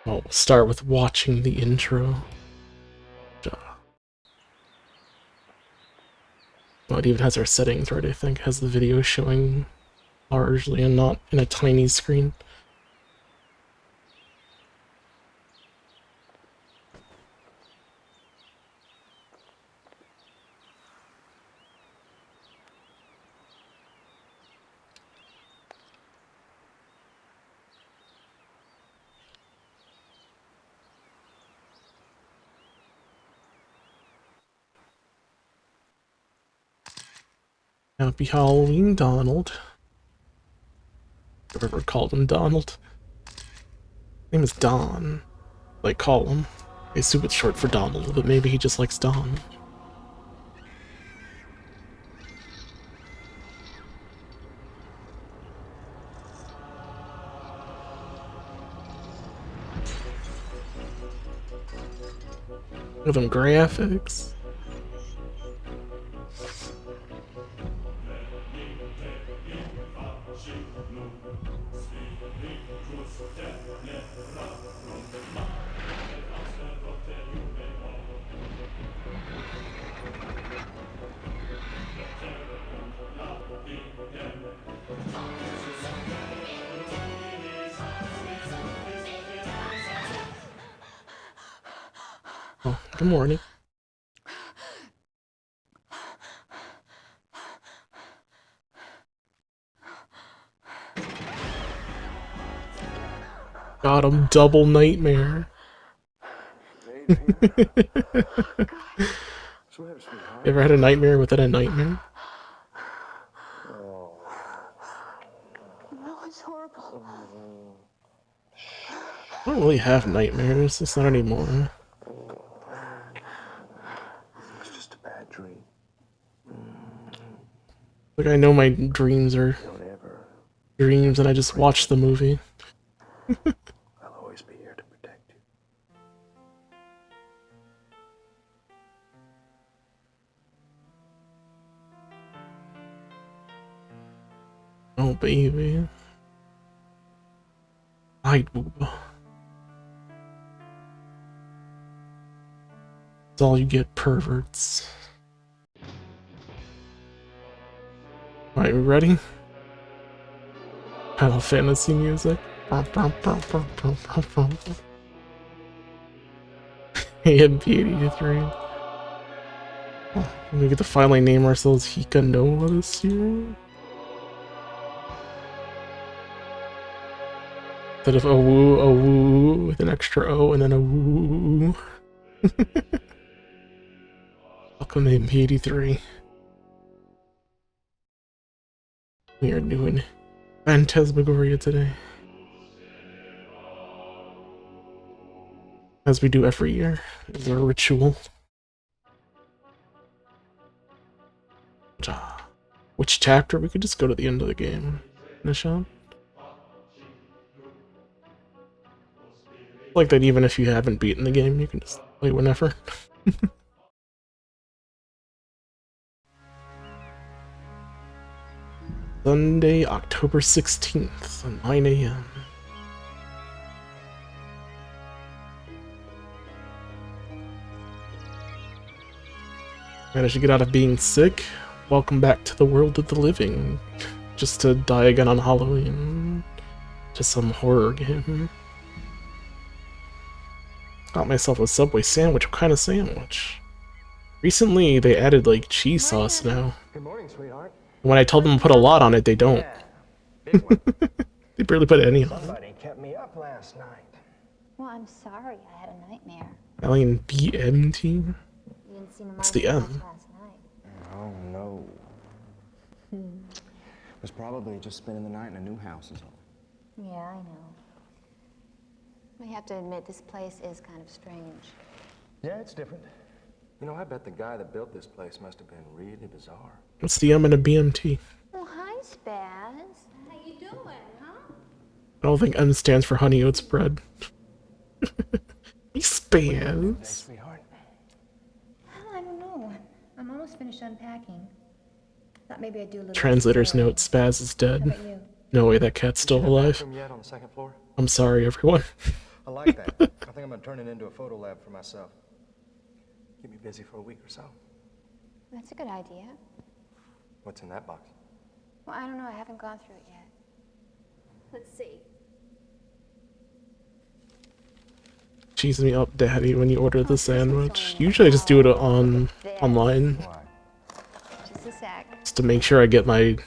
Well, we'll start with watching the intro. Well, it even has our settings right, I think. It has the video showing largely and not in a tiny screen. Happy Halloween, Donald. I've ever called him Donald. His name is Don. Like, call him. I assume it's short for Donald, but maybe he just likes Don. Look at them graphics. Oh, good morning. Got him, double nightmare. You ever had a nightmare within a nightmare? No, it's horrible. I don't really have nightmares, it's not anymore. It's just a bad dream. Like, I know my dreams are dreams and I just watch the movie. I'll always be here to protect you. Oh, baby. Hide, booba. That's all you get, perverts. Alright, we ready? Final Fantasy music. MP83. We get to finally name ourselves Hika Noa this year. Instead of a woo with an extra O and then a woo. Welcome to MP83. We are doing Phantasmagoria today. As we do every year. It's our ritual. Which chapter? We could just go to the end of the game. Nishan? Like that even if you haven't beaten the game, you can just play whenever. Sunday, October 16th, 9 a.m. Managed to get out of being sick. Welcome back to the world of the living. Just to die again on Halloween. To some horror game. Got myself a Subway sandwich. What kind of sandwich? Recently, they added, like, cheese sauce now. Good morning, sweetheart. When I told them to put a lot on it, they don't. Big one. They barely put any on it. Somebody kept me up last night. Well, I'm sorry. I had a nightmare. Alien BMT? You didn't see What's the M? last night. Oh, no. Was probably just spending the night in a new house is all. Yeah, I know. I have to admit, this place is kind of strange. Yeah, it's different. You know, I bet the guy that built this place must have been really bizarre. What's the M in a BMT? Oh, hi, Spaz. How you doing, huh? I don't think M stands for honey oats bread. He spans. Sweetheart. I don't know. I'm almost finished unpacking. Thought maybe I'd do a little. Translator's note, Spaz is How about dead. you? No way, that cat's still alive. Bathroom yet on the second floor? I'm sorry, everyone. I like that. I think I'm gonna turn it into a photo lab for myself. Keep me busy for a week or so. That's a good idea. What's in that box? Well, I don't know. I haven't gone through it yet. Let's see. Cheese me up, Daddy, when you order the Oh, seriously, sandwich. showing me Usually I just do it how- on Look at this. online, Why? Just a sec. just to make sure I get my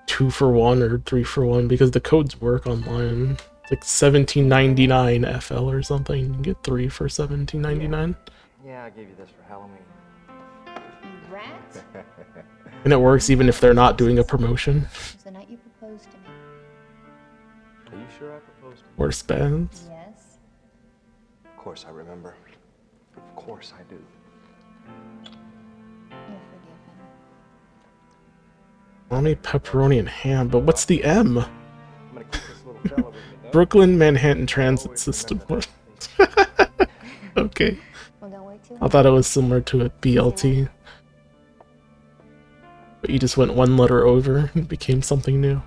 2 for 1 or 3 for 1, because the codes work online. It's like $17.99 FL or something. You can get 3 for $17.99. Yeah, I gave you this for Halloween. You rat. And it works even if they're not doing a promotion. It was the night you proposed to me. Are you sure I proposed to you? Worse bands. Yes. Of course I remember. Of course I do. You're forgiven. Only pepperoni and ham, but what's the M? I'm gonna keep this little fella with me, though. Brooklyn Manhattan Transit System. Okay. Well, don't work too I hard. thought it was similar to a BLT. But you just went one letter over and became something new.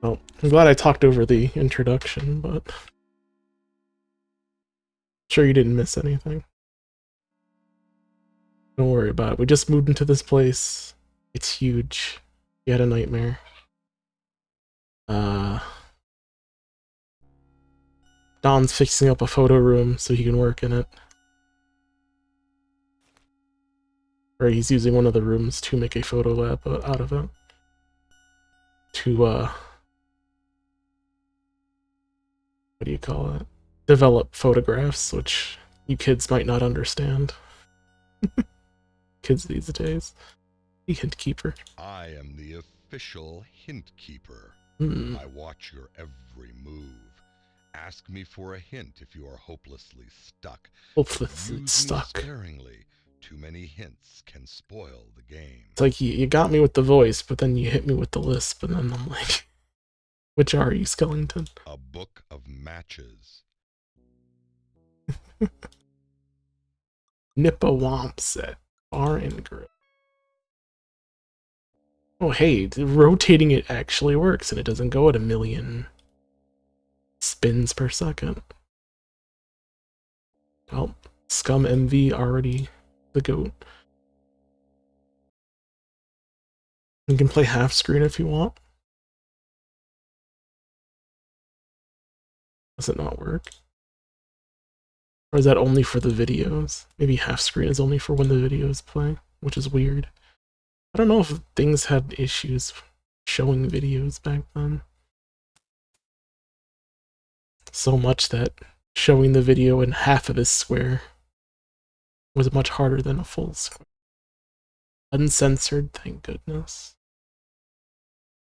Well, I'm glad I talked over the introduction, but I'm sure you didn't miss anything. Don't worry about it. We just moved into this place. It's huge. You had a nightmare. Don's fixing up a photo room so he can work in it. Or he's using one of the rooms to make a photo lab out of it. To, what do you call it? Develop photographs, which you kids might not understand. Kids these days. The hint keeper. I am the official hint keeper. Hmm. I watch your every move. Ask me for a hint if you are hopelessly stuck. Hopelessly Use stuck. me sparingly. Too many hints can spoil the game. It's like you got me with the voice, but then you hit me with the lisp, and then I'm like, which are you, Skellington? A book of matches. Nippa Womp set. Bar and grill. Oh hey, rotating it actually works, and it doesn't go at 1,000,000 spins per second. Oh, Scum MV already the GOAT. You can play half screen if you want. Does it not work? Or is that only for the videos? Maybe half screen is only for when the videos play, which is weird. I don't know if things had issues showing videos back then. So much that showing the video in half of this square was much harder than a full square. Uncensored, thank goodness.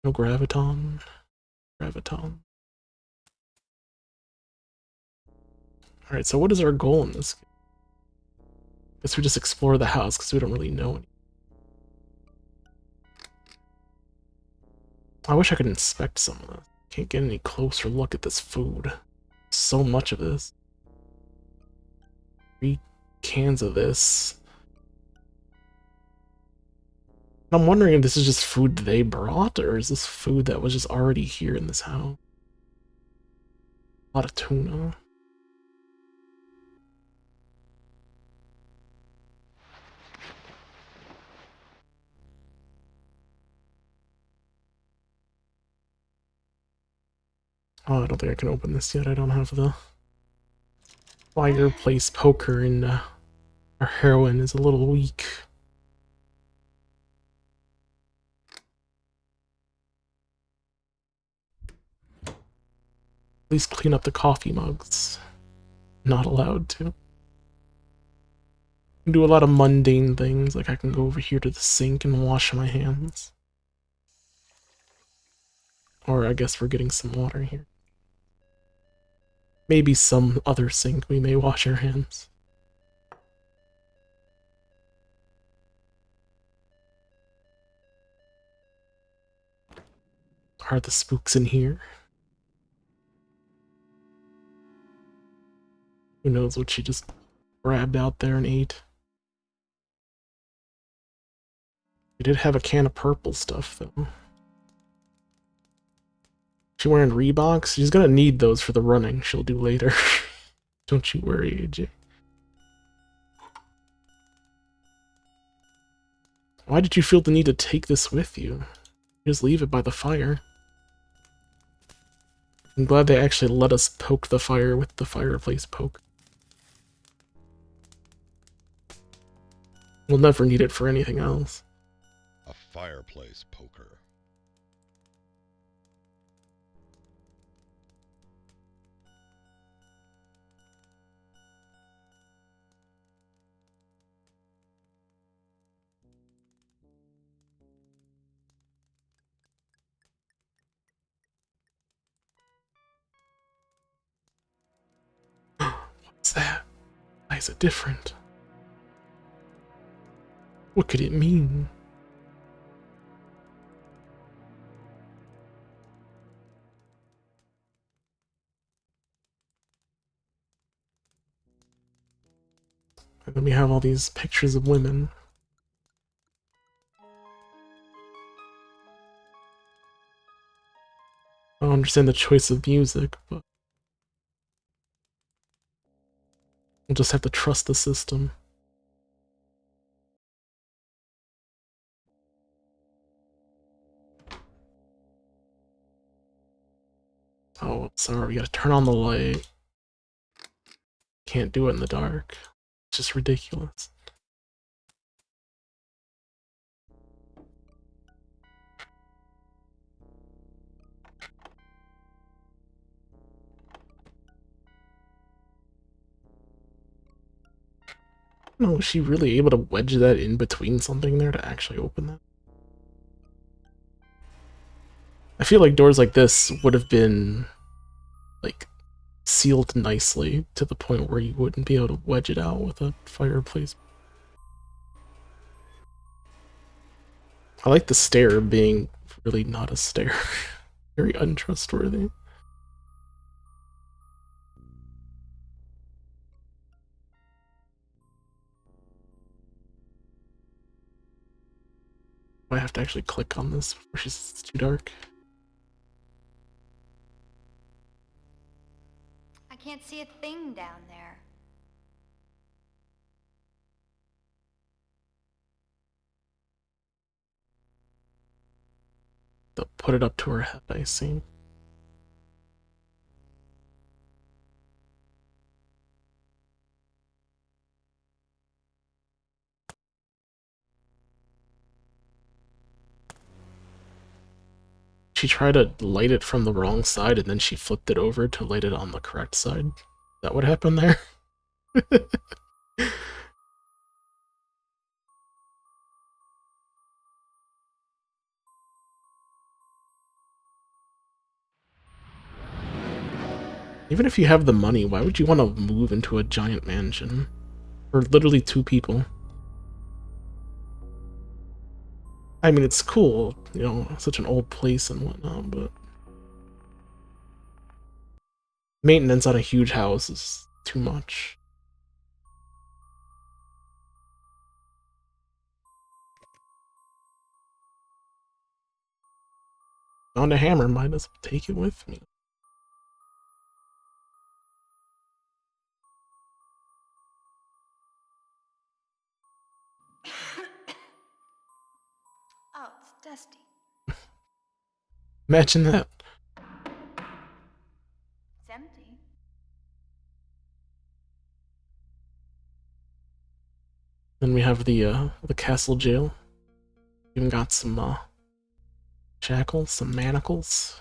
No graviton. Graviton. Alright, so what is our goal in this game? Guess we just explore the house because we don't really know any. I wish I could inspect some of this. Can't get any closer look at this food. So much of this. 3 cans of this. I'm wondering if this is just food they brought, or is this food that was just already here in this house? A lot of tuna. Oh, I don't think I can open this yet. I don't have the fireplace poker, and our heroine is a little weak. Please clean up the coffee mugs. Not allowed to. Do a lot of mundane things, like I can go over here to the sink and wash my hands. Or I guess we're getting some water here. Maybe some other sink we may wash our hands. Are the spooks in here? Who knows what she just grabbed out there and ate? We did have a can of purple stuff, though. She wearing Reeboks? She's gonna need those for the running she'll do later. Don't you worry, AJ. Why did you feel the need to take this with you? Just leave it by the fire. I'm glad they actually let us poke the fire with the fireplace poke. We'll never need it for anything else. A fireplace poker. What's that? Why is it different? What could it mean? And then we have all these pictures of women. I don't understand the choice of music, but we'll just have to trust the system. Oh, sorry, we gotta turn on the light. Can't do it in the dark. It's just ridiculous. No, was she really able to wedge that in between something there to actually open that? I feel like doors like this would have been, like, sealed nicely to the point where you wouldn't be able to wedge it out with a fireplace. I like the stair being really not a stair. Very untrustworthy. I have to actually click on this before it's too dark. I can't see a thing down there. They'll put it up to her head, I see. She tried to light it from the wrong side and then she flipped it over to light it on the correct side. Is that what happened there? Even if you have the money, why would you want to move into a giant mansion? For literally 2 people. I mean, it's cool, you know, such an old place and whatnot, but maintenance on a huge house is too much. Found a hammer, might as well take it with me. Oh, it's dusty. Imagine that. It's empty. Then we have the castle jail. Even got some shackles, some manacles.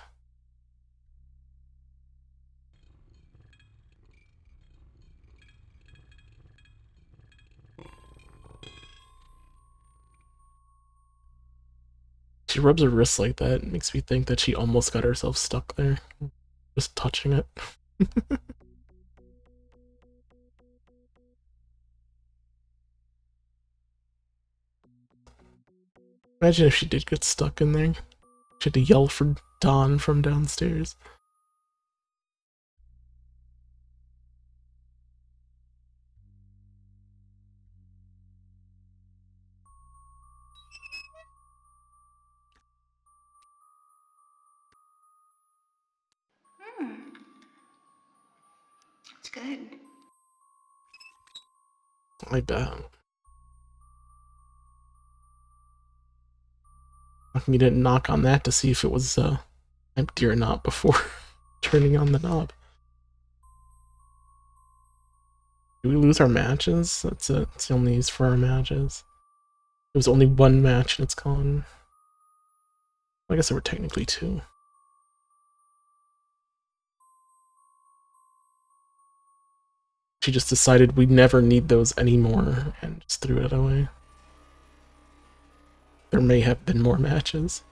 She rubs her wrist like that. It makes me think that she almost got herself stuck there. Just touching it. Imagine if she did get stuck in there. She had to yell for Dawn from downstairs. good. I bet. You didn't knock on that to see if it was empty or not before turning on the knob. Do we lose our matches? That's it. It's the only use for our matches. There was only one match and it's gone. I guess there were technically two. She just decided we never need those anymore and just threw it away. There may have been more matches.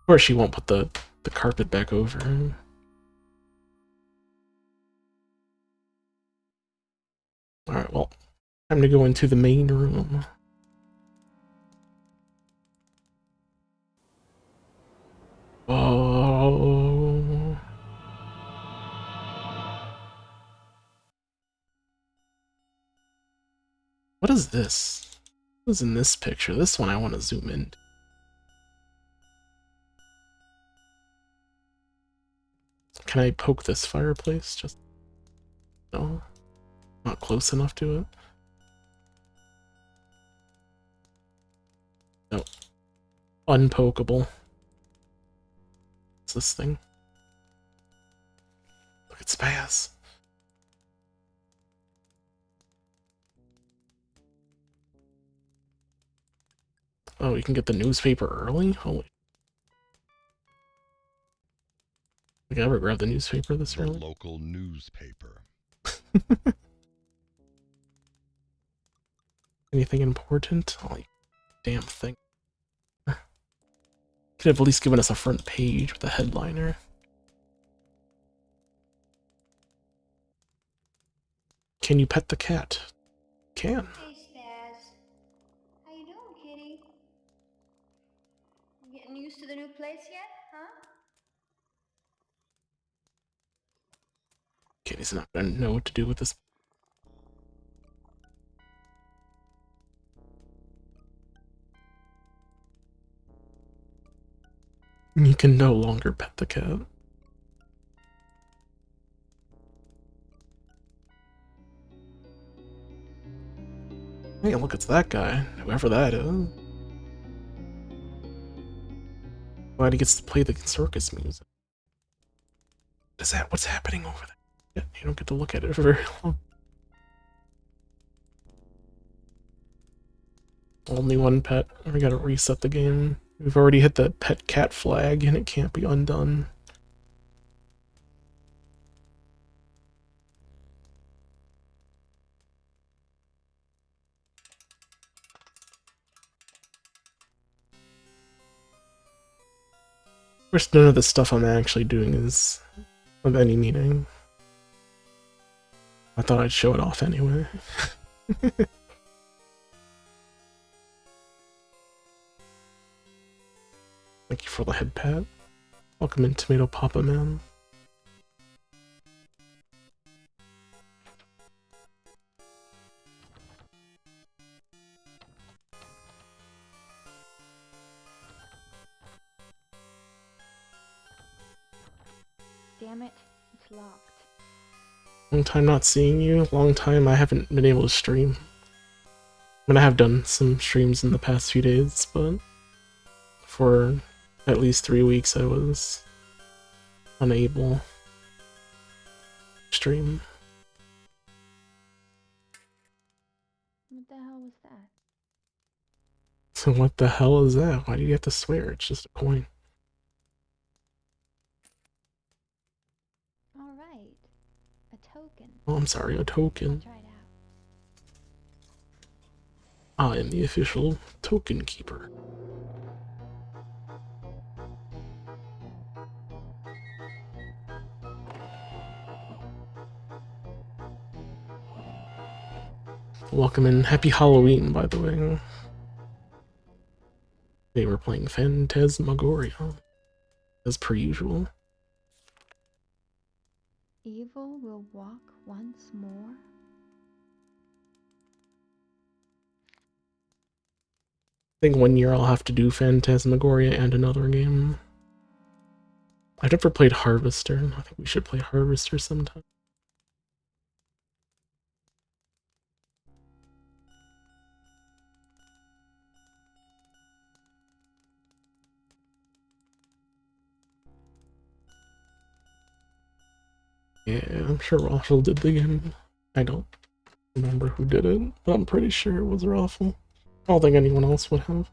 Or she won't put the carpet back over. Alright, well, time to go into the main room. Whoa. What is this? What is in this picture? This one I want to zoom in. Can I poke this fireplace? Just no, not close enough to it. No, unpokeable. What's this thing? Look at Spaz. Oh, you can get the newspaper early? Holy. I ever grab the newspaper this The early? local newspaper. Anything important? Holy damn thing. Could have at least given us a front page with a headliner. Can you pet the cat? Can. Hey, Spaz. How you doing, kitty? Getting used to the new place yet, huh? Kitty's not gonna know what to do with this. You can no longer pet the cat. Hey, look, it's that guy. Whoever that is. Glad he gets to play the circus music. What is that? What's happening over there? Yeah, you don't get to look at it for very long. Only one pet. We gotta reset the game. We've already hit the pet cat flag and it can't be undone. Of course, none of the stuff I'm actually doing is of any meaning. I thought I'd show it off anyway. Thank you for the head pat. Welcome in, Tomato Papa Man. Damn it, it's locked. Long time not seeing you. Long time I haven't been able to stream. I mean, I have done some streams in the past few days, but for at least 3 weeks I was unable to stream. What the hell was that? So what the hell is that? Why do you have to swear? It's just a coin. Alright. A token. Oh, I'm sorry, a I'll token. try it out. I am the official token keeper. Welcome in. Happy Halloween, by the way. They were playing Phantasmagoria, as per usual. Evil will walk once more? think 1 year I'll have to do Phantasmagoria and another game. I've never played Harvester. I think we should play Harvester sometime. Yeah, I'm sure Raffle did the game. I don't remember who did it, but I'm pretty sure it was Raffle. I don't think anyone else would have.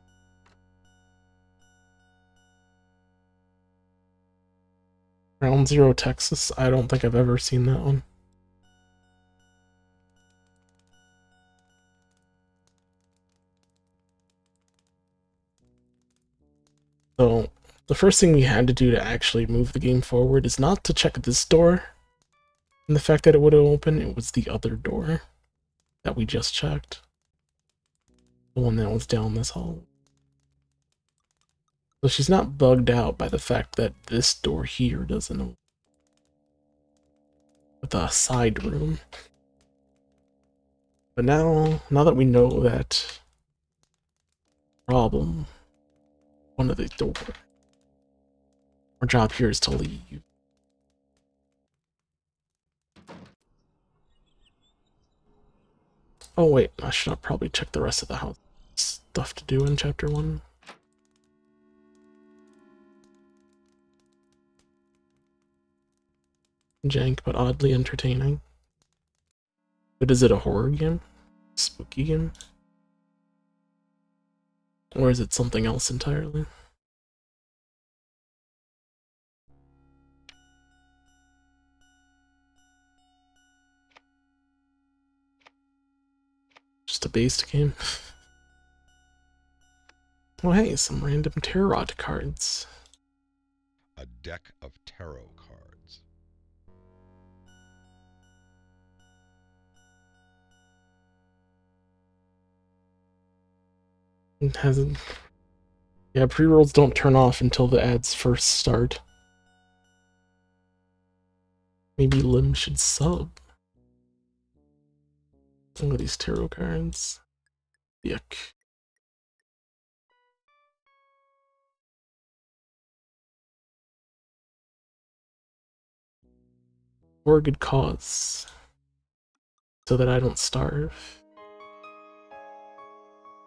Ground Zero Texas? I don't think I've ever seen that one. So, the first thing we had to do to actually move the game forward is not to check this door and the fact that it would open, it was the other door that we just checked. The one that was down this hall. So she's not bugged out by the fact that this door here doesn't open. With a side room. But now that we know that problem, one of the doors, our job here is to leave. Oh wait, I should have probably checked the rest of the house. Stuff to do in chapter 1. Jank, but oddly entertaining. But is it a horror game? Spooky game? Or is it something else entirely? Just a based game? Oh hey, some random tarot cards. A deck of tarot cards. It hasn't... Yeah, pre-rolls don't turn off until the ads first start. Maybe Lim should sub. Look at these tarot cards. Yuck. For a good cause. So that I don't starve.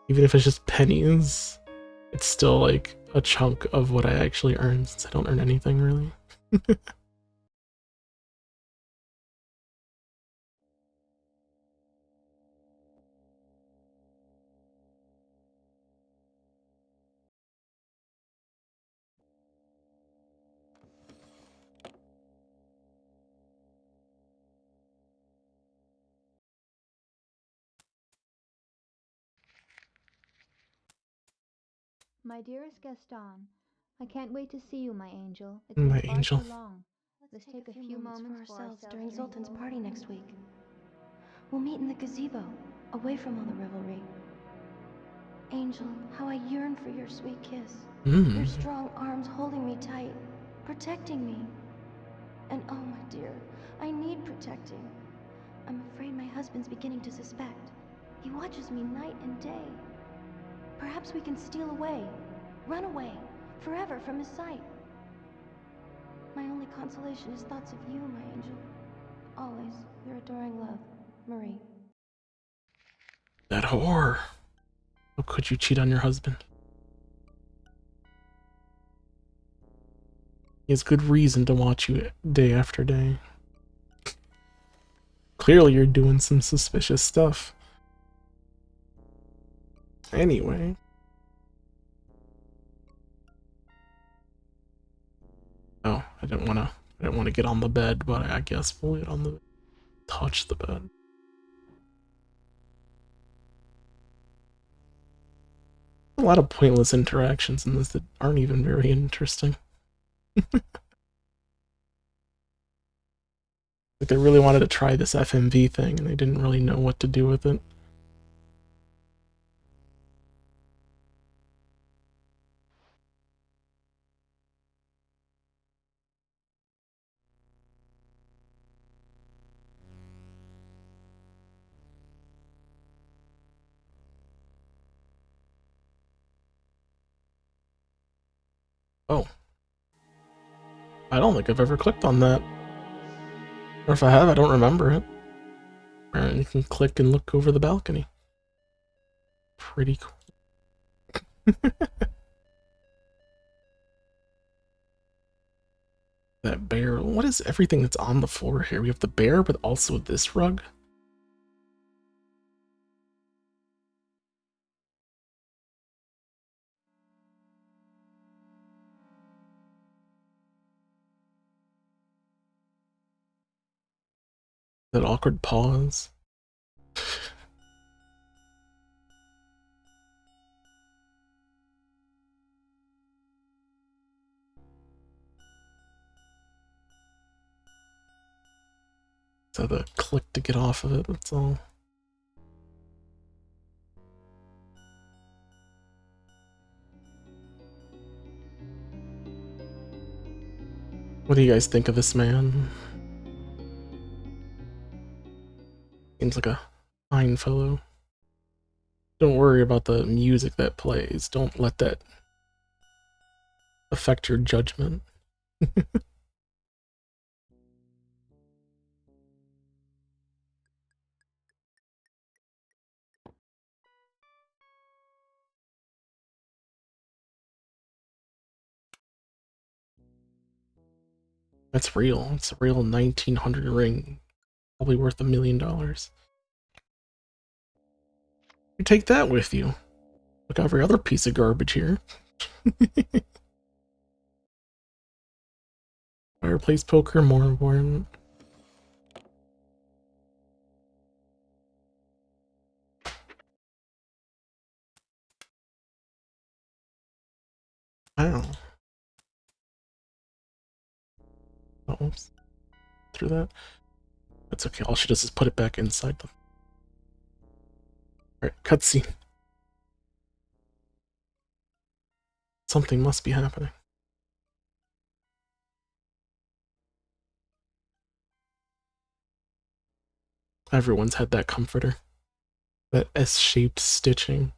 Even if it's just pennies, it's still like a chunk of what I actually earn since I don't earn anything really. My dearest Gaston, I can't wait to see you, my angel. It's My been far angel. too long. Let's take a few moments for ourselves during Zoltan's party next week. We'll meet in the gazebo, away from all the revelry. Angel, how I yearn for your sweet kiss. Your strong arms holding me tight, protecting me. And oh my dear, I need protecting. I'm afraid my husband's beginning to suspect. He watches me night and day. Perhaps we can steal away, run away, forever from his sight. My only consolation is thoughts of you, my angel. Always, your adoring love, Marie. That whore. How could you cheat on your husband? He has good reason to watch you day after day. Clearly you're doing some suspicious stuff. Anyway. Oh, I didn't want to get on the bed, but I guess we'll get on the touch the bed. A lot of pointless interactions in this that aren't even very interesting. Like they really wanted to try this FMV thing and they didn't really know what to do with it. Oh. I don't think I've ever clicked on that. Or if I have, I don't remember it. Alright, you can click and look over the balcony. Pretty cool. That bear. What is everything that's on the floor here? We have the bear, but also this rug. That awkward pause. So the click to get off of it, that's all. What do you guys think of this man? Seems like a fine fellow. Don't worry about the music that plays. Don't let that affect your judgment. That's real. It's a real 1900 ring. Probably worth $1 million. You take that with you. Like every other piece of garbage here. Fireplace poker, more important. Wow. Oh, oops. Through that. That's okay. All she does is put it back inside them. Alright, cutscene. Something must be happening. Everyone's had that comforter. That S-shaped stitching.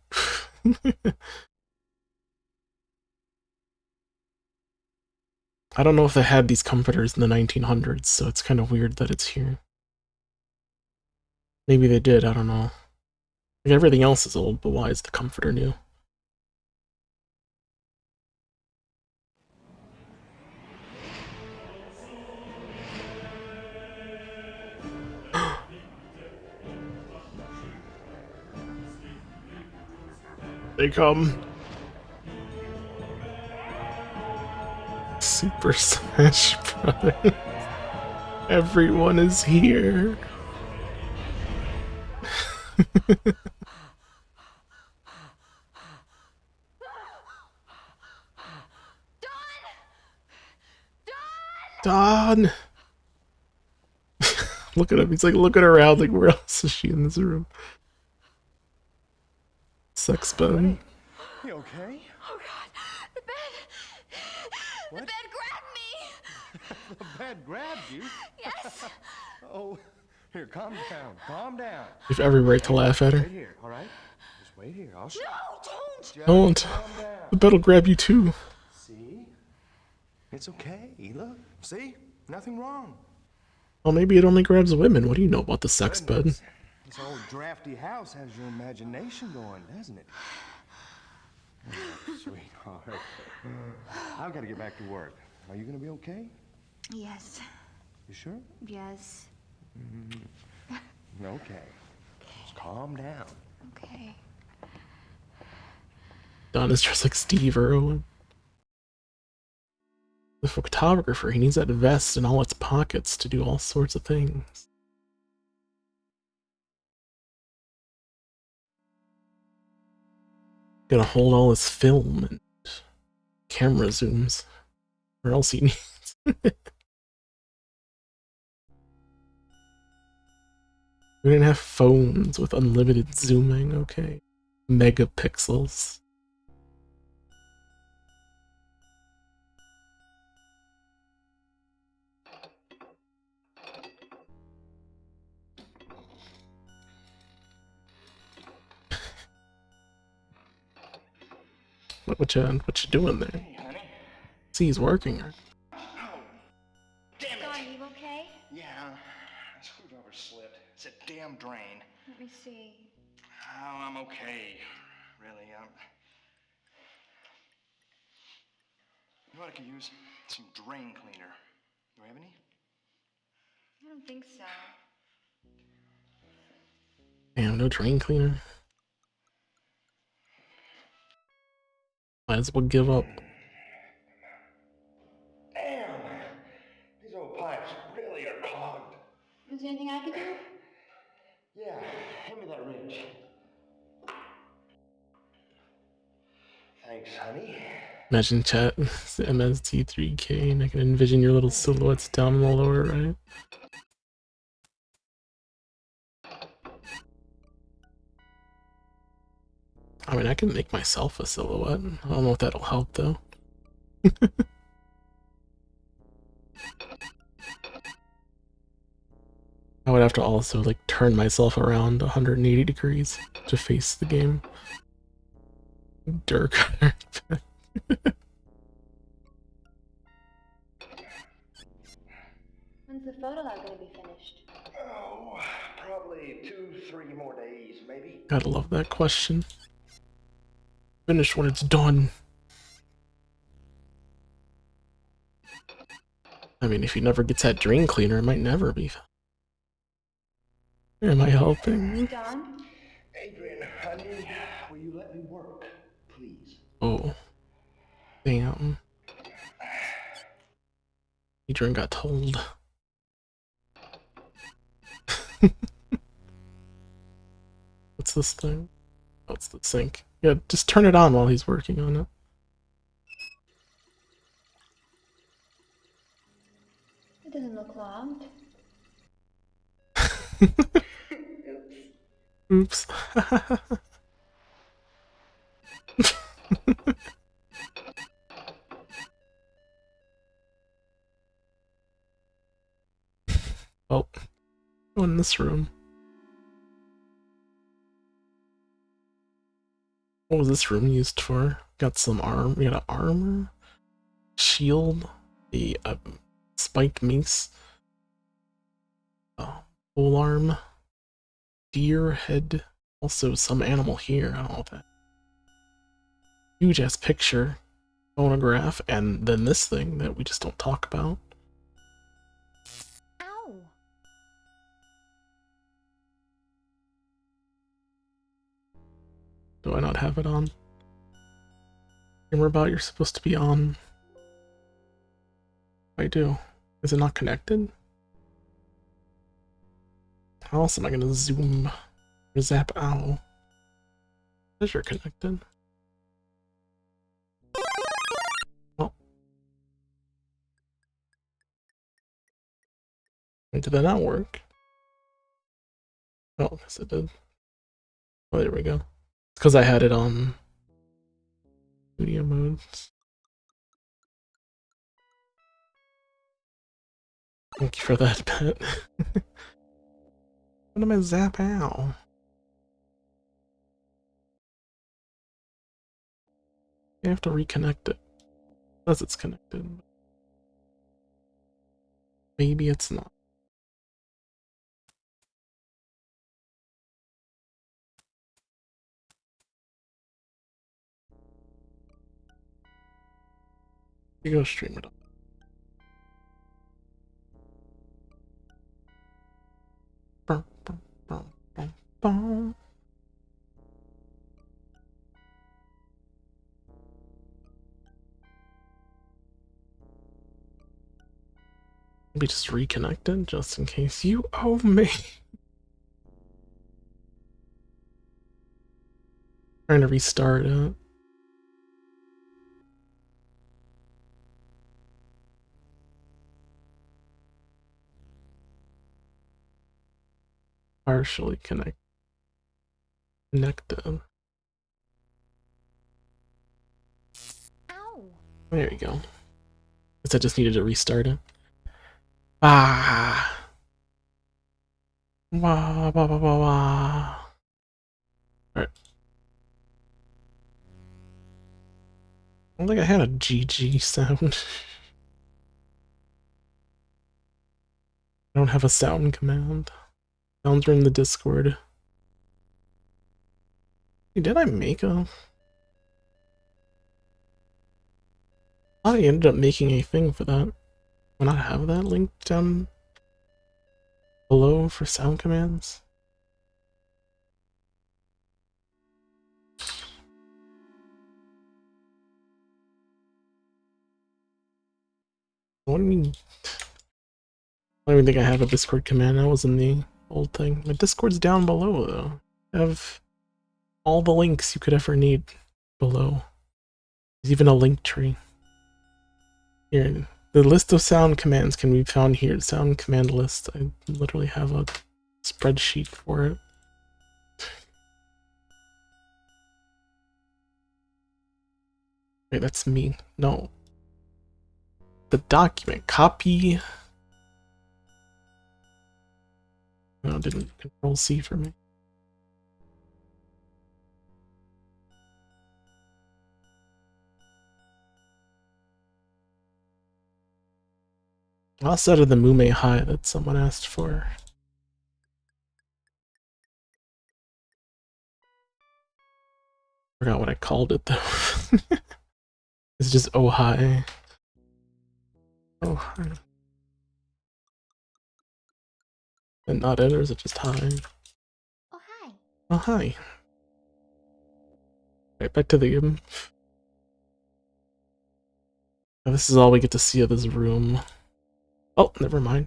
I don't know if they had these comforters in the 1900s, so it's kind of weird that it's here. Maybe they did, I don't know. Like everything else is old, but why is the comforter new? They come. Super Smash Brothers. Everyone is here. Dawn! Look at him. He's like looking around like, where else is she in this room? Sex bed. You okay? Oh God, the bed. What? The bed grabbed me. The bed grabbed you? Yes. Oh, here, calm down. Calm down. You have every right to laugh at her. Wait here, all right? Just wait here. I'll show No, don't. Just Don't. calm down. The bed'll grab you too. See? It's okay. Look. See? Nothing wrong. Well, maybe it only grabs women. What do you know about the sex bed? Goodness. This old drafty house has your imagination going, doesn't it? Oh, sweetheart. I've got to get back to work. Are you going to be okay? Yes. You sure? Yes. Okay. Just calm down. Okay. Don is dressed like Steve Irwin. The photographer, he needs that vest in all its pockets to do all sorts of things. Gotta hold all his film and camera zooms. Or else he needs. We didn't have phones with unlimited zooming, okay. Megapixels. What you doing there? Hey, honey. See, he's working. Oh, damn it! Don, are you okay? Yeah, a screwdriver slipped. It's a damn drain. Let me see. Oh, I'm okay. Really, you know what I could use? Some drain cleaner. Do you have any? I don't think so. Damn, no drain cleaner. Might as well give up. Damn! These old pipes really are clogged. Is there anything I can do? Yeah, hand me that wrench. Thanks, honey. Imagine chat, MST3K, and I can envision your little silhouettes down in the lower right. I mean, I can make myself a silhouette. I don't know if that'll help though. I would have to also like turn myself around 180 degrees to face the game. Dirk. When's the photo lab gonna be finished? Oh, probably 2-3 more days, maybe. Gotta love that question. Finish when it's done. I mean, if he never gets that drain cleaner, it might never be. Am I helping? Don? Adrian, honey, will you let me work, please? Oh. Damn. Adrian got told. What's this thing? Oh, it's the sink. Yeah, just turn it on while he's working on it. It doesn't look clogged. Oops. Well, go in this room. What was this room used for? Got some arm. We got an armor, shield, a spiked mace, pole arm, deer head. Also, some animal here. I don't know what that. Huge ass picture, phonograph, and then this thing that we just don't talk about. Ow! Do I not have it on? Camera about you're supposed to be on. I do. Is it not connected? How else am I gonna zoom or zap out? Is you're connected? Oh. Wait, did that not work? Oh, yes it did. Oh, there we go. It's because I had it on studio mode. Thank you for that, pet. What am I zap out? I have to reconnect it. Unless it's connected. Maybe it's not. You go stream it up. Bum, bum, bum, bum, bum. Maybe just reconnect it just in case you owe me. Trying to restart it. Partially connected. Ow! There you go. Guess I just needed to restart it. Ah. Wah, wah, wah, wah, wah. Alright. don't think I had a GG sound. I don't have a sound command. Sounds are in the Discord. Hey, did I make a... I thought I ended up making a thing for that. Will not have that linked down below for sound commands? What do you mean? I don't even think I have a Discord command. That was in the old thing. My Discord's down below, though. I have all the links you could ever need below. There's even a link tree. Here, the list of sound commands can be found here. Sound command list. I literally have a spreadsheet for it. Wait, that's me. No. The document. Copy. No, it didn't Control C for me. I'll set of the Mume High that someone asked for. Forgot what I called it though. It's just oh hi. Oh hi. And not it, or is it just hi? Oh, hi. Oh hi. Right, back to the game. Now, this is all we get to see of this room. Oh, never mind.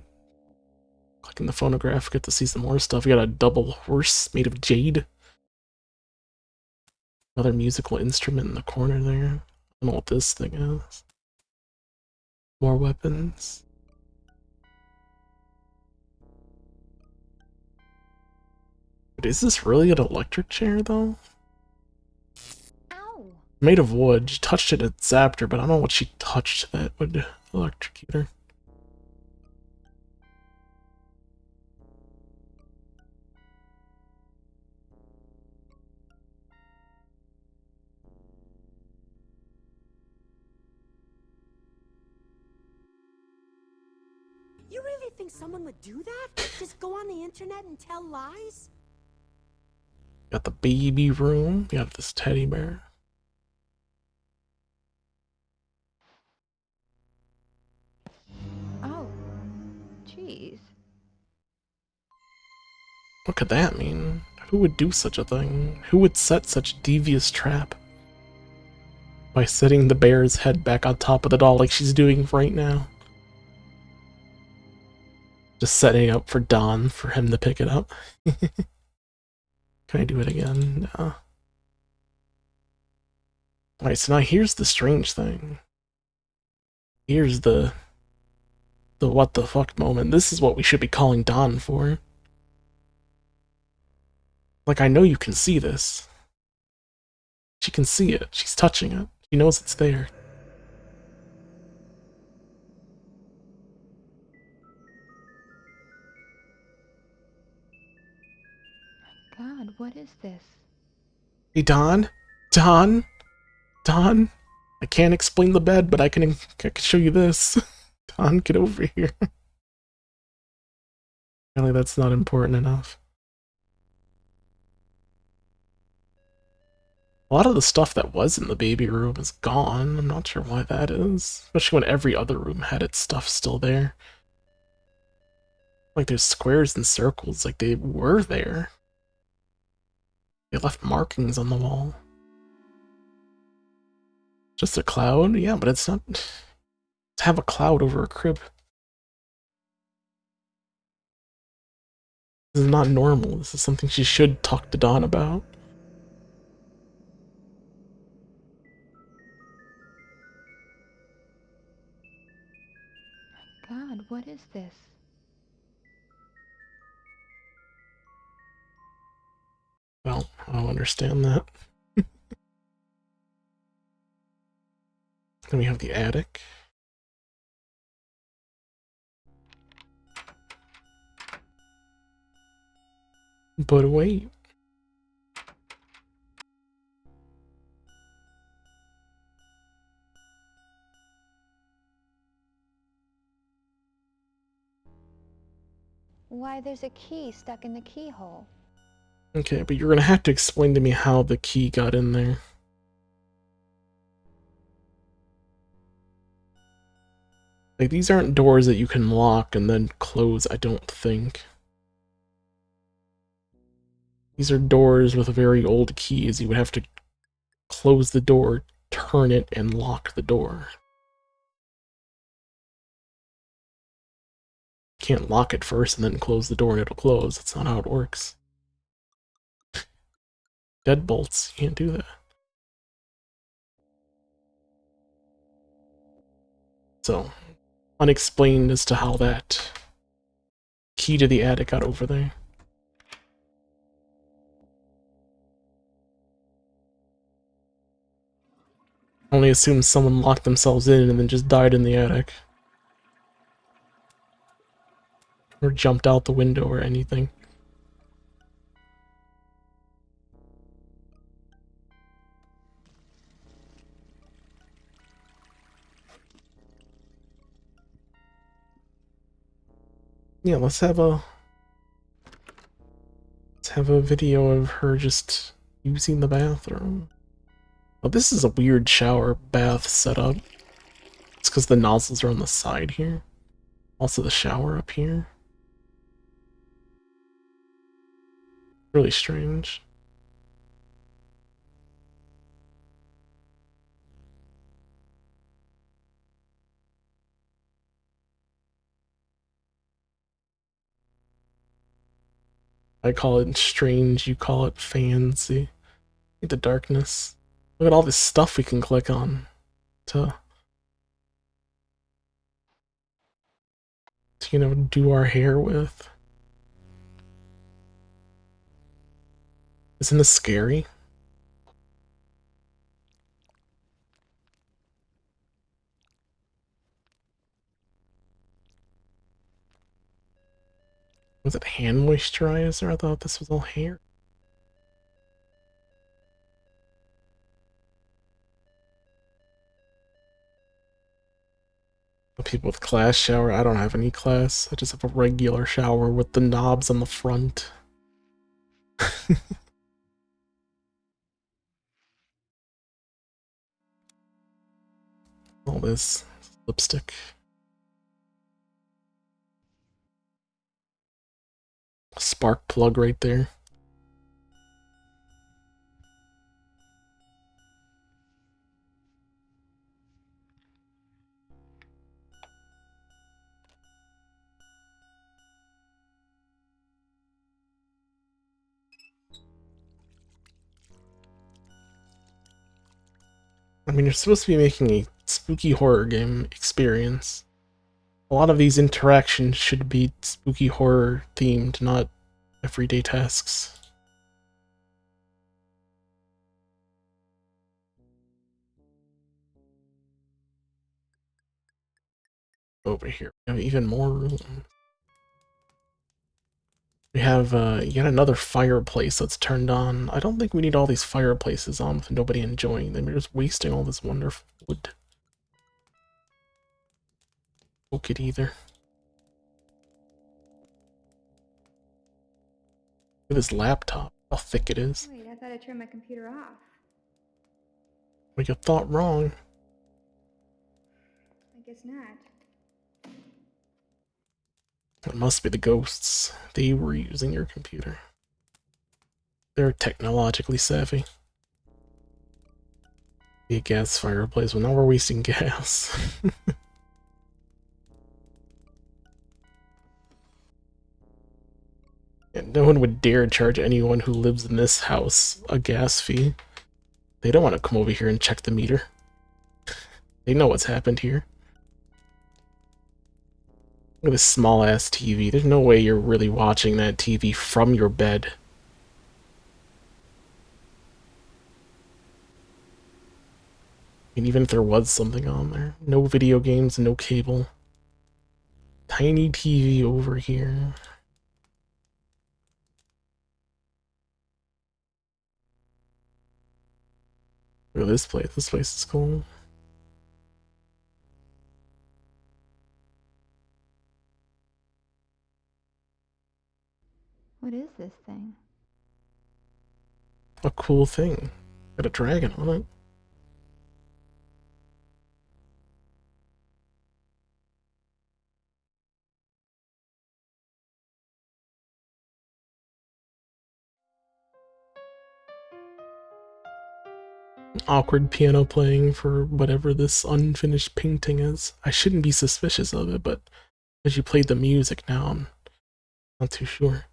Clicking the phonograph, get to see some more stuff. We got a double horse made of jade. Another musical instrument in the corner there. I don't know what this thing is. More weapons. But is this really an electric chair, though? Ow. Made of wood. She touched it and zapped her, but I don't know what she touched that would electrocute her. You really think someone would do that? Just go on the internet and tell lies? Got the baby room. We got this teddy bear. Oh. Jeez. What could that mean? Who would do such a thing? Who would set such devious trap? By setting the bear's head back on top of the doll like she's doing right now. Just setting up for Don for him to pick it up. Can I do it again? No. Alright, so now here's the strange thing. Here's the what the fuck moment. This is what we should be calling Don for. Like, I know you can see this. She can see it. She's touching it. She knows it's there. God, what is this? Hey, Don? Don? Don? I can't explain the bed, but I can show you this. Don, get over here. Apparently that's not important enough. A lot of the stuff that was in the baby room is gone. I'm not sure why that is. Especially when every other room had its stuff still there. Like there's squares and circles, like they were there. They left markings on the wall. Just a cloud? Yeah, but it's not... To have a cloud over a crib. This is not normal. This is something she should talk to Dawn about. God, what is this? Well, I don't understand that. Then we have the attic. But wait. Why, there's a key stuck in the keyhole. Okay, but you're gonna have to explain to me how the key got in there. Like, these aren't doors that you can lock and then close, I don't think. These are doors with very old keys. You would have to close the door, turn it, and lock the door. You can't lock it first and then close the door and it'll close. That's not how it works. Deadbolts, you can't do that. So, unexplained as to how that key to the attic got over there. Only assume someone locked themselves in and then just died in the attic. Or jumped out the window or anything. Yeah, let's have a video of her just using the bathroom. Oh, this is a weird shower bath setup. It's because the nozzles are on the side here. Also the shower up here. Really strange. I call it strange, you call it fancy. Look at the darkness. Look at all this stuff we can click on to you know, do our hair with. Isn't this scary? Was it hand moisturizer? I thought this was all hair. The people with class shower, I don't have any class. I just have a regular shower with the knobs on the front. All this lipstick. Spark plug right there. I mean, you're supposed to be making a spooky horror game experience. A lot of these interactions should be spooky horror themed, not everyday tasks. Over here, we have even more room. We have yet another fireplace that's turned on. I don't think we need all these fireplaces on with nobody enjoying them. We're just wasting all this wonderful wood. Cook it either. Look at this laptop, how thick it is. Wait, I thought I turned my computer off. Well, you thought wrong. I guess not. It must be the ghosts. They were using your computer. They're technologically savvy. Be a gas fireplace. Well, now we're wasting gas. And no one would dare charge anyone who lives in this house a gas fee. They don't want to come over here and check the meter. They know what's happened here. Look at this small-ass TV. There's no way you're really watching that TV from your bed. And even if there was something on there. No video games, no cable. Tiny TV over here. Look at this place. This place is cool. What is this thing? A cool thing. Got a dragon on it. Awkward piano playing for whatever this unfinished painting is. I shouldn't be suspicious of it, but as you played the music now, I'm not too sure.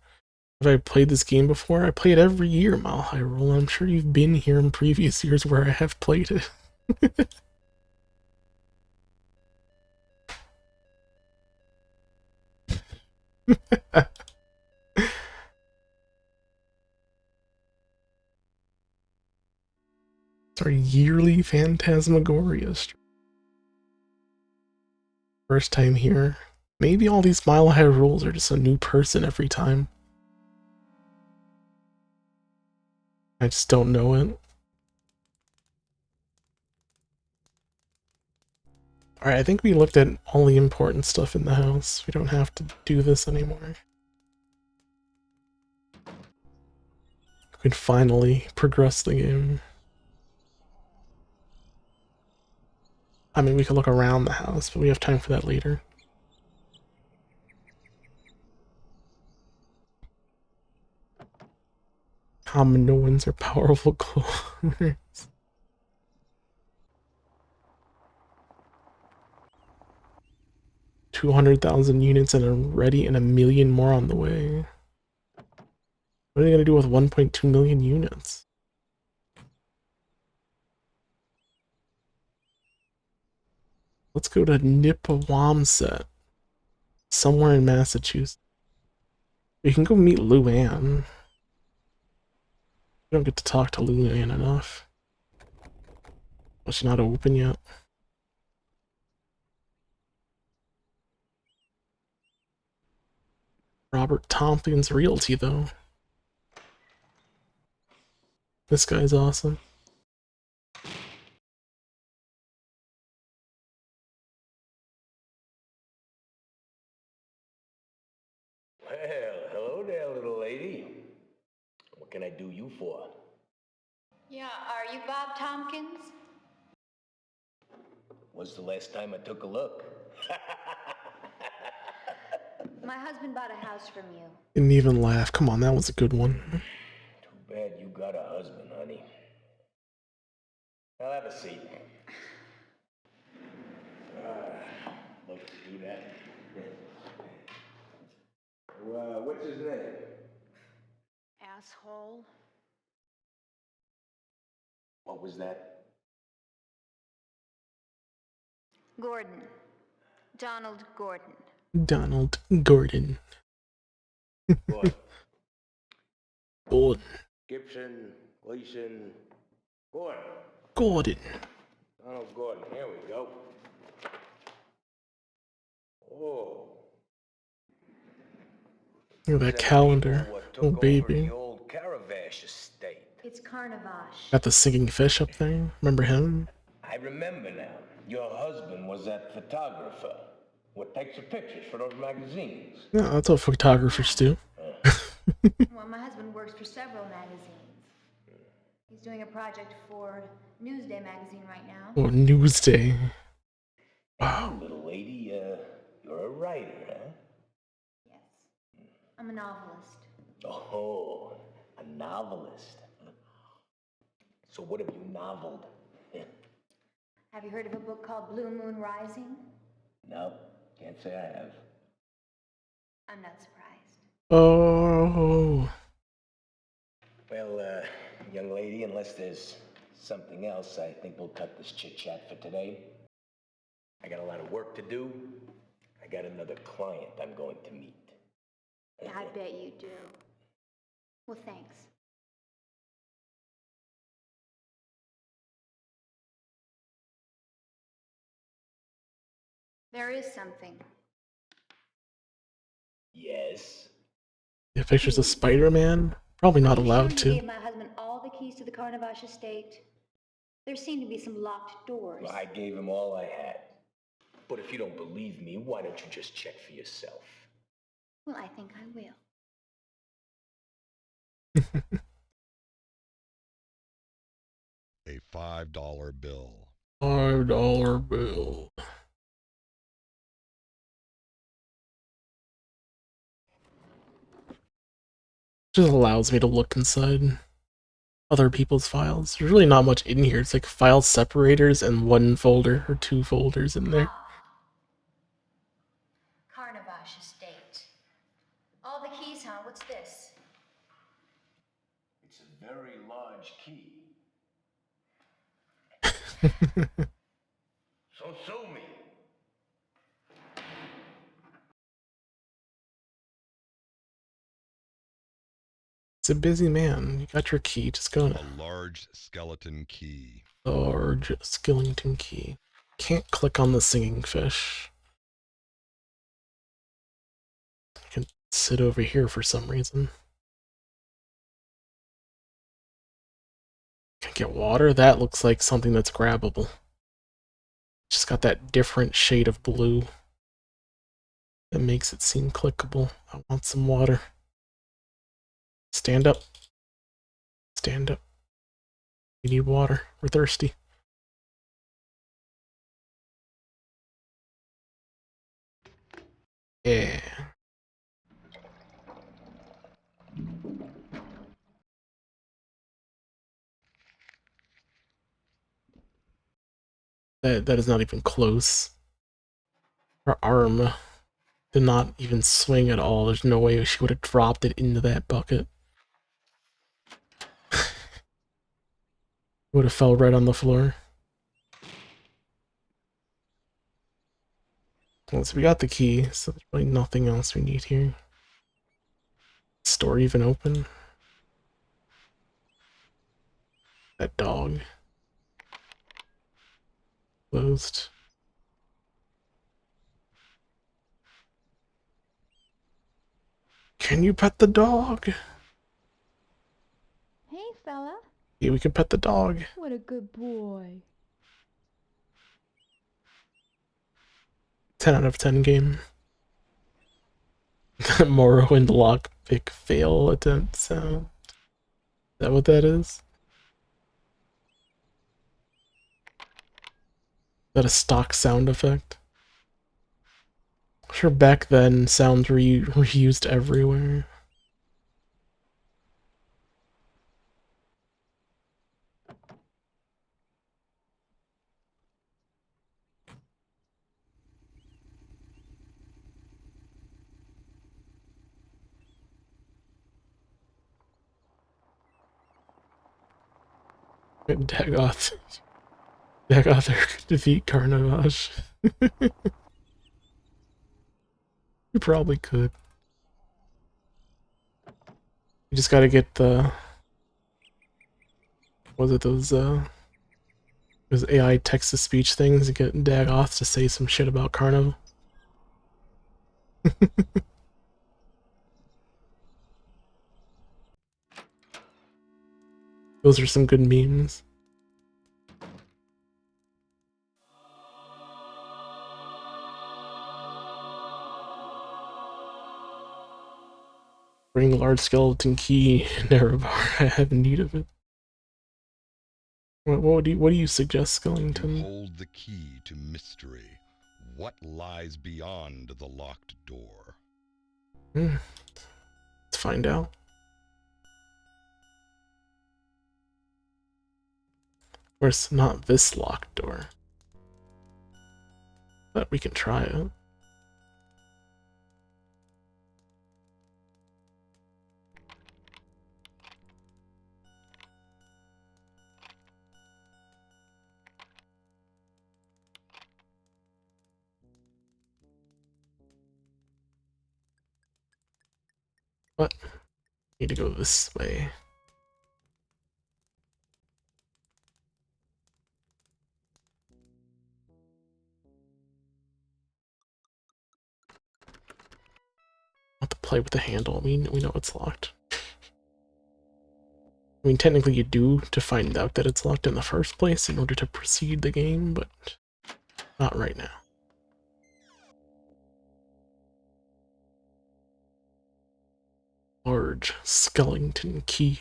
Have I played this game before? I play it every year, Mile High Roll. I'm sure you've been here in previous years where I have played it. It's our yearly Phantasmagoria stream. First time here. Maybe all these Mile High Rolls are just a new person every time. I just don't know it. Alright, I think we looked at all the important stuff in the house. We don't have to do this anymore. We can finally progress the game. I mean, we could look around the house, but we have time for that later. Common are powerful cloners. 200,000 units and already and 1,000,000 more on the way. What are they gonna do with 1.2 million units? Let's go to Nipawamset, somewhere in Massachusetts. We can go meet Luann. We don't get to talk to Luann enough. Well, she's not open yet. Robert Tompkins Realty, though. This guy's awesome. Well, hello there, little lady. What can I do you for? Yeah, are you Bob Tompkins? When's the last time I took a look? My husband bought a house from you. Didn't even laugh. Come on, that was a good one. Too bad you got a husband, honey. I'll have a seat. Love to do that. What's his name? Asshole. What was that? Gordon. Donald Gordon. Donald Gordon. Gordon. Gordon. Gibson, Gleason, Gordon. Gordon. Donald Gordon, here we go. Oh. Look at that calendar. Oh, baby. The old Caravash estate. It's Carnavash. Got the singing fish up there. Remember him? I remember now. Your husband was that photographer. What takes your pictures for those magazines? Yeah, that's what photographers do. Well, my husband works for several magazines. He's doing a project for Newsday magazine right now. Oh, Newsday. Wow. Hey, little lady, you're a writer, huh? Yes. I'm a novelist. Oh, a novelist. So what have you noveled? Have you heard of a book called Blue Moon Rising? No, can't say I have. I'm not surprised. Oh. Well, young lady, unless there's something else, I think we'll cut this chit-chat for today. I got a lot of work to do. I got another client I'm going to meet. Yeah, I bet you do. Well, thanks. There is something. Yes? Yeah, pictures of Spider-Man? Probably not allowed You to. gave my husband all the keys to the Carnavash estate. There seem to be some locked doors. Well, I gave him all I had. But if you don't believe me, why don't you just check for yourself? Well, I think I will. A $5 bill. $5 bill. Just allows me to look inside other people's files. There's really not much in here. It's like file separators and one folder or two folders in there. Carnavash Estate. All the keys, huh? What's this? It's a very large key. So sue me. It's a busy man. You got your key. Just go now. A large skeleton key. Large skeleton key. Can't click on the singing fish. I can sit over here for some reason. Can't get water? That looks like something that's grabbable. Just got that different shade of blue that makes it seem clickable. I want some water. Stand up. Stand up. We need water. We're thirsty. Yeah. That is not even close. Her arm did not even swing at all. There's no way she would have dropped it into that bucket. Would have fell right on the floor. Well, so we got the key, so there's really nothing else we need here. Store even open? That dog. Closed. Can you pet the dog? Hey, fella. Yeah, we can pet the dog. What a good boy. 10 out of 10 game. Morrowind lockpick fail attempt sound. Is that what that is? Is that a stock sound effect? I'm sure back then sounds were reused everywhere. Dagoth. Dagoth could defeat Carnavash. You probably could. You just gotta get the... Was it those AI text-to-speech things to get Dagoth to say some shit about Carno? Those are some good memes. Bring large skeleton key, Nerevar. I have need of it. What do you suggest, Skellington? You hold the key to mystery. What lies beyond the locked door? Let's find out. Of course, not this locked door. But we can try it. But need to go this way. Not to play with the handle. We know it's locked. I mean, technically you do to find out that it's locked in the first place in order to proceed the game, but not right now. Large skeleton key.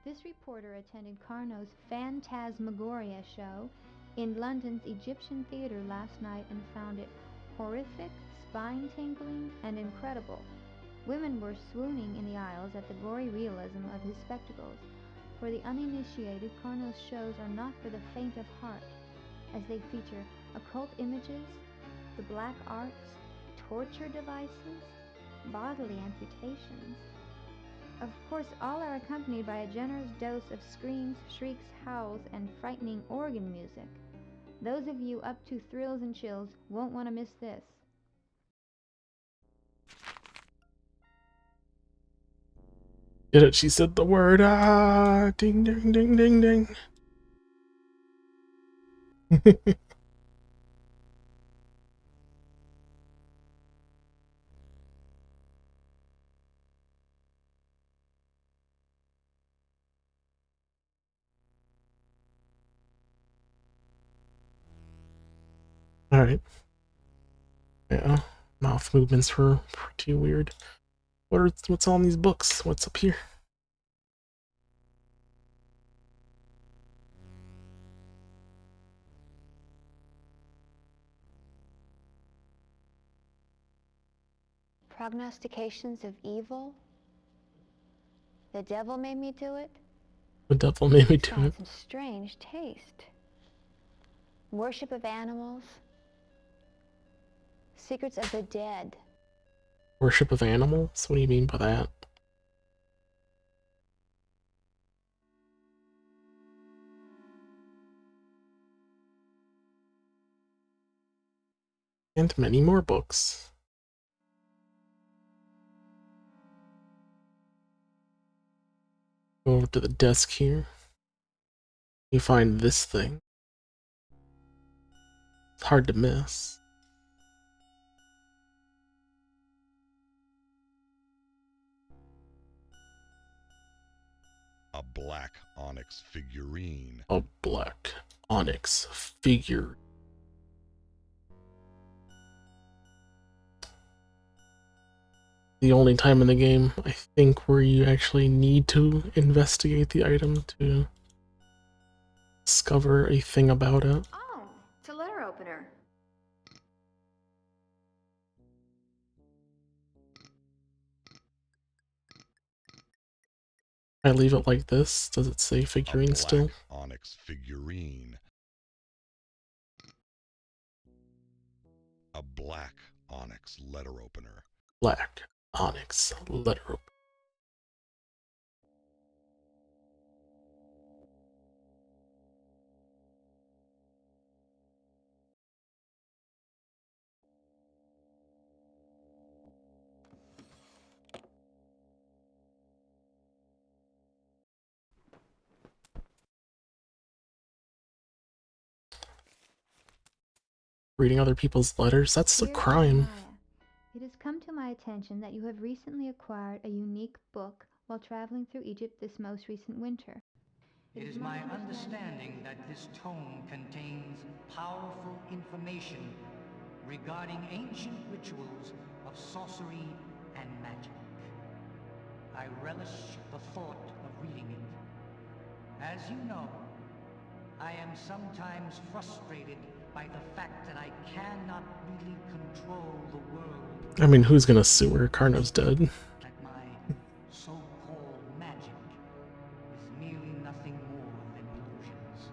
This reporter attended Carnot's Phantasmagoria show in London's Egyptian Theatre last night and found it horrific, spine-tingling, and incredible. Women were swooning in the aisles at the gory realism of his spectacles. For the uninitiated, Carnot's shows are not for the faint of heart, as they feature occult images, the black arts, torture devices, bodily amputations. Of course, all are accompanied by a generous dose of screams, shrieks, howls, and frightening organ music. Those of you up to thrills and chills won't want to miss this. Get it? She said the word, ah! Ding, ding, ding, ding, ding. Alright. Yeah, mouth movements were pretty weird. What's on these books? What's up here? Prognostications of evil? The devil made me do it? The devil made me do it. Some strange taste. Worship of animals. Secrets of the dead. Worship of animals? What do you mean by that? And many more books. Go over to the desk here. You find this thing. It's hard to miss. A black onyx figurine. A black onyx figure. The only time in the game, I think, where you actually need to investigate the item to discover a thing about it. Oh, it's a letter opener. I leave it like this. Does it say figurine still? Onyx figurine. A black onyx letter opener. Black onyx letter opener. Reading other people's letters? That's a crime. It has come to my attention that you have recently acquired a unique book while traveling through Egypt this most recent winter. It is my understanding that this tome contains powerful information regarding ancient rituals of sorcery and magic. I relish the thought of reading it. As you know, I am sometimes frustrated by the fact that I cannot really control the world. I mean, who's gonna sue her? Carno's dead. That my so-called magic is merely nothing more than illusions.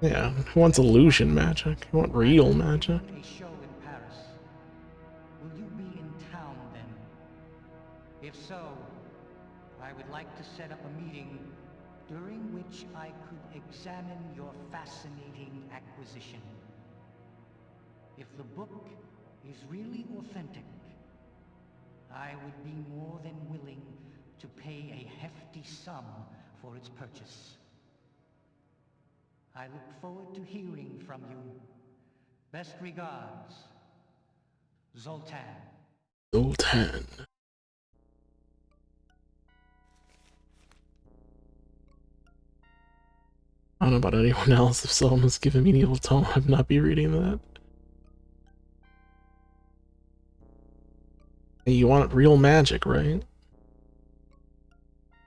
Yeah, who wants illusion magic? You want real magic? A show in Paris. Will you be in town then? If so, I would like to set up a meeting during which I could examine your fascinating acquisition. If the book is really authentic, I would be more than willing to pay a hefty sum for its purchase. I look forward to hearing from you. Best regards, Zoltan. Zoltan. I don't know about anyone else. If someone's giving me an evil tone, I'd not be reading that. Hey, you want real magic, right?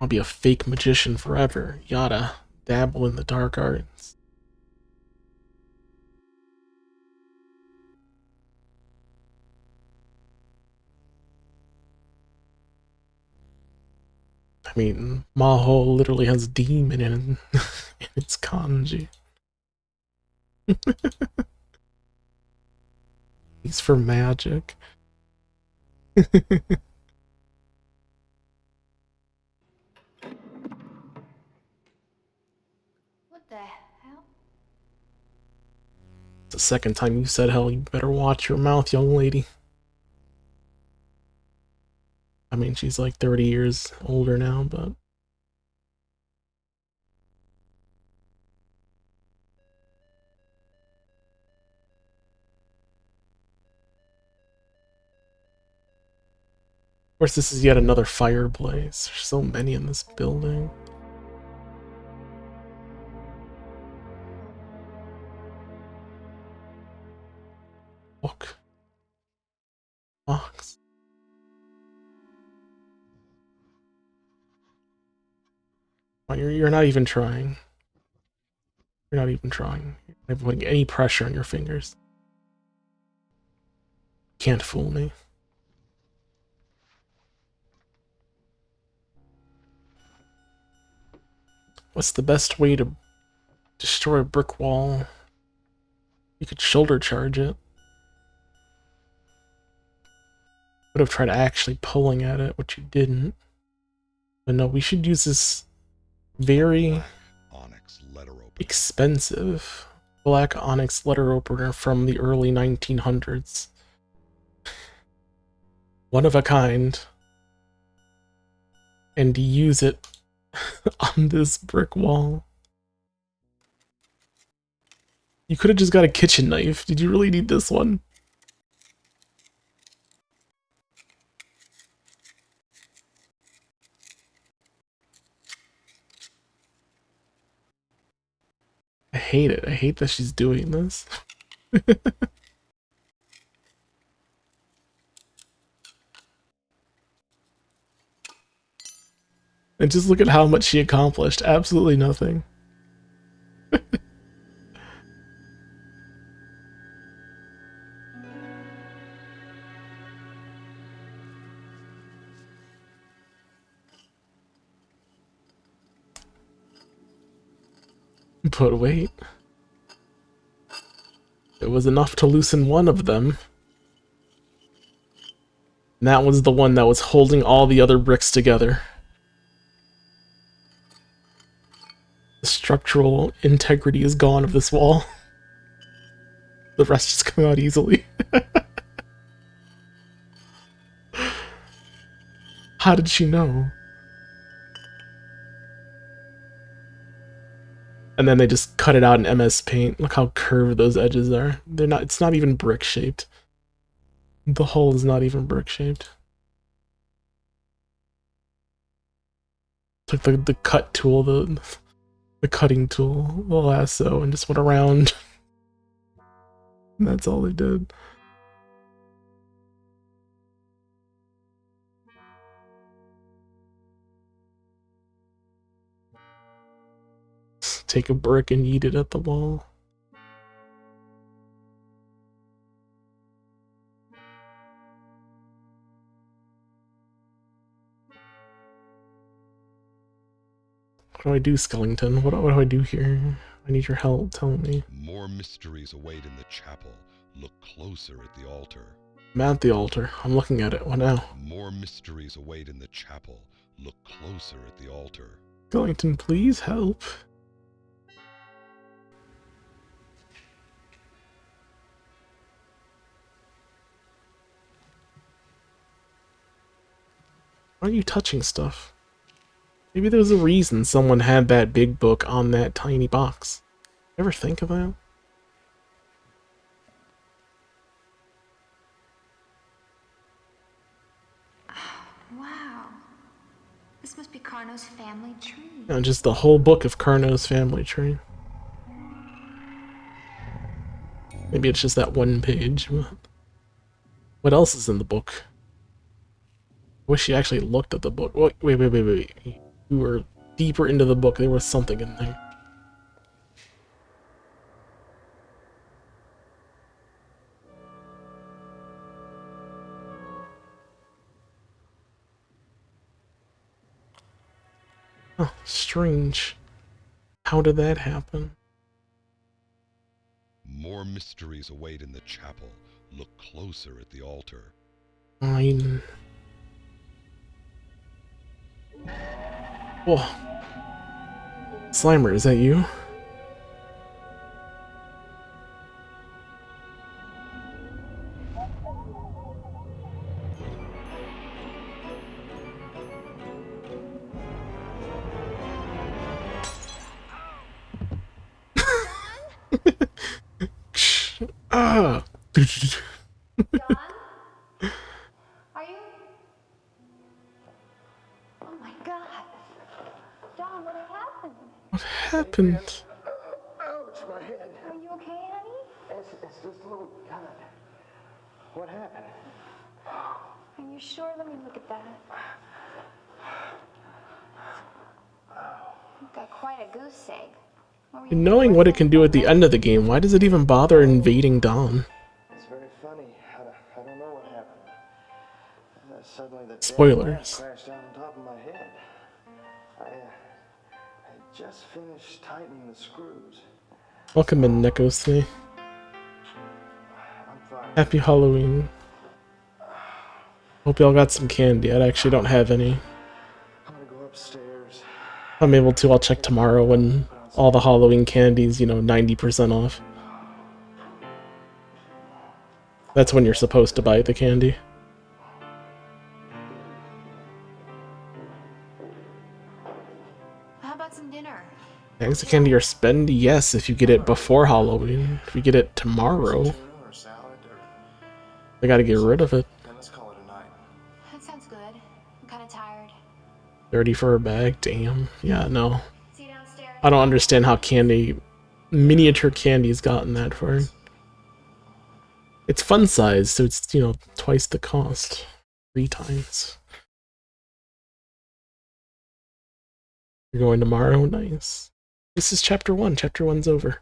I'll be a fake magician forever. Yada. Dabble in the dark arts. I mean, Maho literally has demon in its kanji. He's for magic. What the hell? It's the second time you said hell. You better watch your mouth, young lady. I mean, she's like 30 years older now, but... Of course, this is yet another fireplace. There's so many in this building. Look. Box. You're not even trying. You're not even trying. You're not putting any pressure on your fingers. Can't fool me. What's the best way to destroy a brick wall? You could shoulder charge it. Would have tried actually pulling at it, which you didn't. But no, we should use this very expensive black onyx letter opener from the early 1900s. One of a kind. And use it on this brick wall. You could have just got a kitchen knife. Did you really need this one? I hate it. I hate that she's doing this. And just look at how much she accomplished. Absolutely nothing. But wait. It was enough to loosen one of them. And that was the one that was holding all the other bricks together. The structural integrity is gone of this wall. The rest just come out easily. How did she know? And then they just cut it out in MS Paint. Look how curved those edges are. They're not. It's not even brick shaped. The hole is not even brick shaped. Took the cut tool, the cutting tool, the lasso, and just went around. And that's all they did. Take a brick and yeet it at the wall. What do I do, Skellington? What do I do here? I need your help. Tell me. More mysteries await in the chapel. Look closer at the altar. I'm at the altar. I'm looking at it. What now? More mysteries await in the chapel. Look closer at the altar. Skellington, please help. Why are you touching stuff? Maybe there's a reason someone had that big book on that tiny box. Ever think of that? Wow. This must be Carno's family tree. You know, just the whole book of Carno's family tree. Maybe it's just that one page. What else is in the book? I wish you actually looked at the book. Wait. You were deeper into the book. There was something in there. Oh, strange. How did that happen? More mysteries await in the chapel. Look closer at the altar. Fine. Whoa. Slimer, is that you? Ah! Don? Are you? Oh my god. Don, what happened? What happened? Ouch, my head. Are you okay, honey? It's just a little kind of... What happened? Are you sure? Let me look at that. You've got quite a goose egg. Knowing what it can do at the end of the game, why does it even bother invading Dawn? It's very funny. I don't know what happened. Suddenly the Spoilers. crashed down on top of my head. I just finished tightening the screws. Welcome in, Nekosne. Happy Halloween. Hope y'all got some candy. I actually don't have any. I'm gonna go upstairs. If I'm able to, I'll check tomorrow when all the Halloween candy's, 90% off. That's when you're supposed to buy the candy. How about some dinner? Bags of candy are spend? Yes, if you get it before Halloween. If you get it tomorrow, they gotta get rid of it. Let's call it a night. That sounds good. I'm kind of tired. 30 for a bag? Damn. Yeah, no. See you downstairs. I don't understand how miniature candy's gotten that far. It's fun size, so it's, twice the cost. 3 times. You're going tomorrow? Nice. This is chapter 1. Chapter 1's over.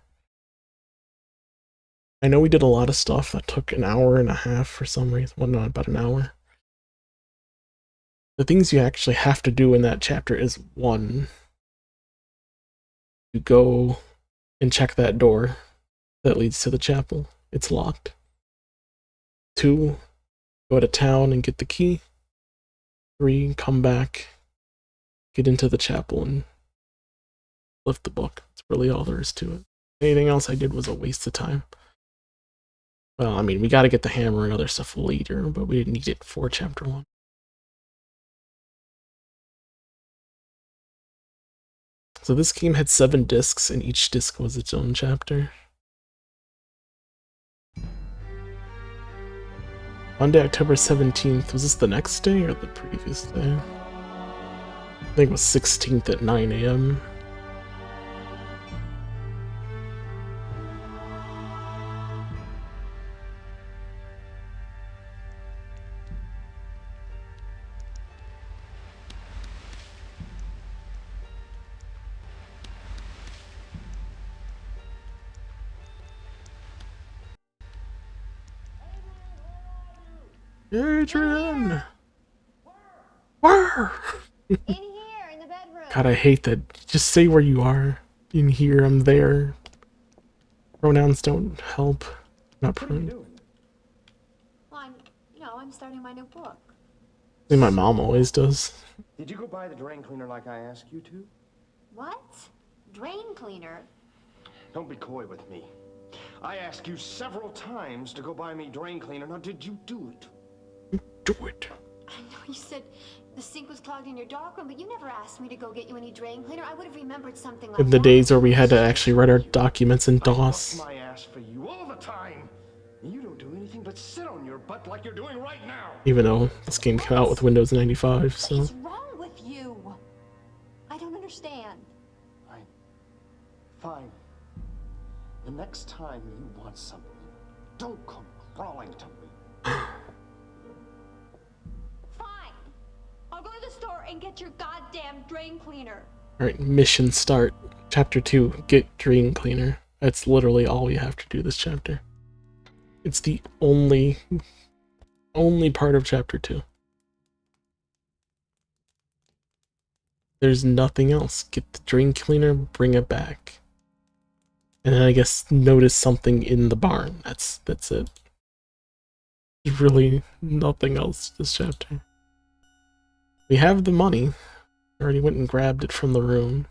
I know we did a lot of stuff that took an hour and a half for some reason. Well, not about an hour. The things you actually have to do in that chapter is 1, you go and check that door that leads to the chapel. It's locked. 2, go to town and get the key. 3, come back, get into the chapel and lift the book. That's really all there is to it. Anything else I did was a waste of time. Well, I mean, we gotta get the hammer and other stuff later, but we didn't need it for chapter 1. So this game had 7 discs, and each disc was its own chapter. Monday, October 17th. Was this the next day or the previous day? I think it was 16th at 9 a.m. Adrian! Where? In here, in the bedroom. God, I hate that. Just say where you are. In here, I'm there. Pronouns don't help. Not pronouns. Well, I'm starting my new book. I think my mom always does. Did you go buy the drain cleaner like I asked you to? What? Drain cleaner? Don't be coy with me. I asked you several times to go buy me drain cleaner. Now, did you do it? Do it. I know You said the sink was clogged in your darkroom, but you never asked me to go get you any drain cleaner. I would have remembered something like that. In the days where we had to actually write our documents in I bust DOS. my ass for you all the time. And you don't do anything but sit on your butt like you're doing right now. Even though this game came out with Windows 95, so... What is wrong with you? I don't understand. Fine. The next time you want something, don't come crawling to me. Fine. I'll go to the store and get your goddamn drain cleaner. Alright, mission start. Chapter 2, get drain cleaner. That's literally all we have to do this chapter. It's the only part of chapter 2. There's nothing else. Get the drain cleaner, bring it back. And then I guess notice something in the barn. That's it. There's really nothing else this chapter. We have the money. I already went and grabbed it from the room.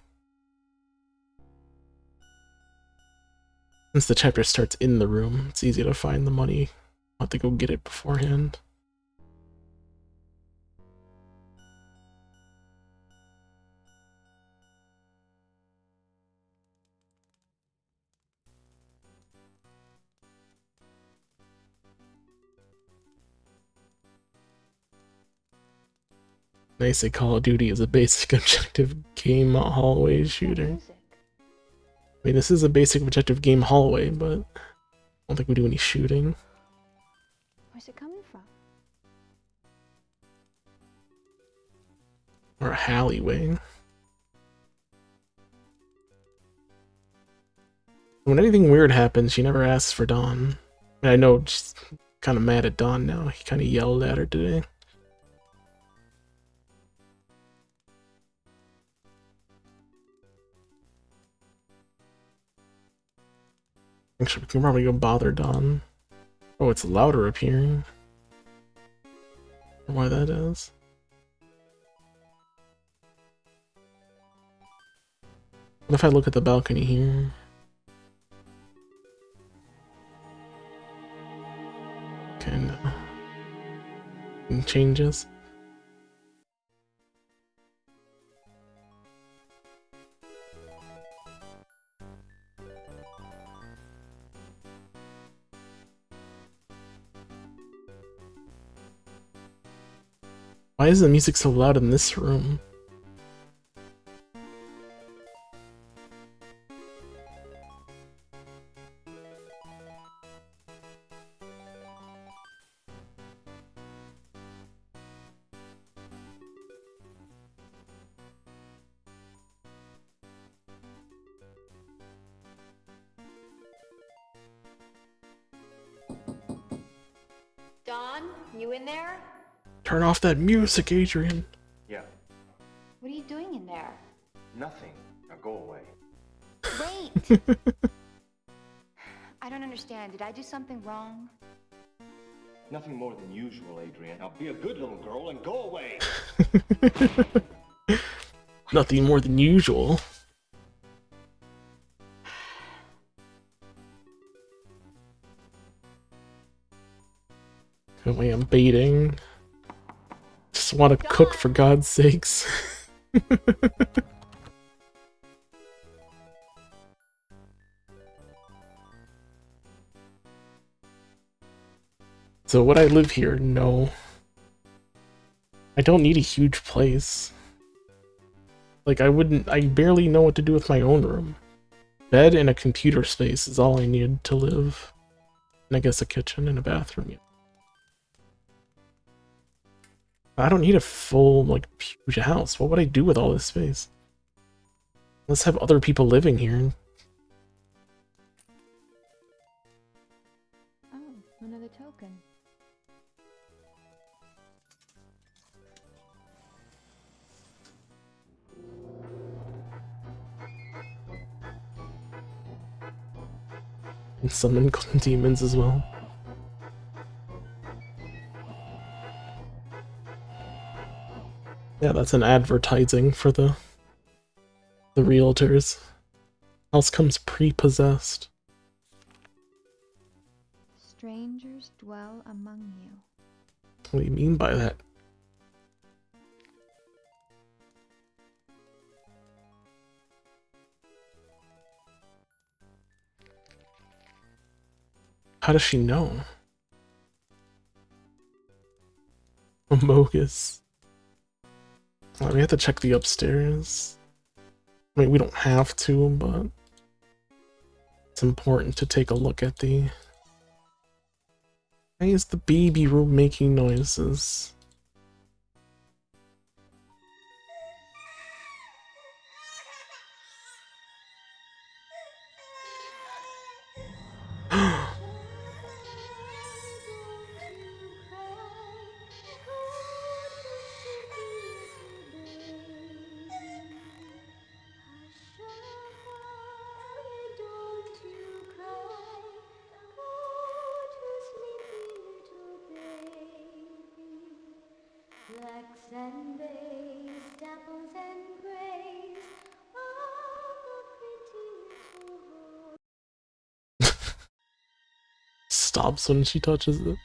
Since the chapter starts in the room, it's easy to find the money. I'll have to go get it beforehand. They say Call of Duty is a basic objective game hallway shooter. I mean, this is a basic objective game hallway, but I don't think we do any shooting. Where's it coming from? Or a alleyway. When anything weird happens, she never asks for Dawn. I know she's kind of mad at Dawn now. He kind of yelled at her today. Actually, we can probably go bother Dawn. Oh, it's louder up here. I don't know why that is. What if I look at the balcony here? Okay, no. Any changes? Why is the music so loud in this room? Dawn, you in there? Turn off that music, Adrian. Yeah, What are you doing in there? nothing. Now go away. Wait! I don't understand. Did I do something wrong? Nothing more than usual, Adrian. Now be a good little girl and go away. Nothing more than usual. The way I'm baiting. Just want to cook for God's sakes. So would I live here? No. I don't need a huge place. Like, I barely know what to do with my own room. Bed and a computer space is all I need to live. And I guess a kitchen and a bathroom. I don't need a full, like, huge house. What would I do with all this space? Let's have other people living here. Oh, another token. And summon demons as well. Yeah, that's an advertising for the realtors. House comes pre-possessed. Strangers dwell among you. What do you mean by that? How does she know? Mogus. Well, we have to check the upstairs. I mean, we don't have to, but it's important to take a look at the... Why is the baby room making noises? Blacks and bays, dapples and grays, all the pretty little boys. Stops when she touches it.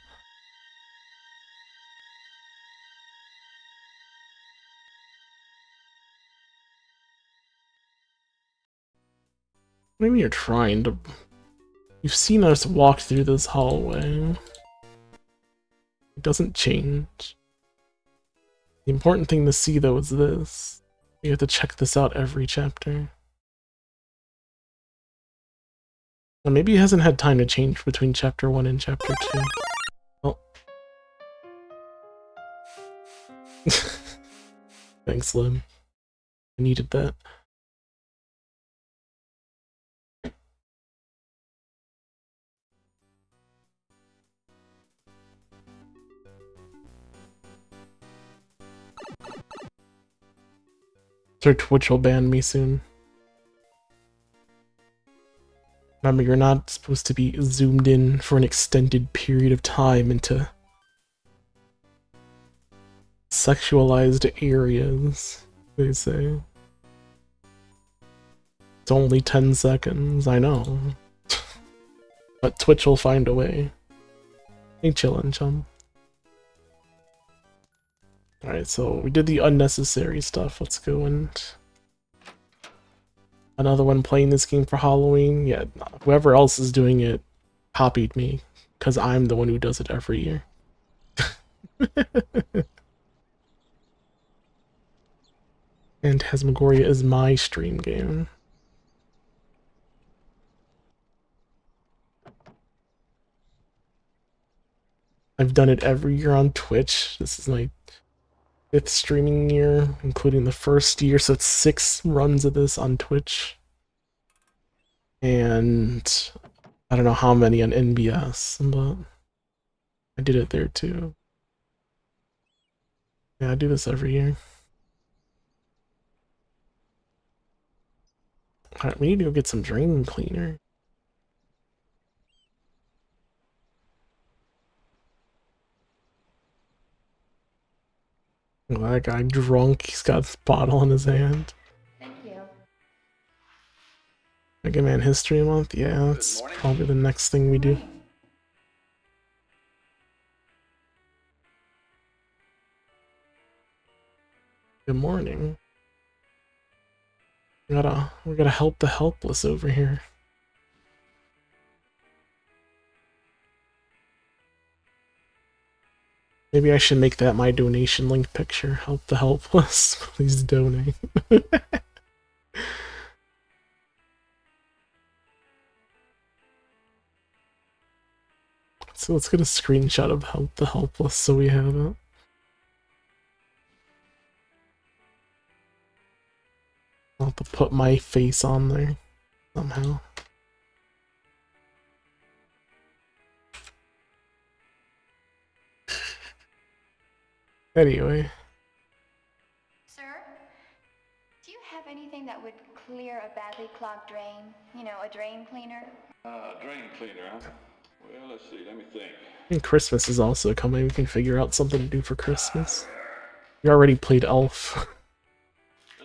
Maybe you're trying to... You've seen us walk through this hallway. It doesn't change. The important thing to see, though, is this. You have to check this out every chapter. Well, maybe it hasn't had time to change between chapter 1 and chapter 2. Oh. Thanks, Lynn. I needed that. Their Twitch will ban me soon. Remember, you're not supposed to be zoomed in for an extended period of time into sexualized areas, they say. It's only 10 seconds, I know. But Twitch will find a way. Hey, chillin', chum. Alright, so we did the unnecessary stuff. Let's go and... Another one playing this game for Halloween. Yeah, whoever else is doing it copied me, because I'm the one who does it every year. Phantasmagoria is my stream game. I've done it every year on Twitch. This is my 5th streaming year, including the first year, so it's 6 runs of this on Twitch. And I don't know how many on NBS, but I did it there too. Yeah, I do this every year. Alright, we need to go get some drain cleaner. Oh, that guy drunk, he's got this bottle in his hand. Thank you. Mega Man History Month? Yeah, that's probably the next thing we do. Good morning. We gotta help the helpless over here. Maybe I should make that my donation link picture. Help the helpless. Please donate. So let's get a screenshot of Help the Helpless so we have it. I'll have to put my face on there somehow. Anyway. Sir, do you have anything that would clear a badly clogged drain? You know, a drain cleaner? Drain cleaner, huh? Well, let's see, let me think. And Christmas is also coming. We can figure out something to do for Christmas. We already played Elf.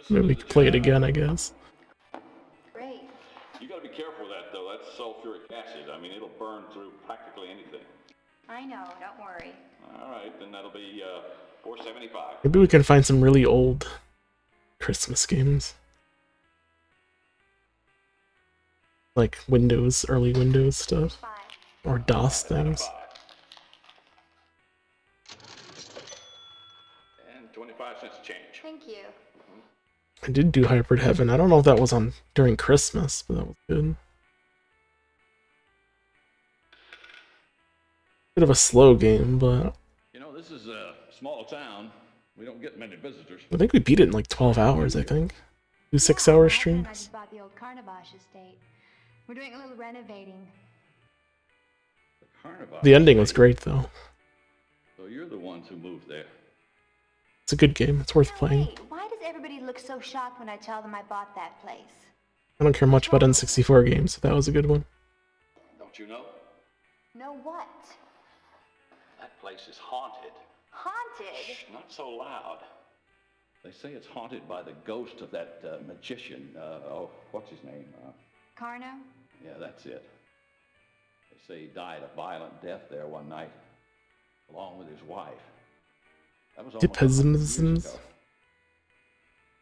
Maybe we can play it again, I guess. Great. You gotta be careful with that, though. That's sulfuric acid. I mean, it'll burn through practically anything. I know, don't worry. Alright, then that'll be, $4.75. Maybe we can find some really old Christmas games. Like Windows, early Windows stuff. Or DOS things. And 25 cents change. Thank you. I did do Hybrid Heaven. I don't know if that was on during Christmas, but that was good. Bit of a slow game, but... You know, this is a small town. We don't get many visitors. I think we beat it in like 12 hours, I think. 2 6-hour streams. I just bought the old Carnabosh estate. We're doing a little renovating. The ending was great, though. So you're the ones who moved there. It's a good game. It's worth playing. Wait, why does everybody look so shocked when I tell them I bought that place? I don't care much about N64 games, so that was a good one. Don't you know? Know what? That place is haunted. Haunted? Shh, not so loud. They say it's haunted by the ghost of that magician. What's his name? Carno? Yeah, that's it. They say he died a violent death there one night, along with his wife. That was almost 100 years ago.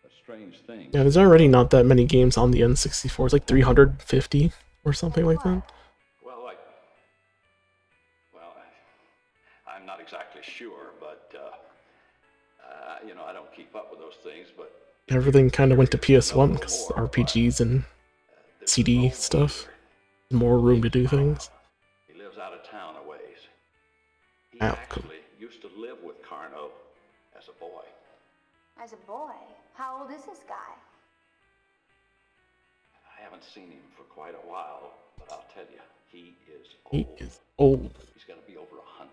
A strange thing. Yeah, there's already not that many games on the N64. It's like 350 or something like that. I'm not exactly sure, but you know, I don't keep up with those things, but everything kind of went to PS1 because RPGs and CD stuff. More room to do things. He lives out of town a ways. He actually used to live with Carno as a boy. As a boy? How old is this guy? I haven't seen him for quite a while, but I'll tell you, he is old. He is old. He's got to be over 100.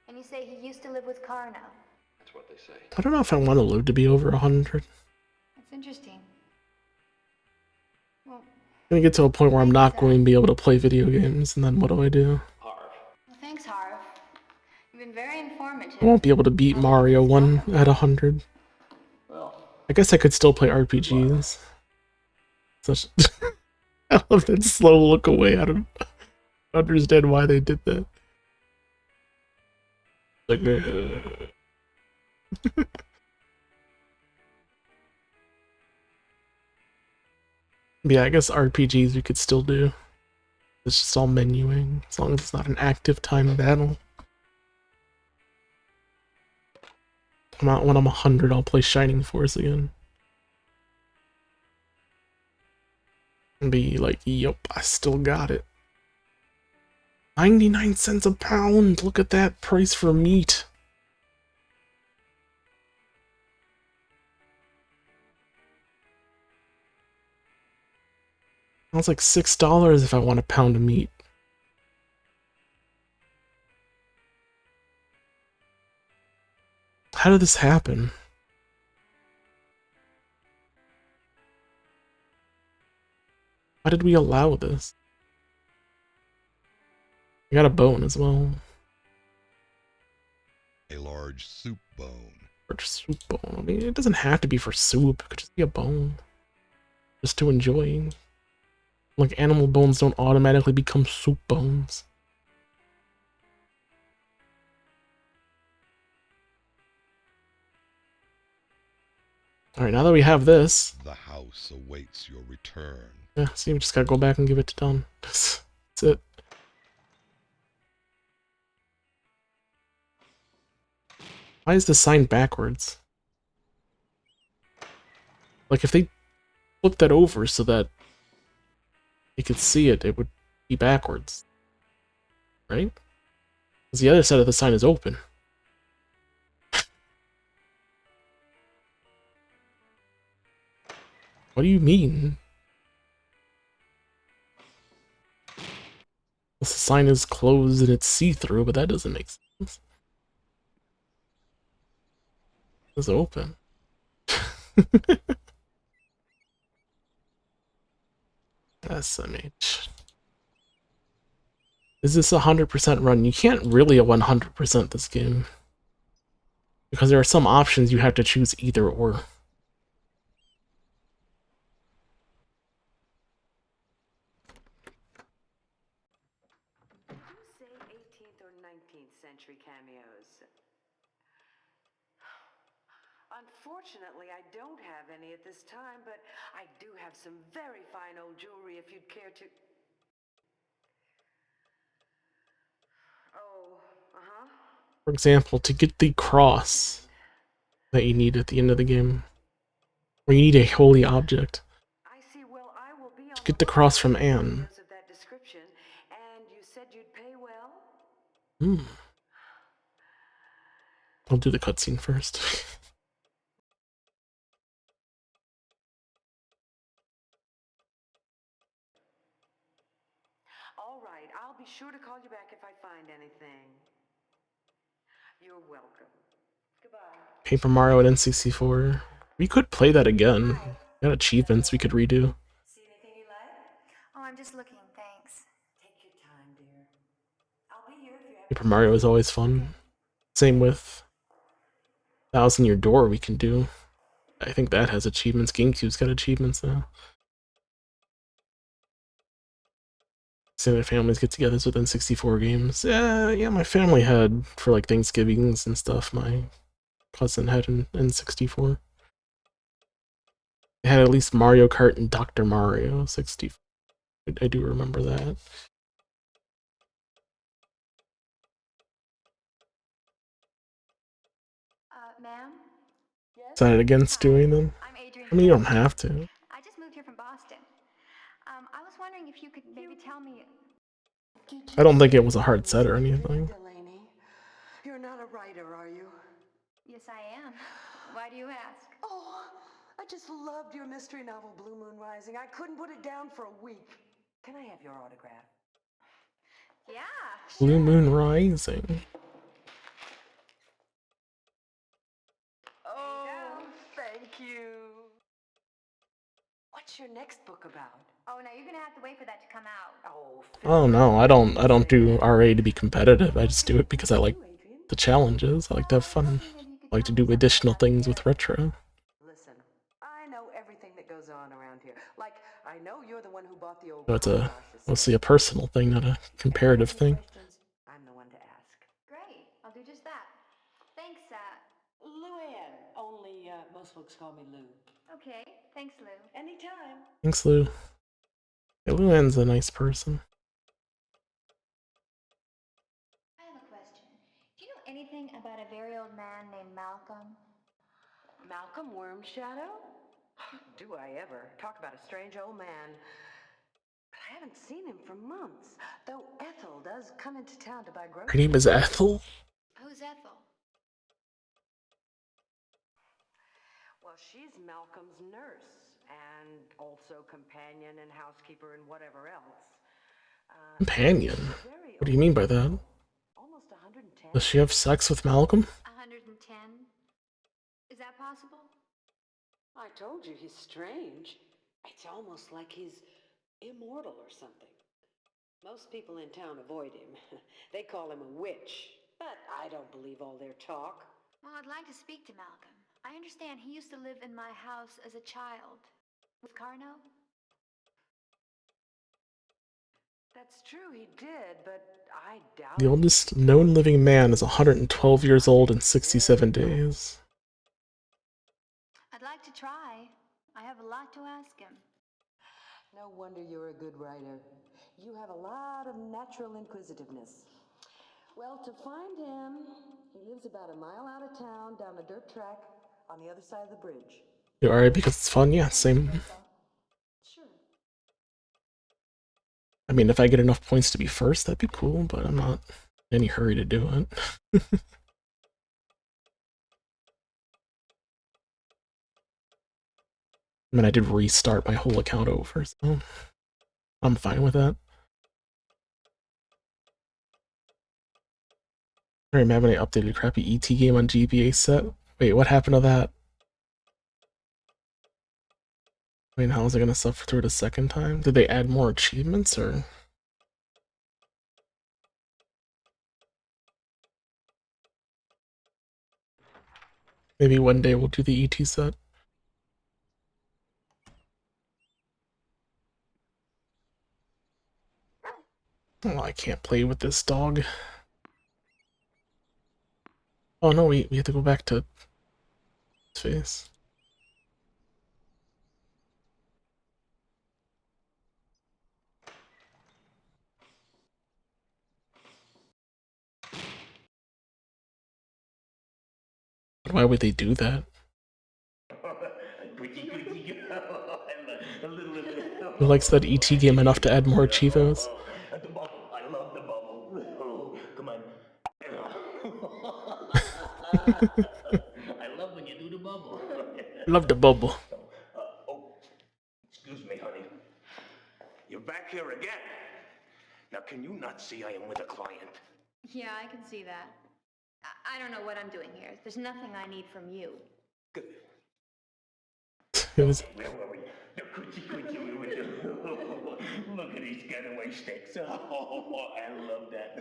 And you say he used to live with Carno? That's what they say. I don't know if I want to live to be over 100. That's interesting. Well, I'm gonna get to a point where I'm not going to be able to play video games, and then what do I do? Well, thanks, Harv. You've been very informative. I won't be able to beat Mario 1 at 100. I guess I could still play RPGs. Such I love that slow look away. I don't understand why they did that. Like, yeah, I guess RPGs we could still do. It's just all menuing, as long as it's not an active time battle. When I'm 100, I'll play Shining Force again. And be like, yup, I still got it. 99 cents a pound! Look at that price for meat! That's like $6 if I want a pound of meat. How did this happen? Why did we allow this? I got a bone as well. A large soup bone. Large soup bone. I mean, it doesn't have to be for soup. It could just be a bone. Just to enjoy. Like, animal bones don't automatically become soup bones. Alright, now that we have this... The house awaits your return. Yeah, see, we just gotta go back and give it to Don. That's it. Why is the sign backwards? Like, if they flipped that over so that you could see it, it would be backwards. Right? Because the other side of the sign is open. What do you mean? The sign is closed and it's see-through, but that doesn't make sense. It's open. SMH. Is this a 100% run? You can't really a 100% this game. Because there are some options you have to choose either or. Say 18th or 19th century cameos. Unfortunately, I don't have any at this time, but I do have some very fine old jewelry if you'd care to... For example, to get the cross that you need at the end of the game, where you need a holy object. I see. Well, I will be on To get the cross from Anne. of that description, and you said you'd pay well? I'll do the cutscene first. All right, I'll be sure to call you back if I find anything. You're welcome. Goodbye. Paper Mario at N64. We could play that again. Got achievements we could redo. See anything you like? Oh, I'm just looking, thanks. Take your time, dear. I'll be here if you have Paper Mario is always fun. Same with Thousand Year Door we can do. I think that has achievements. GameCube's got achievements now. Say that families get togethers with N64 games. Yeah, my family had, for like Thanksgivings and stuff, my cousin had an N64. They had at least Mario Kart and Dr. Mario 64. I do remember that. Ma'am? Is that against doing them? I mean, you don't have to. I just moved here from Boston. I was wondering if you could maybe tell me... I don't think it was a hard set or anything. Delaney, you're not a writer, are you? Yes, I am. Why do you ask? Oh, I just loved your mystery novel, Blue Moon Rising. I couldn't put it down for a week. Can I have your autograph? Yeah, Blue Moon Rising. Oh, thank you. What's your next book about? Oh, no, you're gonna have to wait for that to come out. Oh no, I don't do RA to be competitive. I just do it because I like the challenges. I like to have fun. I like to do additional things with retro. Listen, I know everything that goes on around here. Like, I know you're the one who bought the old So it's mostly a personal thing, not a comparative thing. I'm the one to ask. Great, I'll do just that. Thanks, Luann. Only, most folks call me Lou. Okay, thanks, Lou. Anytime. Thanks, Lou. Yeah, Luann's a nice person. I have a question. Do you know anything about a very old man named Malcolm? Malcolm Wormshadow? Do I ever. Talk about a strange old man. But I haven't seen him for months. Though Ethel does come into town to buy groceries. Her name is Ethel? Who's Ethel? Well, she's Malcolm's nurse, and also companion and housekeeper and whatever else. Companion? What do you mean by that? Almost 110. Does she have sex with Malcolm? 110? Is that possible? I told you he's strange. It's almost like he's immortal or something. Most people in town avoid him. They call him a witch, but I don't believe all their talk. Well, I'd like to speak to Malcolm. I understand he used to live in my house as a child. With Carno? That's true, he did, but I doubt The oldest known living man is 112 years old and 67 days. I'd like to try. I have a lot to ask him. No wonder you're a good writer. You have a lot of natural inquisitiveness. Well, to find him, he lives about a mile out of town, down a dirt track, on the other side of the bridge. You alright because it's fun? Yeah, same. Sure. I mean, if I get enough points to be first, that'd be cool, but I'm not in any hurry to do it. I mean, I did restart my whole account over, so I'm fine with that. I don't remember any updated crappy ET game on GBA set. Wait, what happened to that? I mean, how is I gonna suffer through it a second time? Did they add more achievements, or...? Maybe one day we'll do the ET set. Oh, I can't play with this dog. Oh no, we have to go back to his face. Why would they do that? Who likes that ET game enough to add more Cheetos? The bubble. I love the bubble. Come on. I love when you do the bubble. Love the bubble. Oh, excuse me, honey. You're back here again. Now, can you not see I am with a client? Yeah, I can see that. I don't know what I'm doing here. There's nothing I need from you. Good. It was. Where were we? The coochie we were doing. Look at these getaway sticks. Oh, I love that.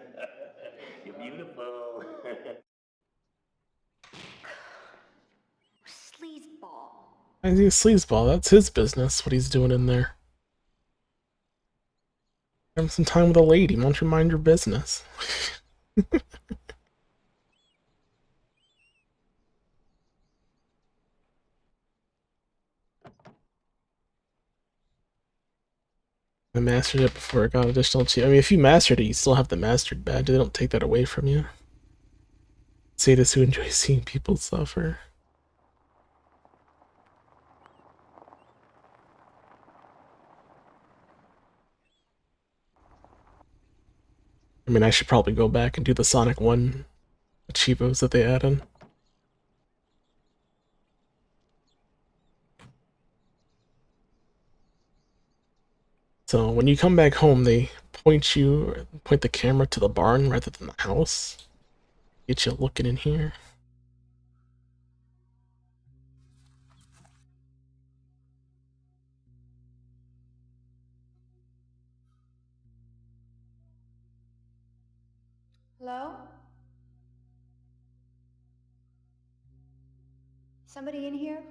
You're beautiful. Sleazeball. I see a sleazeball. That's his business, what he's doing in there. Have some time with a lady. Why don't you mind your business? I mastered it before I got additional cheat. I mean, if you mastered it, you still have the mastered badge. They don't take that away from you. Say this who enjoys seeing people suffer. I mean, I should probably go back and do the Sonic 1 Achievos that they add in. So when you come back home, they point the camera to the barn rather than the house. Get you looking in here. Hello? Somebody in here?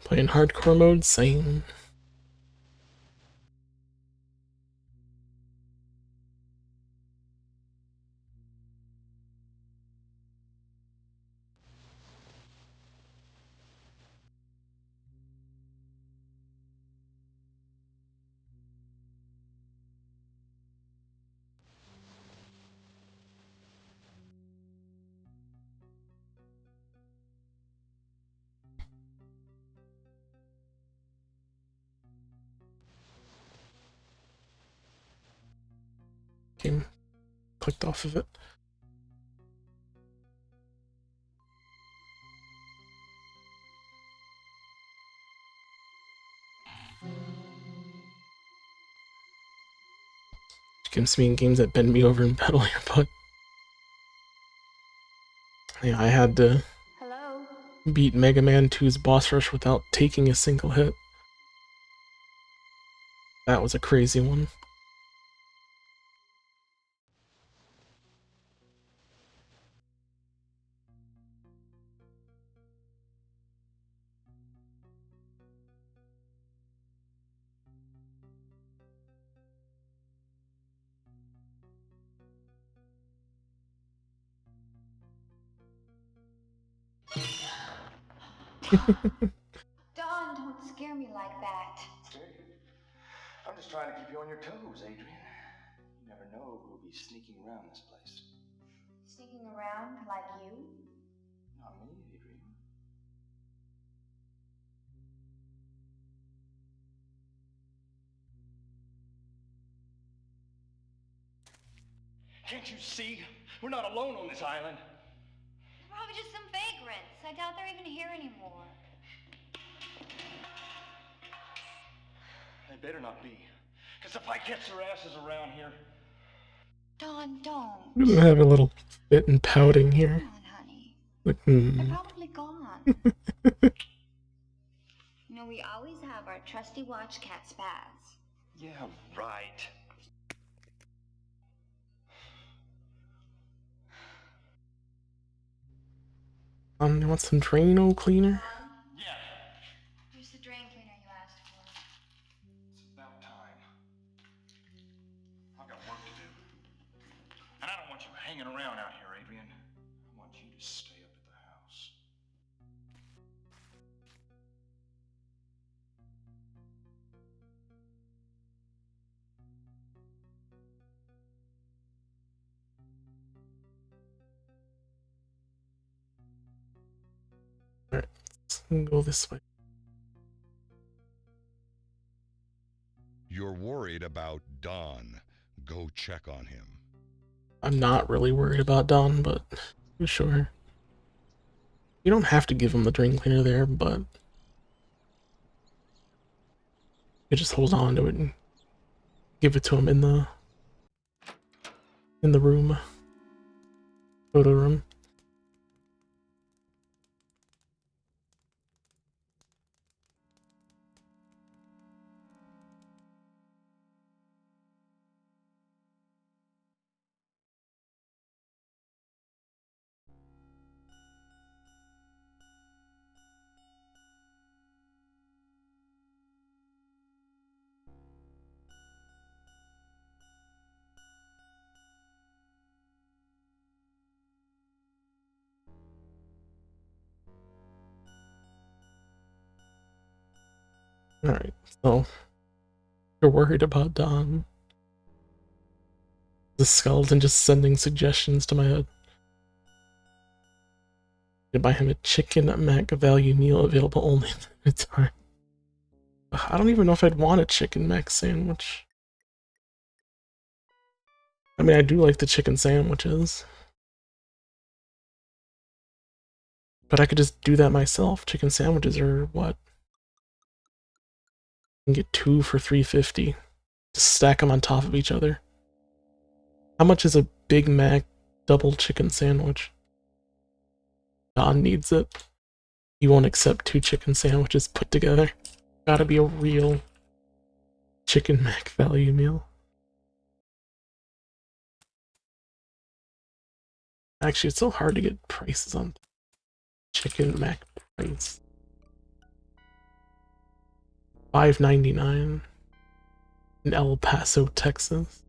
Playing hardcore mode, same. Game clicked off of it. Gives me in games that bend me over and pedal your butt. Yeah, I had to beat Mega Man 2's boss rush without taking a single hit. That was a crazy one. Don, don't scare me like that. Hey, I'm just trying to keep you on your toes, Adrian. You never know who'll be sneaking around this place. Sneaking around like you? Not me, Adrian. Can't you see? We're not alone on this island. They're probably just some vagrants. I doubt they're even here anymore. They better not be. Because if I catch their asses around here... Don, don't. I'm gonna have a little fit and pouting here. Come on, honey. Like, They're probably gone. You know, we always have our trusty watch cat Spaz. Yeah, right. You want some Drano cleaner? Yeah. Here's the drain cleaner you asked for. It's about time. I've got work to do. And I don't want you hanging around out here, Adrian. I want you to stay up at the house. go this way. You're worried about Don. Go check on him. I'm not really worried about Don, but sure. You don't have to give him the drain cleaner there, but you just hold on to it and give it to him in the room. Photo room. Alright, so you're worried about Don. The skeleton just sending suggestions to my head. To buy him a chicken mac value meal available only at the time. I don't even know if I'd want a chicken mac sandwich. I mean, I do like the chicken sandwiches. But I could just do that myself. Chicken sandwiches are what? You can get 2 for $3.50. Just stack them on top of each other. How much is a Big Mac double chicken sandwich? Don needs it. He won't accept 2 chicken sandwiches put together. Gotta be a real chicken mac value meal. Actually, it's so hard to get prices on chicken mac price. $5.99 in El Paso, Texas.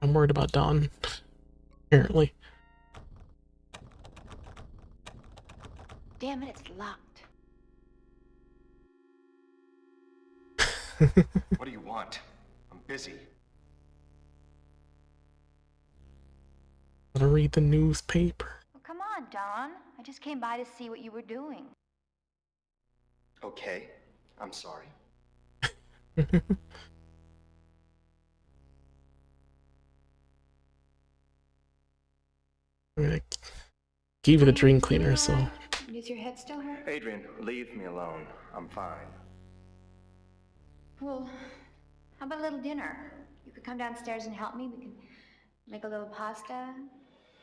I'm worried about Don, apparently. Damn it, it's locked. What do you want? I'm busy. Gotta read the newspaper. Well, come on, Don. I just came by to see what you were doing. Okay, I'm sorry. I'm gonna give you the drain cleaner, so... Does your head still hurt? Adrian, leave me alone. I'm fine. Well, how about a little dinner? You could come downstairs and help me. We can make a little pasta,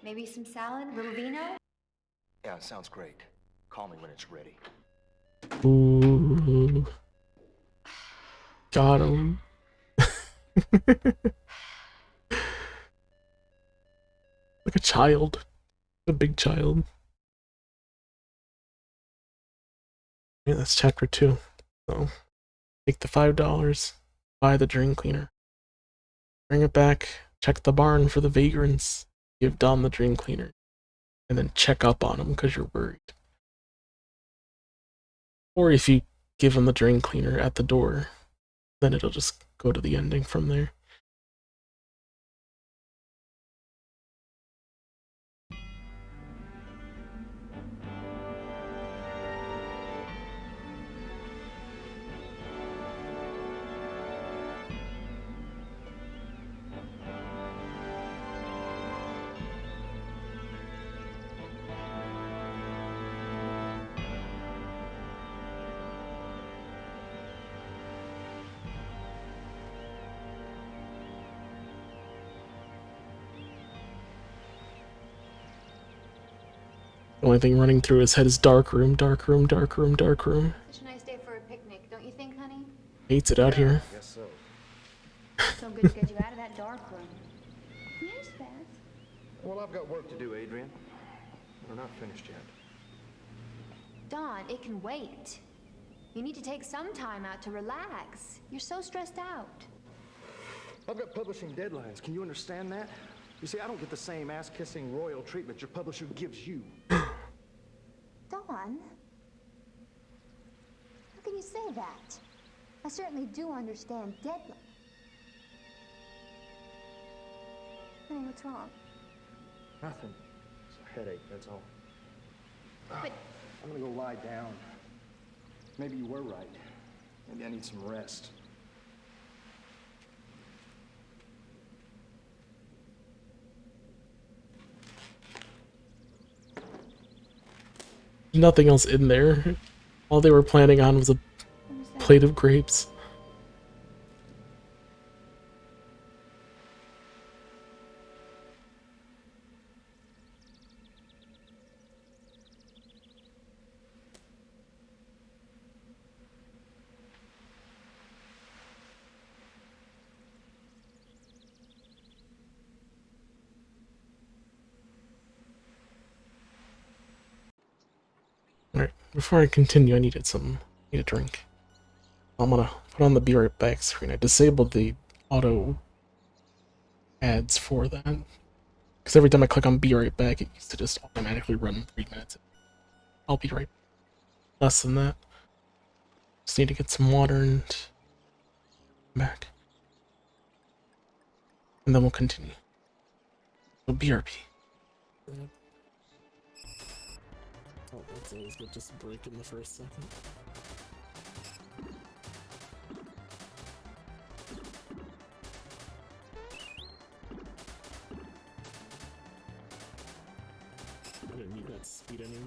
maybe some salad, a little vino. Yeah, sounds great. Call me when it's ready. Ooh. Got him. Like a child. A big child. Yeah, that's chapter 2. So, take the $5, buy the drain cleaner. Bring it back, check the barn for the vagrants, give Dom the drain cleaner, and then check up on him because you're worried. Or if you give him the drain cleaner at the door, then it'll just go to the ending from there. The only thing running through his head is dark room, dark room, dark room, dark room. Such a nice day for a picnic, don't you think, honey? Hates it out here. Guess so. So good to get you out of that dark room. Yes, Beth. Well, I've got work to do, Adrian. We're not finished yet. Don, it can wait. You need to take some time out to relax. You're so stressed out. I've got publishing deadlines. Can you understand that? You see, I don't get the same ass-kissing royal treatment your publisher gives you. Don? How can you you say that? I certainly do understand deadline. Honey, what's wrong? Nothing. It's a headache, that's all. But I'm gonna go lie down. Maybe you were right. Maybe I need some rest. Nothing else in there. All they were planning on was a plate of grapes. Alright, before I continue, I need a drink. I'm gonna put on the be right back screen. I disabled the auto ads for that. Because every time I click on be right back, it used to just automatically run 3 minutes. I'll be right back. Less than that. Just need to get some water and back. And then we'll continue. So BRB. Oh, that's always good, just break in the first second. I didn't need that speed anyway.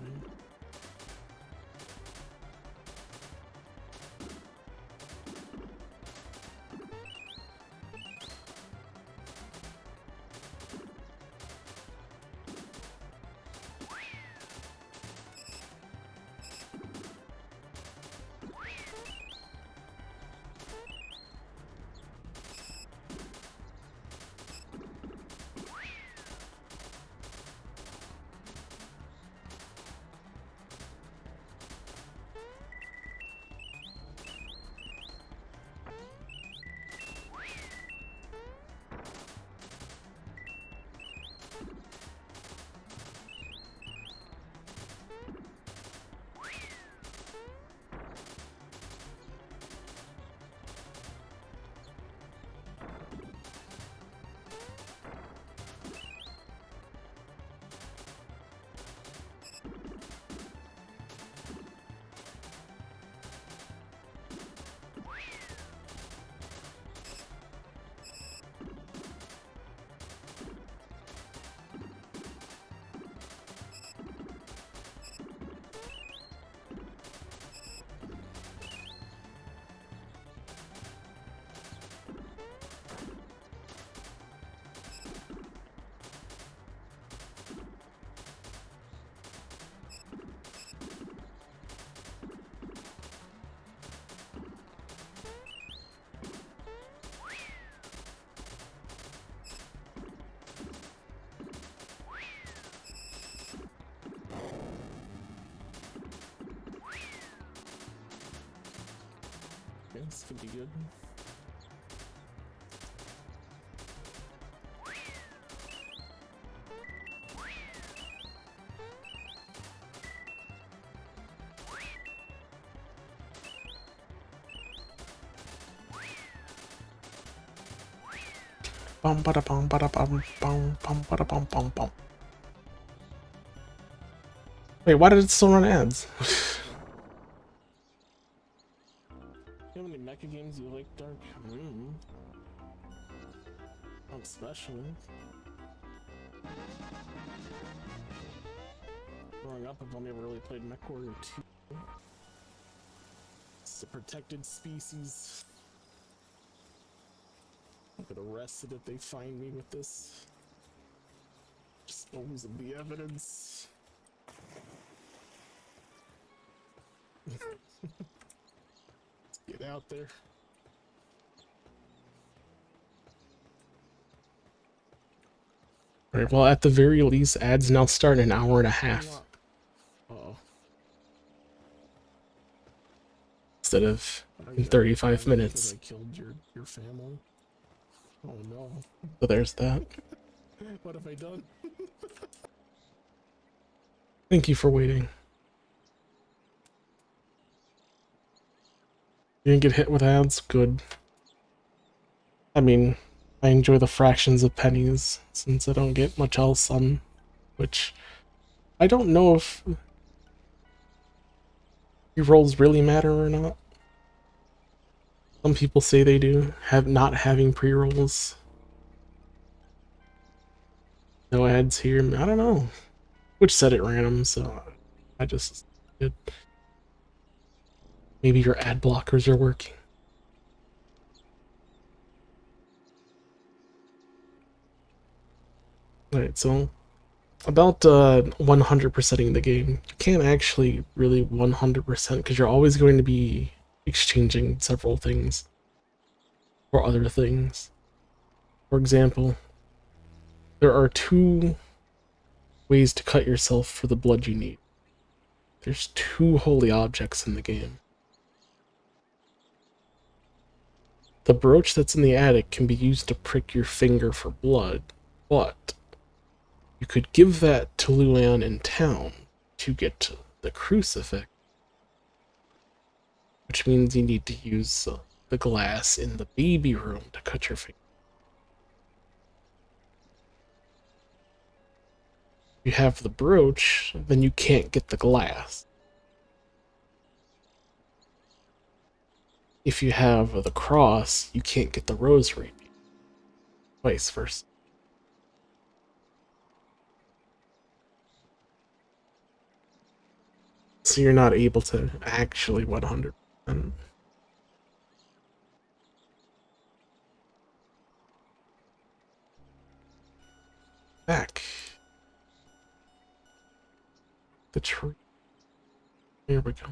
Okay, this could be good. Bum bada bum bada bum bum bada bum bum bum. Wait, why did it still run ads? You have any mecha games you like, Dark? Not especially. Growing up, I've only ever really played MechWarrior 2. It's a protected species. I'll get arrested if they find me with this. Dispose of the evidence. Let's get out there. Alright, well, at the very least, ads now start in an hour and a half. Uh-oh. Instead of in 35 minutes. I killed your family. Oh no. So there's that. What have I done? Thank you for waiting. You didn't get hit with ads? Good. I mean, I enjoy the fractions of pennies since I don't get much else on Twitch. I don't know if pre-rolls really matter or not. Some people say they do, not having pre-rolls. No ads here. I don't know. Twitch set it random, so I just did. Maybe your ad blockers are working. Alright, so about 100%ing the game. You can't actually really 100% because you're always going to be exchanging several things for other things. For example, there are 2 ways to cut yourself for the blood you need. There's 2 holy objects in the game. The brooch that's in the attic can be used to prick your finger for blood, but you could give that to Luann in town to get the crucifix, which means you need to use the glass in the baby room to cut your finger. If you have the brooch, then you can't get the glass. If you have the cross, you can't get the rosary. Vice versa. So you're not able to actually 100%. Back. The tree. Here we go.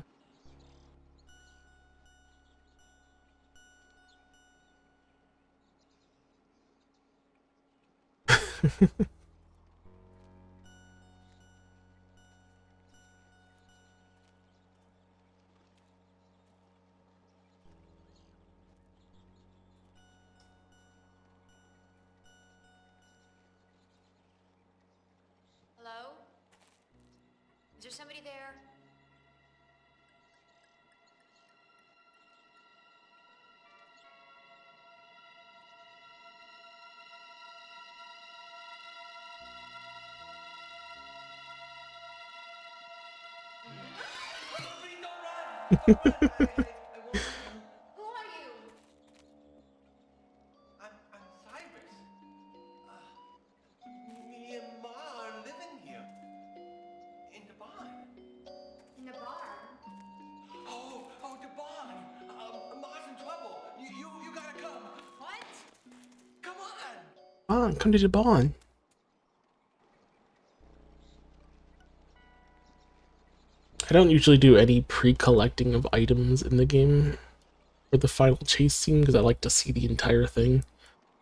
Hello? Is there somebody there? Who are you? I'm Cyrus. Me and Ma are living here. In the barn. In the barn? Oh, the barn. Ma's in trouble. You gotta come. What? Come on. Come to the barn. I don't usually do any pre-collecting of items in the game for the final chase scene because I like to see the entire thing.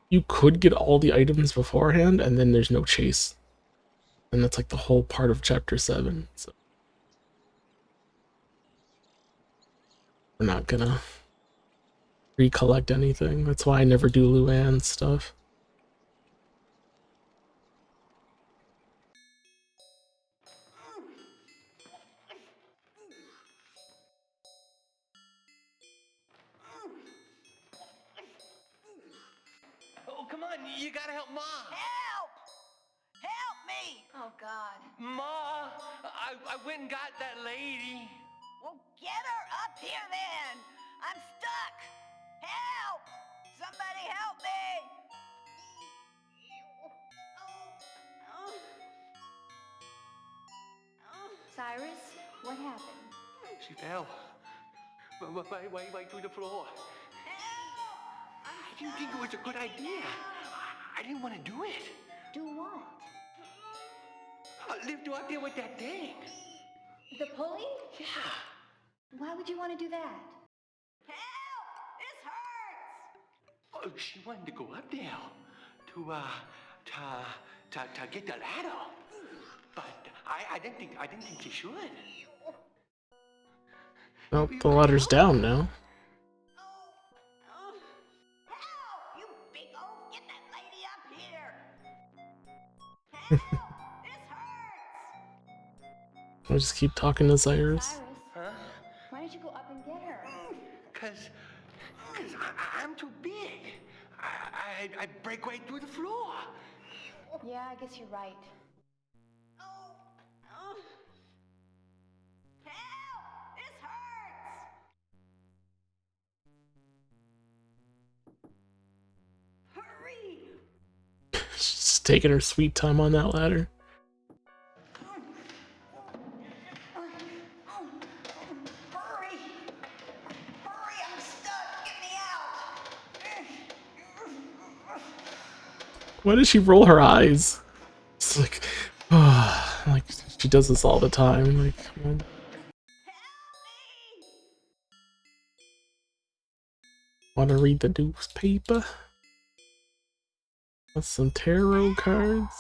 You could get all the items beforehand and then there's no chase. And that's like the whole part of chapter 7. So we're not gonna pre-collect anything. That's why I never do Luann stuff. Oh, come on. You gotta help Ma. Help! Help me! Oh, God. Ma, I went and got that lady. Well, get her up here then! I'm stuck! Help! Somebody help me! Cyrus, what happened? She fell. Way through the floor. I didn't think it was a good idea. I didn't want to do it. Do what? Lift her up there with that thing. The pulley? Yeah. Why would you want to do that? Help! This hurts! Oh, she wanted to go up there to get the ladder. But I didn't think she should. Well, the ladder's down now. Help! You big oaf! Get that lady up here! Help! This hurts! I'll just keep talking to Cyrus. Cyrus, huh? why don't you go up and get her? 'Cause I'd break right through the floor. Yeah, I guess you're right. Help! This hurts! Hurry! She's taking her sweet time on that ladder. Hurry! Hurry, I'm stuck! Get me out! Why does she roll her eyes? It's like, like she does this all the time. Like, come on. Want to read the newspaper? That's some tarot cards.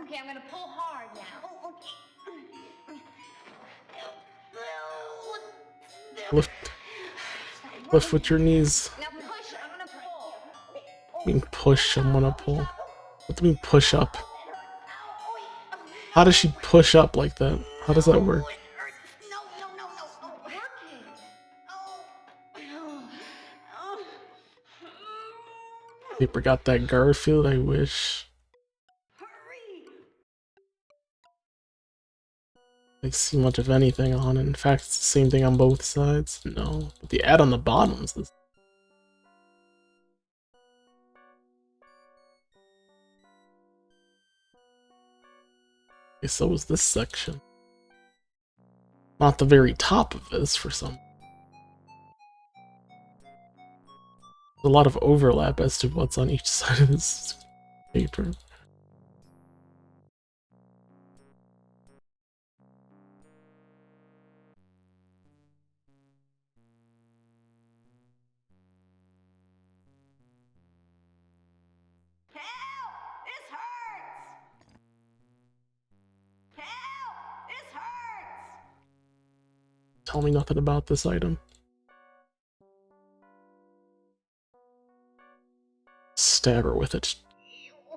Okay, I'm gonna pull hard now. Lift with your knees. Now push, I'm gonna pull. You mean push, I'm gonna pull. What do you mean push up? How does she push up like that? How does that work? Paper got that Garfield, I wish. I see much of anything on it. In fact, it's the same thing on both sides. No, but the ad on the bottom is this. Okay, so is this section. Not the very top of this for some. There's a lot of overlap as to what's on each side of this paper. Tell me nothing about this item. Stab her with it.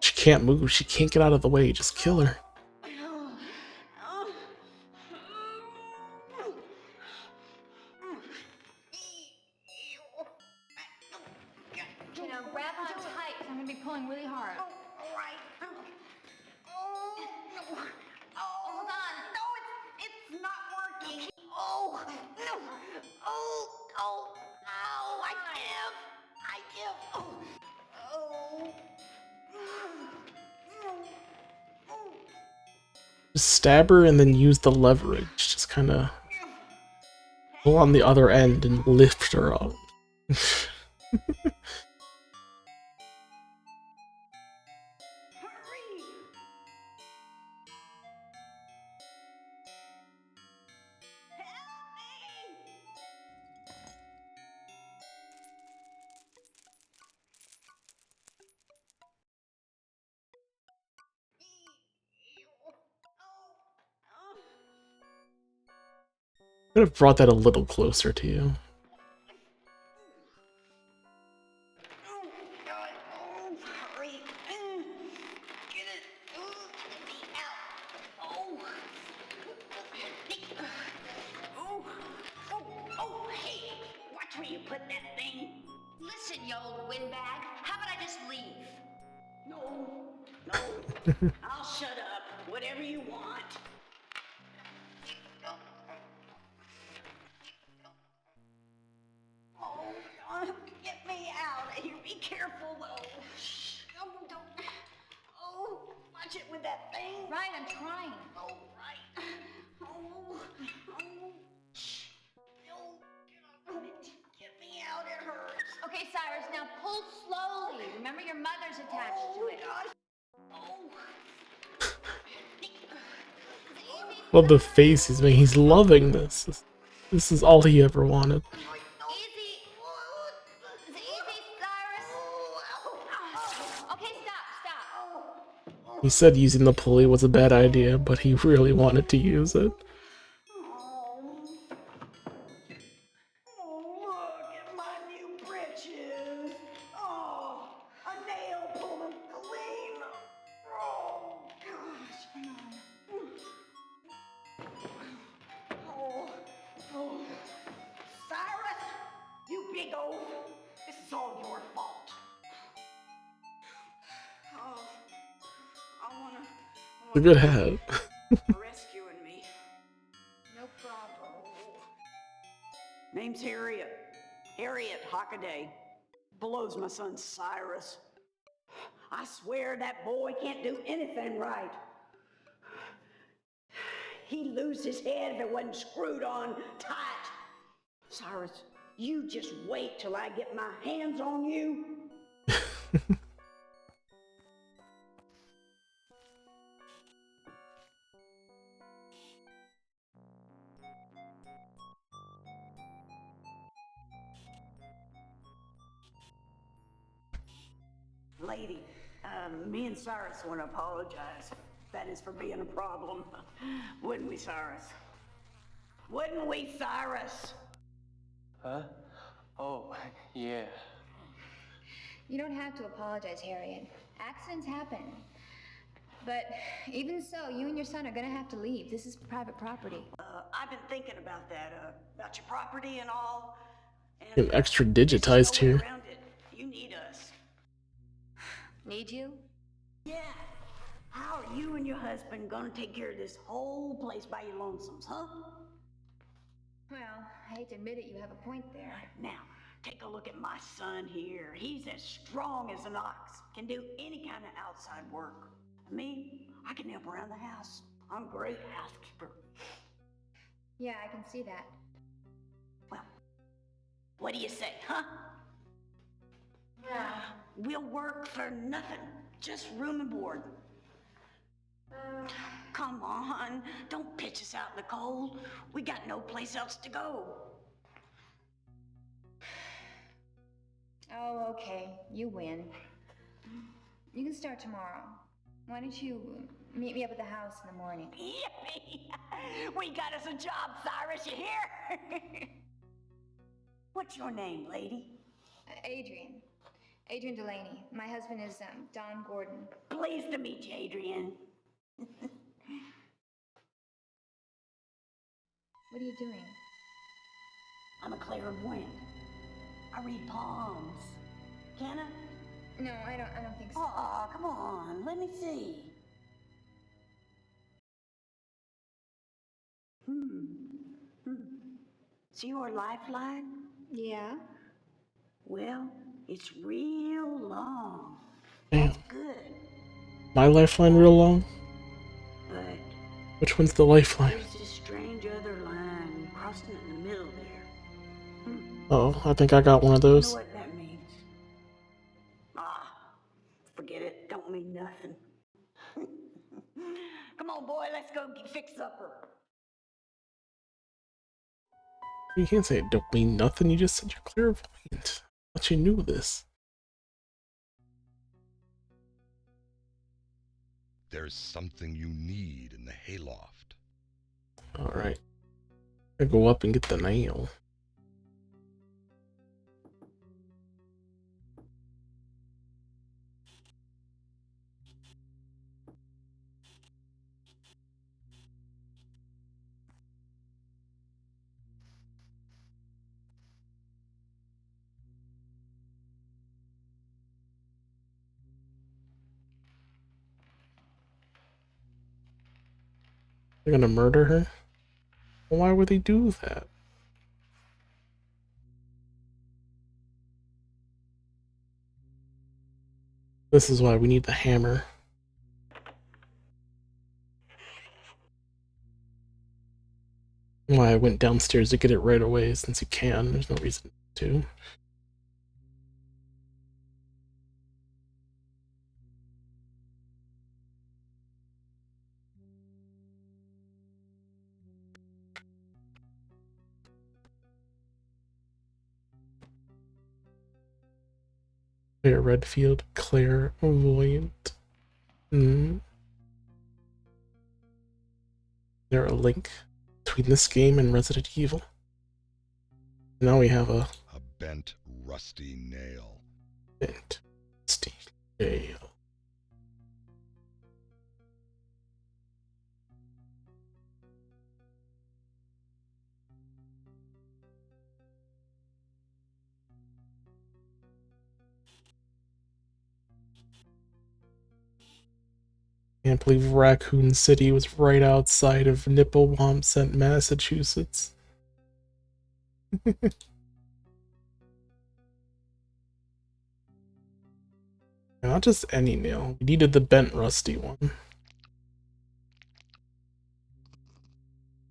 She can't move. She can't get out of the way. Just kill her. You know, grab on tight. I'm gonna be pulling really hard. Hold on. No, it's not working. Oh, no. Ow, I give. Just stab her and then use the leverage. Just kind of pull on the other end and lift her up. Could have brought that a little closer to you. Hey, watch where you put that thing. Listen, you old windbag. How about I just leave? No, I'll shut up. Whatever you want. Oh, get me out of here. Be careful, though. Don't. Oh, watch it with that thing. Right, I'm trying. Oh, right. Oh. Get me out. It hurts. Okay, Cyrus, now pull slowly. Remember your mother's attached to it. Love the face he's making. He's loving this. This is all he ever wanted. Easy, Cyrus. Okay, stop. He said using the pulley was a bad idea, but he really wanted to use it. Look at my new britches. Oh, a nail pulled them clean. Oh, gosh. a good hat. rescuing me. No problem. Name's Harriet. Harriet Hockaday. Below's my son Cyrus. I swear that boy can't do anything right. He'd lose his head if it wasn't screwed on tight. Cyrus, you just wait till I get my hands on you. Lady, me and Cyrus want to apologize. That is for being a problem. Wouldn't we, Cyrus? Wouldn't we, Cyrus? Huh? Oh, yeah. You don't have to apologize, Harriet. Accidents happen. But even so, you and your son are gonna have to leave. This is private property. I've been thinking about that, about your property and all. An extra digitized here. You need us. Need you? Yeah. How are you and your husband gonna take care of this whole place by your lonesomes, huh? Well, I hate to admit it, you have a point there. Now, take a look at my son here. He's as strong as an ox, can do any kind of outside work. Me, I can help around the house. I'm a great housekeeper. Yeah, I can see that. Well, what do you say, huh? Yeah. We'll work for nothing, just room and board. Come on, don't pitch us out in the cold. We got no place else to go. Oh, okay. You win. You can start tomorrow. Why don't you meet me up at the house in the morning? Yippee! We got us a job, Cyrus, you hear? What's your name, lady? Adrian. Adrian Delaney. My husband is Don Gordon. Pleased to meet you, Adrian. What are you doing? I'm a clairvoyant. I read palms. Can I? No, I don't think so. Aw, come on, let me see. See your lifeline? Yeah. Well, it's real long. Damn. That's good. My lifeline real long? But which one's the lifeline? There's this strange other line crossing in the middle there. Oh, I think I got one of those. You know what that means? Forget it. Don't mean nothing. Come on, boy, let's go fix supper. You can't say it don't mean nothing, you just said you're clairvoyant. I thought you knew this. There's something you need in the hayloft. Alright. I go up and get the nail. They're gonna murder her? Why would they do that? This is why we need the hammer. Why I went downstairs to get it right away, since you can. There's no reason to. Claire Redfield, clairvoyant. Is there a link between this game and Resident Evil? Now we have a bent, rusty nail. Bent, rusty nail. Can't believe Raccoon City was right outside of Nippewampsent, Massachusetts. Not just any nail. We needed the bent rusty one.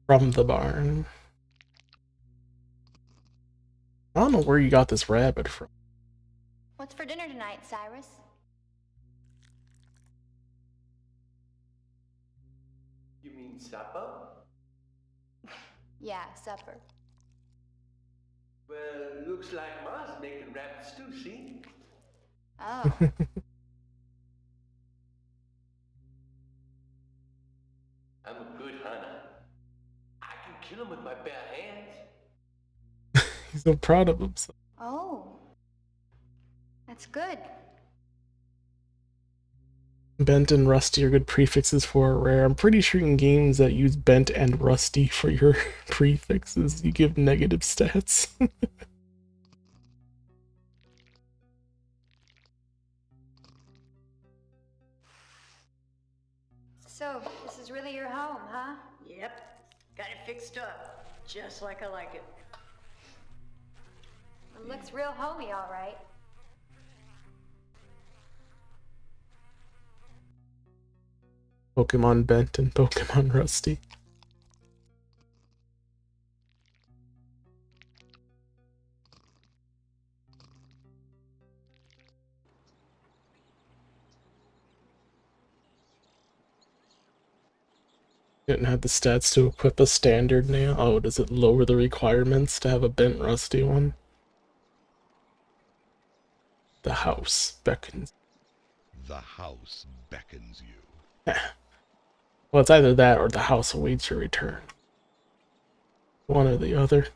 From the barn. I don't know where you got this rabbit from. What's for dinner tonight, Cyrus? You mean supper? Yeah, supper. Well, looks like Ma's making rabbit stew, see? Oh. I'm a good hunter. I can kill him with my bare hands. He's so proud of himself. Oh. That's good. Bent and rusty are good prefixes for a rare. I'm pretty sure in games that use bent and rusty for your prefixes, you give negative stats. So, this is really your home, huh? Yep. Got it fixed up. Just like I like it. It looks real homey, all right. Pokemon Bent and Pokemon Rusty. Didn't have the stats to equip a standard nail. Oh, does it lower the requirements to have a bent rusty one? The house beckons. The house beckons you. Well, it's either that or the house awaits your return. One or the other.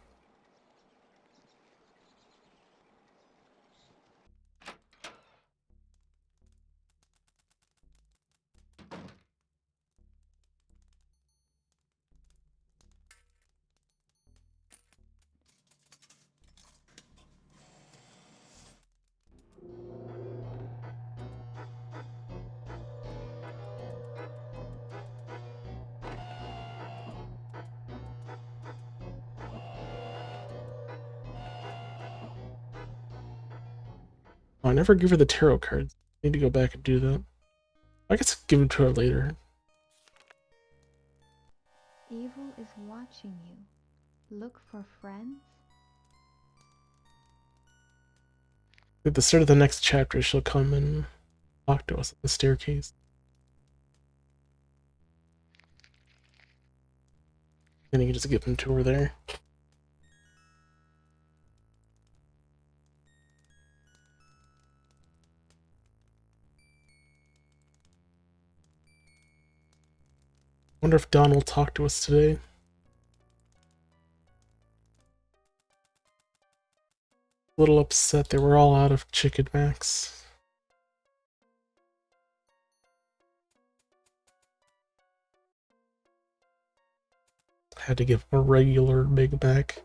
Oh, I never give her the tarot cards. I need to go back and do that. I guess give them to her later. Evil is watching you. Look for friends? At the start of the next chapter, she'll come and talk to us on the staircase. And you can just give them to her there. Wonder if Don will talk to us today. A little upset they were all out of Chicken Max. Had to give him a regular Big Mac.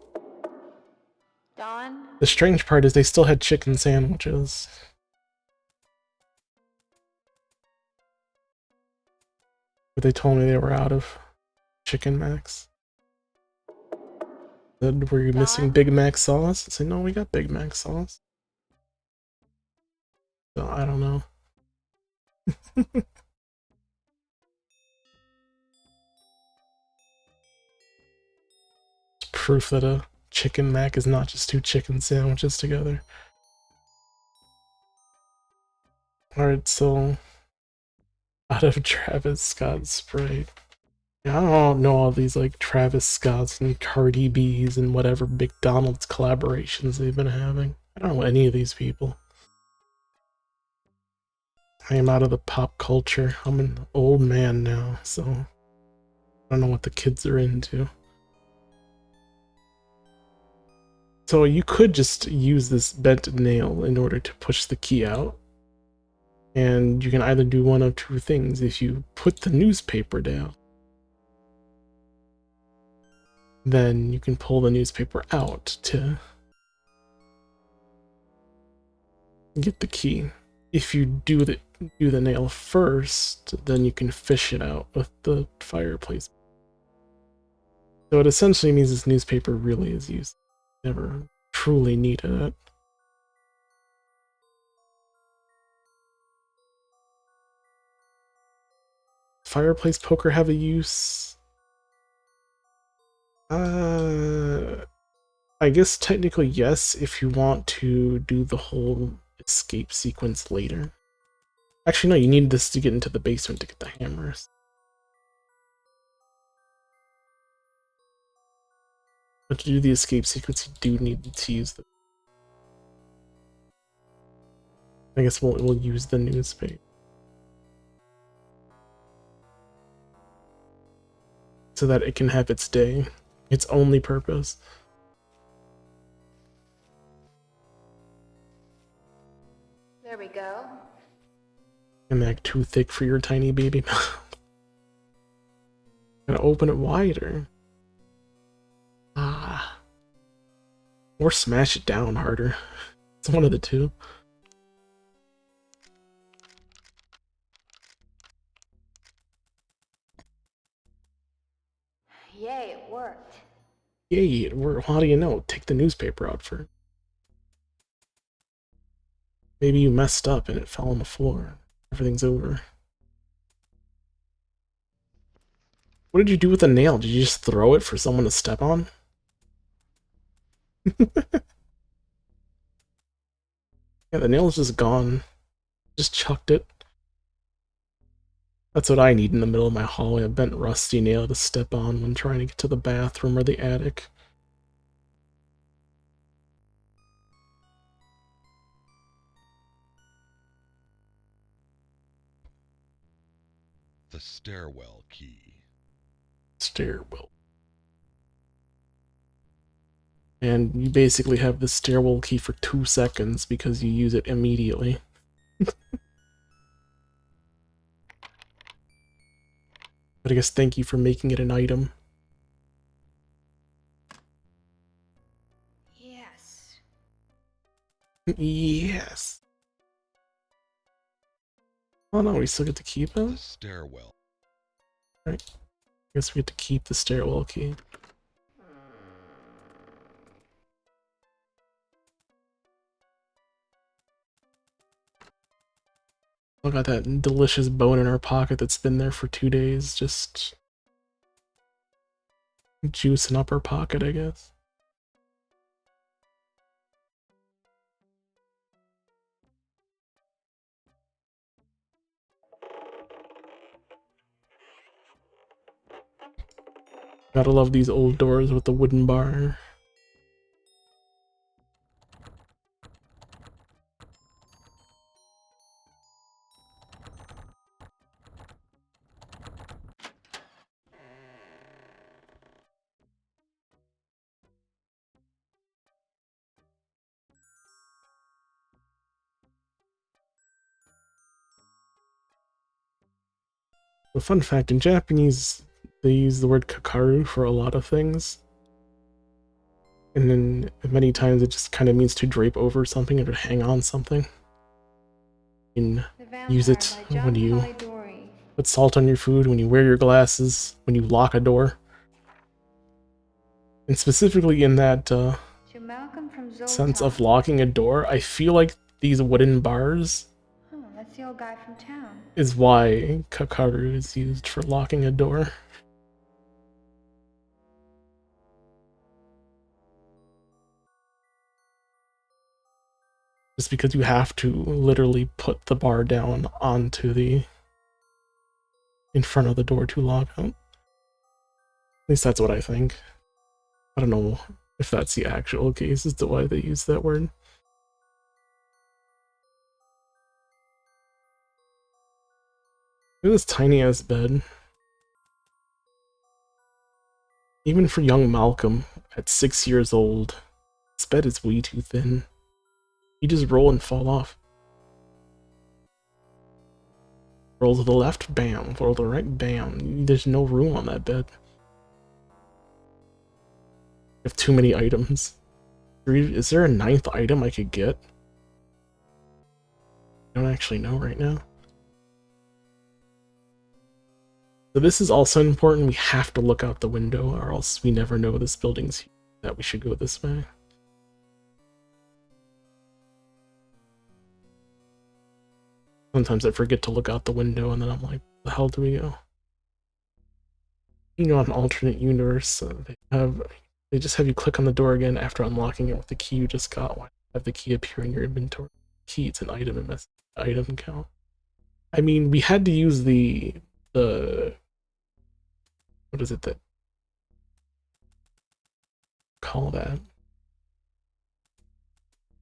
Dawn? The strange part is they still had chicken sandwiches. But they told me they were out of Chicken Max. Said, were you missing Big Mac sauce? I said, no, we got Big Mac sauce. So, I don't know. It's proof that a Chicken Mac is not just two chicken sandwiches together. Alright, so out of Travis Scott Sprite. Yeah, I don't know all these like Travis Scotts and Cardi B's and whatever McDonald's collaborations they've been having. I don't know any of these people. I am out of the pop culture. I'm an old man now, so I don't know what the kids are into. So you could just use this bent nail in order to push the key out. And you can either do one of two things. If you put the newspaper down, then you can pull the newspaper out to get the key. If you do do the nail first, then you can fish it out with the fireplace. So it essentially means this newspaper really is used. Never truly needed it. Fireplace poker have a use? I guess technically yes, if you want to do the whole escape sequence later. Actually, no, you need this to get into the basement to get the hammers. But to do the escape sequence, you do need to use the... I guess we'll use the newspaper. So that it can have its day. Its only purpose. There we go. And act too thick for your tiny baby mouth. Gotta open it wider. Ah. Or smash it down harder. It's one of the two. Yay, it worked. Yay, it worked. How do you know? Take the newspaper out first. Maybe you messed up and it fell on the floor. Everything's over. What did you do with the nail? Did you just throw it for someone to step on? Yeah, the nail's just gone. Just chucked it. That's what I need in the middle of my hallway, a bent rusty nail to step on when trying to get to the bathroom or the attic. The stairwell key. Stairwell. And you basically have the stairwell key for 2 seconds because you use it immediately. But I guess thank you for making it an item. Yes. Yes. Oh no, we still get to keep it? The stairwell. Right. I guess we get to keep the stairwell key. Look at that delicious bone in our pocket that's been there for 2 days, just juicing up our pocket, I guess. Gotta love these old doors with the wooden bar. A fun fact, in Japanese, they use the word kakaru for a lot of things. And then many times it just kind of means to drape over something or to hang on something. You can use it when you put salt on your food, when you wear your glasses, when you lock a door. And specifically in that sense of locking a door, I feel like these wooden bars That's the old guy from town. is why kakaru is used for locking a door. Just because you have to literally put the bar down onto the in front of the door to lock out. At least that's what I think. I don't know if that's the actual case as to why they use that word. Look at this tiny ass bed. Even for young Malcolm, at 6 years old, this bed is way too thin. You just roll and fall off. Roll to the left, bam. Roll to the right, bam. There's no room on that bed. I have too many items. Is there a 9th item I could get? I don't actually know right now. So this is also important. We have to look out the window, or else we never know this building's here, that we should go this way. Sometimes I forget to look out the window, and then I'm like, where the hell do we go? You know, an alternate universe, they just have you click on the door again after unlocking it with the key you just got. Why have the key appear in your inventory? Key, it's an item and item count. I mean, we had to use the what is it that call that?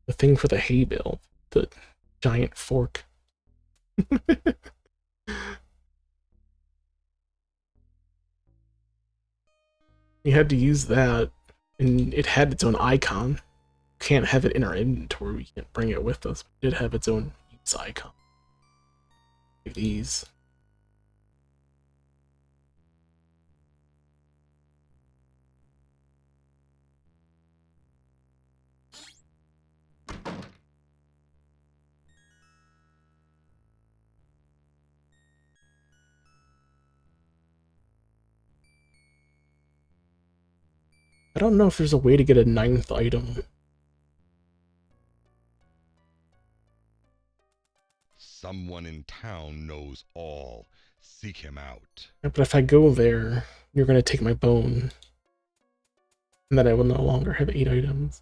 The thing for the hay bale, the giant fork. We had to use that, and it had its own icon. Can't have it in our inventory. We can't bring it with us. It did have its own use icon. Like these. I don't know if there's a way to get a 9th item. Someone in town knows all. Seek him out. Yeah, but if I go there, you're gonna take my bone. And then I will no longer have 8 items.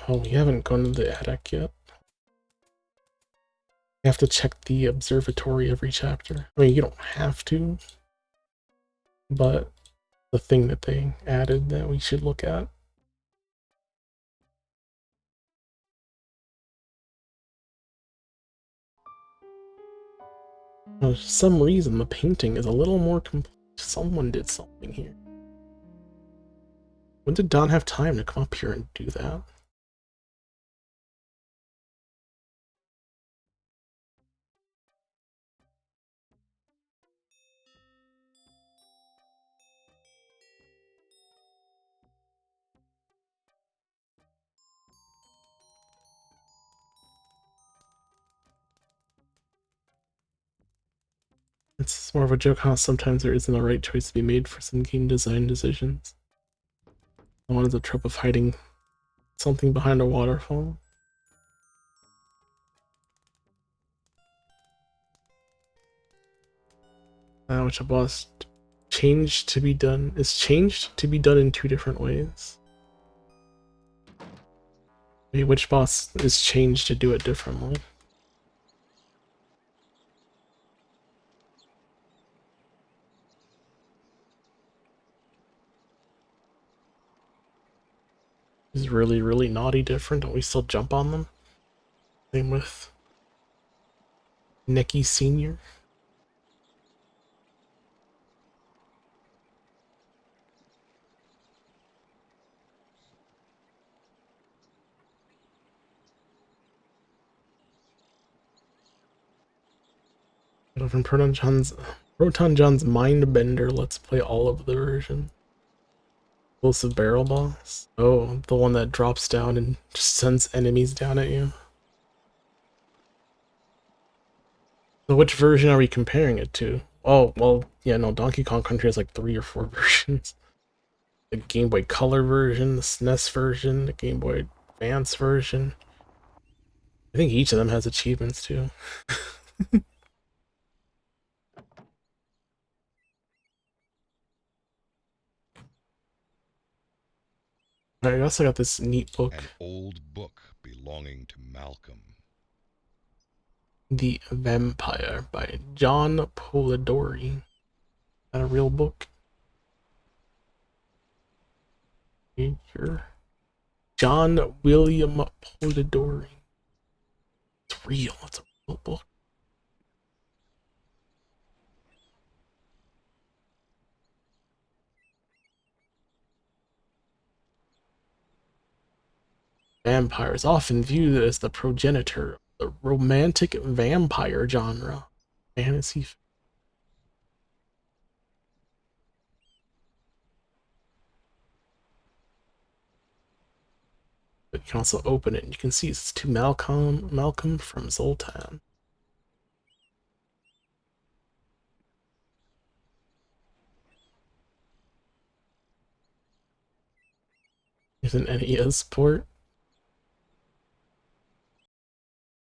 Oh, we haven't gone to the attic yet. You have to check the observatory every chapter. I mean, you don't have to, but the thing that they added that we should look at. For some reason, the painting is a little more complete. Someone did something here. When did Don have time to come up here and do that? It's more of a joke how sometimes there isn't a right choice to be made for some game design decisions. One is a trope of hiding something behind a waterfall. Which a boss changed to be done is changed to be done in 2 different ways. Maybe which boss is changed to do it differently? Is really, really naughty different? Don't we still jump on them? Same with Nicky Sr. From Proton John's Mindbender, let's play all of the version. Explosive Barrel Boss? Oh, the one that drops down and just sends enemies down at you. So which version are we comparing it to? Oh, well, yeah, no, Donkey Kong Country has like 3 or 4 versions. The Game Boy Color version, the SNES version, the Game Boy Advance version. I think each of them has achievements too. I also got this neat book. An old book belonging to Malcolm. The Vampire by John Polidori. Is that a real book? Here. John William Polidori. It's real. It's a real book. Vampire is often viewed as the progenitor of the romantic vampire genre. Fantasy. But can also open it, and you can see it's to Malcolm from Zoltan. There's an NES port.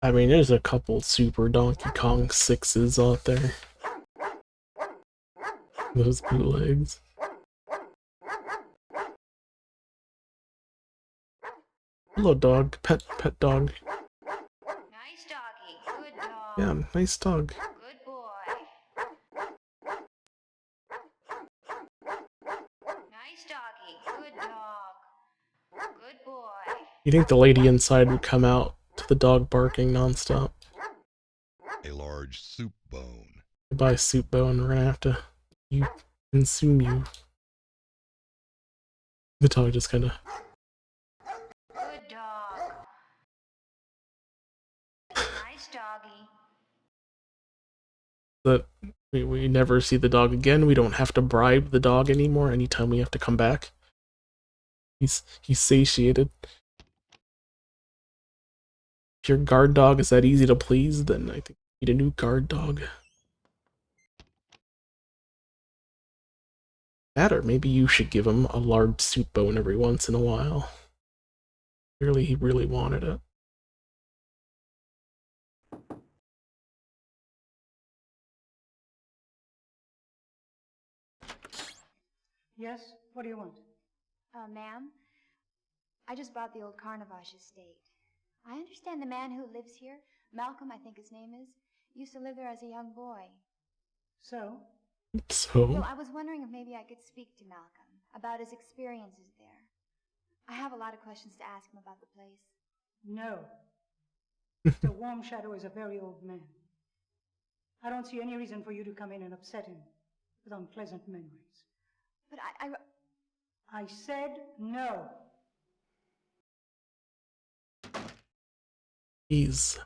I mean, there's a couple Super Donkey Kong 6s out there. Those bootlegs. Hello, dog. Pet dog. Nice doggy. Good dog. Yeah, nice dog. Good boy. Nice doggy. Good dog. Good boy. You think the lady inside would come out to the dog barking nonstop? A large soup bone. Goodbye, soup bone. We're gonna have to consume you. The dog just kind of. Good dog. Nice doggy. That we never see the dog again. We don't have to bribe the dog anymore anytime we have to come back. He's satiated. If your guard dog is that easy to please, then I think you need a new guard dog. That, or maybe you should give him a large soup bone every once in a while. Clearly, he really wanted it. Yes? What do you want? Ma'am, I just bought the old Carnavash estate. I understand the man who lives here, Malcolm, I think his name is, used to live there as a young boy. So? Well, I was wondering if maybe I could speak to Malcolm about his experiences there. I have a lot of questions to ask him about the place. No. Mr. Warm Shadow is a very old man. I don't see any reason for you to come in and upset him with unpleasant memories. But I said no. He's...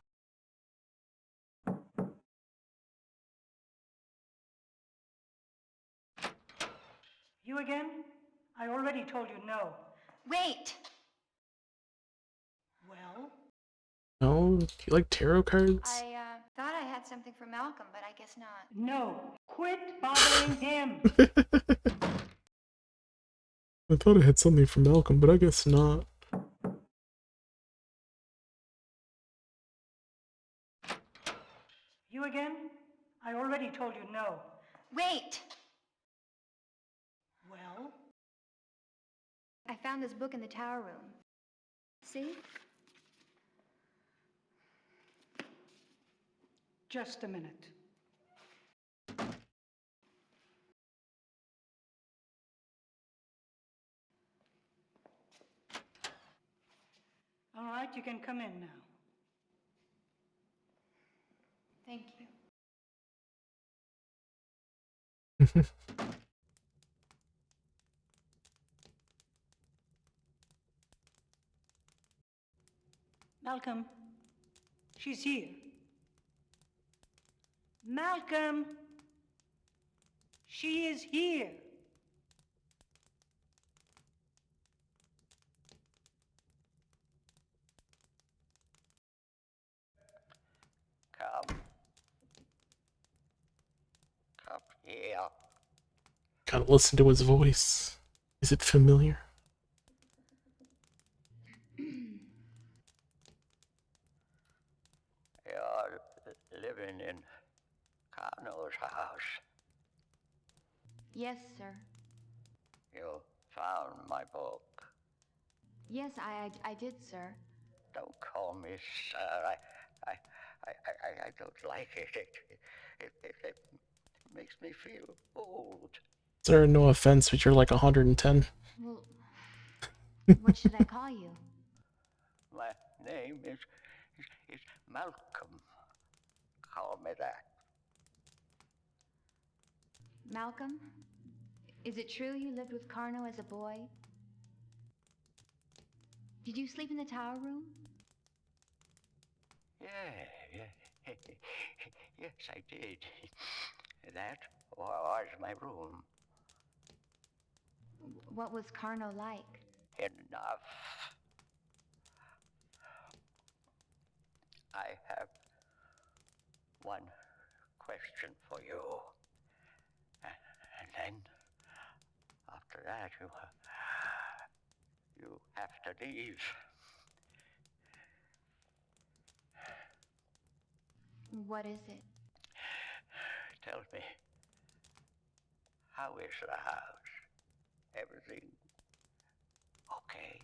You again? I already told you no. Wait! Well? No? Do you like tarot cards? I thought I had something for Malcolm, but I guess not. No. Quit bothering him! I thought I had something for Malcolm, but I guess not. You again? I already told you no. Wait! Well? I found this book in the tower room. See? Just a minute. All right, you can come in now. Thank you. Malcolm, she's here. Malcolm, she is here. Come. Come here. Gotta listen to his voice. Is it familiar? You're living in Kano's house. Yes, sir. You found my book. Yes, I did, sir. Don't call me sir. I don't like it. It makes me feel old. Sir, no offense, but you're like 110. Well, what should I call you? My name is Malcolm. Call me that. Malcolm? Is it true you lived with Carno as a boy? Did you sleep in the tower room? Yeah. Yes, I did. That was my room. What was Carno like? Enough. I have one question for you. And then, after that, you have to leave. What is it? Tell me, how is the house? Everything okay?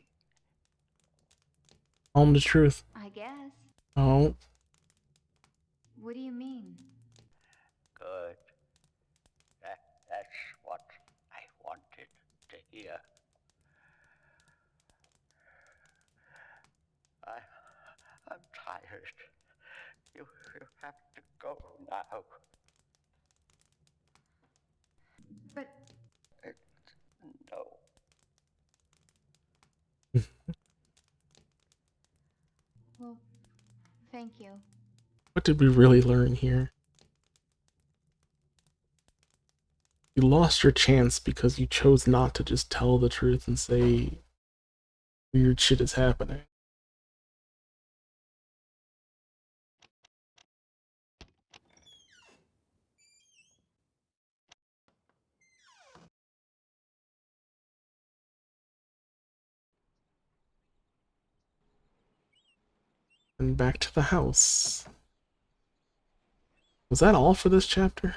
Tell him the truth. I guess. Oh. What do you mean? Good. That's what I wanted to hear. I'm tired. You have to go now. But... No. Well, thank you. What did we really learn here? You lost your chance because you chose not to just tell the truth and say weird shit is happening. And back to the house. Was that all for this chapter?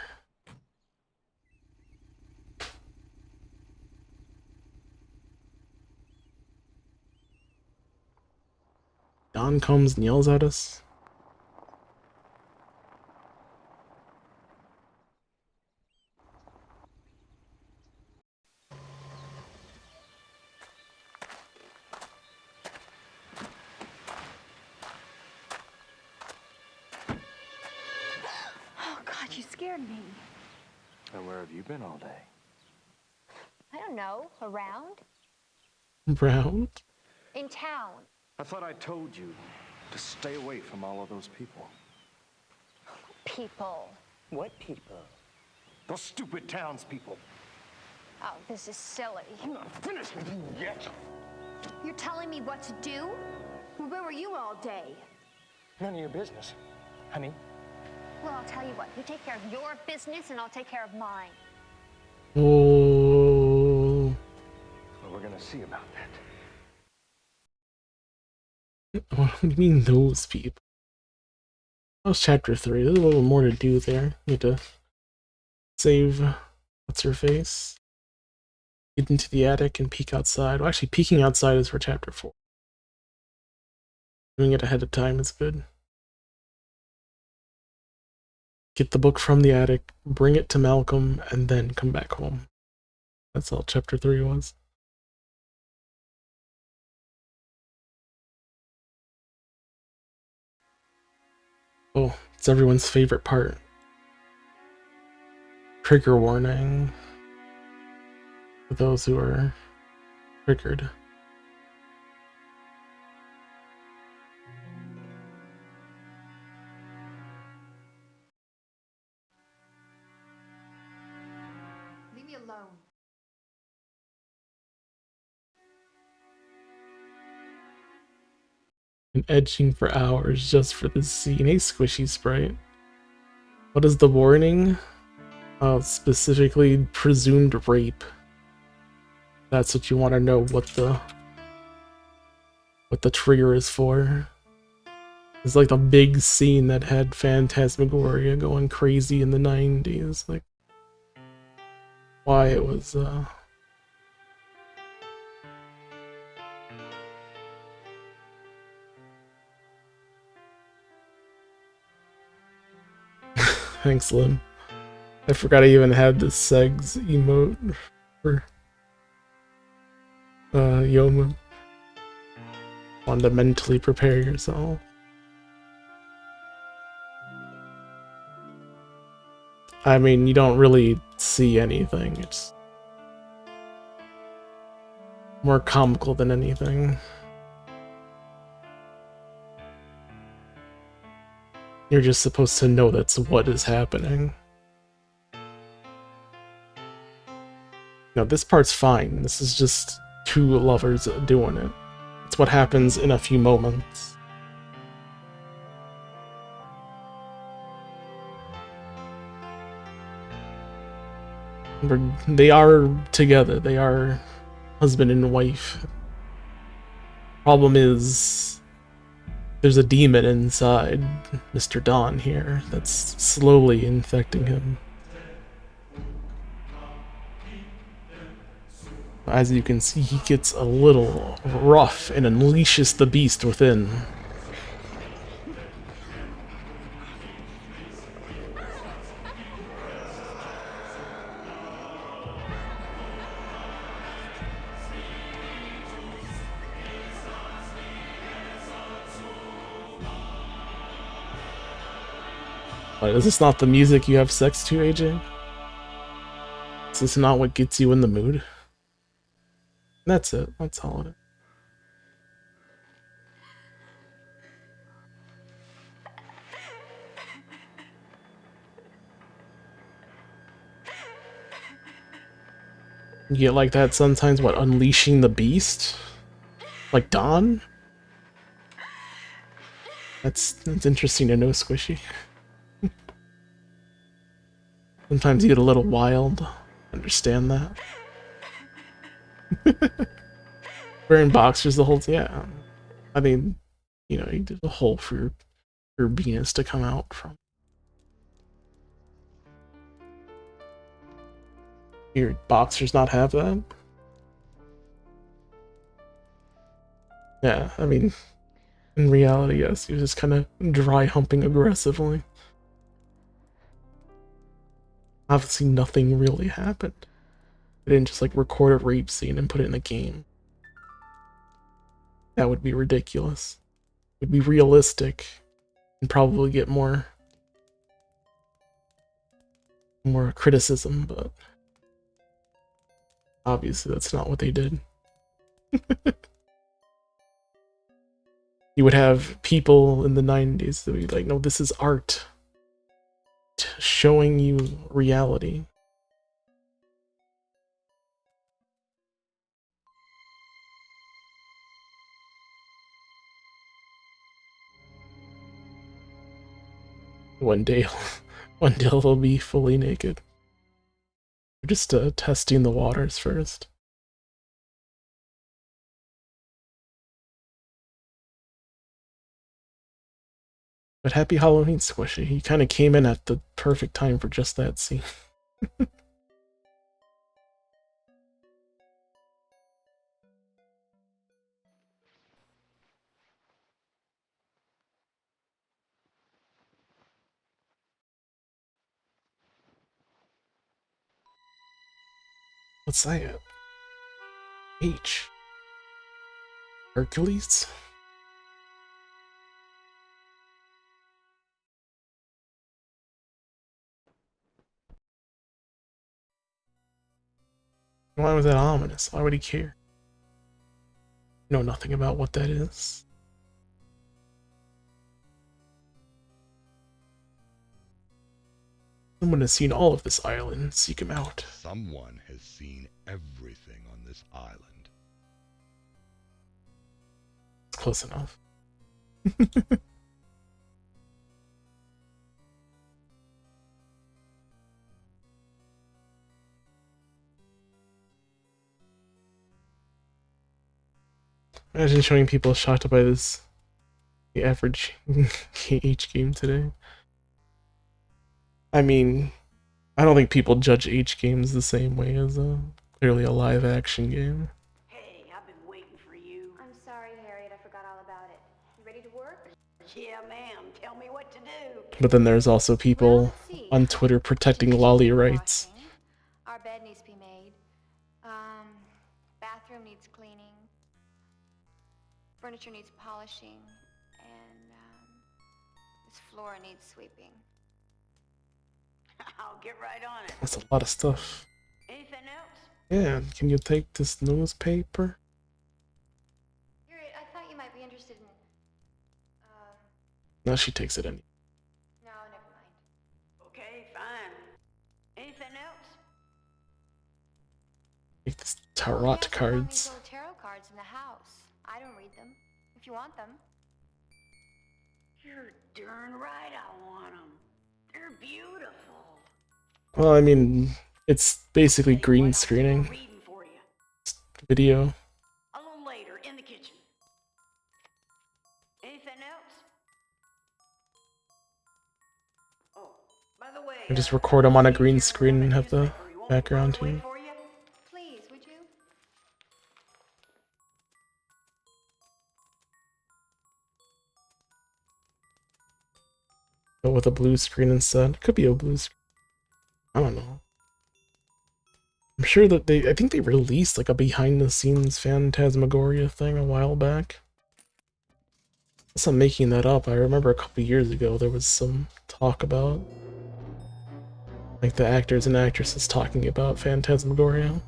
Don comes and yells at us. Oh, God, you scared me. And where have you been all day? I don't know. Around? Brown? In town. I thought I told you to stay away from all of those people. People. What people? Those stupid townspeople. Oh, this is silly. I'm not finished with you yet. You're telling me what to do? Well, where were you all day? None of your business, honey. Well, I'll tell you what. You take care of your business, and I'll take care of mine. Oh. Well, we're gonna see about that. What do you mean those people? That was chapter 3. There's a little more to do there. Need to save what's her face. Get into the attic and peek outside. Well, actually, peeking outside is for chapter 4. Doing it ahead of time is good. Get the book from the attic, bring it to Malcolm, and then come back home. That's all chapter 3 was. Oh, it's everyone's favorite part. Trigger warning for those who are triggered. Leave me alone. And edging for hours just for this scene. Hey, Squishy Sprite. What is the warning? Specifically presumed rape. That's what you want to know what the trigger is for. It's like the big scene that had Phantasmagoria going crazy in the 90s. Like, why it was, Thanks, Lynn. I forgot I even had the Segs emote for Yoma. Wanted to mentally prepare yourself. I mean, you don't really see anything. It's more comical than anything. You're just supposed to know that's what is happening. No, this part's fine. This is just two lovers doing it. It's what happens in a few moments. They are together. They are husband and wife. Problem is, there's a demon inside Mr. Don here that's slowly infecting him. As you can see, he gets a little rough and unleashes the beast within. Is this not the music you have sex to, AJ? Is this not what gets you in the mood? That's it. That's all it is. You get like that sometimes, what, unleashing the beast? Like Dawn? That's interesting to know, Squishy. Sometimes you get a little wild. Understand that. Wearing boxers the whole yeah. I mean, you know, there's a hole for your penis to come out from. Your boxers not have that? Yeah, I mean, in reality, yes, you're just kind of dry humping aggressively. Obviously, nothing really happened. They didn't just like record a rape scene and put it in a game. That would be ridiculous. It would be realistic and probably get more criticism, but obviously that's not what they did. You would have people in the 90s that would be like, no, this is art. Showing you reality. One day they'll be fully naked. We're just testing the waters first. But happy Halloween, Squishy. He kind of came in at the perfect time for just that scene. What's that? H. Hercules? Why was that ominous? Why would he care? Know nothing about what that is. Someone has seen all of this island. Seek him out. Someone has seen everything on this island. It's close enough. Imagine showing people shocked by the average H game today. I mean, I don't think people judge H games the same way as clearly a live action game. Hey, I've been waiting for you. I'm sorry, Harriet. I forgot all about it. You ready to work? Yeah, ma'am. Tell me what to do. But then there's also people on Twitter protecting lolly rights. Our bed needs to be made. Bathroom needs cleaning. Furniture needs polishing. And, this floor needs sweeping. I'll get right on it. That's a lot of stuff. Anything else? Yeah, can you take this newspaper? Harriet, I thought you might be interested in, No, she takes it anyway. No, never mind. Okay, fine. Anything else? Take this tarot cards. Old tarot cards in the house. I don't read them. If you want them. You're darn right I want them. They're beautiful. Well, I mean, It's basically green screening video. A little later in the kitchen. Anything else? Oh, by the way, I just record them on a green screen and have the background too. Please, would you? But with a blue screen instead. Could be a blue screen. I don't know. I'm sure that I think they released like a behind the scenes Phantasmagoria thing a while back. Unless I'm making that up. I remember a couple years ago there was some talk about like the actors and actresses talking about Phantasmagoria.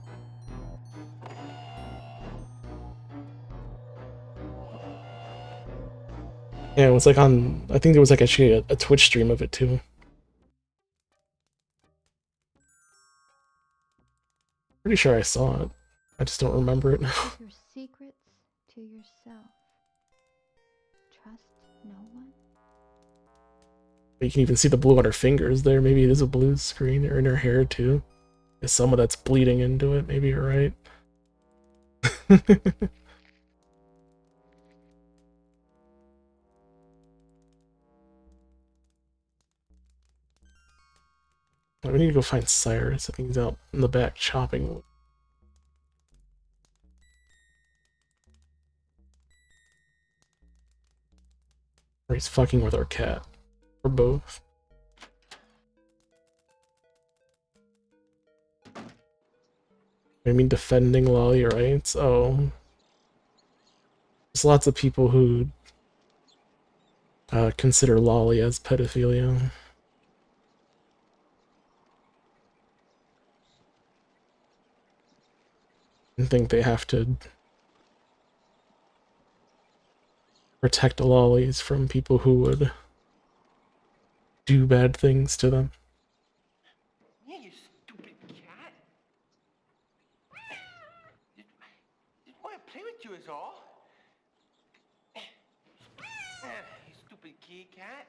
Yeah, it was like on, I think there was like actually a Twitch stream of it too. Pretty sure I saw it. I just don't remember it now. Keep your secrets to yourself. Trust no one. You can even see the blue on her fingers there. Maybe it is a blue screen, or in her hair too. There's some of that's bleeding into it. Maybe you're right. We need to go find Cyrus. I think he's out in the back chopping wood. Or he's fucking with our cat. Or both. I mean defending Lolly rights? Oh. There's lots of people who consider Lolly as pedophilia. And think they have to protect the lollies from people who would do bad things to them. Yeah, you stupid cat. Just want to play with you is all. You stupid kitty cat.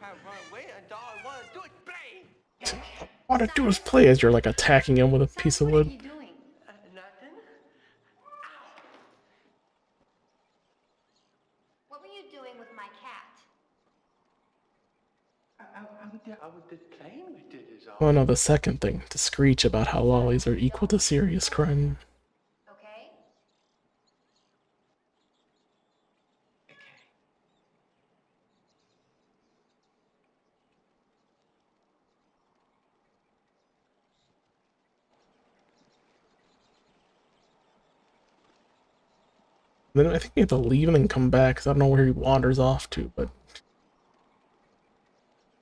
I run away and all I want to do is play. All I do is play as you're like attacking him with a piece of wood. What are you doing? Nothing. What were you doing with my cat? I was just playing with it is all. Oh no, the second thing, to screech about how lollies are equal to serious crime. Okay? Then I think we have to leave and then come back, because I don't know where he wanders off to, but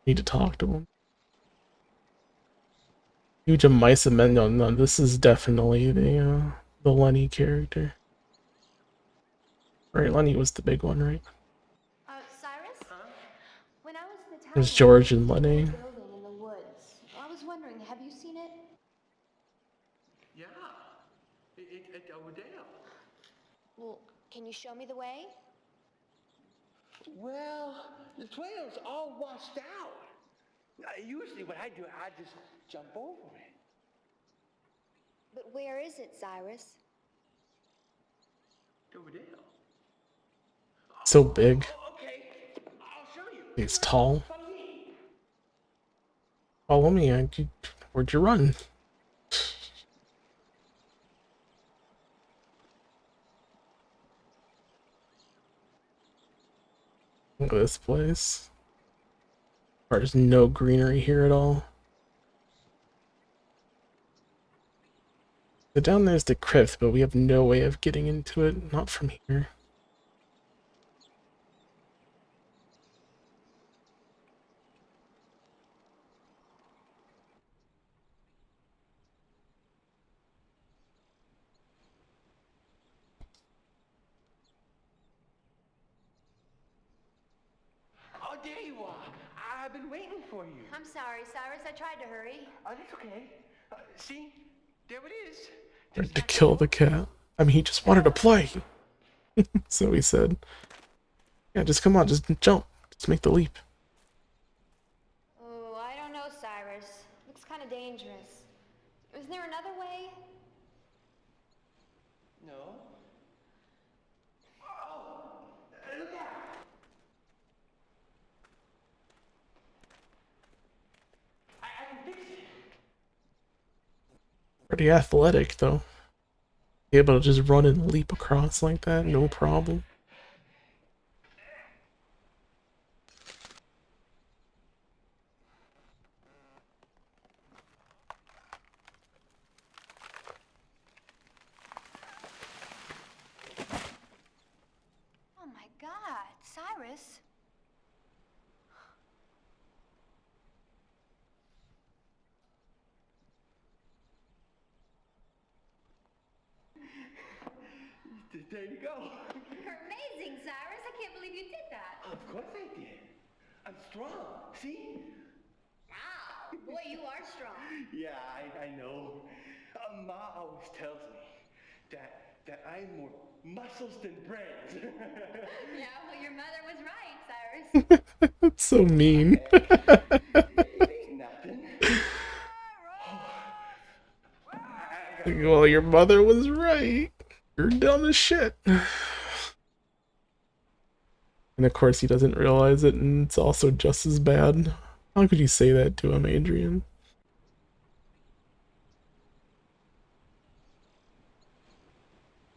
need to talk to him. Huge mice and men. No, this is definitely the Lenny character. Right, Lenny was the big one, right? Cyrus? When I was in the town, There's George and Lenny. building in the woods. I was wondering, have you seen it? Yeah. It's over there. Well, can you show me the way? Well, the trail's all washed out. Usually what I do, I just jump over it. But where is it, Cyrus? Over there. So big. Okay, I'll show you. He's tall. Follow me. Where'd you run? Look at this place. There's no greenery here at all. So down there's the crypt, but we have no way of getting into it. Not from here. Oh, there you are. I've been waiting for you. I'm sorry, Cyrus. I tried to hurry. Oh, that's okay. See? There it is. Tried to kill the cat. I mean, he just wanted to play. So he said. Yeah, just come on, just jump. Just make the leap. Oh, I don't know, Cyrus. Looks kind of dangerous. Pretty athletic, though. Able to just run and leap across like that, no problem. Oh my God, Cyrus. There you go. You're amazing, Cyrus. I can't believe you did that. Of course I did. I'm strong. See? Wow. Boy, you are strong. Yeah, I know. Ma always tells me that I'm more muscles than brains. Yeah, well, your mother was right, Cyrus. That's so mean. It ain't nothing. Well, your mother was right. You're dumb as shit. And of course he doesn't realize it, and it's also just as bad. How could you say that to him, Adrian?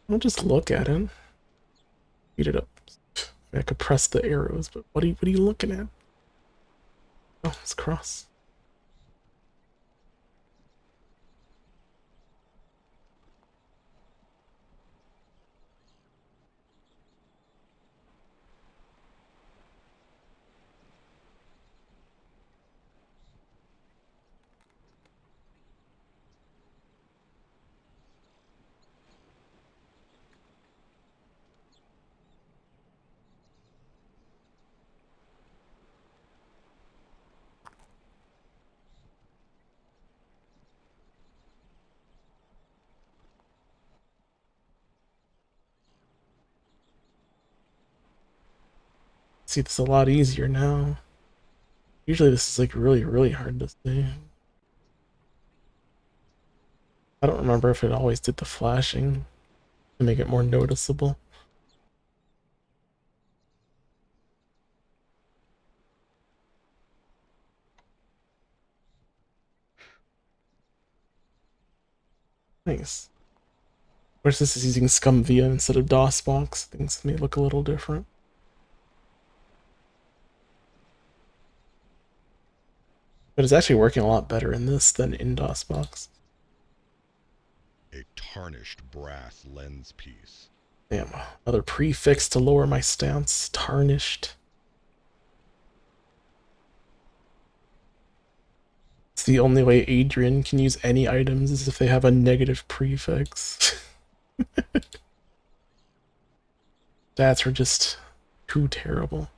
Don't just look at him. Beat it up. I could press the arrows, but what are you looking at? Oh, it's cross. See, this is a lot easier now. Usually this is like really hard to see. I don't remember if it always did the flashing to make it more noticeable. Nice. Of course, this is using ScumVia instead of DOSBox. Things may look a little different. But it's actually working a lot better in this than in DOSBox. A tarnished brass lens piece. Damn, another prefix to lower my stance. Tarnished. It's the only way Adrian can use any items is if they have a negative prefix. Stats are just too terrible.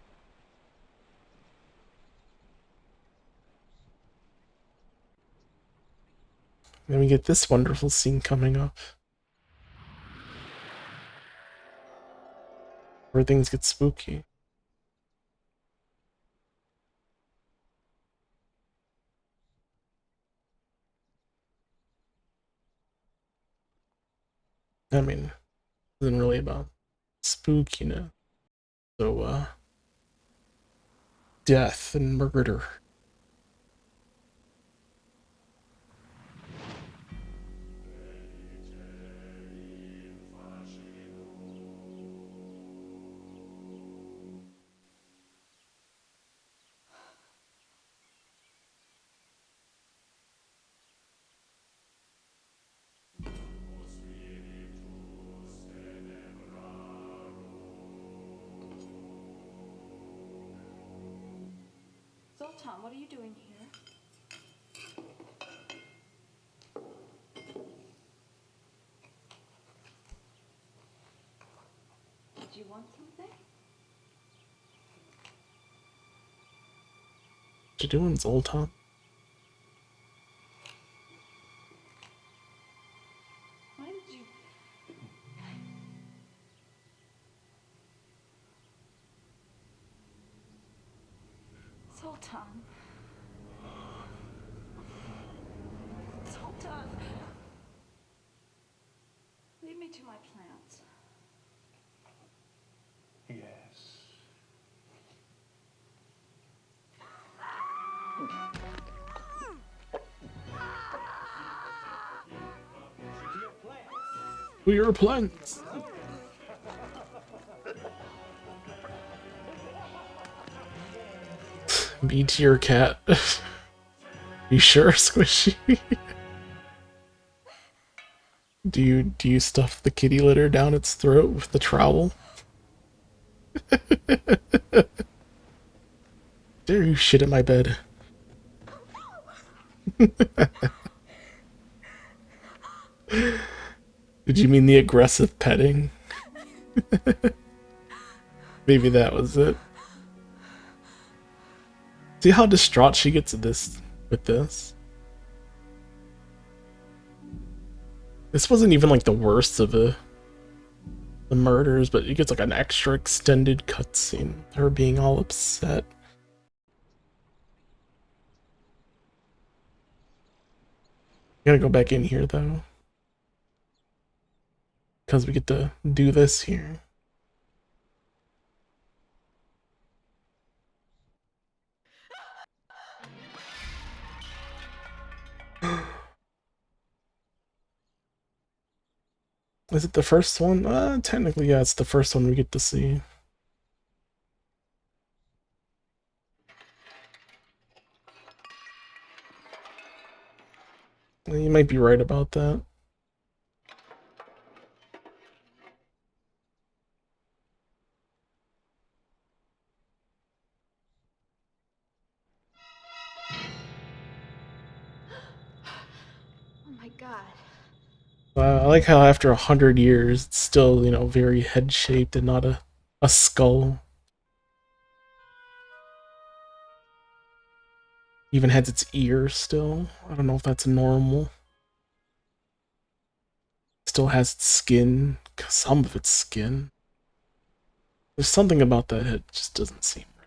Then we get this wonderful scene coming up, where things get spooky. I mean, it isn't really about spookiness. So, death and murder. Zoltan, what are you doing here? Did you want something? What you doing, Zoltan? Why did you... Zoltan. Zoltan. Leave me to my plants. Yes. We are plants. Beat your cat. You sure, Squishy? Do you stuff the kitty litter down its throat with the trowel? Dare you shit in my bed? Did you mean the aggressive petting? Maybe that was it. See how distraught she gets at this with this? This wasn't even like the worst of the murders, but it gets like an extra extended cutscene. Her being all upset. Gotta go back in here though. Because we get to do this here. Is it the first one? Technically, yeah, it's the first one we get to see. You might be right about that. Oh my god. I like how after 100 years, it's still, you know, very head-shaped and not a skull. Even has its ears still. I don't know if that's normal. Still has its skin. Some of its skin. There's something about that head just doesn't seem right.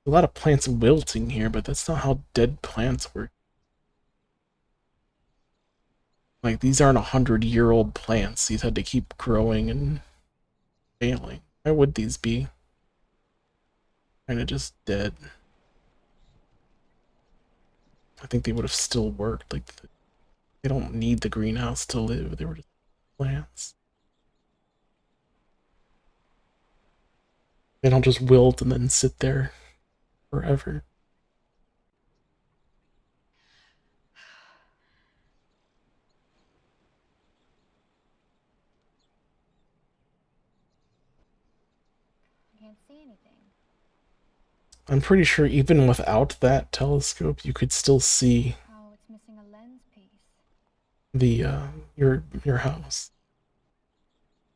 A lot of plants wilting here, but that's not how dead plants work. Like, these aren't 100-year-old plants. These had to keep growing and failing. Why would these be? Kinda just dead. I think they would have still worked. Like, they don't need the greenhouse to live. They were just plants. They don't just wilt and then sit there forever. I can't see anything. I'm pretty sure even without that telescope, you could still see Oh, it's missing a lens piece. the your house.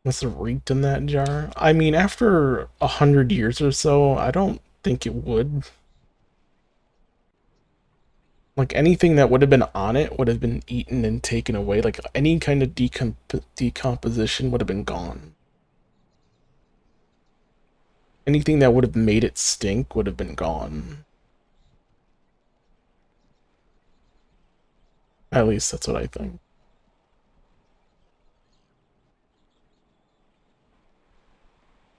Must have reeked in that jar. I mean, after 100 years or so, I don't think it would. Like, anything that would have been on it would have been eaten and taken away. Like, any kind of decomposition would have been gone. Anything that would have made it stink would have been gone. At least that's what I think.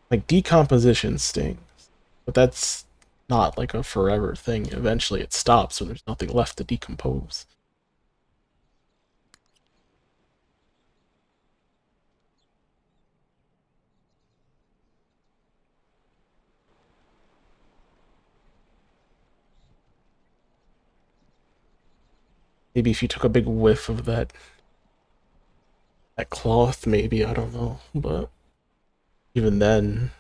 Like, decomposition stinks, but that's not like a forever thing. Eventually it stops when there's nothing left to decompose. Maybe if you took a big whiff of that cloth, maybe, I don't know, but even then,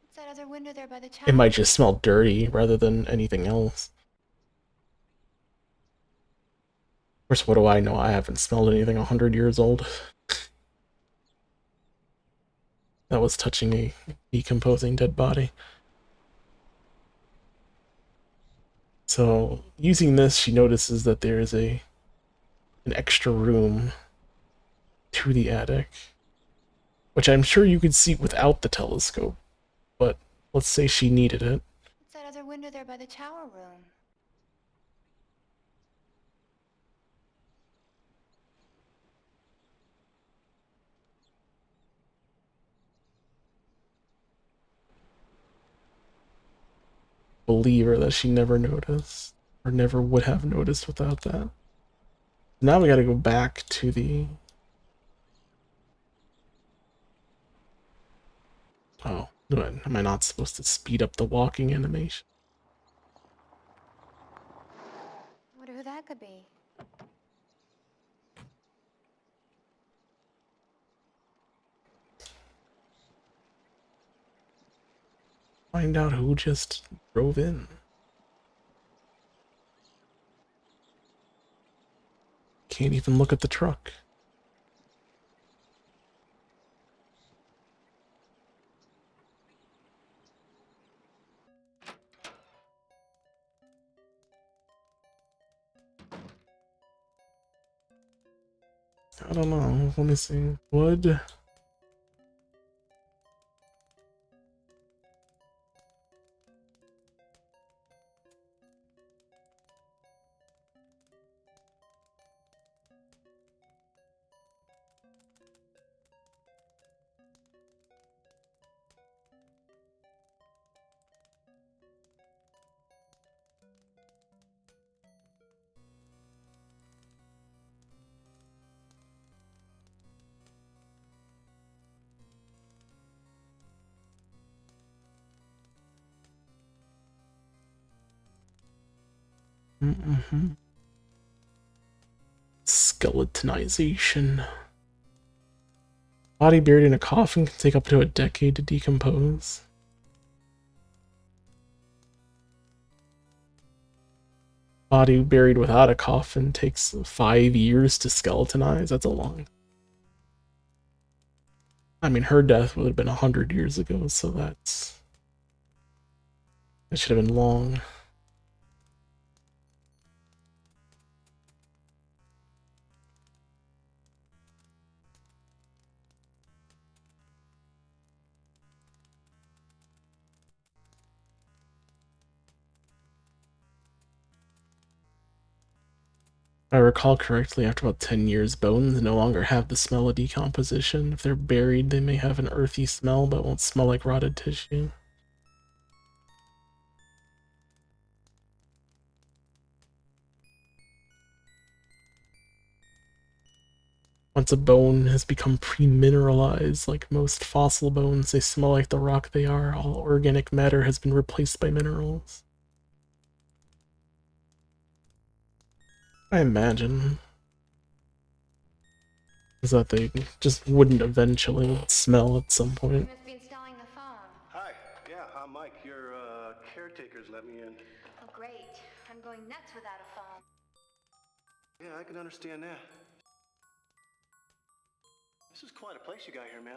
What's that other window there by the tower? it might just smell dirty rather than anything else. Of course, what do I know? I haven't smelled anything 100 years old. That was touching a decomposing dead body. So, using this, she notices that there is an extra room to the attic, which I'm sure you could see without the telescope, but let's say she needed it. What's that other window there by the tower room? believe her that she never noticed, or never would have noticed without that. Now we gotta go back to the... Oh, am I not supposed to speed up the walking animation? Wonder who that could be. Find out who just drove in. Can't even look at the truck. I don't know. Let me see. Wood. Skeletonization. Body buried in a coffin can take up to a decade to decompose. Body buried without a coffin takes 5 years to skeletonize. That's a long. I mean, her death would have been 100 years ago, so that should have been long. If I recall correctly, after about 10 years, bones no longer have the smell of decomposition. If they're buried, they may have an earthy smell, but won't smell like rotted tissue. Once a bone has become pre-mineralized, like most fossil bones, they smell like the rock they are. All organic matter has been replaced by minerals. I imagine is that they just wouldn't eventually smell at some point. Must be installing the phone. Hi. Yeah, I'm Mike. Your caretakers let me in. Oh, great. I'm going nuts without a phone. Yeah, I can understand that. This is quite a place you got here, ma'am.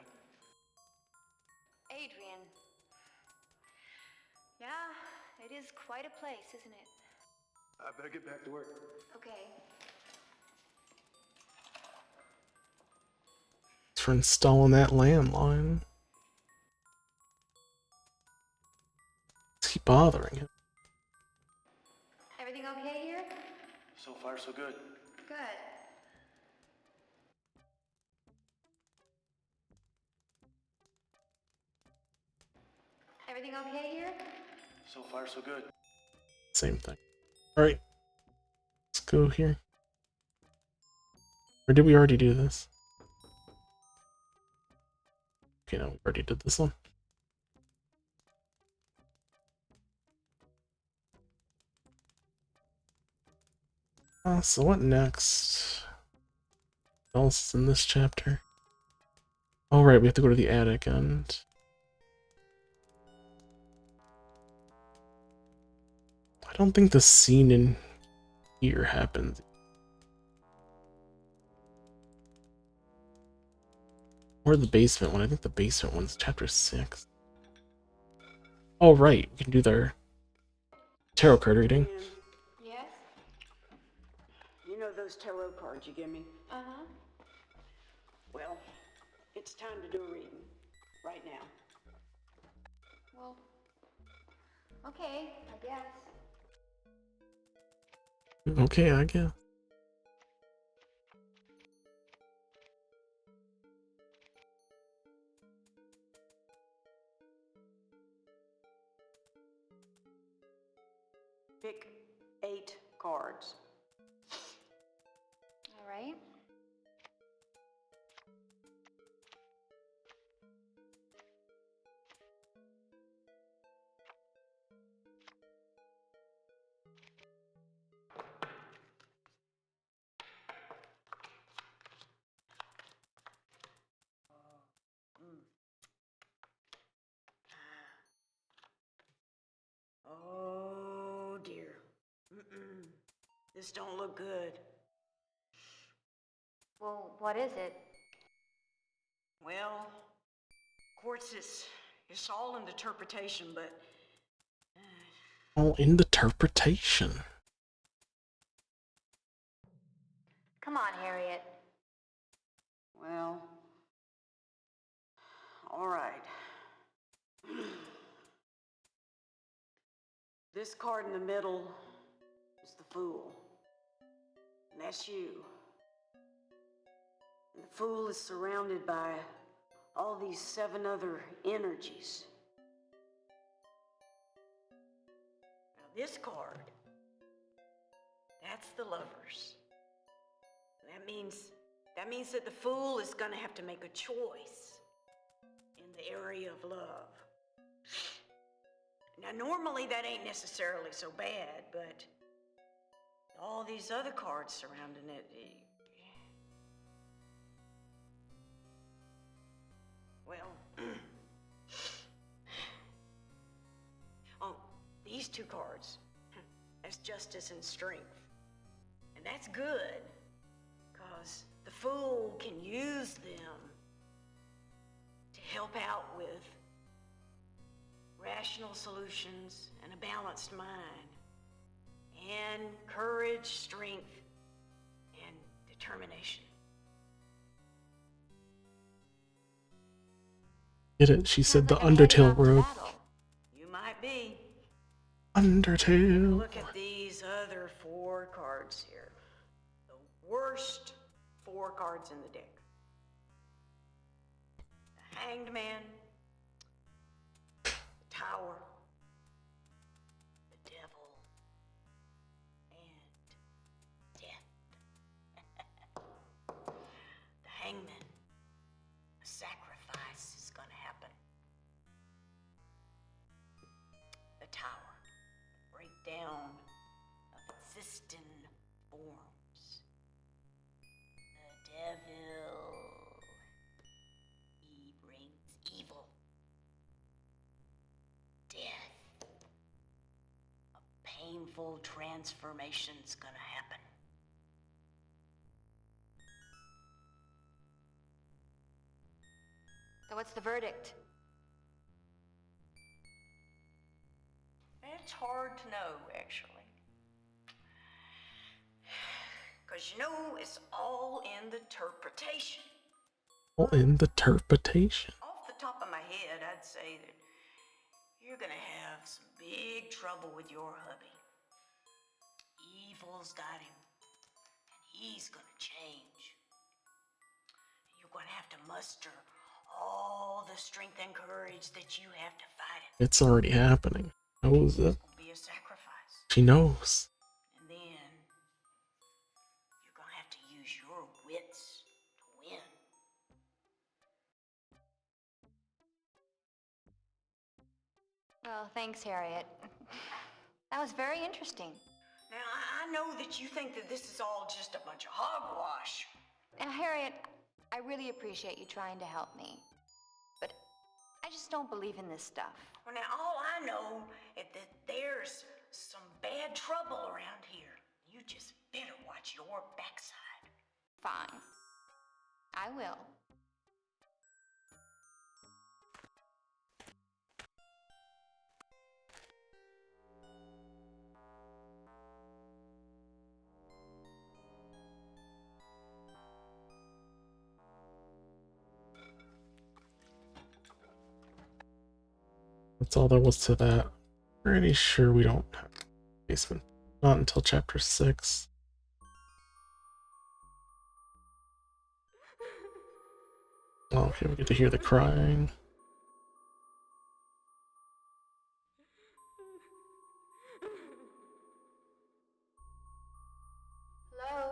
Adrian. Yeah, it is quite a place, isn't it? I better get back to work. Okay. It's for installing that landline. Keep bothering him. Everything okay here? So far, so good. Good. Everything okay here? So far, so good. Same thing. Alright. Let's go here. Or did we already do this? Okay, no, we already did this one. So what next? What else is in this chapter? Oh right, we have to go to the attic and... I don't think the scene in here happens. Or the basement one. I think the basement one's chapter 6. Oh right, we can do their tarot card reading. Yes? You know those tarot cards you give me? Uh-huh. Well, it's time to do a reading. Right now. Well, okay, I guess. Okay, I guess. Pick 8 cards. All right. Oh dear. This don't look good. Well, what is it? Well, of course it's all in interpretation, but All in the interpretation. Come on, Harriet. well, all right. This card in the middle is the Fool. And that's you. And the Fool is surrounded by all these 7 other energies. Now this card, that's the Lovers. That means that the Fool is gonna have to make a choice in the area of love. Now normally that ain't necessarily so bad, but all these other cards surrounding it. Well, oh, these 2 cards. That's justice and strength. And that's good, because the Fool can use them to help out with rational solutions and a balanced mind, and courage, strength, and determination. Get it? She said the Undertale road. You might be. Undertale. Look at these other 4 cards here. The worst 4 cards in the deck. The Hanged Man, the Tower, the Devil, and Death. The Hangman. A sacrifice is gonna happen. The Tower. Breakdown of existing forms. The Devil. He brings evil. Death. A painful transformation's gonna happen. So what's the verdict? It's hard to know, actually. Because, it's all in the interpretation. All in the interpretation. Off the top of my head, I'd say that you're gonna have some big trouble with your hubby. Evil's got him, and he's gonna change. You're gonna have to muster all the strength and courage that you have to fight it. It's already happening. Knows it. It's gonna be a sacrifice. She knows. And then you're gonna have to use your wits to win. Well, thanks, Harriet. That was very interesting. Now, I know that you think that this is all just a bunch of hogwash. Now, Harriet, I really appreciate you trying to help me. But I just don't believe in this stuff. Well, now, all I know is that there's some bad trouble around here. You just better watch your backside. Fine. I will. That's all there was to that. Pretty sure we don't have a basement. Not until chapter 6. Oh, okay, we get to hear the crying. Hello?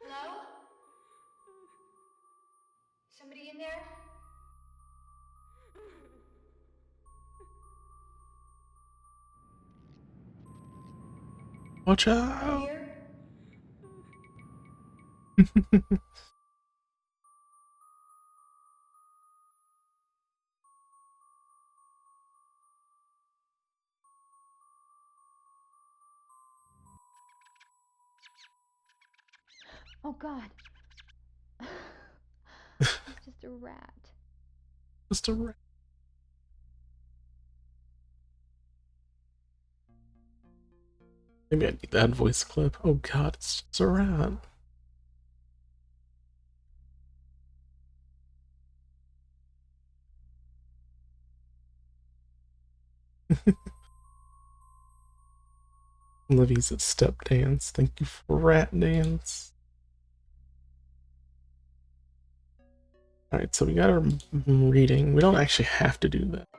Hello? Somebody in there? Watch out! Here? Oh God. It's just a rat. Just a rat. Maybe I need that voice clip. Oh God, it's just a rat. Livy's at step dance. Thank you for rat dance. Alright, so we got our reading. We don't actually have to do that.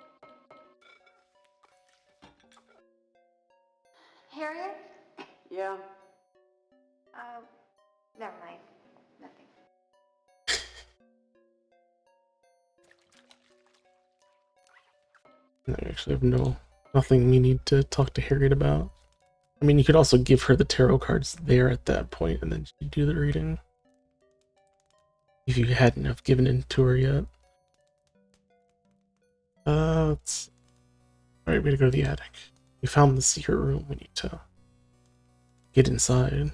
Harriet? Yeah. Never mind. Nothing. I actually have nothing we need to talk to Harriet about. I mean, you could also give her the tarot cards there at that point and then she'd do the reading. If you hadn't have given it to her yet. Let's... Alright, we gotta go to the attic. We found the secret room. We need to get inside.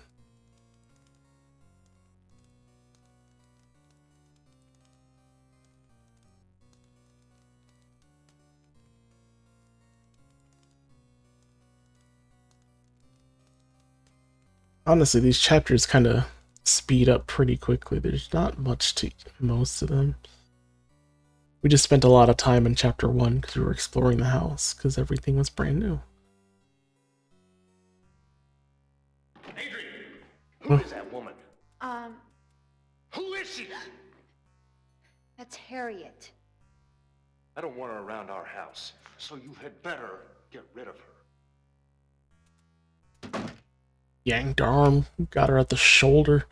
Honestly, these chapters kind of speed up pretty quickly. There's not much to most of them. We just spent a lot of time in chapter 1 because we were exploring the house because everything was brand new. Adrian, who is that woman? Who is she? That's Harriet. I don't want her around our house, so you had better get rid of her. Yanked arm, got her at the shoulder.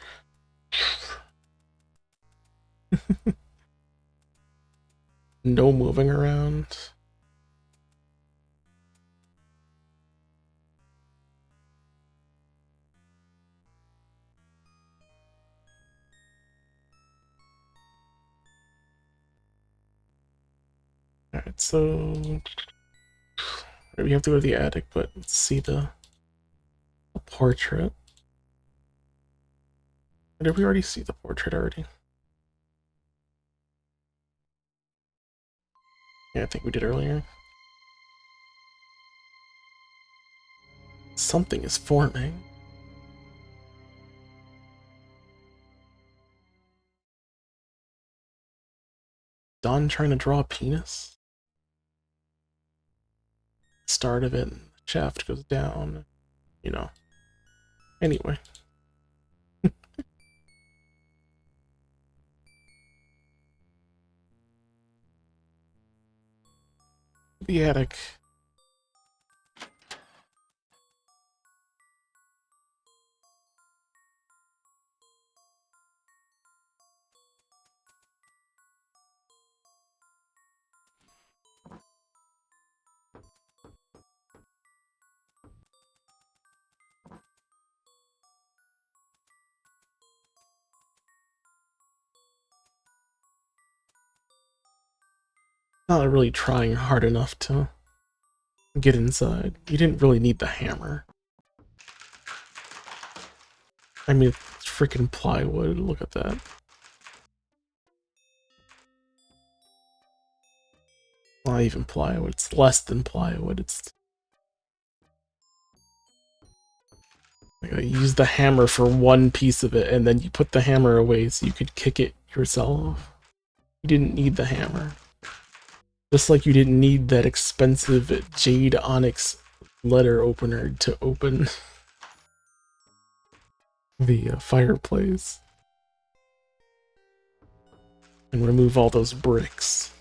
No moving around. Alright, so we have to go to the attic, but let's see the portrait. Or did we already see the portrait already? Yeah, I think we did earlier. Something is forming. Don trying to draw a penis? Start of it, shaft goes down, you know. Anyway. The attic. Not really trying hard enough to get inside. You didn't really need the hammer. I mean, it's freaking plywood. Look at that. Not even plywood. It's less than plywood. It's... I use the hammer for one piece of it, and then you put the hammer away so you could kick it yourself. You didn't need the hammer. Just like you didn't need that expensive jade onyx letter opener to open the fireplace. And remove all those bricks.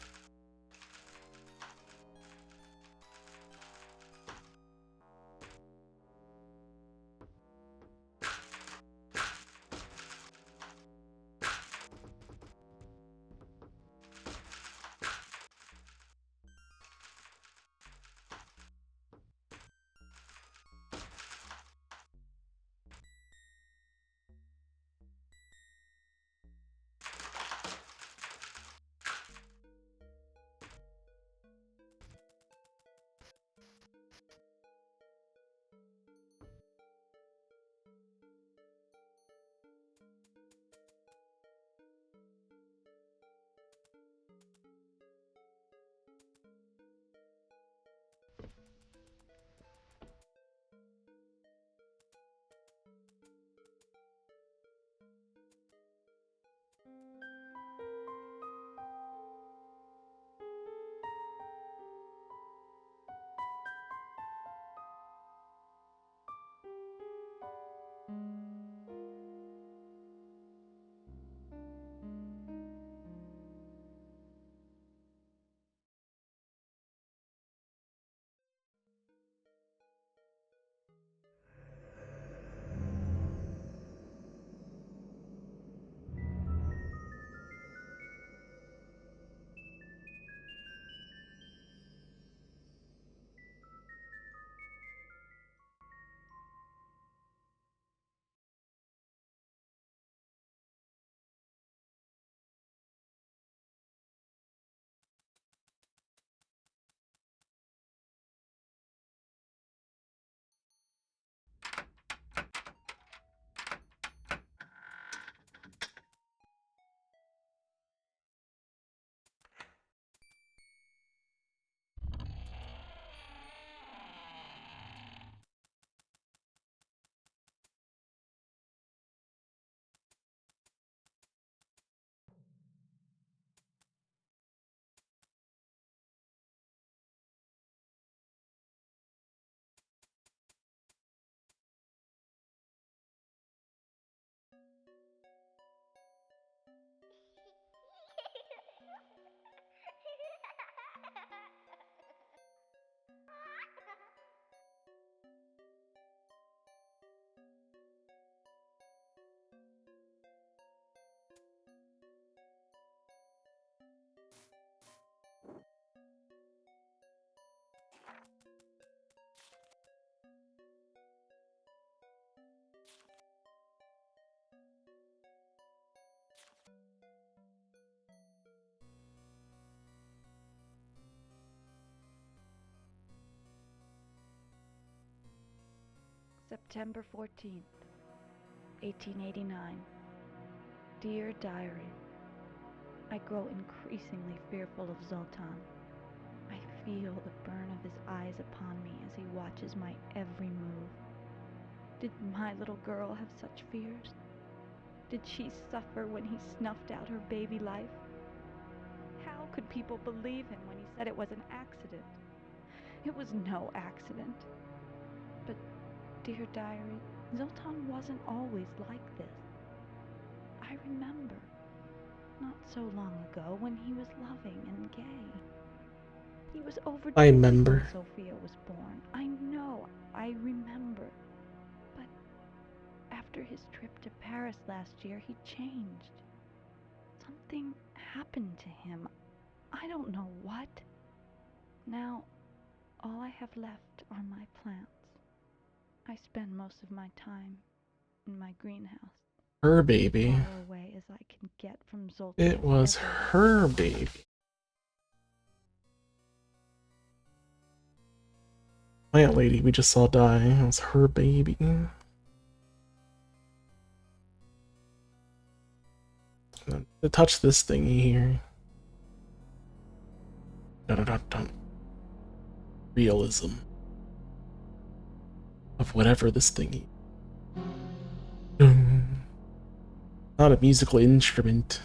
September 14th, 1889. Dear Diary, I grow increasingly fearful of Zoltan. I feel the burn of his eyes upon me as he watches my every move. Did my little girl have such fears? Did she suffer when he snuffed out her baby life? How could people believe him when he said it was an accident? It was no accident. But, dear diary, Zoltan wasn't always like this. I remember, not so long ago, when he was loving and gay. He was overjoyed I remember. when Sophia was born. I know, I remember. But after his trip to Paris last year, he changed. Something happened to him. I don't know what. Now, all I have left are my plants. I spend most of my time in my greenhouse. Her baby. As far away as I can get from Zoltan. It was her baby. Plant lady we just saw die. It was her baby. To touch this thingy here. Dun-dun-dun-dun. Realism of whatever this thingy. Not a musical instrument.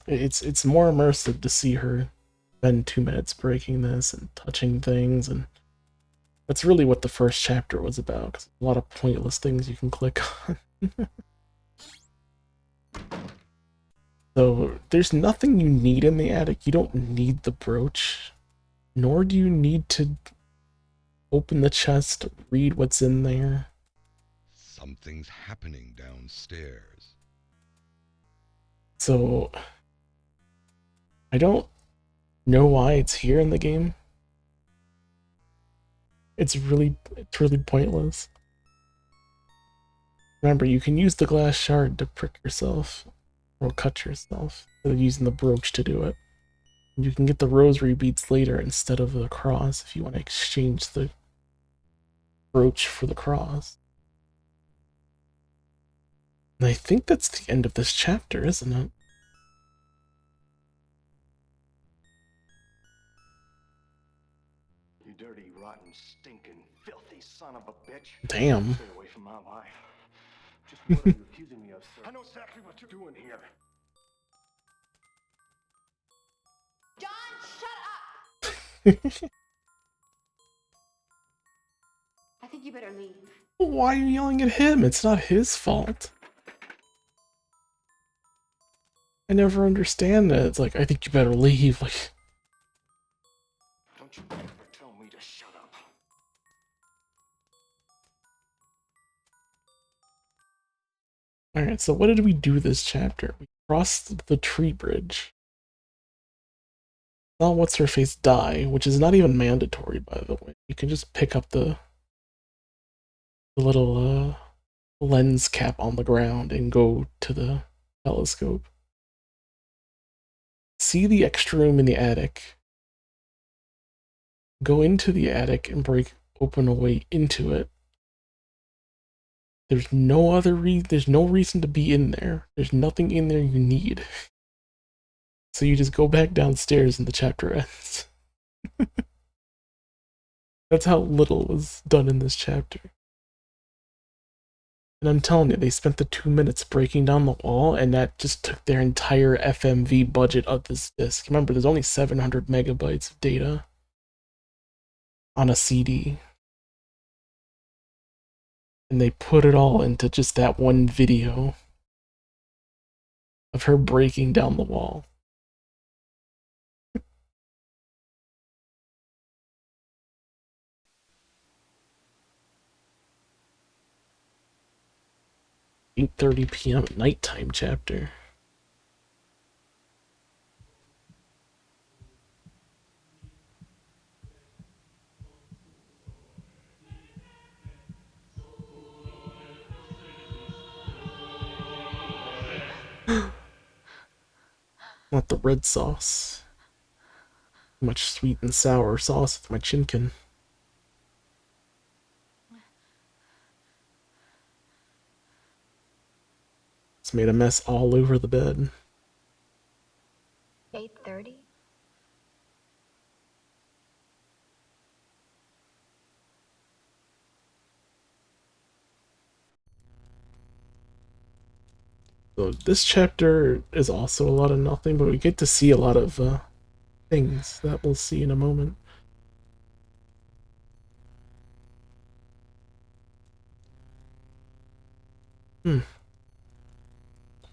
It's more immersive to see her spend 2 minutes breaking this and touching things, and that's really what the first chapter was about, because a lot of pointless things you can click on. So there's nothing you need in the attic. You don't need the brooch, nor do you need to open the chest, read what's in there. Something's happening downstairs. So I don't know why it's here in the game. It's really pointless. Remember, you can use the glass shard to prick yourself or cut yourself instead of using the brooch to do it. And you can get the rosary beads later instead of the cross if you want to exchange the brooch for the cross. And I think that's the end of this chapter, isn't it? You dirty, rotten, stinking, filthy son of a bitch. Damn. Stay away from my wife. Just what are you accusing me of, sir? I know exactly what you're doing here. John, shut up! I think you better leave. Why are you yelling at him? It's not his fault. I never understand that. It's like, I think you better leave. Like, Don't you ever tell me to shut up. alright, so what did we do this chapter? We crossed the tree bridge. Saw what's-her-face die, which is not even mandatory, by the way. You can just pick up the little lens cap on the ground and go to the telescope. See the extra room in the attic. Go into the attic and break open a way into it. There's no reason to be in there. There's nothing in there you need. So you just go back downstairs and the chapter ends. That's how little was done in this chapter. And I'm telling you, they spent the 2 minutes breaking down the wall, and that just took their entire FMV budget of this disc. Remember, there's only 700 megabytes of data on a CD. And they put it all into just that one video of her breaking down the wall. 8:30 p.m. nighttime chapter. Not the red sauce. Too much sweet and sour sauce with my chinkin. It's made a mess all over the bed. 8:30? So this chapter is also a lot of nothing, but we get to see a lot of things that we'll see in a moment.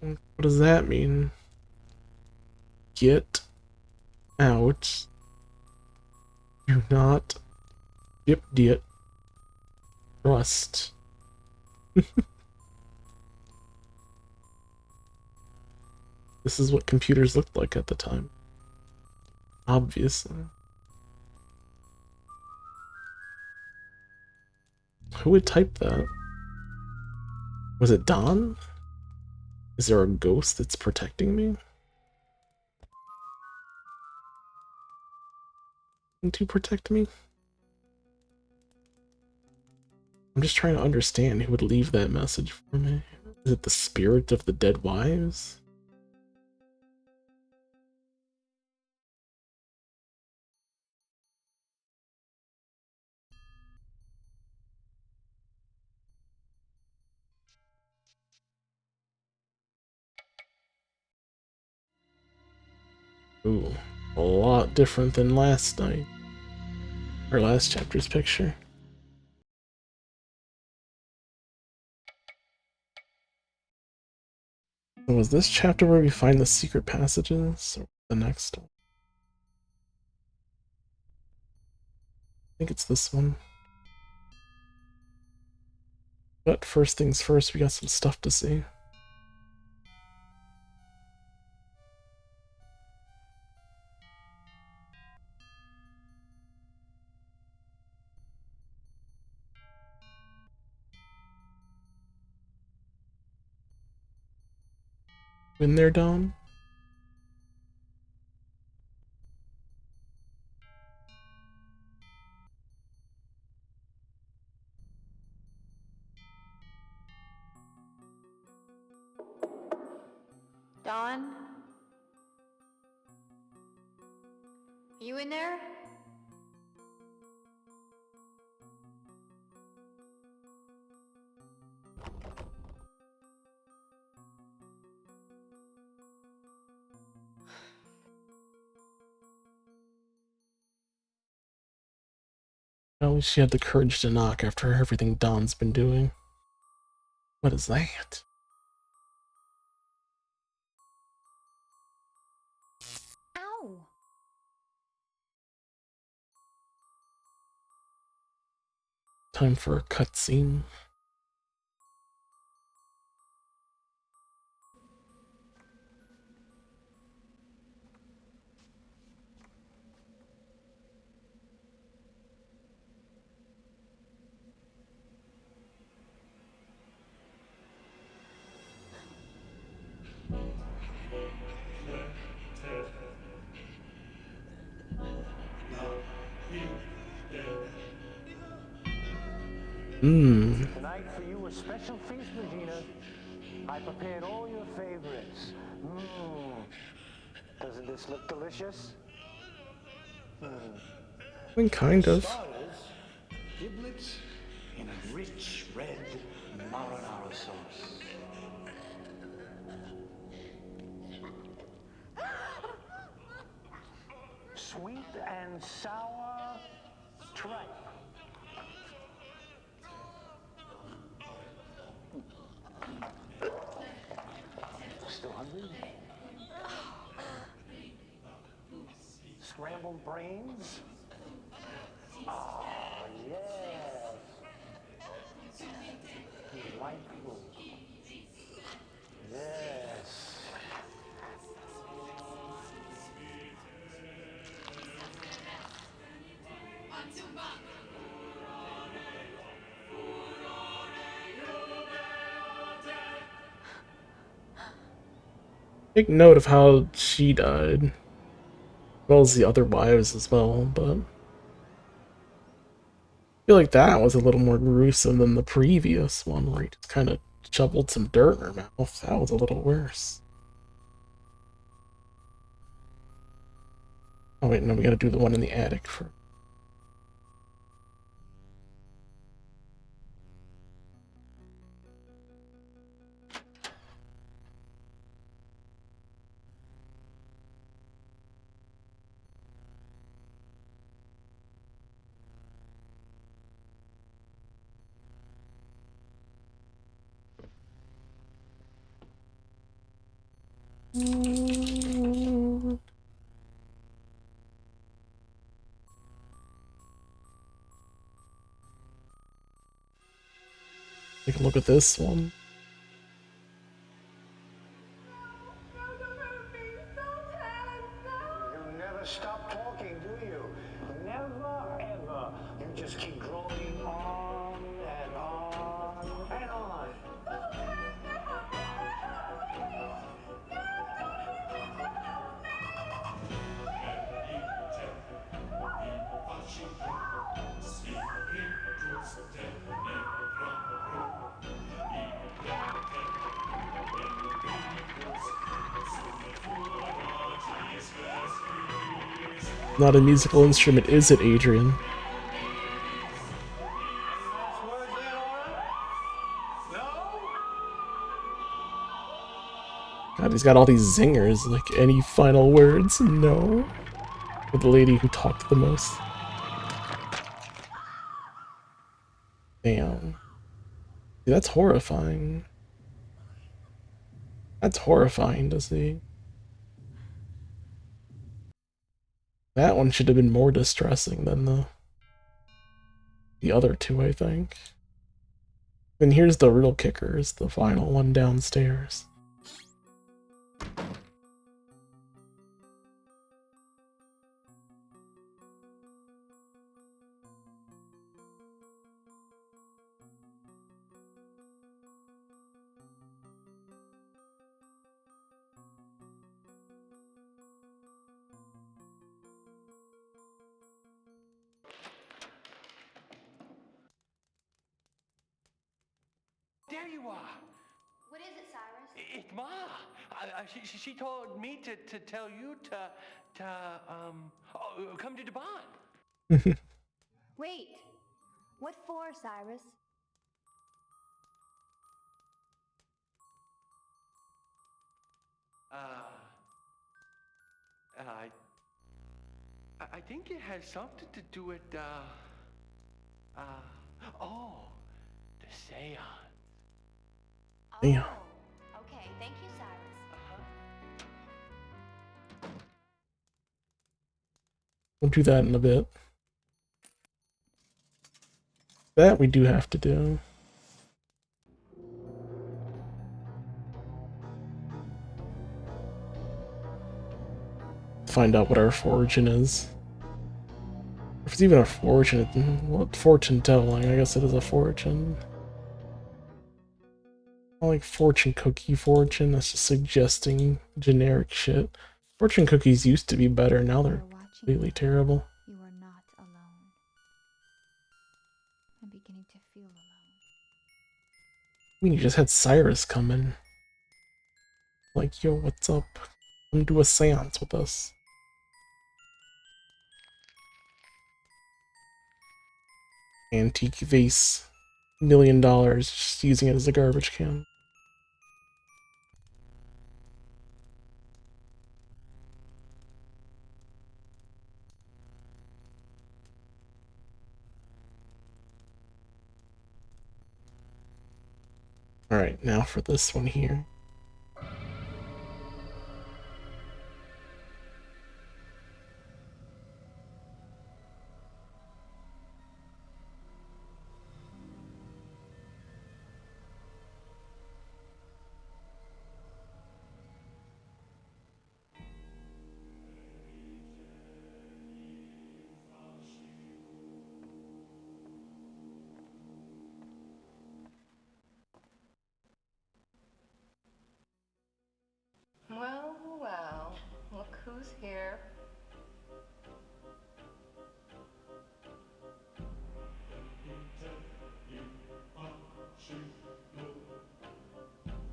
What does that mean? Get out. Do not dip trust. This is what computers looked like at the time. Obviously. Who would type that? Was it Don? Is there a ghost that's protecting me? To protect me? I'm just trying to understand who would leave that message for me. Is it the spirit of the dead wives? Ooh, a lot different than last night. Or last chapter's picture. So was this chapter where we find the secret passages, or the next one? I think it's this one. But first things first, we got some stuff to see. In there, Dom? Dawn? You in there? At least she had the courage to knock after everything Don's been doing. What is that? Ow! Time for a cutscene. Mmm. Tonight for you a special feast, Regina. I prepared all your favorites. Mmm. Doesn't this look delicious? I mean, kind of. Starters, giblets in a rich red marinara sauce. Sweet and sour tripe. Still hungry? Scrambled brains? Oh, yes. Delightful. Yes. Take note of how she died. As well as the other wives as well, but I feel like that was a little more gruesome than the previous one, where he just kind of shoveled some dirt in her mouth. That was a little worse. Oh wait, no, we gotta do the one in the attic first. Take a look at this one. You never stop talking, do you? Never, ever. You just keep droning on and on and on. Not a musical instrument, is it, Adrian? God, he's got all these zingers. Like, any final words? No. With the lady who talked the most. Damn. See, that's horrifying. That's horrifying to see. That one should have been more distressing than the other two, I think. And here's the real kicker, is the final one downstairs. There you are. What is it, Cyrus? It's Ma. She told me to tell you to come to the barn. Wait. What for, Cyrus? I think it has something to do with the seance. Damn. Okay, thank you, Cyrus. We'll do that in a bit. That we do have to do. Find out what our fortune is. If it's even a fortune, what fortune telling? I guess it is a fortune. I like fortune cookie fortune, that's just suggesting generic shit. Fortune cookies used to be better, now they're completely terrible. You are not alone. I'm beginning to feel alone. I mean, you just had Cyrus come in. Like, yo, what's up? Come do a seance with us. Antique vase. $1 million, just using it as a garbage can. Alright, now for this one here. Well, well, look who's here.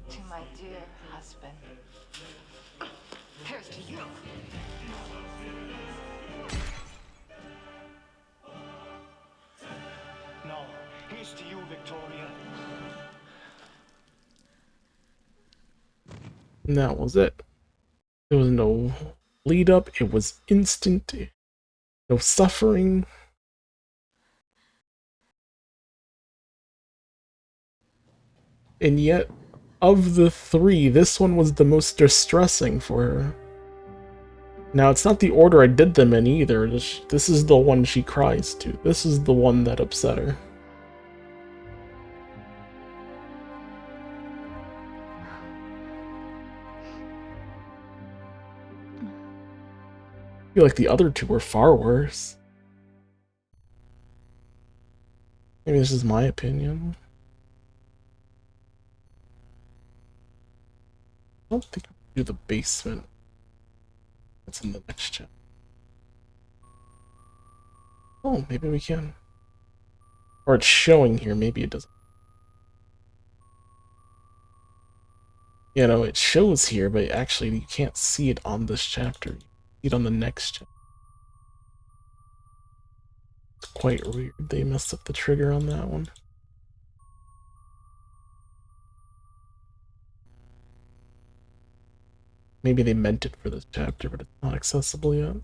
To my dear husband. Here's to you. No, here's to you, Victoria. And that was it. There was no lead up, it was instant. No suffering. And yet, of the three, this one was the most distressing for her. Now, it's not the order I did them in either. This is the one she cries to. This is the one that upset her. I feel like the other two were far worse. Maybe this is my opinion. I don't think I can do the basement. That's in the next chapter. Oh, maybe we can. Or it's showing here, maybe it doesn't. You know, it shows here, but actually you can't see it on this chapter. You see it on the next chapter. It's quite weird. They messed up the trigger on that one. maybe they meant it for this chapter, but it's not accessible yet.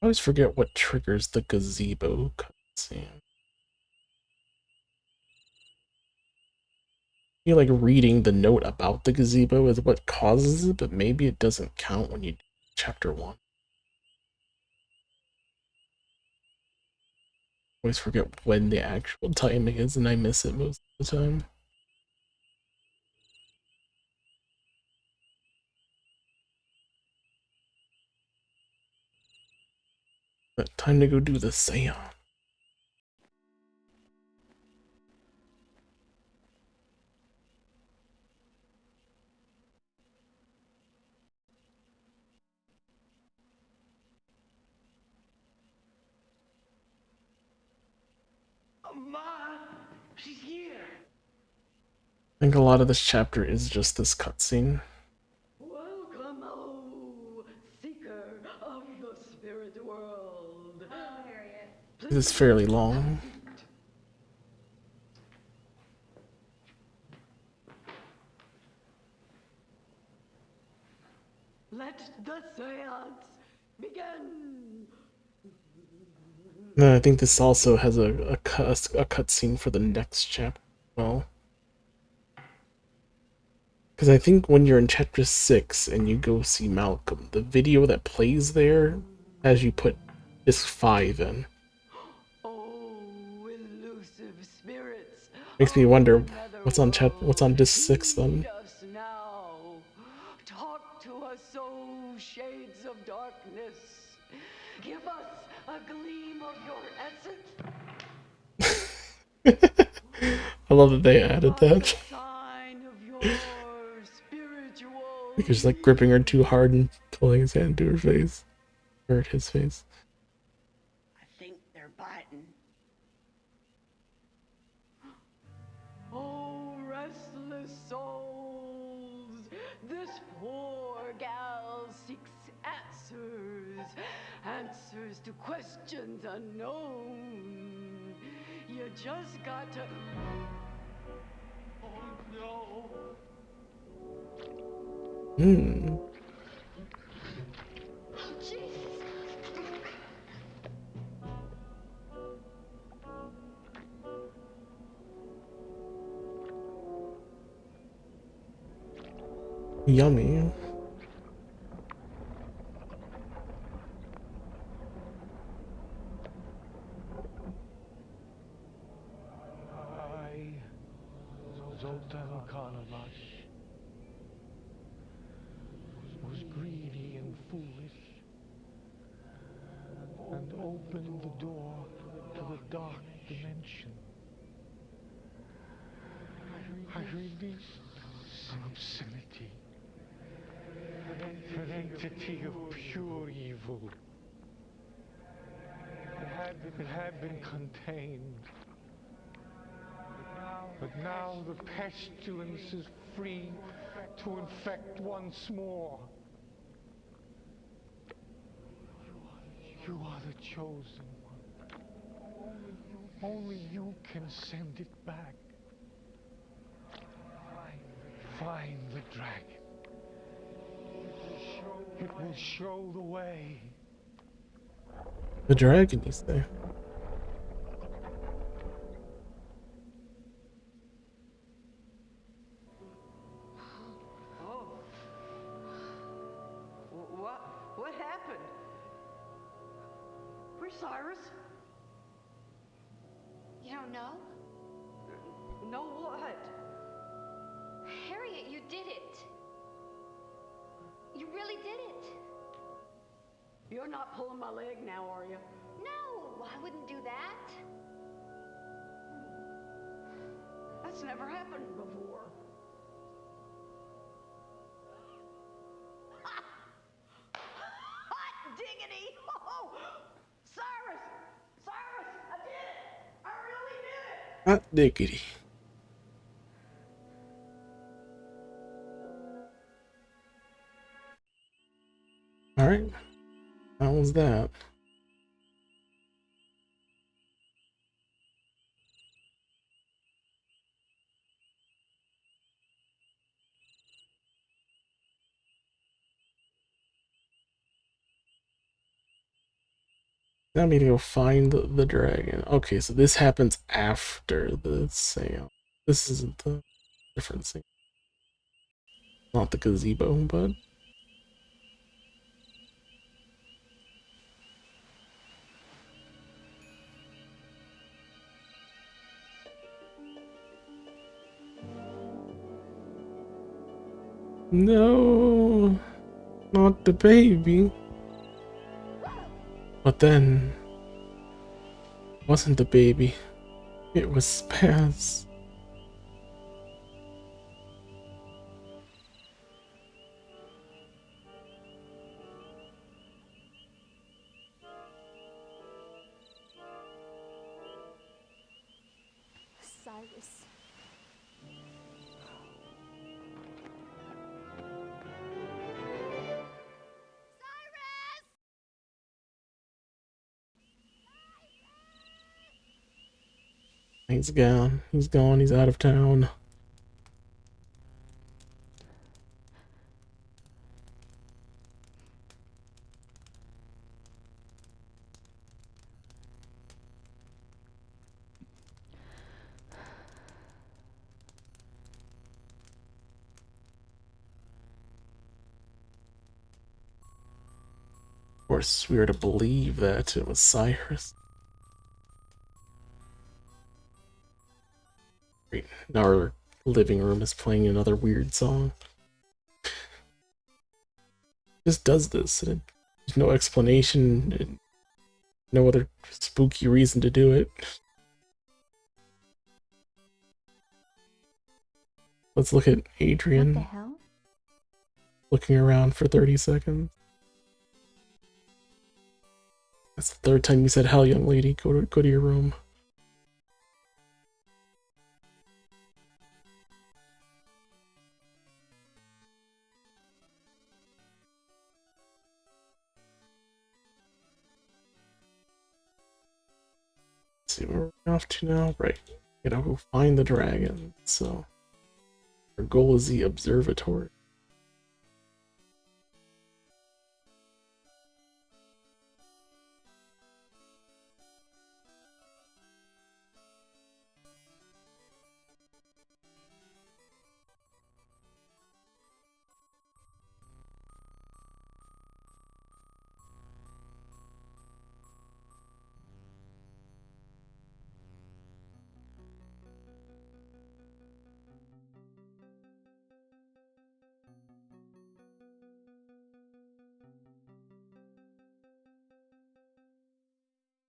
I always forget what triggers the gazebo cutscene. I feel like reading the note about the gazebo is what causes it, but maybe it doesn't count when you do chapter 1. I always forget when the actual timing is, and I miss it most of the time. But time to go do the seance. Ma, she's here. I think a lot of this chapter is just this cutscene. Welcome, oh, seeker of the spirit world. Hello, Harriet. This is fairly long. Let the seance begin. No, I think this also has a cutscene for the next chapter. Well, because I think when you're in chapter 6 and you go see Malcolm, the video that plays there as you put disc 5 in. Oh, elusive spirits. Makes me wonder what's on disc 6 then. Us now. Talk to us, oh shades of darkness. Give us a gleam of your essence. I love that they added that. Because like gripping her too hard and pulling his hand to her face. Or at his face. I think they're biting. Oh, restless souls, this poor gal seeks answers to questions unknown. You just got to... Oh no. Yummy. Zoltan Karlovac was greedy and foolish and opened the door to the dark dimension. I released an obscenity, an entity of pure evil. It had been contained. But now the pestilence is free to infect once more. You are the chosen one. Only you can send it back. Find the dragon. It will show the way. The dragon, you say? What happened? Where's Cyrus? You don't know? Know what? Harriet, you did it. You're not pulling my leg now, are you? No, I wouldn't do that. That's never happened before. Hot diggity! Oh, Cyrus! Cyrus! I did it! I really did it! Hot diggity. Alright. How was that? Now I need to go find the dragon. Okay, so this happens after the sale. This isn't the different thing. Not the gazebo, but... No, not the baby. But then, it wasn't the baby. It was Spaz. Cyrus. He's gone. He's gone. He's out of town. Of course, we were to believe that it was Cyrus. Great. Now our living room is playing another weird song. Just does this. And there's no explanation. No other spooky reason to do it. Let's look at Adrian. What the hell? Looking around for 30 seconds. That's the third time you said hell, young lady. Go to your room. Let's see where we're off to now. Right. Gotta go find the dragon. So our goal is the observatory.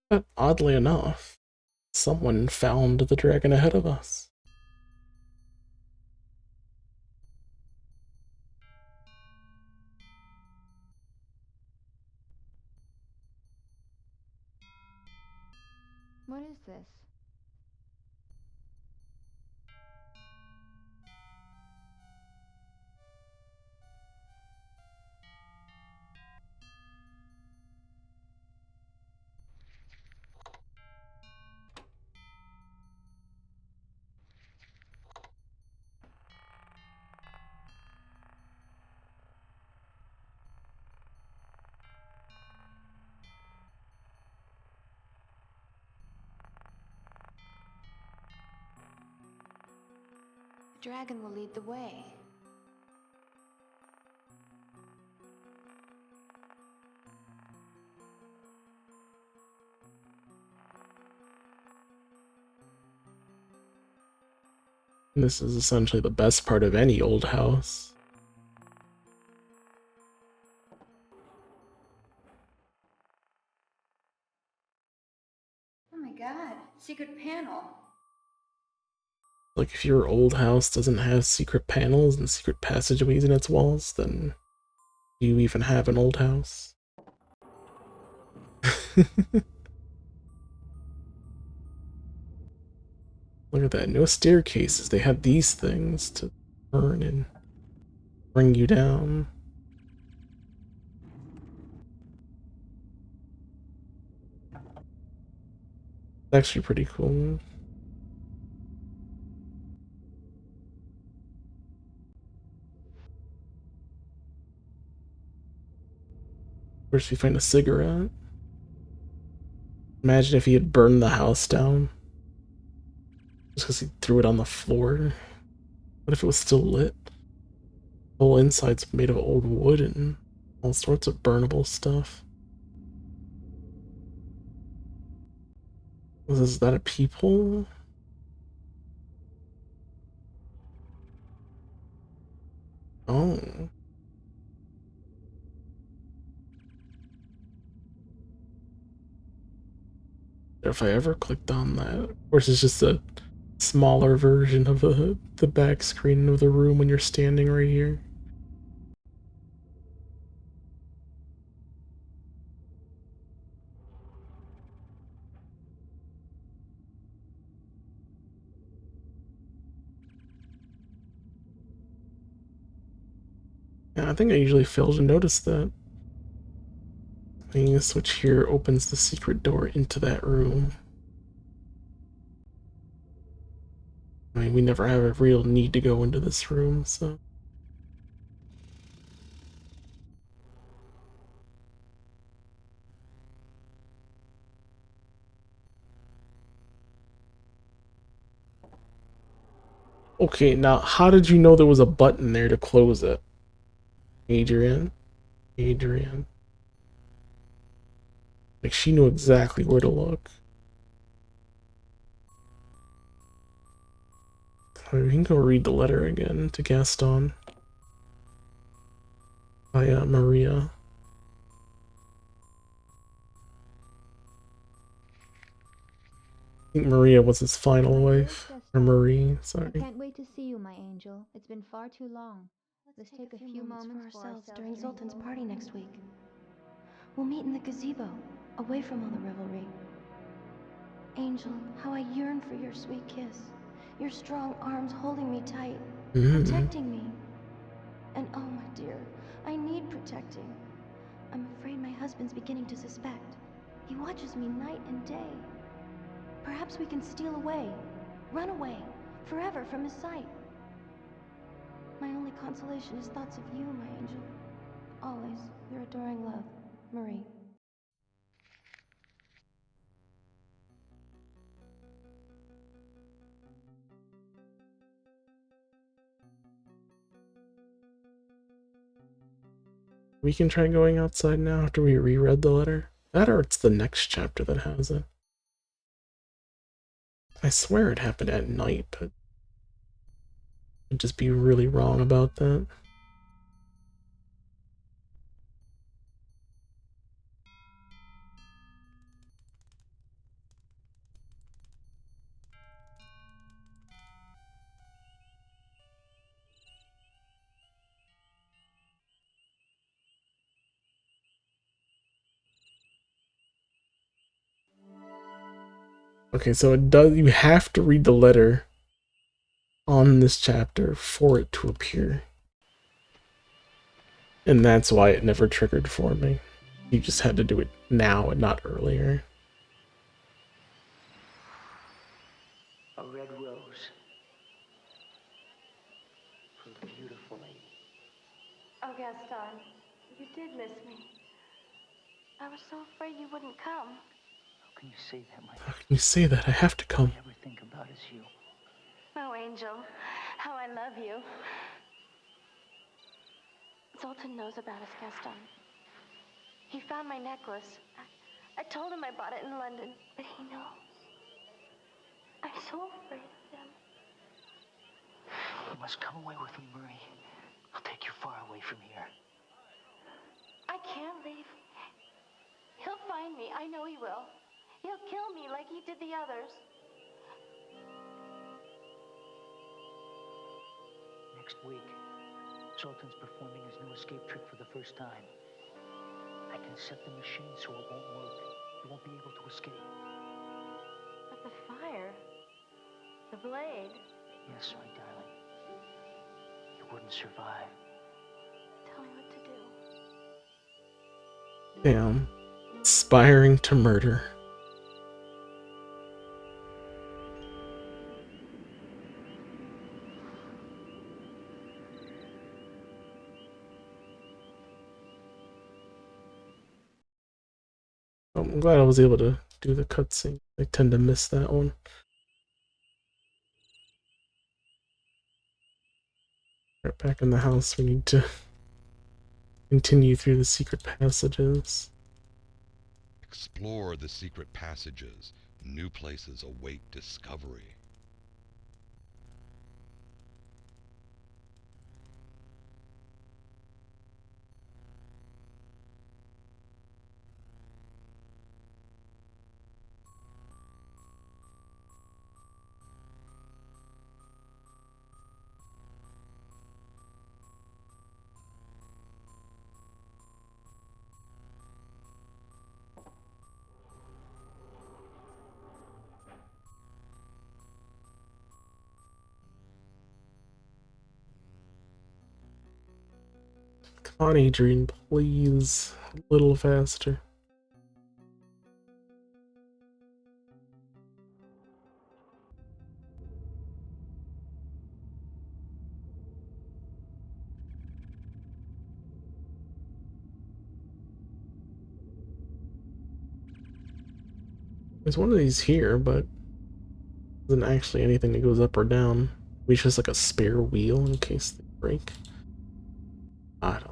But oddly enough, someone found the dragon ahead of us. What is this? The dragon will lead the way. This is essentially the best part of any old house. god, secret panel. Like, if your old house doesn't have secret panels and secret passageways in its walls, then do you even have an old house? Look at that, no staircases. They had these things to turn and bring you down. It's actually pretty cool. First we find a cigarette. Imagine if he had burned the house down. Just because he threw it on the floor. What if it was still lit? The whole inside's made of old wood and all sorts of burnable stuff. Is that a peephole? Oh. If I ever clicked on that. Of course, it's just a smaller version of the back screen of the room when you're standing right here. Yeah, I think I usually fail to notice that. The switch here opens the secret door into that room. I mean, we never have a real need to go into this room, so... Okay, now, how did you know there was a button there to close it? Adrian? Adrian. Like, she knew exactly where to look. We can go read the letter again to Gaston. By Maria. I think Maria was his final wife. Or Marie, sorry. I can't wait to see you, my angel. It's been far too long. Let's take a few moments for ourselves during Zoltan's party next week. We'll meet in the gazebo, away from all the revelry. Angel, how I yearn for your sweet kiss. Your strong arms holding me tight, protecting me. And oh, my dear, I need protecting. I'm afraid my husband's beginning to suspect. He watches me night and day. Perhaps we can steal away, run away, forever from his sight. My only consolation is thoughts of you, my angel. Always, your adoring love, Marie. We can try going outside now after we reread the letter. That or it's the next chapter that has it. I swear it happened at night, but I'd just be really wrong about that. Okay, so it does. You have to read the letter on this chapter for it to appear. And that's why it never triggered for me. You just had to do it now and not earlier. A red rose. For the beautiful lady. Oh, Gaston, you did miss me. I was so afraid you wouldn't come. How can you say that, my How can you say that? I have to come. all I ever think about is you. Oh, Angel, how I love you. Zoltan knows about us, Gaston. He found my necklace. I told him I bought it in London, but he knows. I'm so afraid of him. You must come away with me, Marie. I'll take you far away from here. I can't leave. He'll find me. I know he will. He'll kill me like he did the others. Next week, Sultan's performing his new escape trick for the first time. I can set the machine so it won't work. He won't be able to escape. But the fire, the blade. Yes, my darling. You wouldn't survive. Tell me what to do. Damn. Aspiring to murder. I'm glad I was able to do the cutscene. I tend to miss that one. Right back in the house, we need to continue through the secret passages. Explore the secret passages. New places await discovery. Come on, Adrian, please. A little faster. There's one of these here, but isn't actually anything that goes up or down. Maybe just like a spare wheel in case they break. I don't know.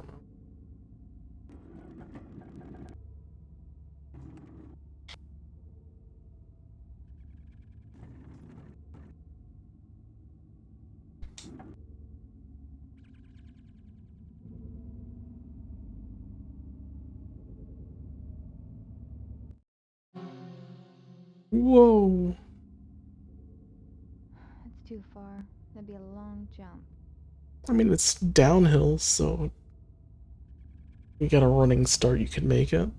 Whoa! It's too far. That'd be a long jump. I mean, it's downhill, so you got a running start, you could make it.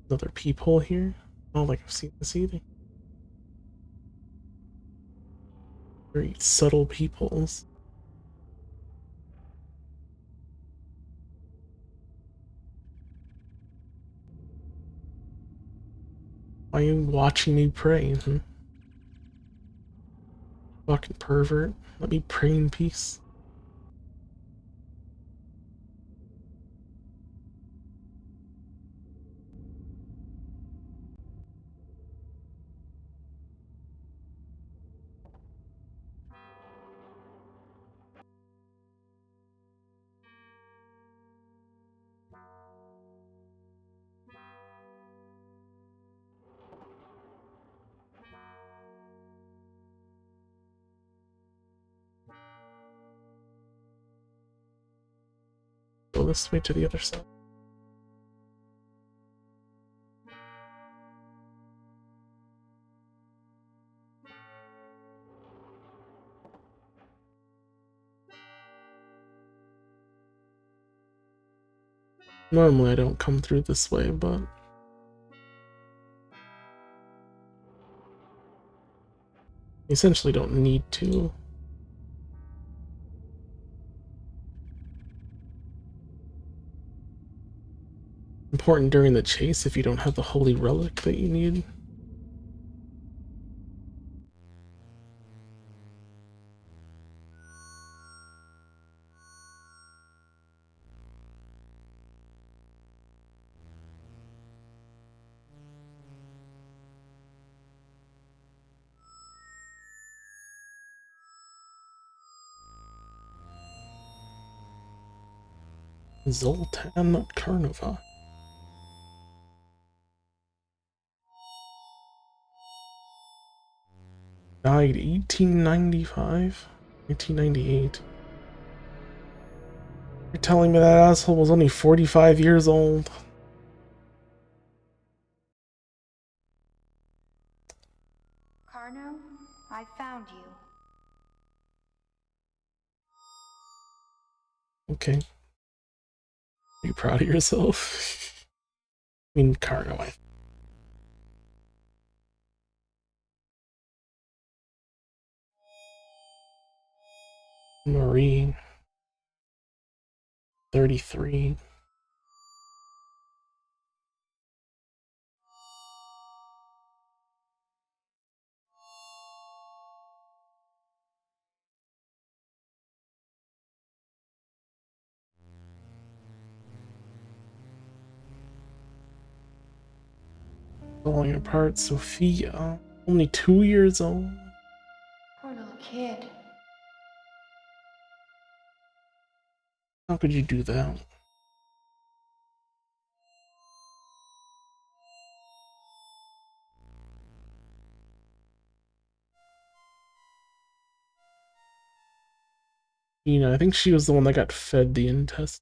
Another peephole here? I don't think I've seen this either. Very subtle peepholes. Why are you watching me pray? Fucking pervert. Let me pray in peace. Go this way to the other side. Normally I don't come through this way, but you essentially don't need to. Important during the chase if you don't have the holy relic that you need. Zoltan Carnova. Died 1895? 1898. You're telling me that asshole was only 45 years old? Carno, I found you. Okay. Are you proud of yourself? I mean, Carno. Marie. 33. Falling apart, Sophia. Only 2 years old. Poor little kid. How could you do that? You know, I think she was the one that got fed the intestine.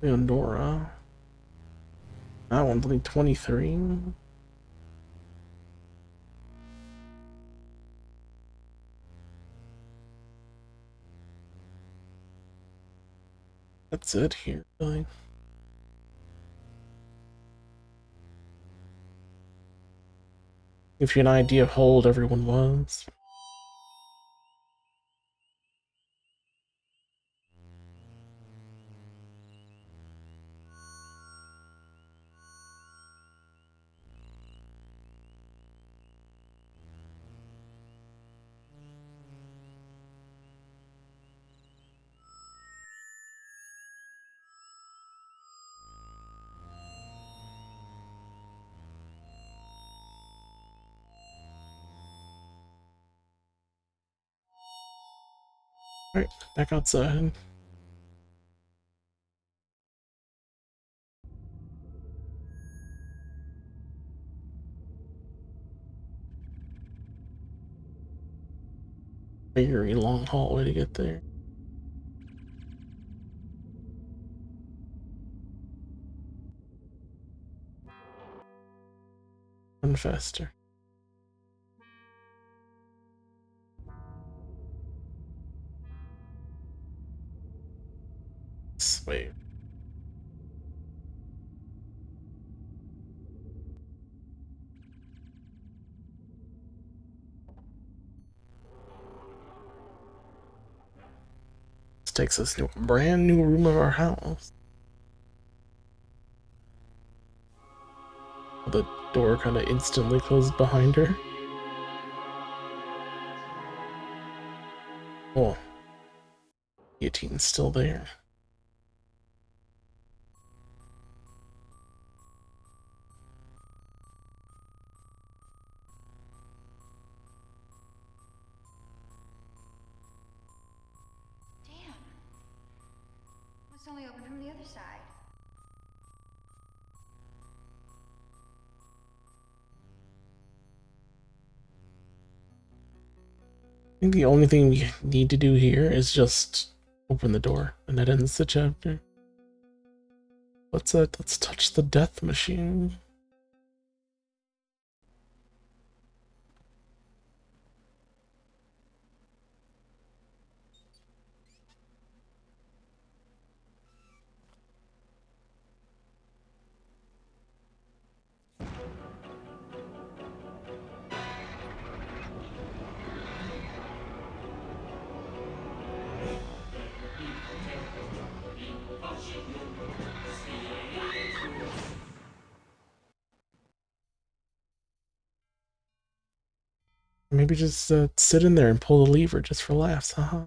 Leonora. That one's only 23. That's it here, really. Gives you an idea of how old everyone was. Alright, back outside. Very long hallway to get there. Run faster. Wait. This takes us to a brand new room of our house. The door kind of instantly closed behind her. Oh. Guillotine's still there. Damn. It's only open from the other side. I think the only thing we need to do here is just open the door, and that ends the chapter. What's that? Let's touch the death machine. Maybe just sit in there and pull the lever just for laughs, haha.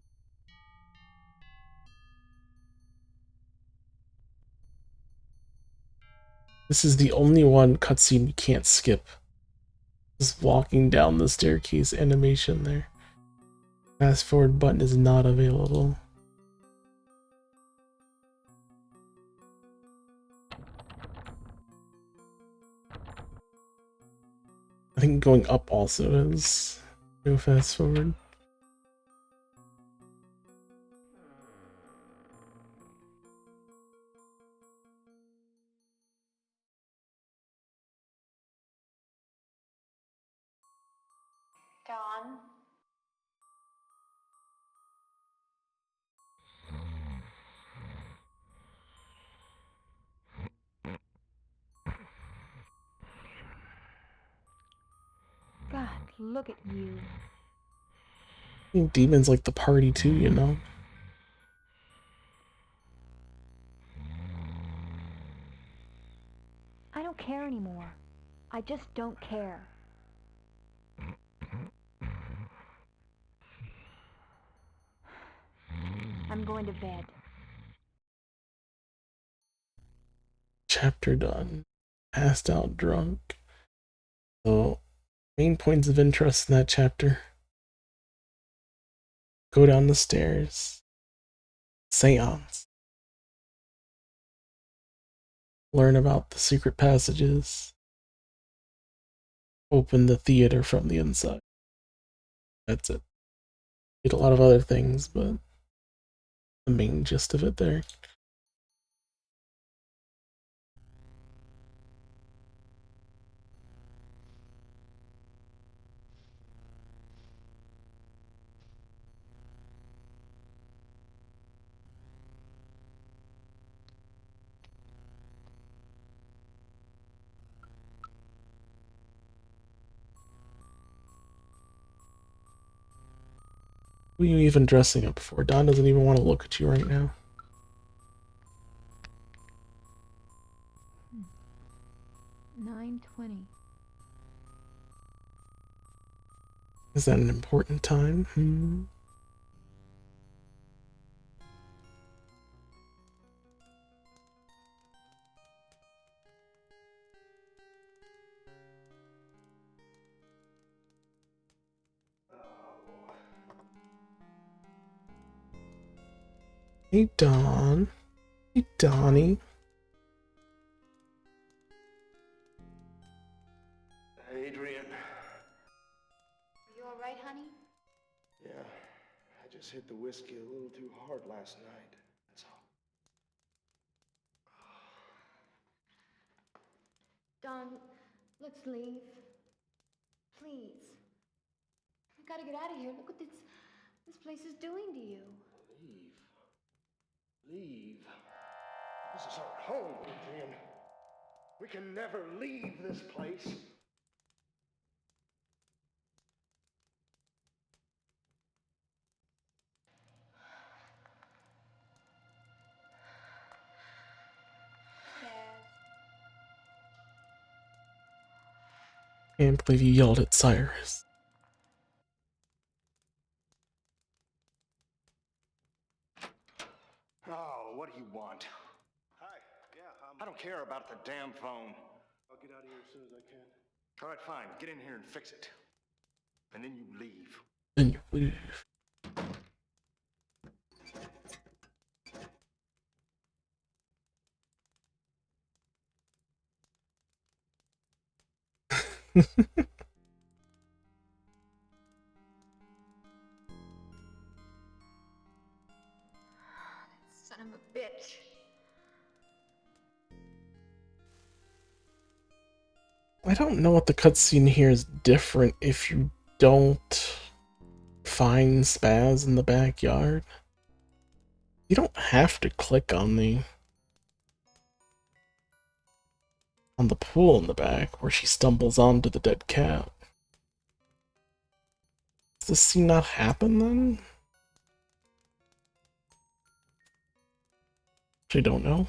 This is the only one cutscene we can't skip. Just walking down the staircase animation there. Fast forward button is not available. going up also is no fast forward. Dawn? God, look at you. I think demons like the party too, you know? I don't care anymore. I just don't care. I'm going to bed. Chapter done. Passed out drunk. So, main points of interest in that chapter. Go down the stairs. Seance. Learn about the secret passages. Open the theater from the inside. That's it. Did a lot of other things, but the main gist of it there. Who are you even dressing up for? Don doesn't even want to look at you right now. 9:20. Is that an important time? Hey, Don. Hey, Donnie. Adrian. Are you alright, honey? Yeah, I just hit the whiskey a little too hard last night. That's all. Don, let's leave. Please. We gotta get out of here. Look what this place is doing to you. Leave. This is our home, Adrian. We can never leave this place. Can't believe you yelled at Cyrus. Oh, what do you want? Hi. Yeah, I don't care about the damn phone. I'll get out of here as soon as I can. All right, fine. Get in here and fix it. And then you leave. Then you leave. Son of a bitch. I don't know what the cutscene here is different if you don't find Spaz in the backyard. You don't have to click on the pool in the back where she stumbles onto the dead cat. Does this scene not happen then? I don't know.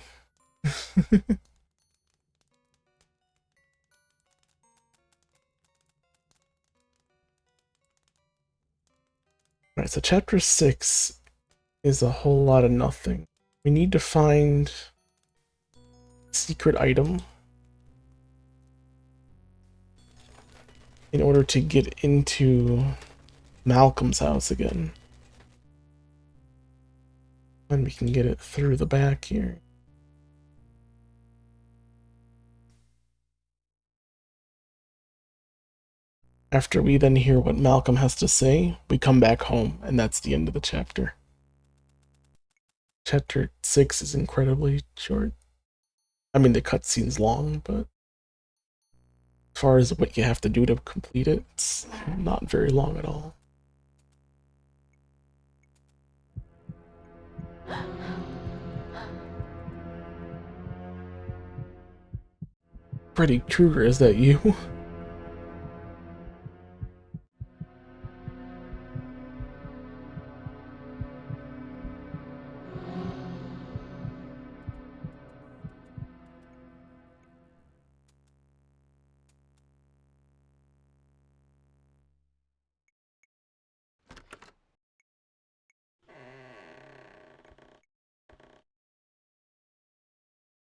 Alright, so chapter 6 is a whole lot of nothing. We need to find a secret item in order to get into Malcolm's house again. And we can get it through the back here. After we then hear what Malcolm has to say, we come back home, and that's the end of the chapter. Chapter 6 is incredibly short. I mean, the cutscene's long, but as far as what you have to do to complete it, it's not very long at all. Freddy Krueger, is that you?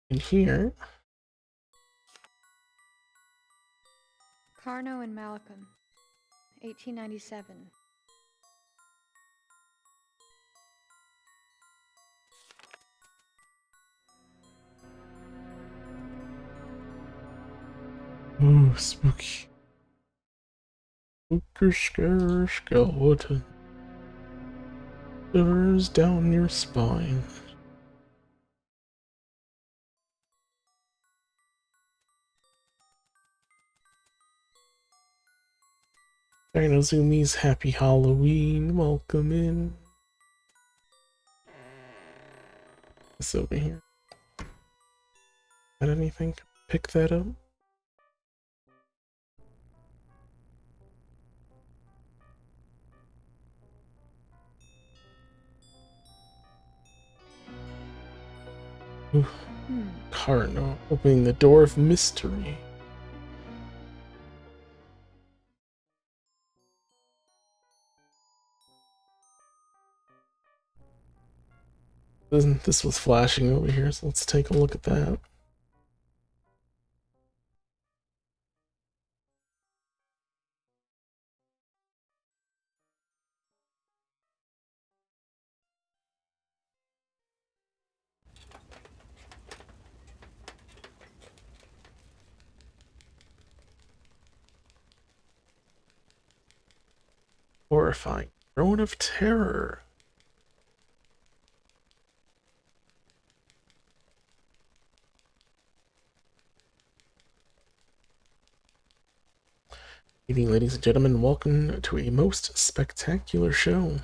In here. Carno and Malcolm, 1897. Ooh, spooky. Spooky, scary skeleton. Shivers down your spine. Dinozumi's Happy Halloween, welcome in. What's over here? Got anything? Pick that up. Carno, opening the door of mystery. This was flashing over here, so let's take a look at that. Horrifying. Throne of Terror. Good evening, ladies and gentlemen. Welcome to a most spectacular show.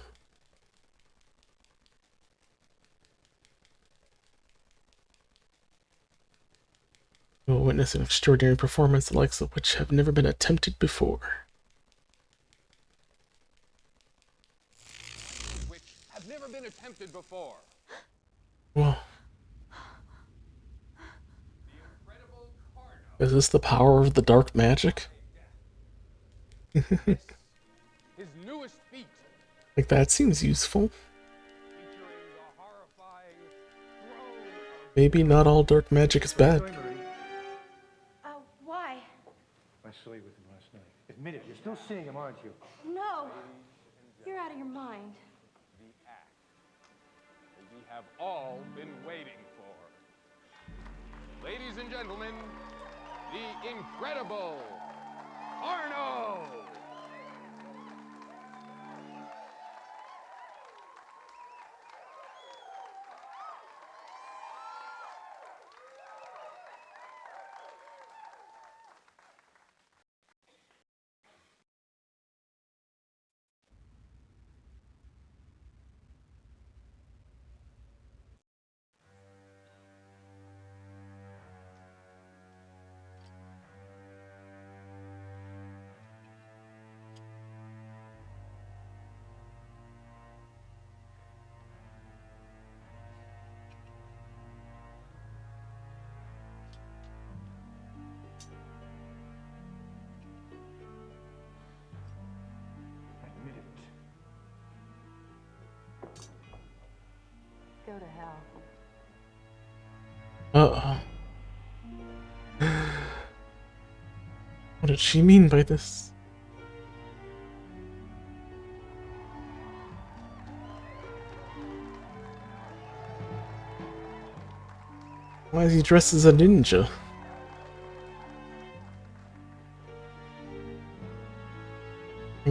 You will witness an extraordinary performance the likes of which have never been attempted before. Which have never been attempted before. Whoa. Is this the power of the dark magic? His newest feat. Like, that seems useful. Maybe not all dark magic is bad. Why? I saw you with him last night. Admit it, you're still seeing him, aren't you? No. You're out of your mind. The act that we have all been waiting for. Ladies and gentlemen, the incredible Arno! Go to hell. Uh-oh. What did she mean by this? Why is he dressed as a ninja?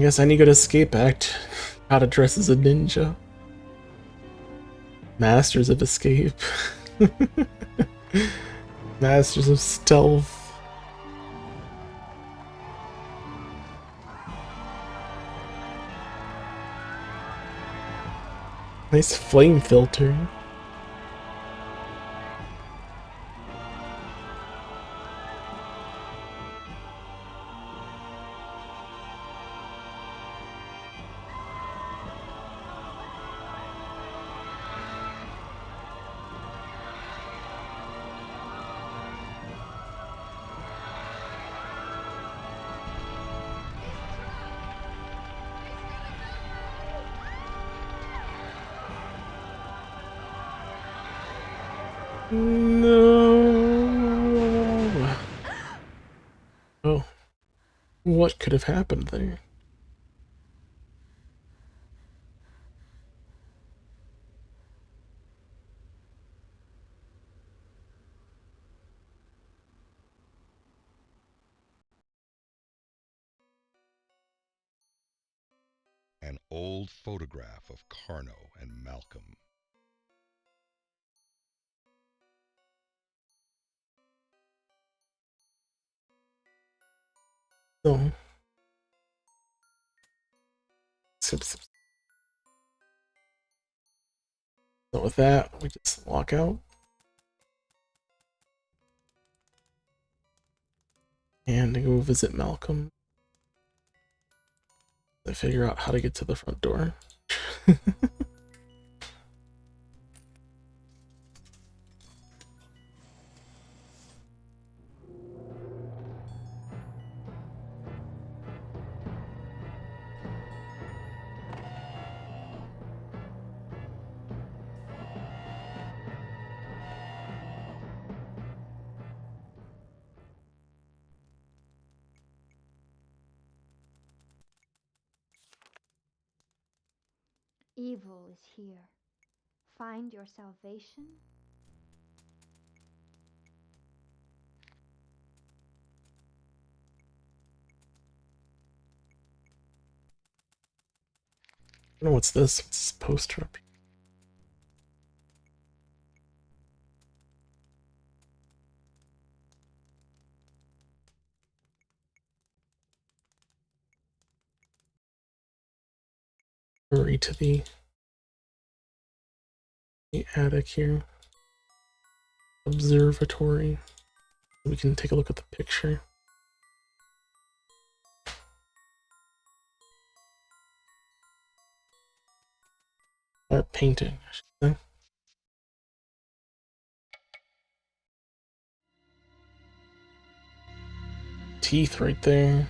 I guess any good escape act how to dress as a ninja. Masters of escape. Masters of stealth. Nice flame filter. No. Oh. What could have happened there? An old photograph of Carno and Malcolm. So. So with that, we just walk out. And go visit Malcolm. To figure out how to get to the front door. Evil is here. Find your salvation. I don't know what's this. What's this poster up here? Hurry to the attic here. Observatory. We can take a look at the picture. Or painting, I should say. Teeth right there.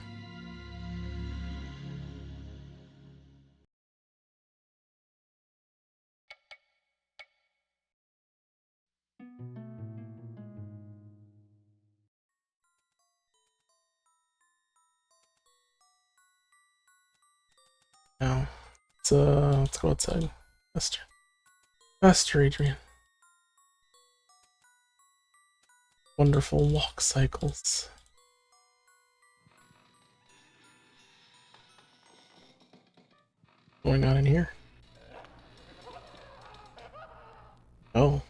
Now, let's go outside. Faster. Faster, Adrian. Wonderful walk cycles. Going on in here? Oh.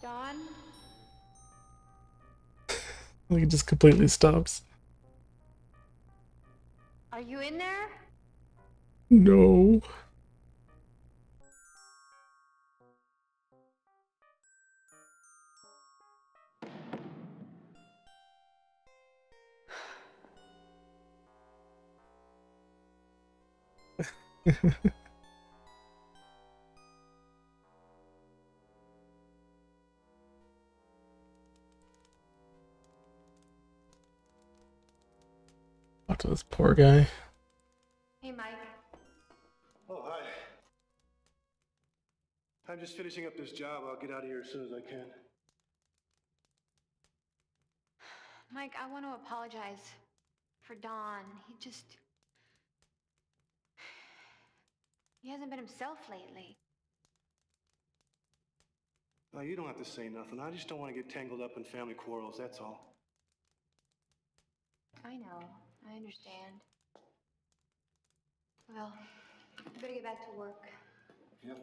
Dawn? Like it just completely stops. Are you in there? No. Talk to this poor guy. Hey, Mike. Oh, hi. I'm just finishing up this job. I'll get out of here as soon as I can. Mike, I want to apologize for Don. He hasn't been himself lately. Oh, you don't have to say nothing. I just don't want to get tangled up in family quarrels, that's all. I know. I understand. Well, I better get back to work. Yep.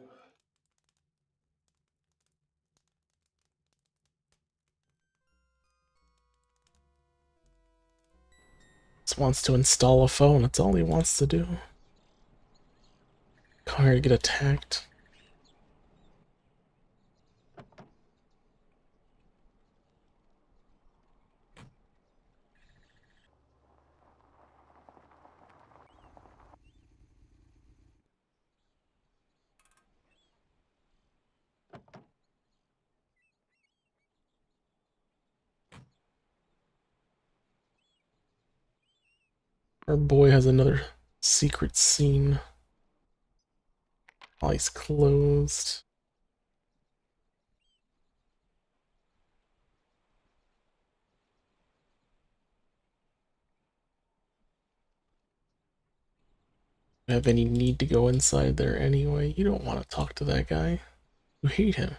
Just wants to install a phone. That's all he wants to do. Come here to get attacked. Our boy has another secret scene. Eyes closed. Have any need to go inside there anyway? You don't want to talk to that guy. You hate him.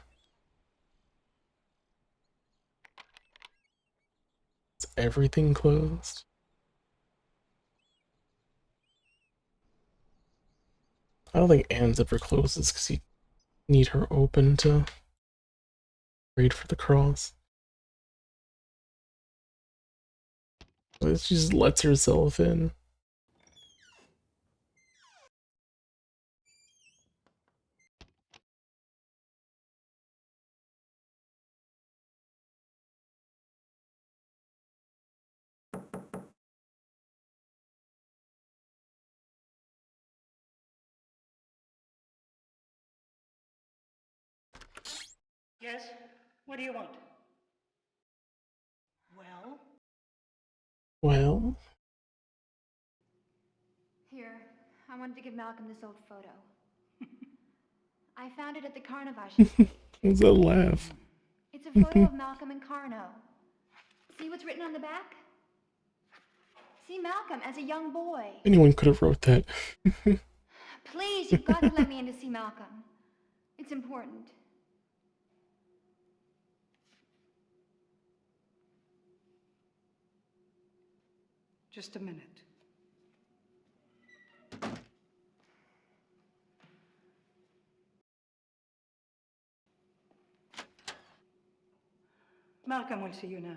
Is everything closed? I don't think Anne's ever closes because you need her open to read for the cross. But she just lets herself in. Yes? What do you want? Well? Well? Here, I wanted to give Malcolm this old photo. I found it at the Carnivage estate. What's that laugh? It's a photo of Malcolm and Carno. See what's written on the back? See Malcolm as a young boy. Anyone could have wrote that. Please, you've got to let me in to see Malcolm. It's important. Just a minute. Malcolm will see you now.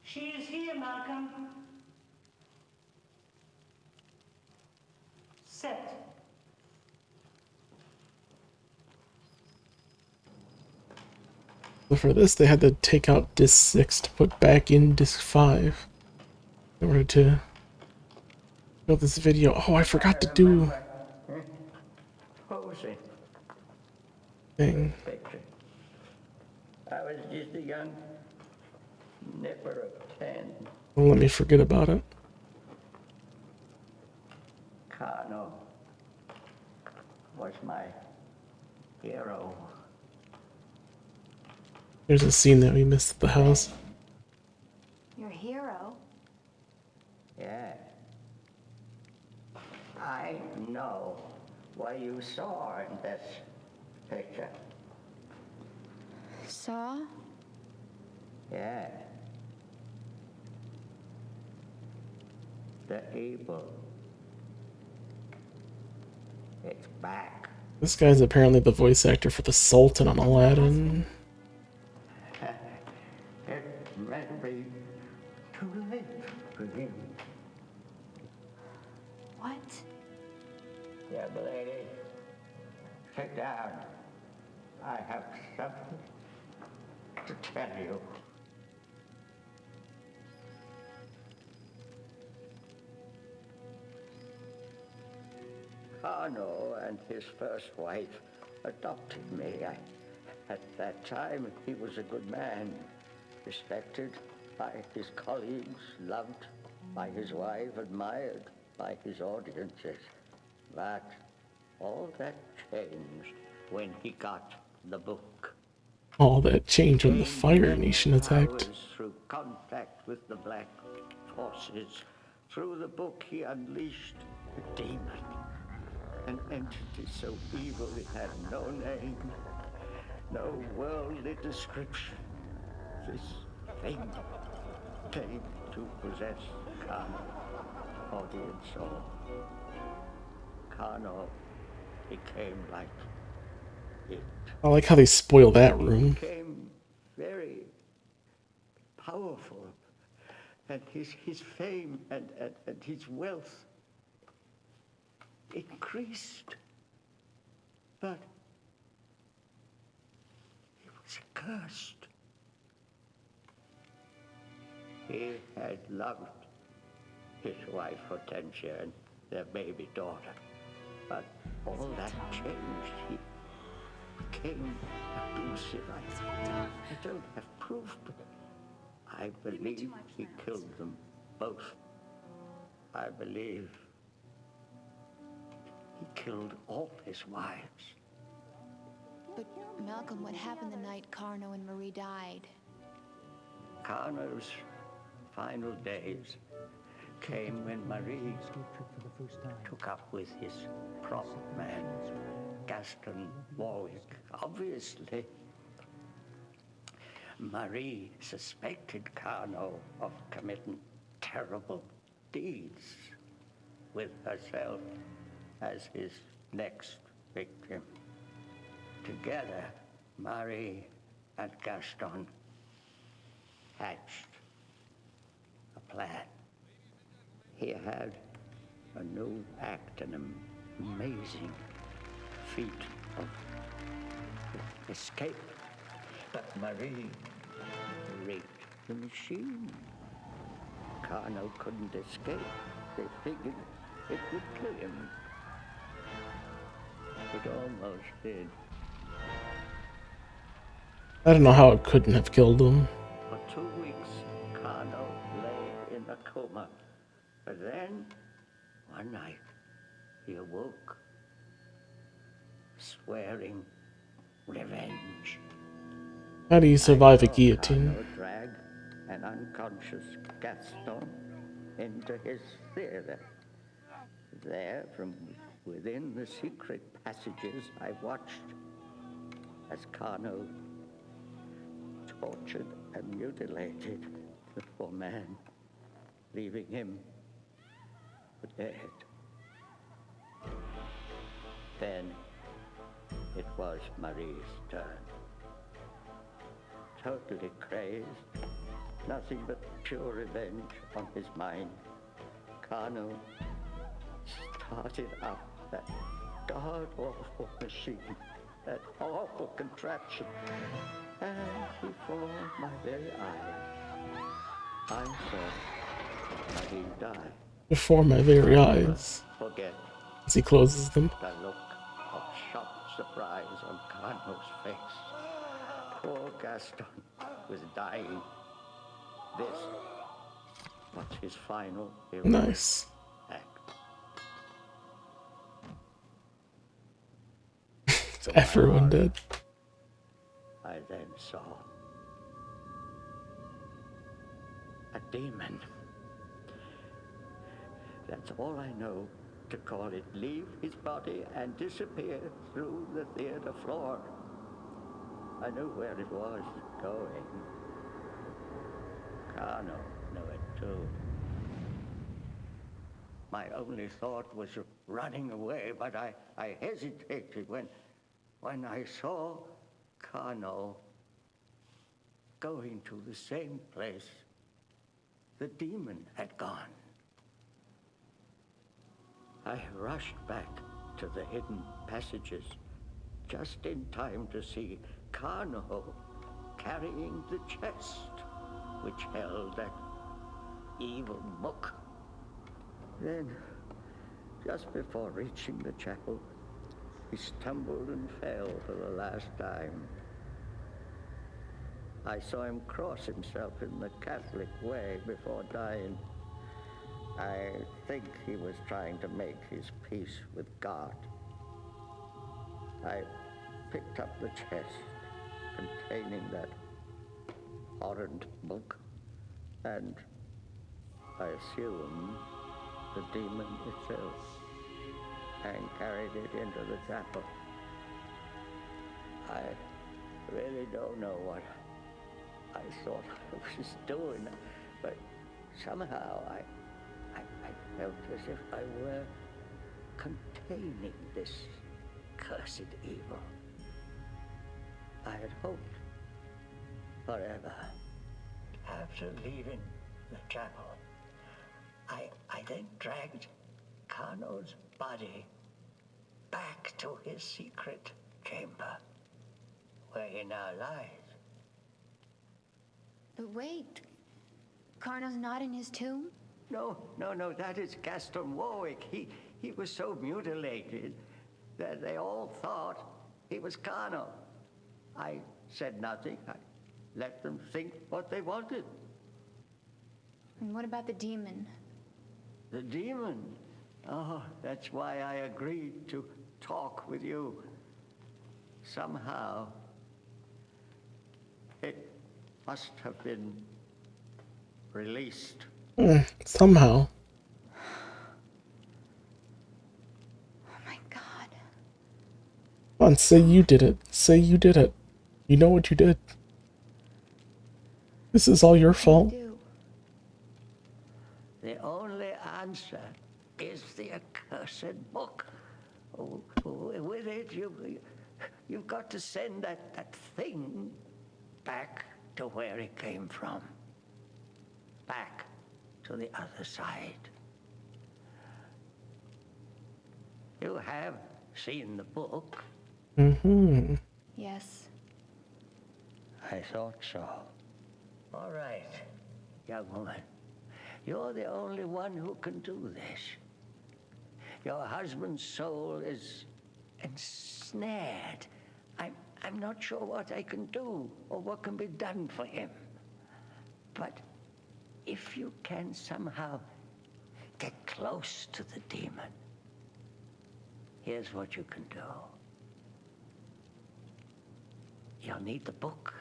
She is here, Malcolm. Set. But for this, they had to take out disc 6 to put back in disc 5 in order to show this video. Oh, I forgot to do Posing. thing. Picture. I was just a young nipper of 10. Don't let me forget about it. Carno was my hero. There's a scene that we missed at the house. Your hero? Yeah. I know what you saw in this picture. Saw? Yeah. The evil. It's back. This guy's apparently the voice actor for the Sultan on Aladdin. It may be too late for you. What? Yeah, lady. Sit down. I have something to tell you. Carno and his first wife adopted me. At that time, he was a good man, respected by his colleagues, loved by his wife, admired by his audiences. But all that changed when he got the book. All that change when the Fire Nation attacked. Through contact with the Black Forces. Through the book, he unleashed a demon. An entity so evil it had no name, no worldly description. This thing came to possess Kano, body and soul. Kano became like it. I like how they spoil that He room. became very powerful, and his fame and his wealth increased. But he was cursed. He had loved his wife Hortensia and their baby daughter. But all that changed. He became abusive. I don't have proof, but I believe he killed them both. I believe he killed all his wives. But Malcolm, what happened the night Carno and Marie died? Carno's final days came when Marie took up with his prop man, Gaston Warwick. Obviously, Marie suspected Carno of committing terrible deeds with herself as his next victim. Together, Marie and Gaston hatched a plan. He had a new act, an amazing feat of escape. But Marie rigged the machine. Carno couldn't escape. They figured it would kill him. It almost did. I don't know how it couldn't have killed him. For 2 weeks, Carno lay in a coma. But then, one night, he awoke, swearing revenge. How do you survive a guillotine? Carno dragged an unconscious Gaston into his theater. There, from within the secret passages, I watched as Carno tortured and mutilated the poor man, leaving him for dead. Then it was Marie's turn. Totally crazed, nothing but pure revenge on his mind, Carno started up that god-awful machine, that awful contraption, and before my very eyes, I saw Marie die. Before my very eyes. Forget as he closes them. the look of shocked surprise on Carno's face. Poor Gaston was dying. This was his final heroic Nice. act. Is everyone dead? I then saw a demon. That's all I know to call it. Leave his body and disappear through the theater floor. I knew where it was going. Carno knew it too. My only thought was running away, but I hesitated when I saw Carno going to the same place the demon had gone. I rushed back to the hidden passages, just in time to see Carno carrying the chest which held that evil book. Then, just before reaching the chapel, he stumbled and fell for the last time. I saw him cross himself in the Catholic way before dying. I think he was trying to make his peace with God. I picked up the chest containing that horrid book, and I assume the demon itself, and carried it into the chapel. I really don't know what I thought I was doing, but somehow I felt as if I were containing this cursed evil. I had hoped forever. After leaving the chapel, I then dragged Kano's body back to his secret chamber, where he now lies. Wait, Carno's not in his tomb? No, that is Gaston Warwick. He was so mutilated that they all thought he was Carno. I said nothing. I let them think what they wanted. And what about the demon? The demon? Oh, that's why I agreed to talk with you. Somehow, it must have been released. Somehow. Oh my God. Come on, say you did it. Say you did it. You know what you did. This is all your fault. The only answer is the accursed book. With it, you've got to send that thing back to where it came from. Back to the other side. You have seen the book. Mm-hmm. Yes. I thought so. All right, young woman. You're the only one who can do this. Your husband's soul is ensnared. I'm not sure what I can do or what can be done for him. But if you can somehow get close to the demon, here's what you can do. You'll need the book,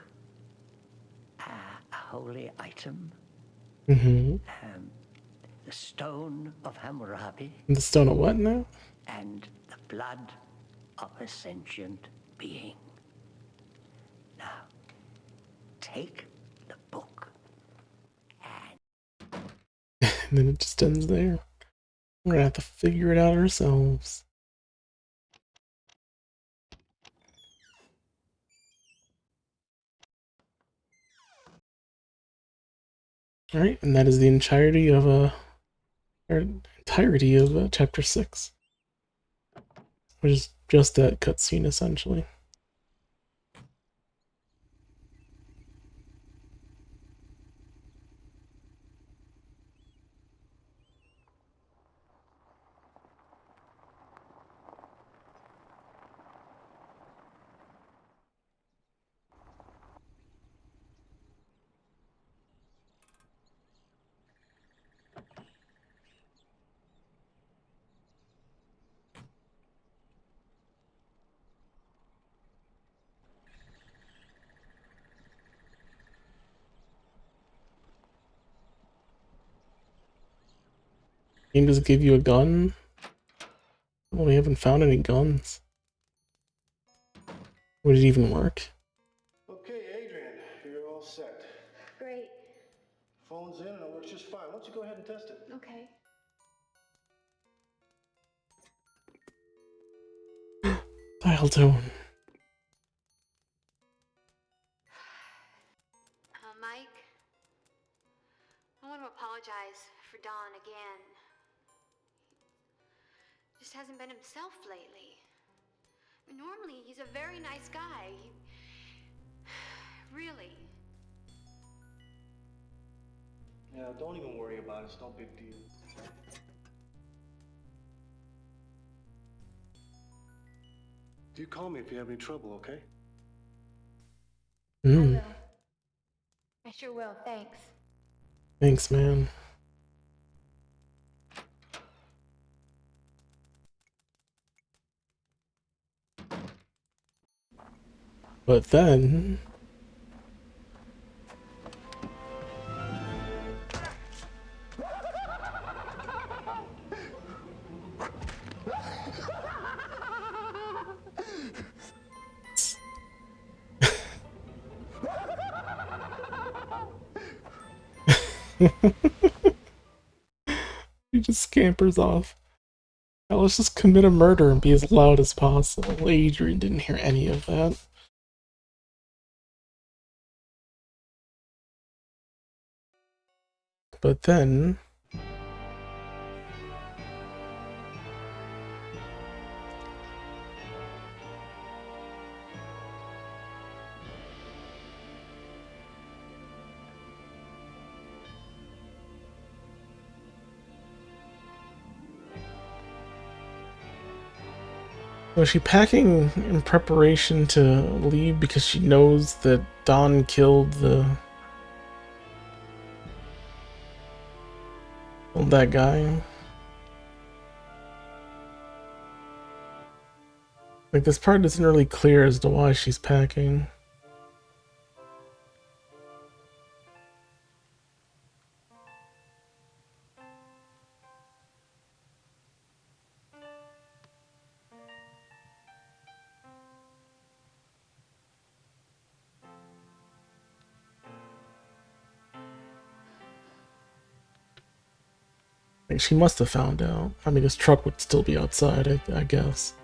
a holy item, Mm-hmm. The stone of Hammurabi. The stone of what now? And the blood of a sentient being. Now, take the book and... And then it just ends there. We're gonna have to figure it out ourselves. Alright, and that is the entirety of chapter 6. Which is just that cutscene essentially. Game does give you a gun? Well, we haven't found any guns. Would it even work? Okay, Adrian, you're all set. Great. Phone's in and it works just fine. Why don't you go ahead and test it? Okay. Dial tone. Mike, I want to apologize for Don again. He just hasn't been himself lately. Normally, he's a very nice guy. Really. Yeah, don't even worry about it. It's no big deal. Do call me if you have any trouble, okay? I will. I sure will. Thanks. Thanks, man. But then... he just scampers off. Now let's just commit a murder and be as loud as possible. Adrian didn't hear any of that. But then... Was she packing in preparation to leave because she knows that Don killed that guy? Like, this part isn't really clear as to why she's packing. Like, she must have found out. I mean, his truck would still be outside, I guess.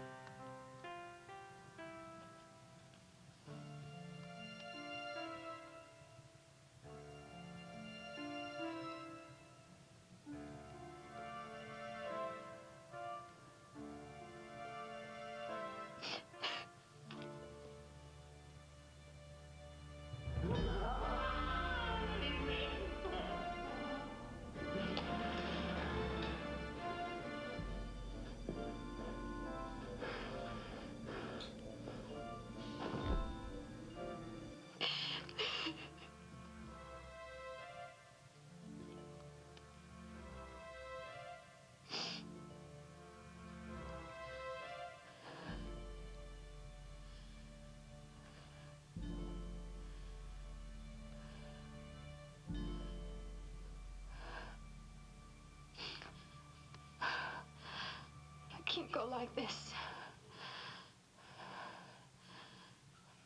I can't go like this.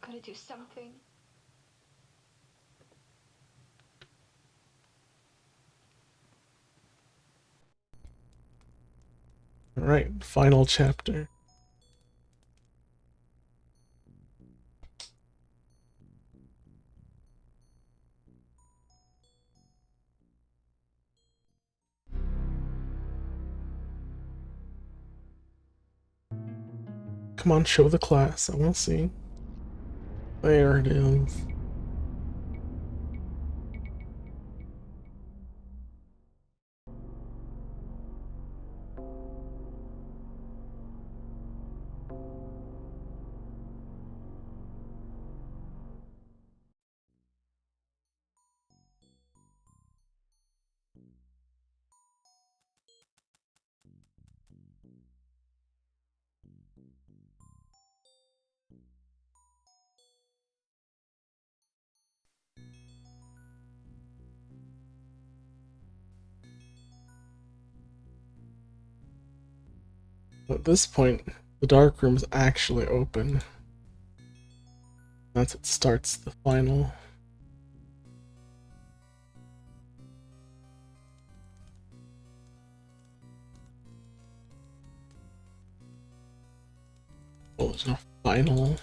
I'm gonna do something. Alright, final chapter. Come on, show the class. I want to see. There it is. At this point, the dark room's actually open. That's what starts the final. Well, there's no final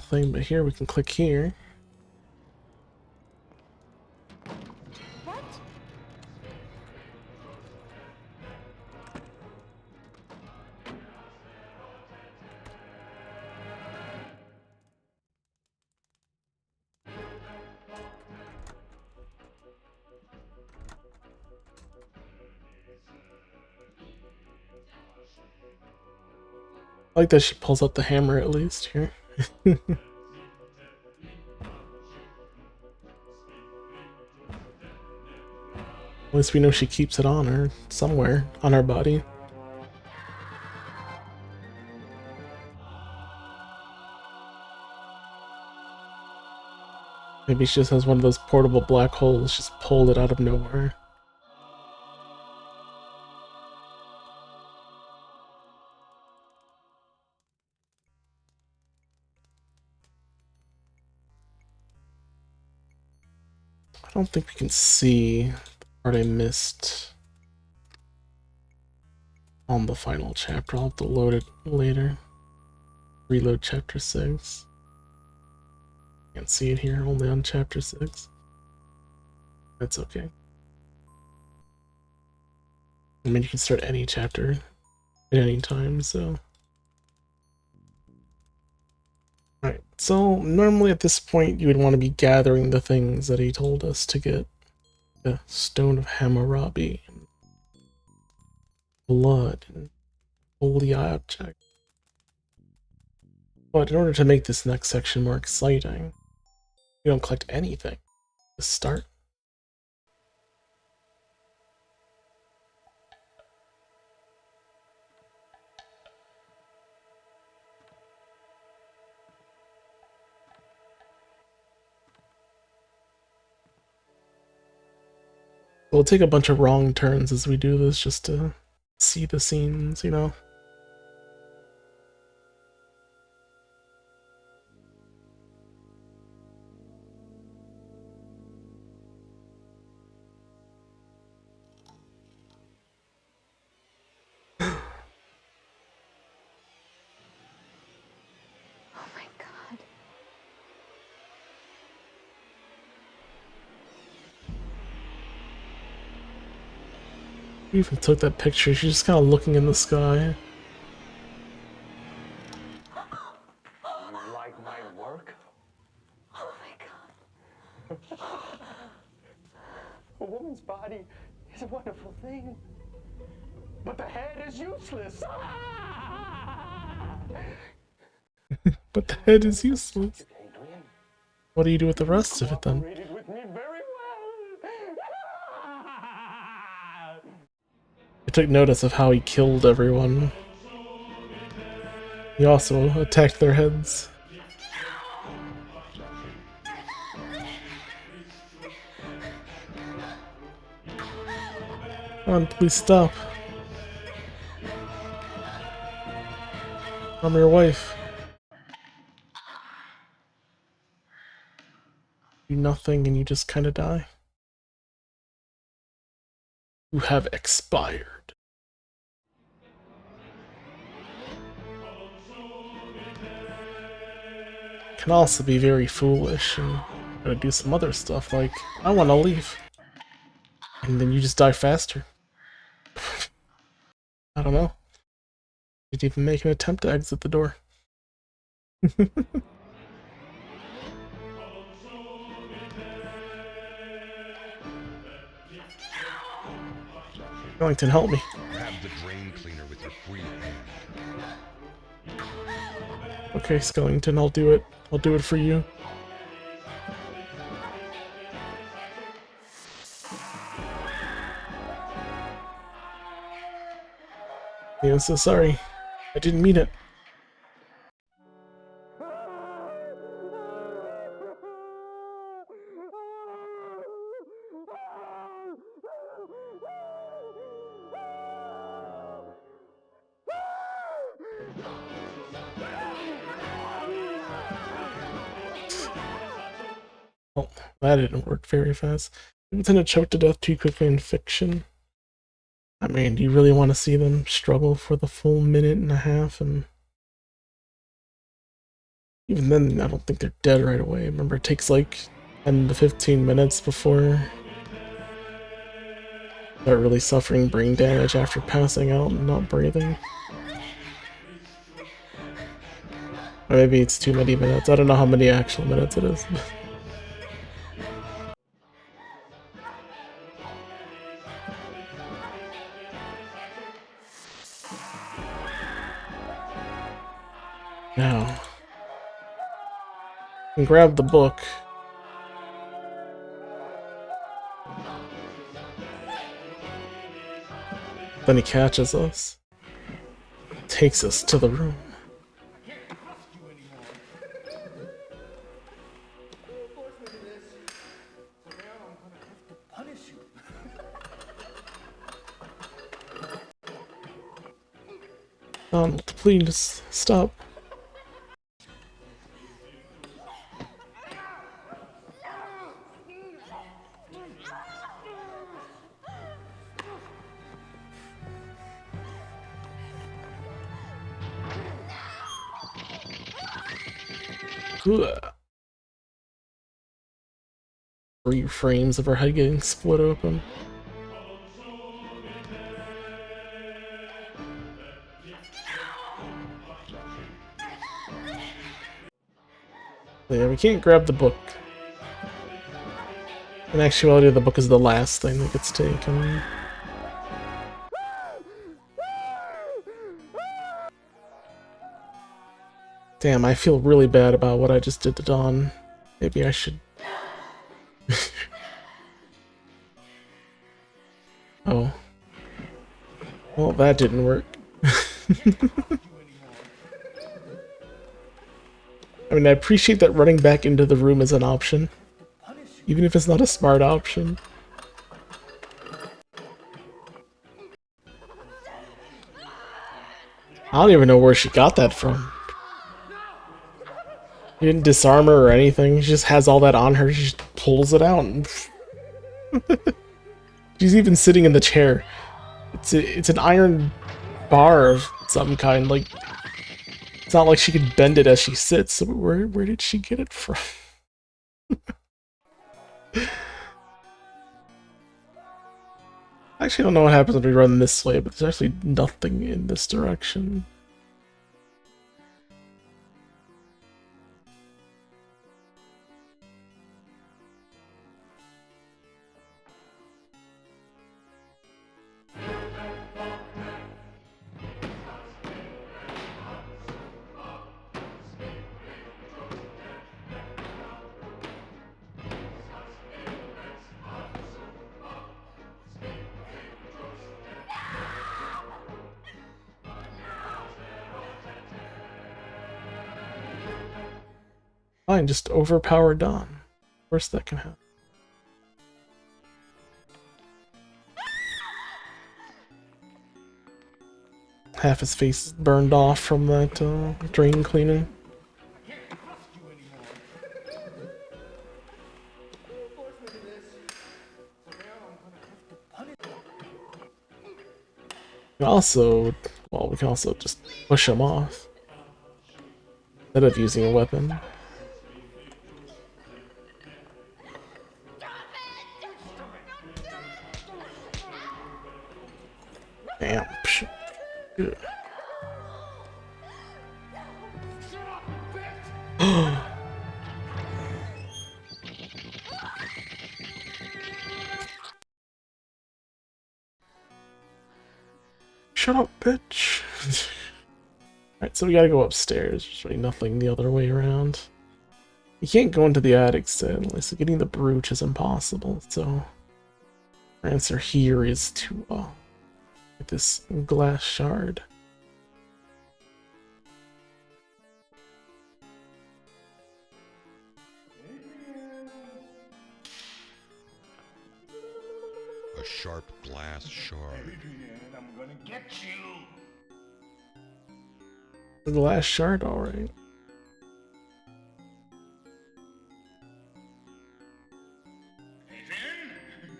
thing, but here we can click here. What? I like that she pulls out the hammer at least here. At least we know she keeps it on her, somewhere, on her body. Maybe she just has one of those portable black holes, just pulled it out of nowhere. I don't think we can see the part I missed on the final chapter. I'll have to load it later. Reload chapter 6. Can't see it here, only on chapter 6. That's okay. I mean, you can start any chapter at any time, so... Alright, so normally at this point you would want to be gathering the things that he told us to get. The Stone of Hammurabi, and blood, and holy object. But in order to make this next section more exciting, you don't collect anything to start. We'll take a bunch of wrong turns as we do this just to see the scenes, you know? Oh my god. We even took that picture, she's just kind of looking in the sky. You like my work? Oh my god. A woman's body is a wonderful thing, but the head is useless. But the head is useless. What do you do with the rest of it then? With me very I took notice of how he killed everyone. He also attacked their heads. Come on, please stop. I'm your wife. Do nothing and you just kind of die. You have expired. Can also be very foolish and gonna do some other stuff like, I want to leave. And then you just die faster. I don't know. Did even make an attempt to exit the door. Wellington, help me. Grab the drain cleaner with your free hand. Okay, Skellington, I'll do it. I'll do it for you. Yeah, so sorry. I didn't mean it. Oh, that didn't work very fast. People tend to choke to death too quickly in fiction. I mean, do you really want to see them struggle for the full minute and a half? And even then, I don't think they're dead right away. Remember, it takes like 10 to 15 minutes before they're really suffering brain damage after passing out and not breathing. Or maybe it's too many minutes. I don't know how many actual minutes it is. Now, and grab the book. Then he catches us. Takes us to the room. Donald, please stop. Ugh. 3 frames of her head getting split open. Yeah, we can't grab the book. In actuality, the book is the last thing that gets taken. Damn, I feel really bad about what I just did to Dawn. Maybe I should... Oh. Well, that didn't work. I mean, I appreciate that running back into the room is an option. Even if it's not a smart option. I don't even know where she got that from. He didn't disarm her or anything. She just has all that on her. She just pulls it out. And she's even sitting in the chair. It's an iron bar of some kind. Like, it's not like she could bend it as she sits. So where did she get it from? I actually don't know what happens when we run this way, but there's actually nothing in this direction. Fine, just overpower Dawn. Of course that can happen. Half his face is burned off from that drain cleaning. Also, well, we can also just push him off instead of using a weapon. Damn. Good. Shut up, bitch. Alright, so we gotta go upstairs. There's really nothing the other way around. You can't go into the attic, sadly, so getting the brooch is impossible, so our answer here is to get this glass shard. A sharp glass shard. Adrian, I'm gonna get you. The glass shard, alright. Adrian,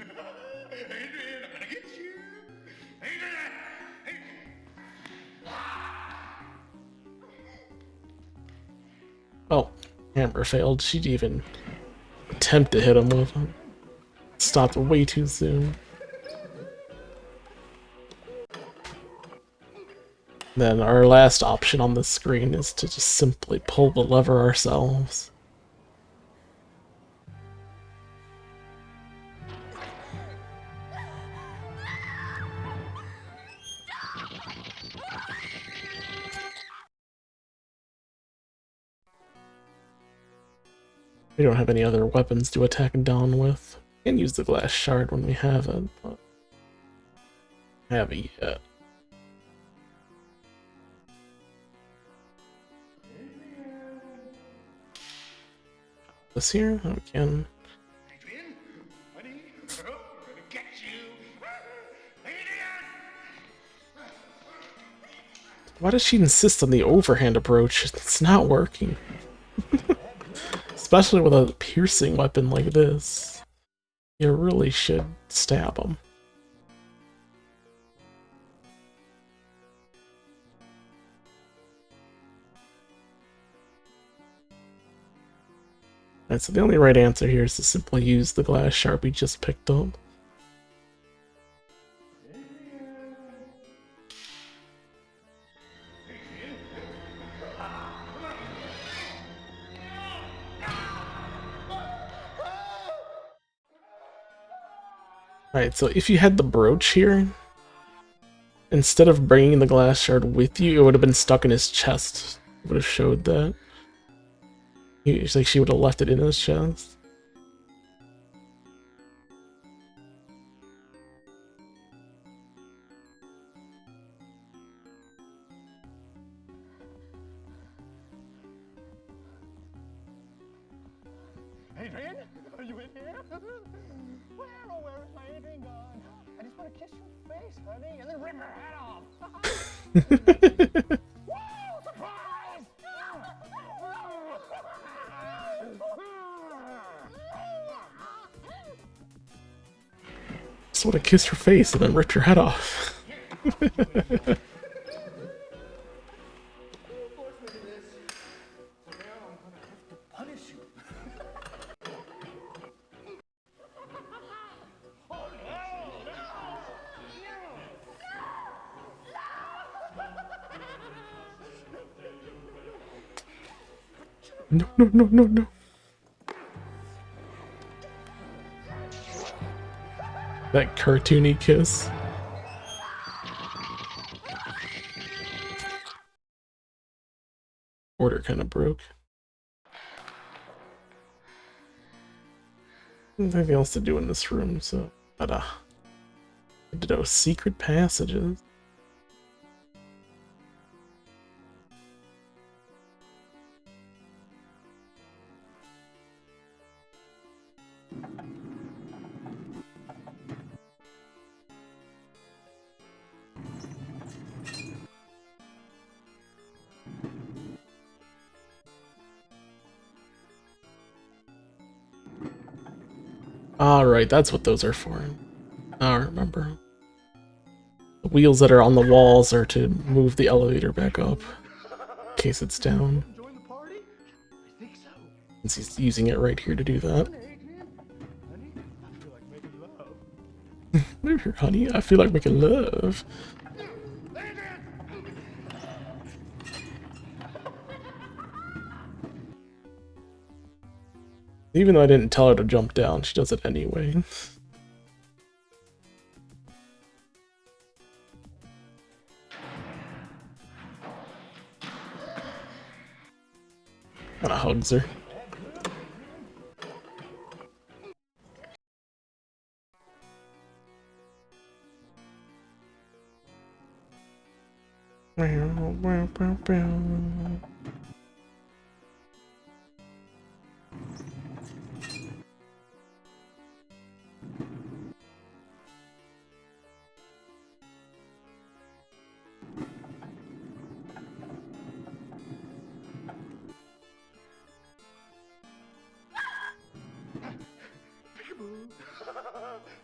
I'm gonna get you. Adrian! Oh, hammer failed. She'd even attempt to hit him with it. Stopped way too soon. Then our last option on the screen is to just simply pull the lever ourselves. We don't have any other weapons to attack Dawn with. Can't use the glass shard when we have it, but have it yet. This here? Oh, we can. Adrian, buddy, I'm gonna get you. Adrian! Why does she insist on the overhand approach? It's not working. Especially with a piercing weapon like this. You really should stab him. Alright, so the only right answer here is to simply use the glass sharp we just picked up. Alright, so if you had the brooch here, instead of bringing the glass shard with you, it would have been stuck in his chest. It would have showed that. It's like she would have left it in his chest. Adrian, are you in here? Where is my Adrian gone? I just want to kiss your face, honey, and then rip her head off. Woo! Surprise! Just want to kiss her face and then rip your head off. No, no, no, no, no. That cartoony kiss. Order kind of broke. There's nothing else to do in this room, so... Ditto secret passages. Alright, that's what those are for. I remember. The wheels that are on the walls are to move the elevator back up, in case it's down. Since he's using it right here to do that. Move here, honey. I feel like making love. Even though I didn't tell her to jump down, she does it anyway. Kinda hugs her.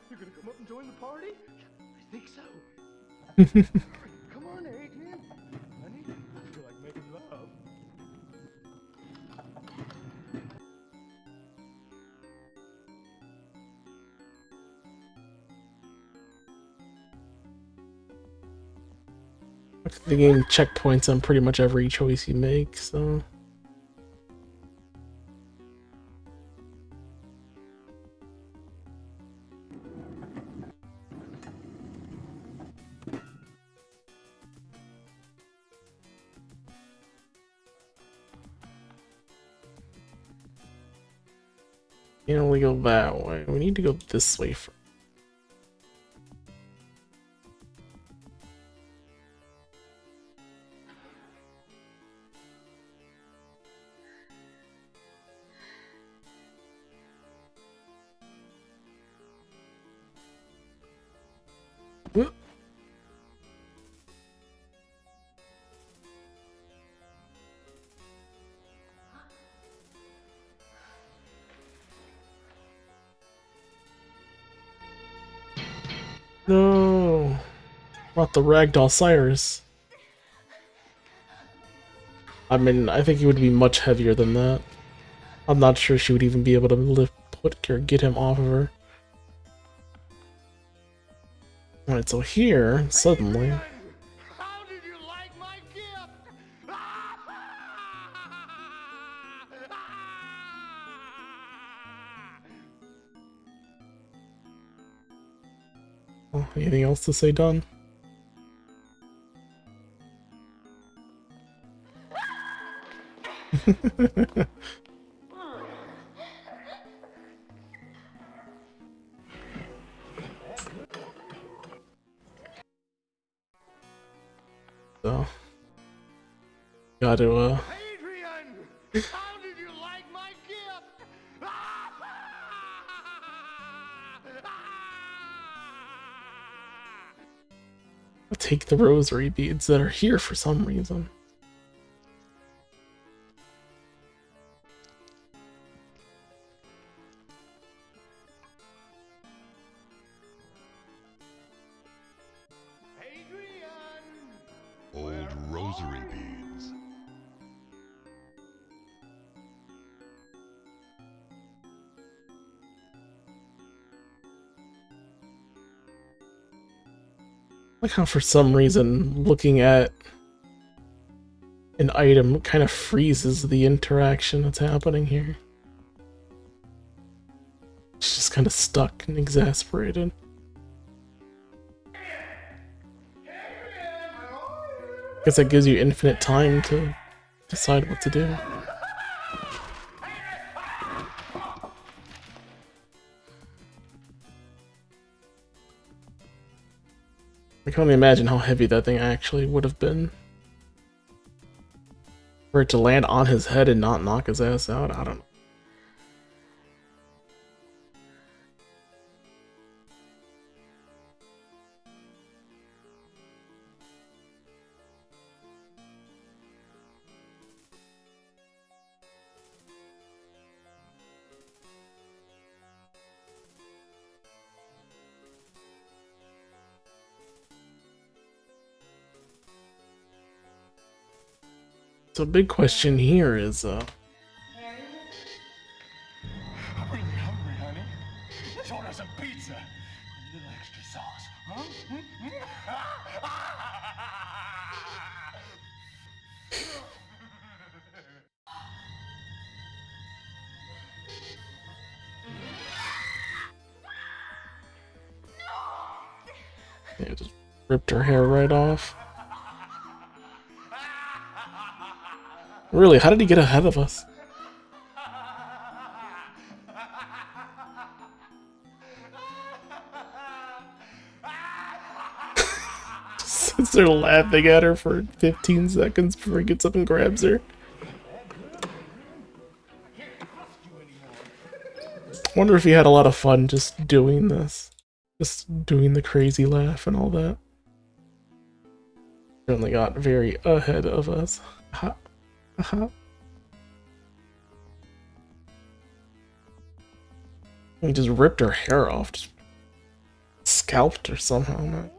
You're gonna come up and join the party? I think so. Come on, Adrian. Honey, I feel like making love. The game checkpoints on pretty much every choice you make, so... Can't only go that way. We need to go this way first. Brought the ragdoll Cyrus. I mean, I think he would be much heavier than that. I'm not sure she would even be able to get him off of her. Alright, so here, suddenly... How did you like my gift? Oh, anything else to say, Don? So, gotta Adrian, how did you like my gift? take the rosary beads that are here for some reason. Old rosary beads. Like how for some reason looking at an item kind of freezes the interaction that's happening here. It's just kind of stuck and exasperated. Guess that gives you infinite time to decide what to do. I can only imagine how heavy that thing actually would have been. For it to land on his head and not knock his ass out, I don't know. So big question here is, I'm really hungry, honey. Let's order some pizza. A little extra sauce, huh? yeah, just ripped her hair right off. Really, how did he get ahead of us? Sits there laughing at her for 15 seconds before he gets up and grabs her. Wonder if he had a lot of fun just doing this. Just doing the crazy laugh and all that. Certainly got very ahead of us. Ha. Ha. He just ripped her hair off. Just scalped her somehow. I'm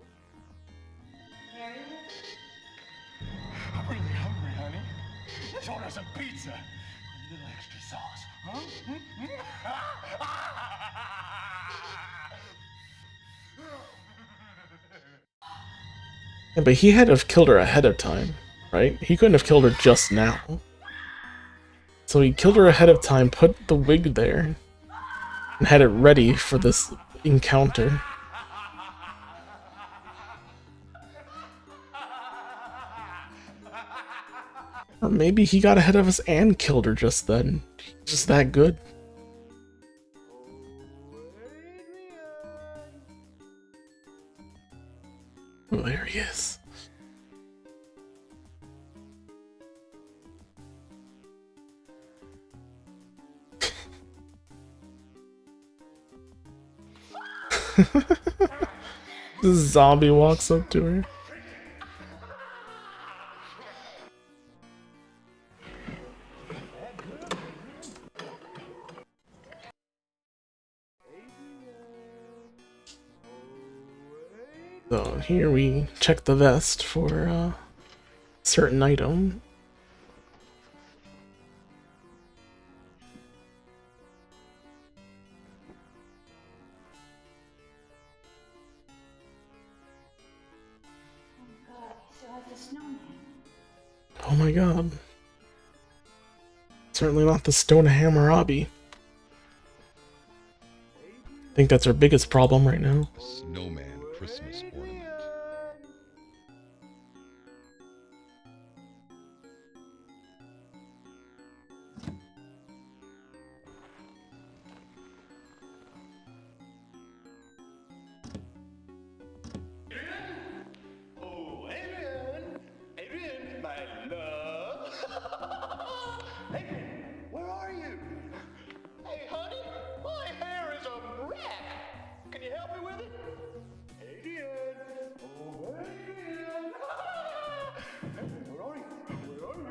really hungry, honey. Let's order some pizza. A little extra sauce, huh? Yeah, but he had to have killed her ahead of time, right? He couldn't have killed her just now. So he killed her ahead of time, put the wig there, and had it ready for this encounter. Or maybe he got ahead of us and killed her just then. Just that good. Oh, there he is. This zombie walks up to her. So, So here we check the vest for a certain item. Oh my god. Certainly not the Stone Hammurabi. I think that's our biggest problem right now. A snowman Christmas ornament. Oh, Adrian! Adrian, my love! Adrian, where are you? Hey, honey, my hair is a wreck! Can you help me with it? Adrian! Oh, Adrian! Where are you? Where are you?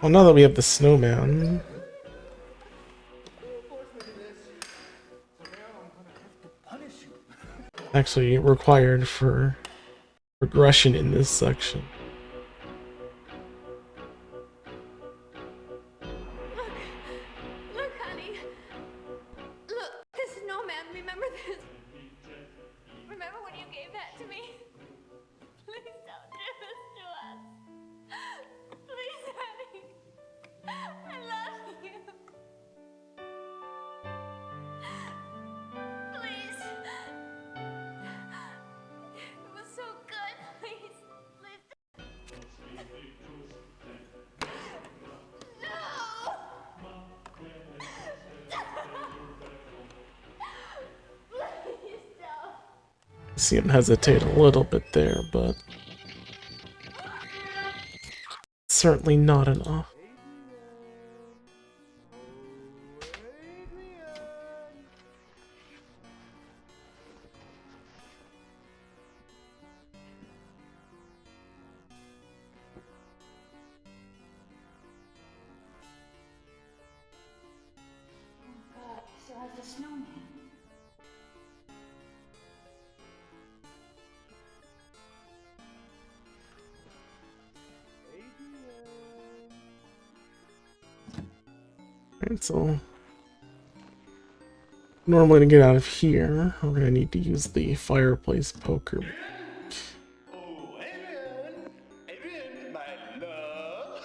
Well, now that we have the snowman, actually required for progression in this section. Look, honey. Look, this snowman. Remember this? Remember when you gave that to me? Please don't do this to us. Please, honey. I love you. Please. It was so good. Please. See him hesitate a little bit there, but certainly not enough. So has the snowman. Alright, so normally to get out of here, we're gonna need to use the fireplace poker.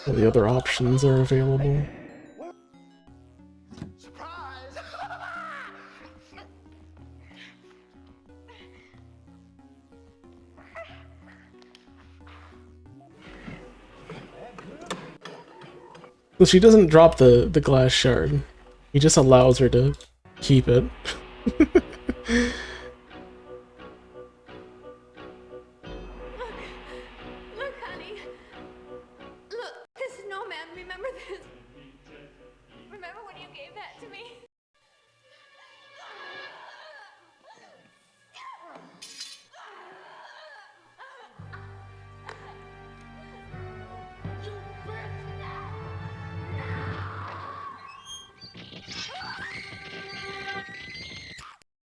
All the other options are available. So she doesn't drop the glass shard. He just allows her to keep it. Look, honey. Look, this snowman. Remember this? Remember when you gave that to me?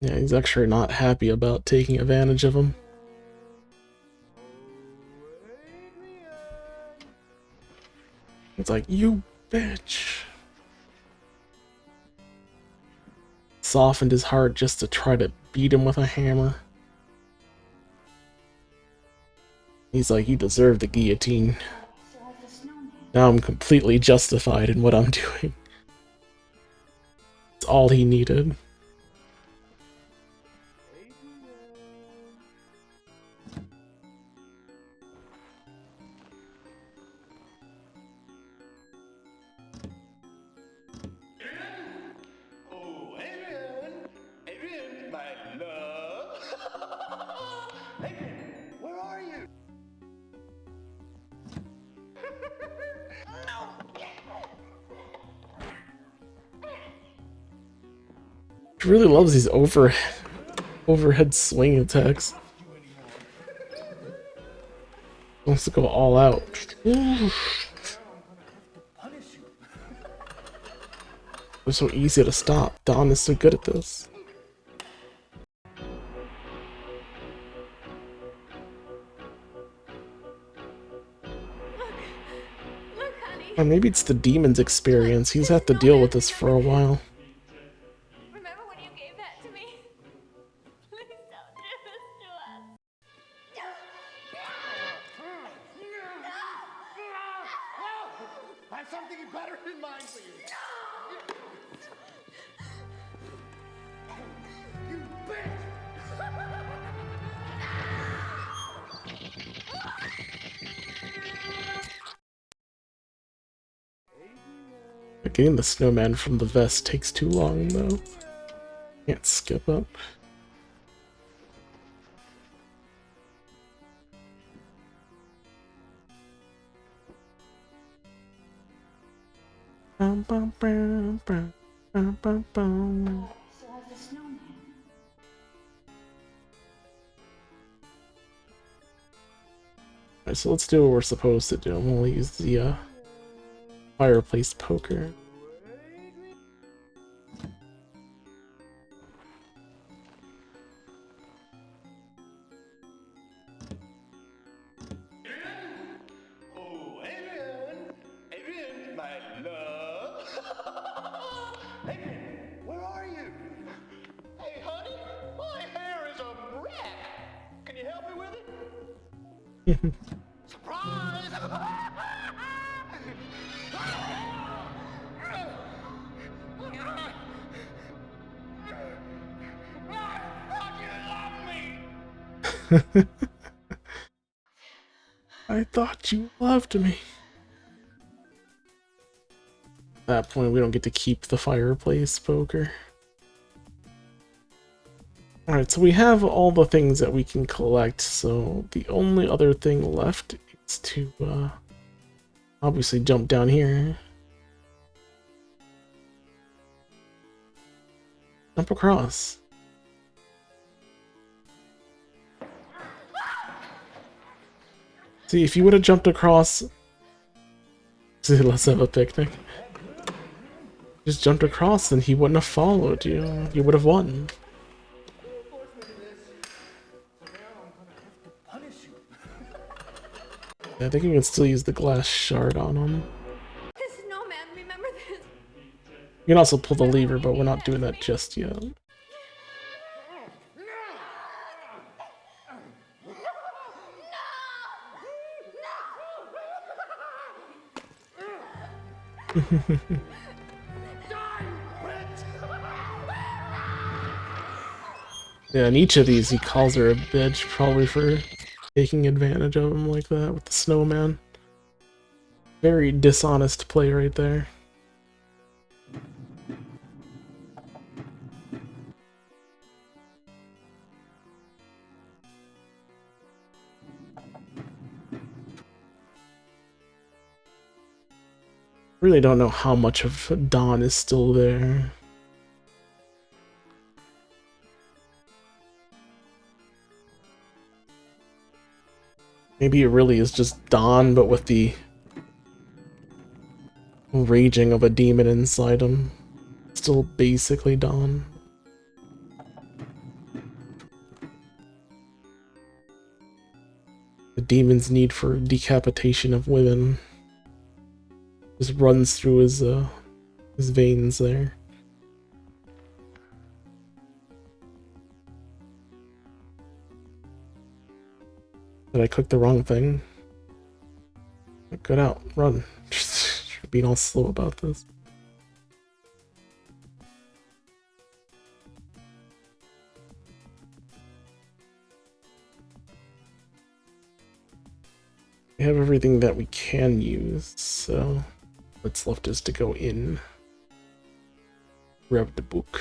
Yeah, he's actually not happy about taking advantage of him. It's like, you bitch. Softened his heart just to try to beat him with a hammer. He's like, you deserve the guillotine. Now I'm completely justified in what I'm doing. It's all he needed. Adrian, my love. Adrian, where are you? He really loves these overhead swing attacks. Wants to go all out. They're so easy to stop. Dawn is so good at this. Or maybe it's the demon's experience. He's had to deal with this for a while. Remember when you gave that to me? Please don't do this to us. I have something better in mind for you. You bitch! Getting the snowman from the vest takes too long, though. Can't skip up. Bum, bum, bum, bum, bum, bum, bum. Still has the snowman. Alright, so let's do what we're supposed to do. We'll use the fireplace poker. Oh, Adrian! Adrian, my love! Adrian, where are you? Hey, honey, my hair is a wreck! Can you help me with it? Surprise! I thought you loved me. At that point, we don't get to keep the fireplace poker. Alright, so we have all the things that we can collect, so the only other thing left is to, obviously jump down here. Jump across. See, if you would have jumped across... Let's have a picnic. Just jumped across, then he wouldn't have followed you. You would have won. Yeah, I think you can still use the glass shard on him. This snowman, remember this? You can also pull the lever, but we're not doing that just yet. Yeah, in each of these he calls her a bitch, probably for taking advantage of him like that with the snowman. Very dishonest play right there. Really don't know how much of Dawn is still there. Maybe it really is just Dawn, but with the raging of a demon inside him. Still basically Dawn. The demon's need for decapitation of women just runs through his veins there. Did I click the wrong thing? Get out, run. You're being all slow about this. We have everything that we can use, so what's left is to go in, grab the book.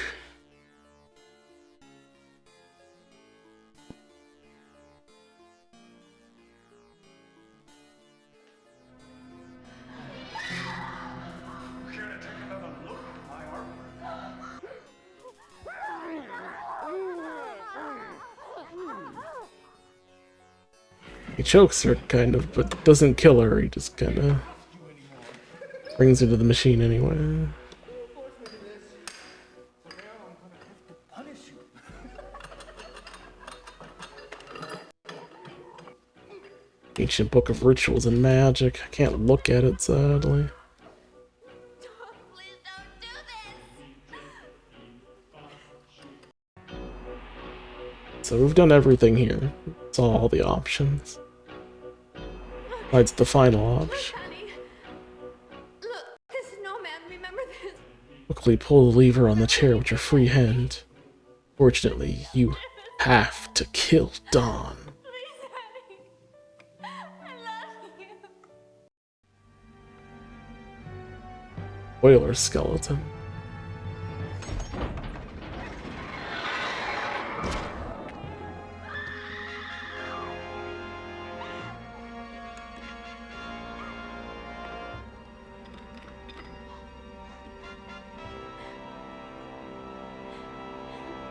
He chokes her, kind of, but doesn't kill her. He just kind of brings her to the machine anyway. Ancient book of rituals and magic. I can't look at it, sadly. So we've done everything here. It's all the options. Besides the final option. Look, this snowman, remember this? Quickly pull the lever on the chair with your free hand. Fortunately, you have to kill Dawn. Boiler skeleton.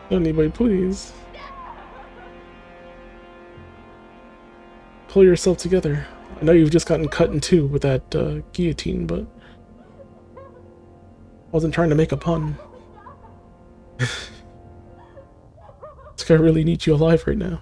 Anybody, please. Pull yourself together. I know you've just gotten cut in two with that guillotine, but I wasn't trying to make a pun. This guy really needs you alive right now.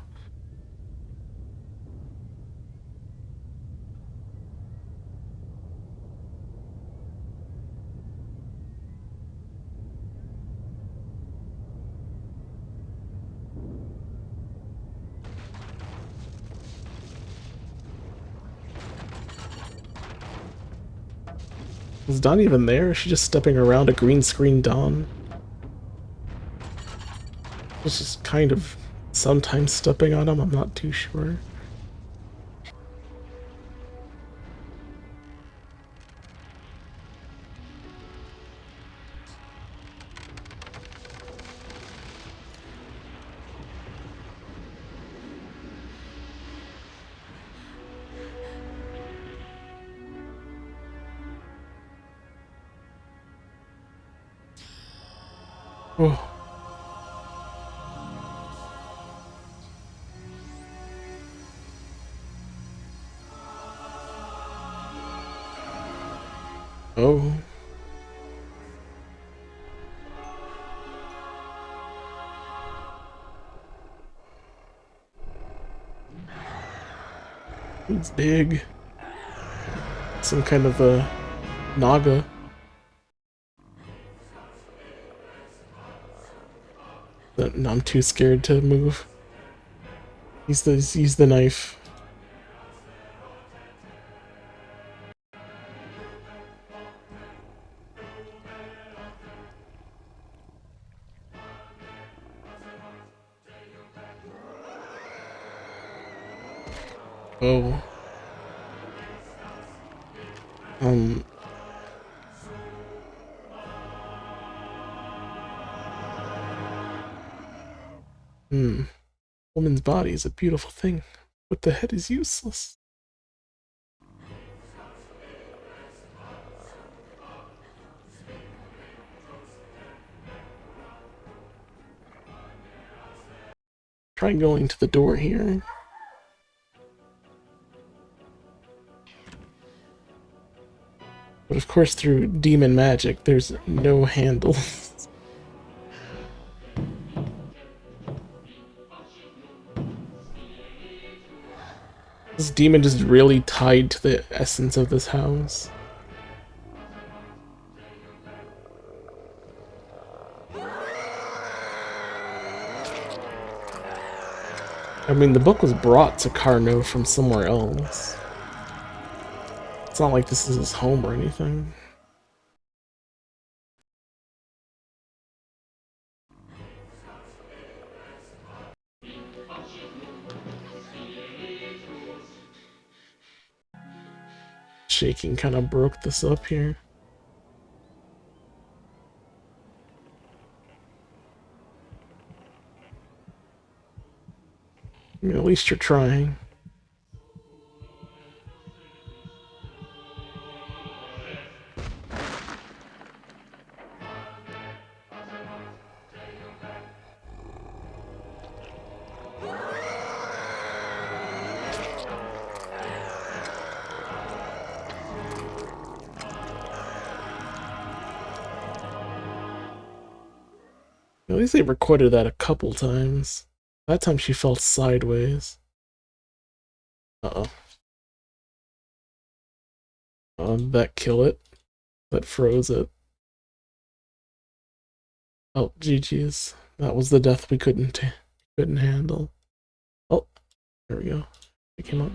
Is Dawn even there? Is she just stepping around a green screen Dawn? It's just kind of sometimes stepping on him, I'm not too sure. Oh. Oh. It's big. Some kind of a Naga. I'm too scared to move. Use the knife. Oh. Woman's body is a beautiful thing, but the head is useless. Try going to the door here. But of course, through demon magic, there's no handles. This demon is really tied to the essence of this house. I mean, the book was brought to Carno from somewhere else. It's not like this is his home or anything. Shaking kind of broke this up here. I mean, at least you're trying. At least they recorded that a couple times. That time she fell sideways. Uh-oh. That kill it? That froze it? Oh, GG's. That was the death we couldn't handle. Oh, there we go. It came up.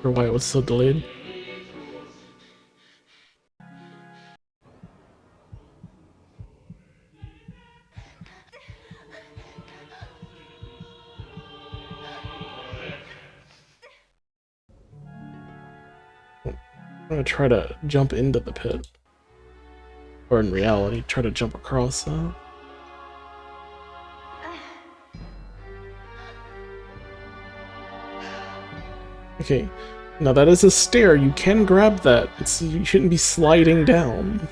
Or why it was so delayed. I'm gonna try to jump into the pit. Or in reality, try to jump across that. Okay, now that is a stair. You can grab that. You shouldn't be sliding down.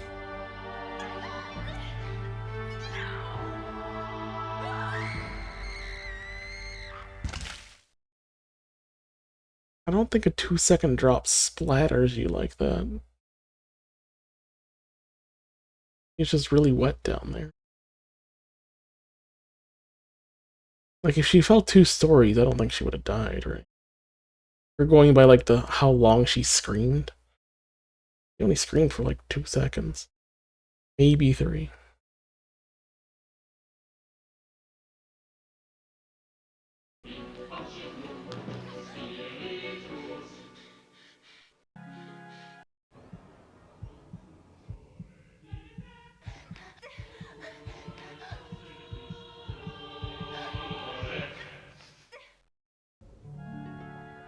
I don't think a 2-second drop splatters you like that. It's just really wet down there. Like, if she fell 2 stories, I don't think she would have died, right? We're going by, like, how long she screamed. She only screamed for, like, 2 seconds. Maybe 3.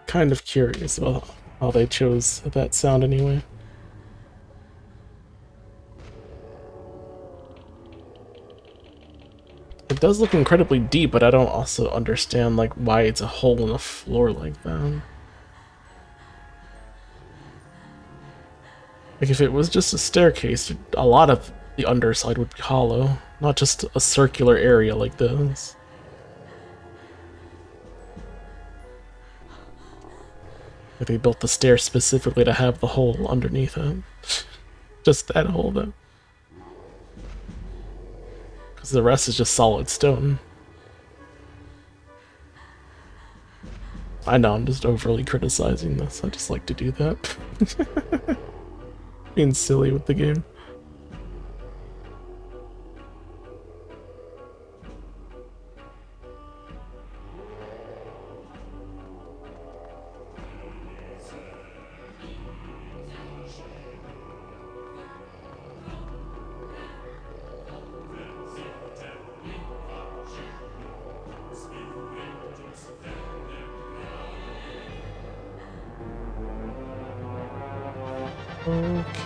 Kind of curious about how they chose that sound anyway. It does look incredibly deep, but I don't also understand like why it's a hole in the floor like that. Like if it was just a staircase, a lot of the underside would be hollow, not just a circular area like this. Like they built the stair specifically to have the hole underneath it. Just that hole though. Because the rest is just solid stone. I know, I'm just overly criticizing this. I just like to do that. Being silly with the game.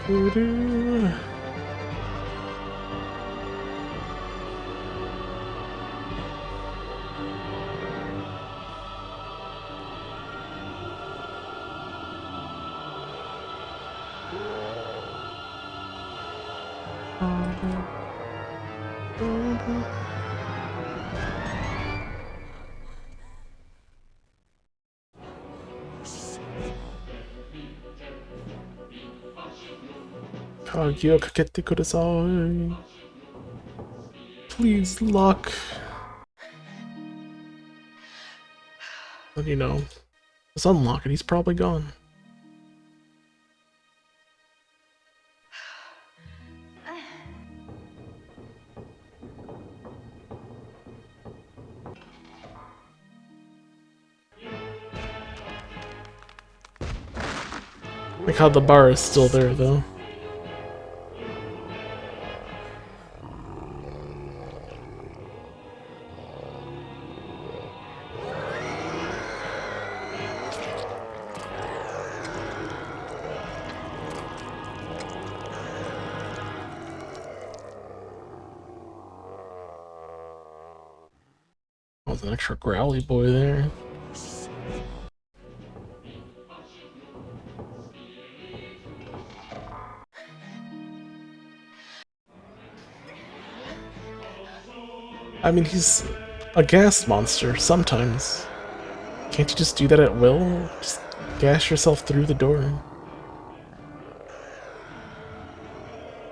Okay. Please, luck. But you know, just unlock it, he's probably gone. Like how the bar is still there though. Oh, there's an extra growly boy there. I mean, he's a gas monster sometimes. Can't you just do that at will? Just gas yourself through the door.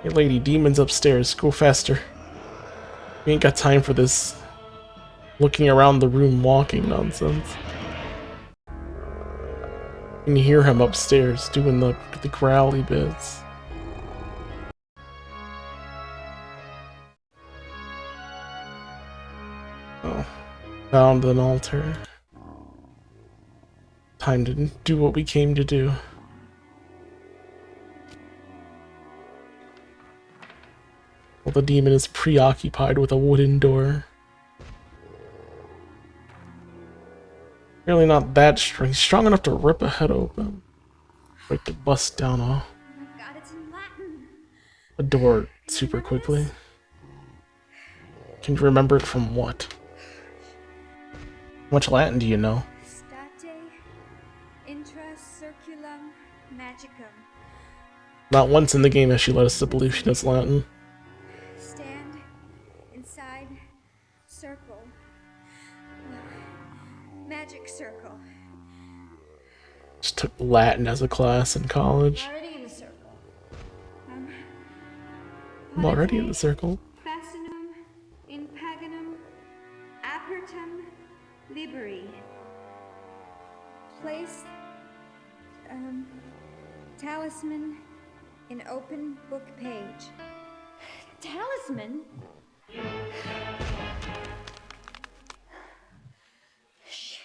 Hey lady, demons upstairs, go faster. We ain't got time for this looking around the room walking nonsense. You can hear him upstairs doing the growly bits. Oh, found an altar. Time to do what we came to do. Well, the demon is preoccupied with a wooden door. Really not that strong. He's strong enough to rip a head open. Like to bust down Oh my god, it's in Latin. a door super quickly. Can you remember it from what? How much Latin do you know? State intra circulum magicum. Not once in the game has she led us to believe she knows Latin. Stand inside circle. Magic circle. Just took Latin as a class in college. Already in the circle. I'm already in the circle. Fascinum in paganum apertum liberi. Place talisman in open book page. Talisman? Shit.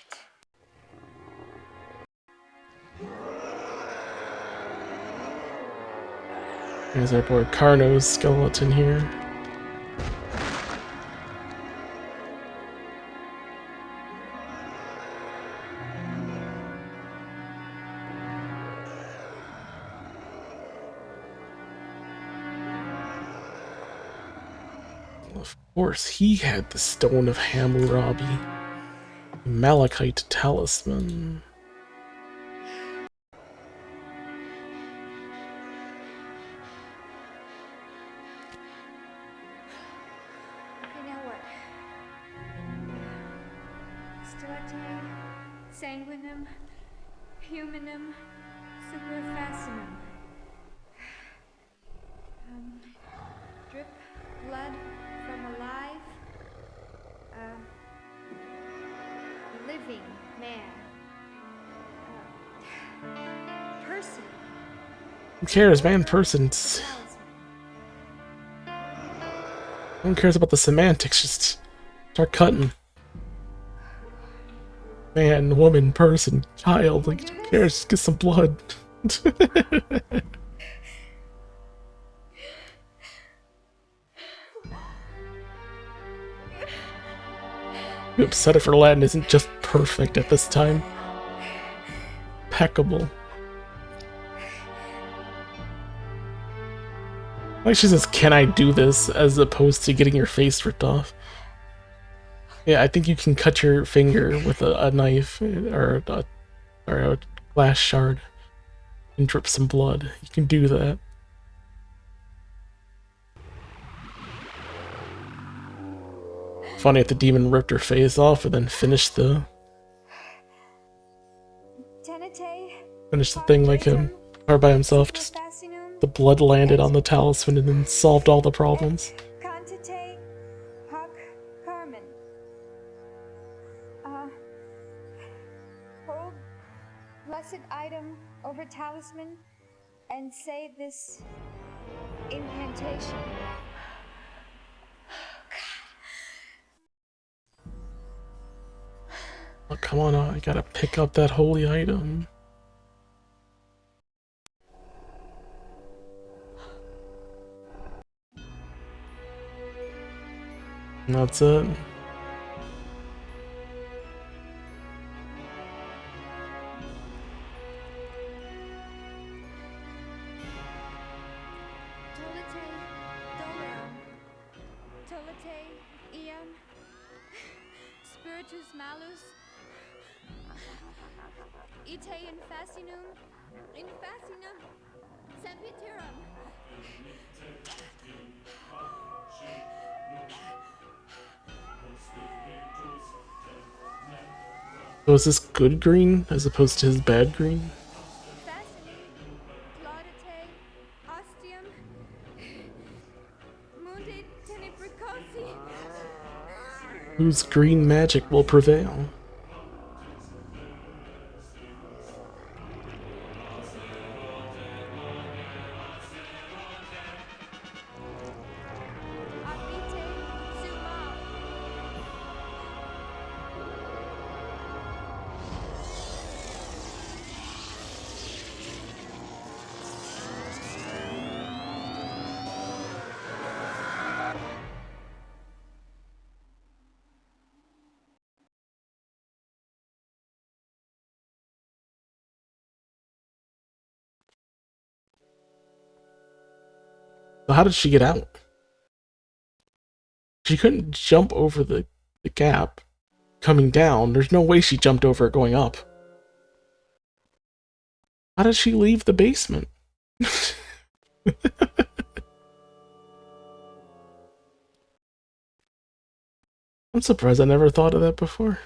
There's our boy Carno's skeleton here. Of course, he had the Stone of Hammurabi. Malachite Talisman. Okay, now what? Stilate, sanguinum, humanum, superfacinum. Drip blood from a live, living man. Person. Who cares, man? Persons. No one cares about the semantics, just start cutting. Man, woman, person, child, like, who cares? Just get some blood. You upset if her Latin isn't just perfect at this time. Impeccable. Like she says, can I do this, as opposed to getting your face ripped off. Yeah, I think you can cut your finger with a knife or a glass shard and drip some blood. You can do that. Funny if the demon ripped her face off and then finished the thing like him, or by himself. Just the blood landed on the talisman and then solved all the problems. Hold blessed item over talisman and say this incantation. Oh, come on, I gotta pick up that holy item. And that's it. Spiritus malus ite in fascinum sempiterum. So is this good green as opposed to his bad green? Ostium mundi tenebricos Whose green magic will prevail? So how did she get out? She couldn't jump over the gap coming down. There's no way she jumped over it going up. How did she leave the basement? I'm surprised I never thought of that before.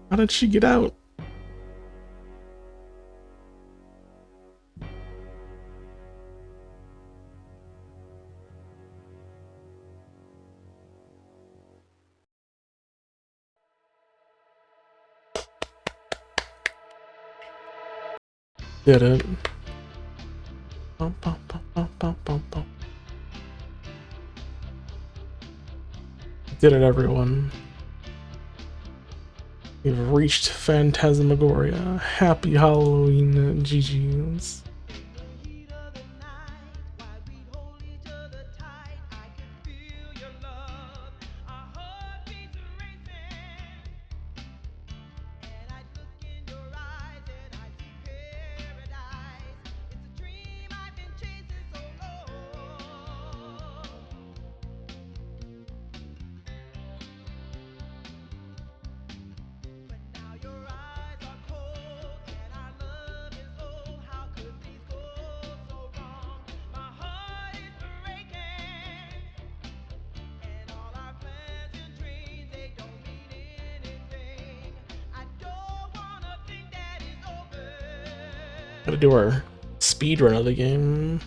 How did she get out? Did it. Bum, bum, bum, bum, bum, bum, bum. Did it, everyone. We've reached Phantasmagoria. Happy Halloween, GG's. Gotta do our speedrun of the game.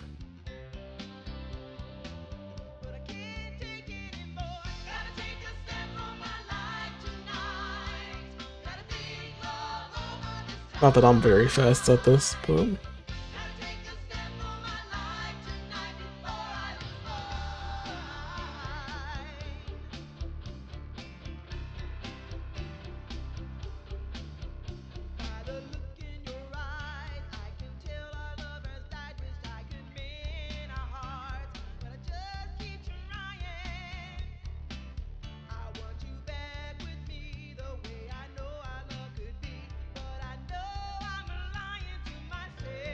Not that I'm very fast at this, but...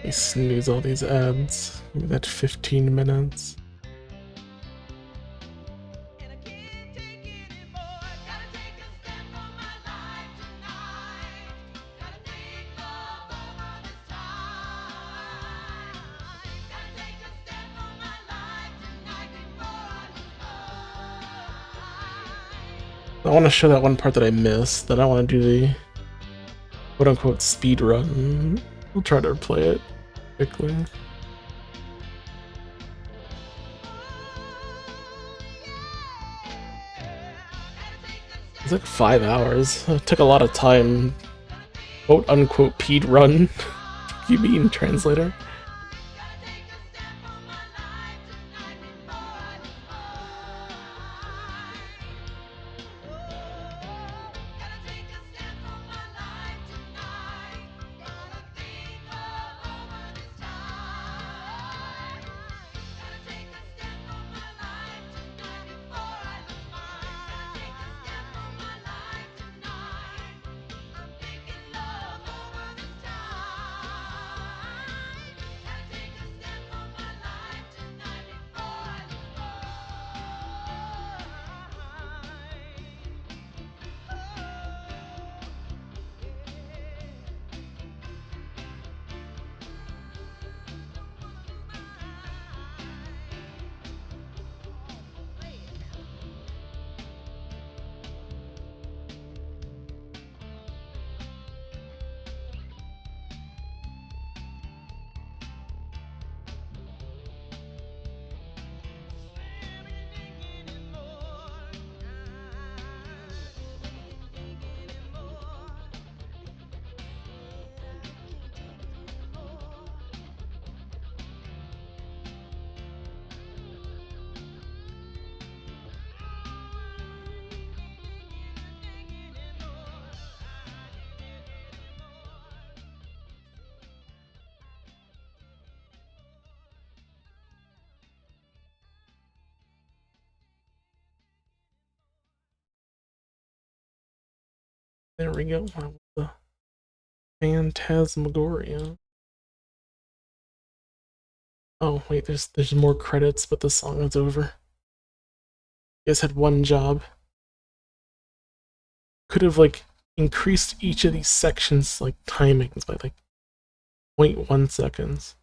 I snooze all these ads. Maybe that 15 minutes. I want to show that one part that I missed. Then I want to do the quote-unquote speed run. I'll try to play it quickly. It's like 5 hours. It took a lot of time. Quote-unquote peed run. You mean, translator? There we go. The Phantasmagoria. Oh wait, there's more credits, but the song is over. You guys had one job. Could have like increased each of these sections like timings by like 0.1 seconds,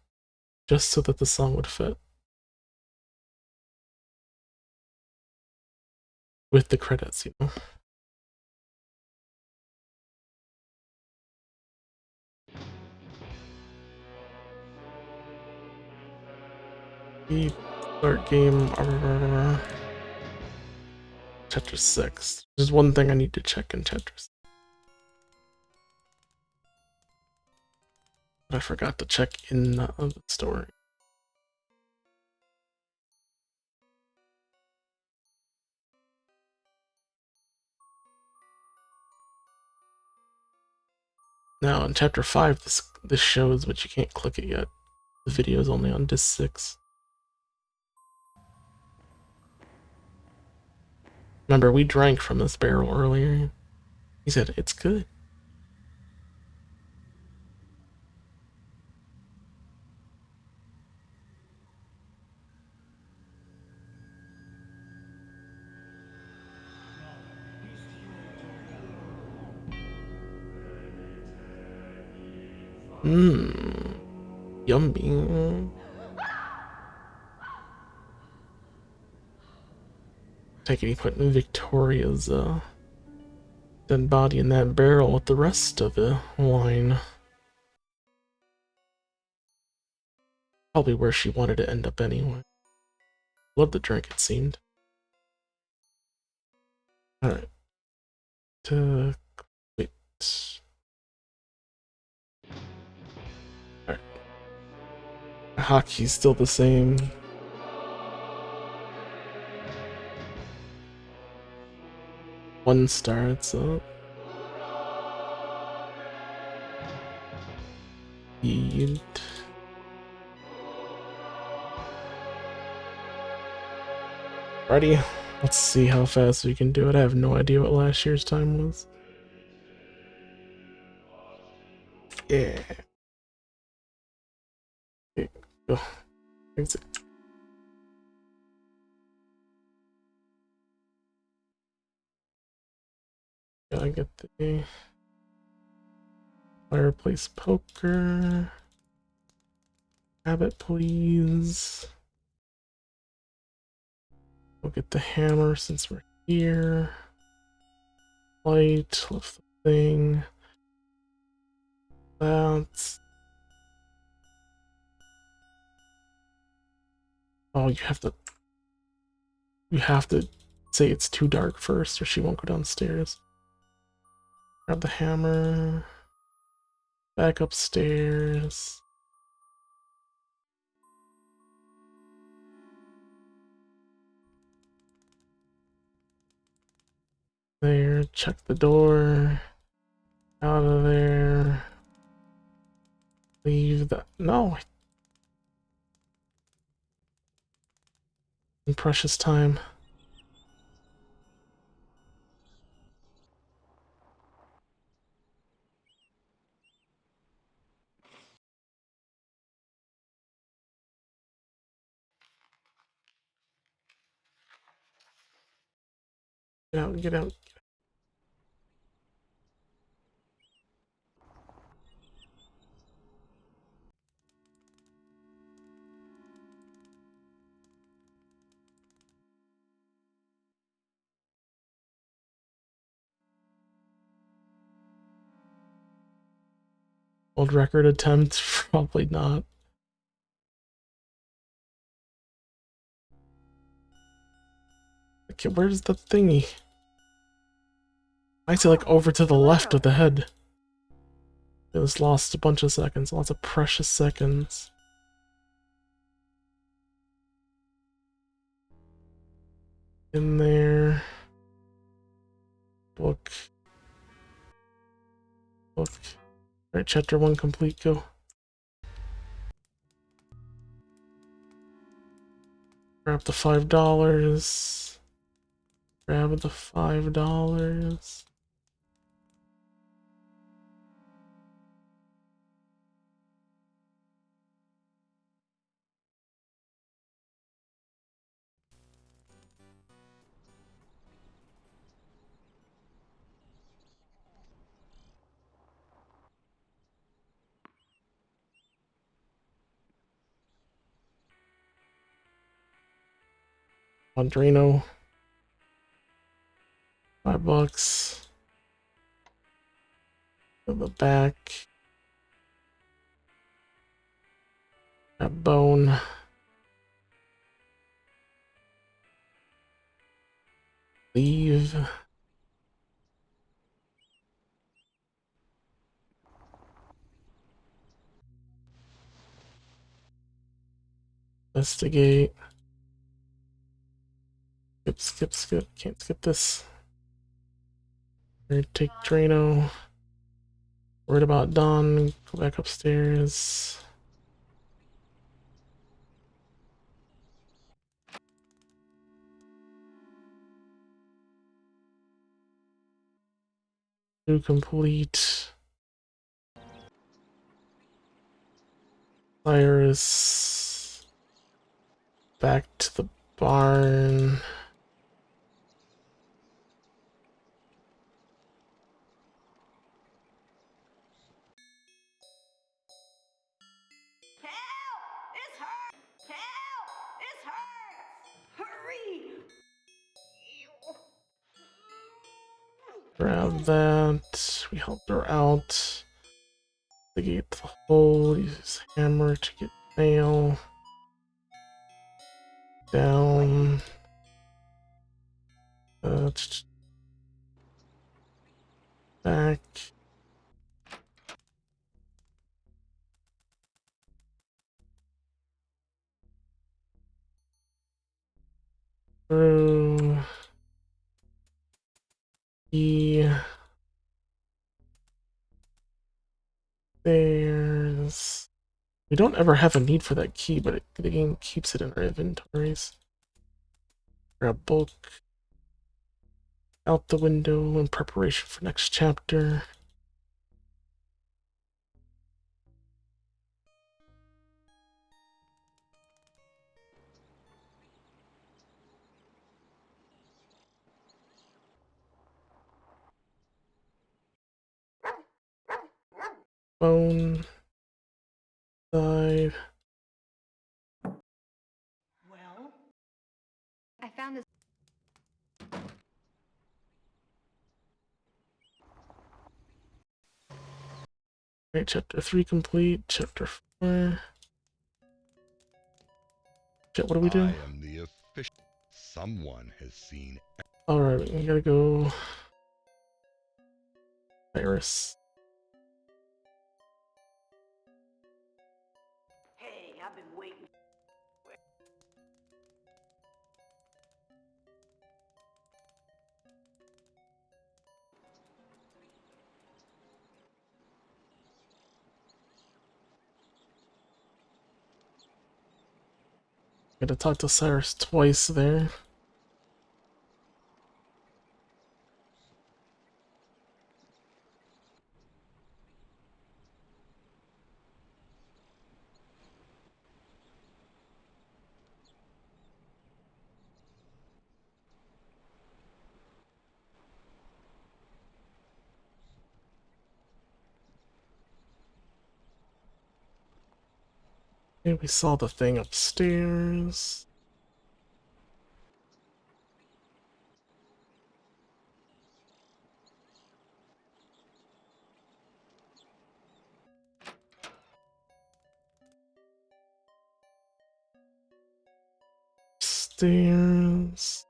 just so that the song would fit with the credits, you know. Start game. Chapter 6. There's one thing I need to check in Chapter 6. But I forgot to check in the story. Now in Chapter 5, this shows, but you can't click it yet. The video is only on disc 6. Remember, we drank from this barrel earlier. He said, it's good. Mmm. Yummy. Take it, he put Victoria's dead body in that barrel with the rest of the wine. Probably where she wanted to end up anyway. Love the drink, it seemed. Alright. Wait. Alright. Hockey's still the same. One starts up. Eat. Ready? Let's see how fast we can do it. I have no idea what last year's time was. Yeah. Okay, go. Exit. Gotta get the fireplace poker. Have it, please. We'll get the hammer since we're here. Light, lift the thing. That's... Oh, you have to... You have to say it's too dark first or she won't go downstairs. Grab the hammer. Back upstairs. There, check the door. Out of there. Leave that. No. In precious time. Get out, get out. Old record attempt? Probably not. Okay, where's the thingy? I see like over to the left of the head. It was lost a bunch of seconds, lots of precious seconds. In there. Book. Book. Alright, chapter 1 complete, go. Grab the $5. Grab the $5. On Drano. $5. To the back. A bone. Leave. Investigate. Skip. Can't skip this. Take Drano. Worried about Dawn. Go back upstairs. To complete. Cyrus. Back to the barn. Grab that. We helped her out. Investigate the hole. Use his hammer to get mail. Down. Back. Through. There's. We don't ever have a need for that key, but the game keeps it in our inventories. Grab book. Out the window in preparation for next chapter. Phone. Side. Well, I found this. Right, chapter 3 complete. Chapter 4. Shit, what do we do? I am the official. Someone has seen. Alright, we gotta go. Iris. Hey, I've been waiting. Gotta talk to Cyrus twice there. Okay, we saw the thing upstairs. Stairs.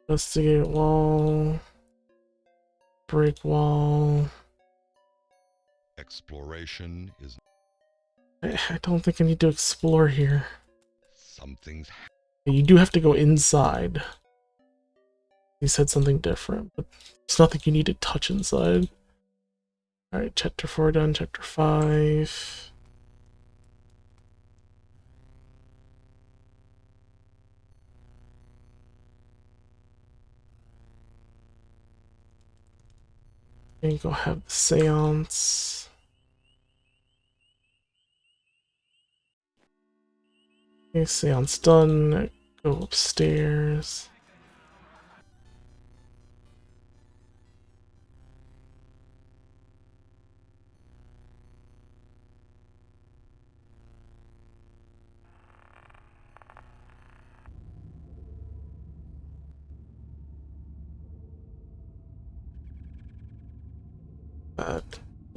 Investigate wall. Break wall. Exploration is. I don't think I need to explore here. Something's. You do have to go inside. He said something different, but it's nothing you need to touch inside. Alright, chapter 4 done, chapter 5. And go have the seance. Okay, seance done. Go upstairs.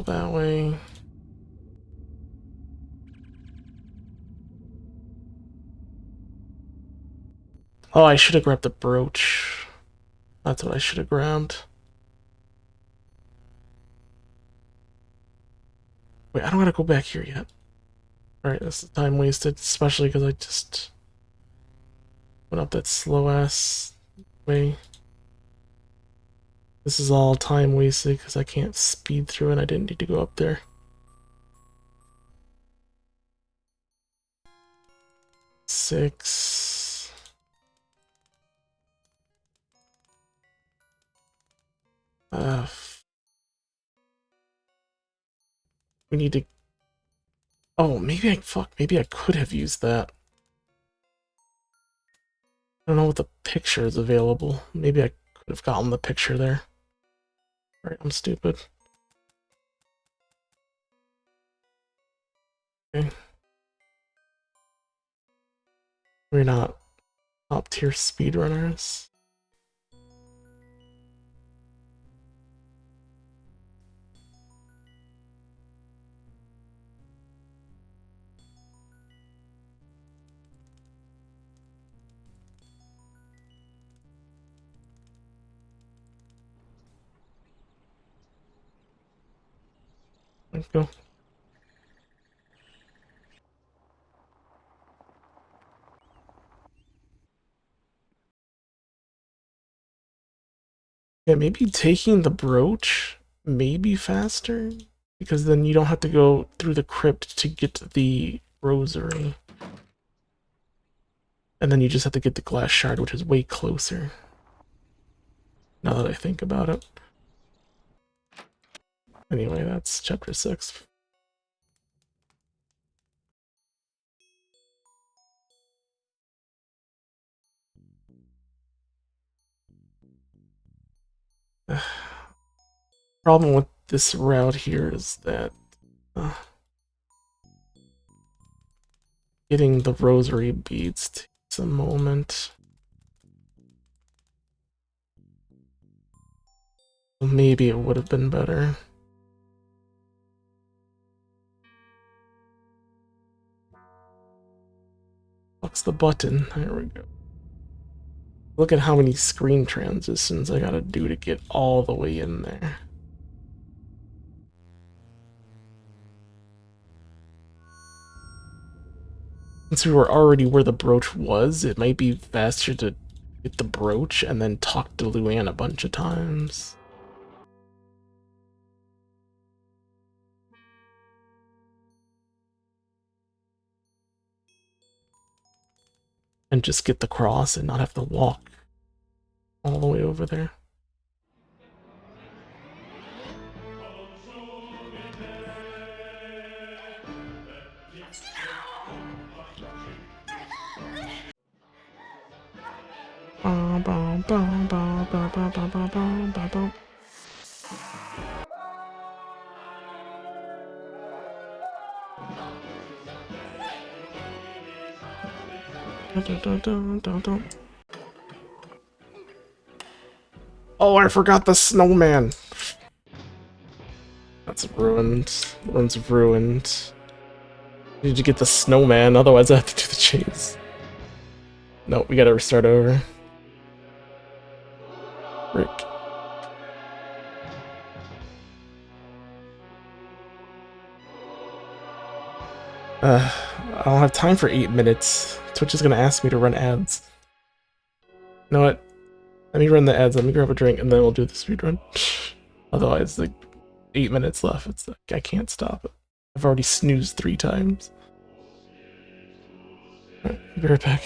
that way. Oh, I should have grabbed the brooch. That's what I should have grabbed. Wait, I don't gotta go back here yet. Alright, this is time wasted, especially because I just went up that slow-ass way. This is all time wasted because I can't speed through and I didn't need to go up there. Six. We need to... Oh, maybe I could have used that. I don't know what the picture is available. Maybe I could have gotten the picture there. Alright, I'm stupid. Okay. We're not top tier speedrunners. Let's go. Yeah, maybe taking the brooch may be faster, because then you don't have to go through the crypt to get the rosary. And then you just have to get the glass shard, which is way closer. Now that I think about it. Anyway, that's chapter 6. Problem with this route here is that getting the rosary beads takes a moment. Maybe it would have been better. What's the button? There we go. Look at how many screen transitions I gotta do to get all the way in there. Since we were already where the brooch was, it might be faster to get the brooch and then talk to Luann a bunch of times. And just get the cross and not have to walk all the way over there. Oh, I forgot the snowman. That's ruined. One's ruined. Need to get the snowman, otherwise I have to do the chase. No, we gotta restart over. Rick. I don't have time for 8 minutes. Twitch is gonna ask me to run ads. You know what? Let me run the ads, let me grab a drink, and then we'll do the speedrun. Otherwise, like, 8 minutes left. It's like, I can't stop it. I've already snoozed 3 times. Alright, be right back.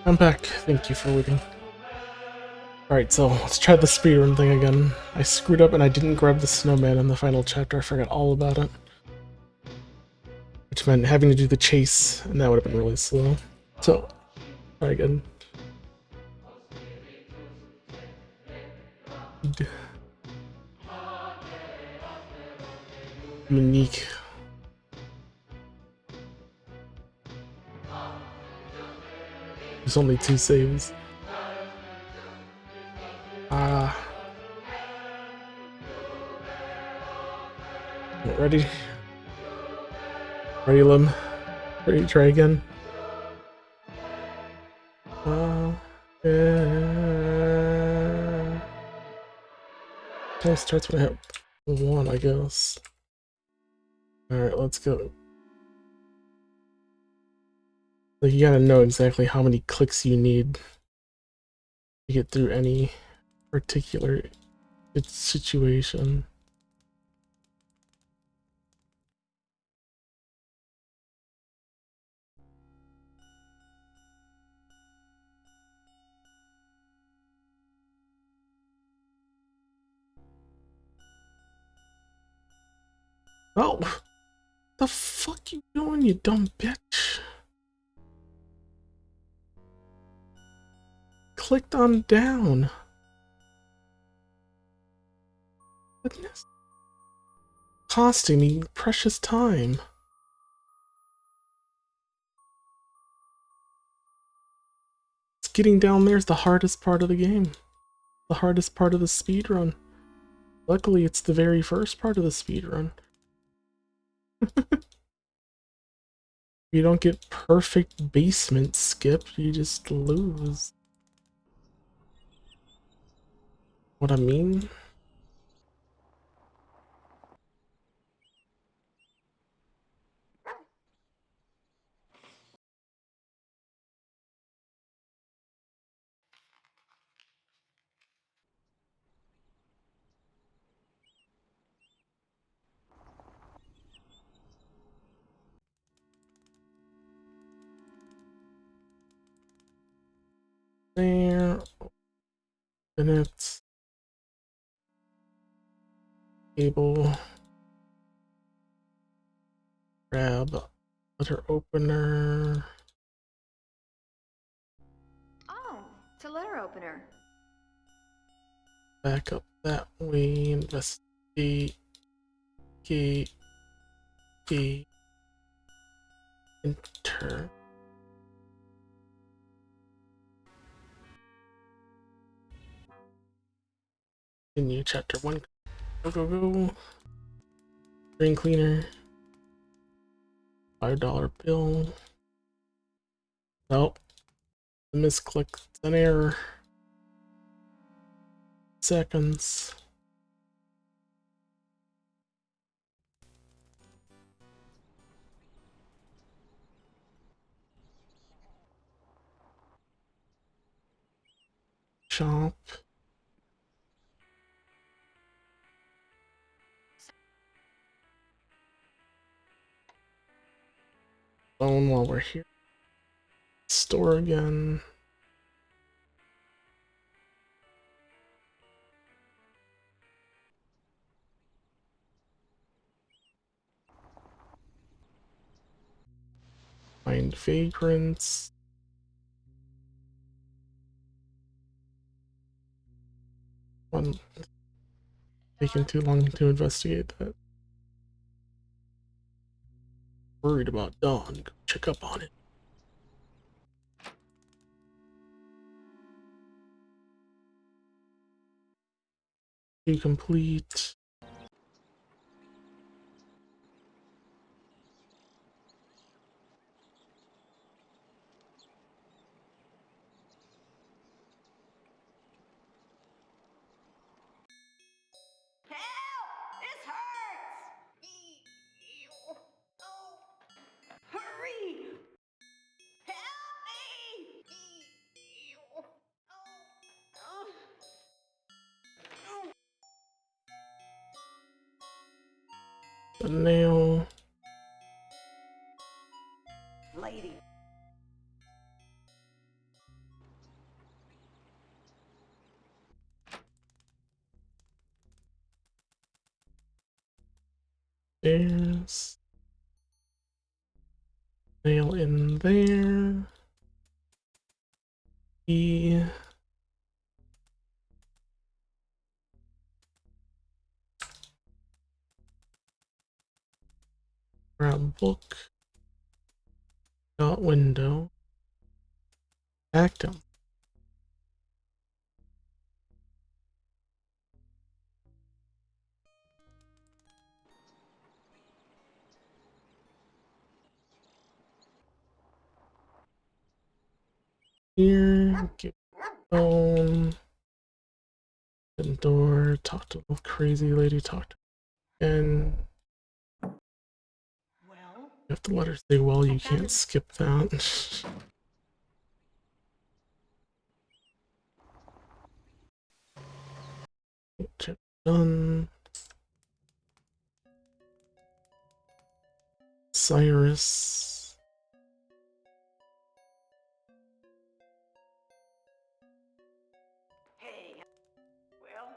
I'm back. Thank you for waiting. Alright, so let's try the speedrun thing again. I screwed up and I didn't grab the snowman in the final chapter. I forgot all about it. Which meant having to do the chase, and that would have been really slow. So, try again. Unique. There's only 2 saves. Ready? Ready, Lim? Ready to try again? It starts when I hit 1, I guess. Alright, let's go. Like, you gotta know exactly how many clicks you need to get through any particular situation. Oh! The fuck you doing, you dumb bitch? Clicked on down. Goodness. Costing me precious time. It's getting down there's the hardest part of the game. The hardest part of the speedrun. Luckily, it's the very first part of the speedrun. You don't get perfect basement skip, you just lose. What I mean? There. And it's able. Grab letter opener. Oh, it's a letter opener. Back up that way. Investigate. Gate. Enter. Continue chapter 1. Go. Drain cleaner. $5 bill. Nope. Misclick. It's an error. Seconds. Shop. Phone while we're here. Store again. Find vagrants. One. Taking too long to investigate that. Worried about Dawn. Go check up on it. You complete. This hurts! Hurry! Help me! The nail. Lady. There's nail in there. Grab book. Dot window. Back down. Here, get phone. Open door, talk to the crazy lady, talk to her again. Well? You have to let her say, well, you can't skip that. Check done. Cyrus. Hey, well?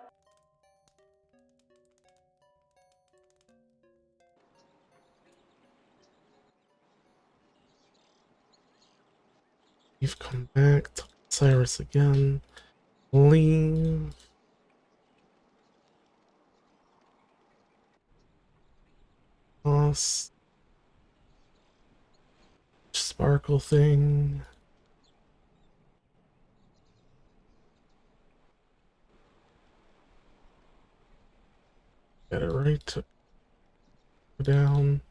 You've come back. Talk to Cyrus again. Leave. Boss. Sparkle thing. Get it right to go down.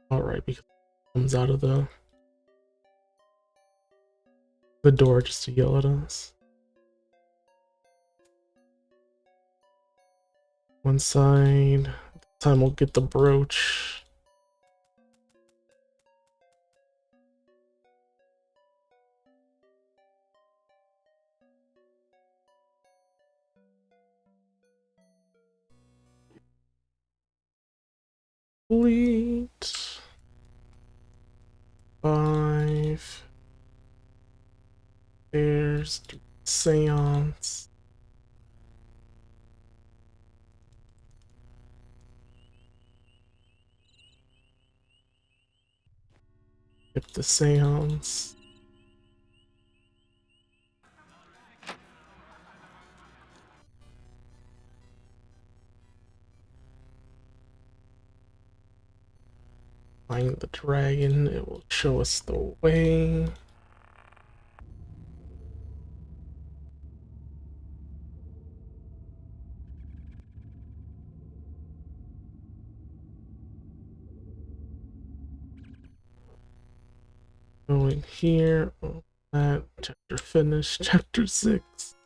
Alright, because it comes out of the door just to yell at us. One side. This time we'll get the brooch. Complete. 5. There's seance. Skip the seance. Find the dragon, it will show us the way. Go in here. Oh, that chapter finished. Chapter 6.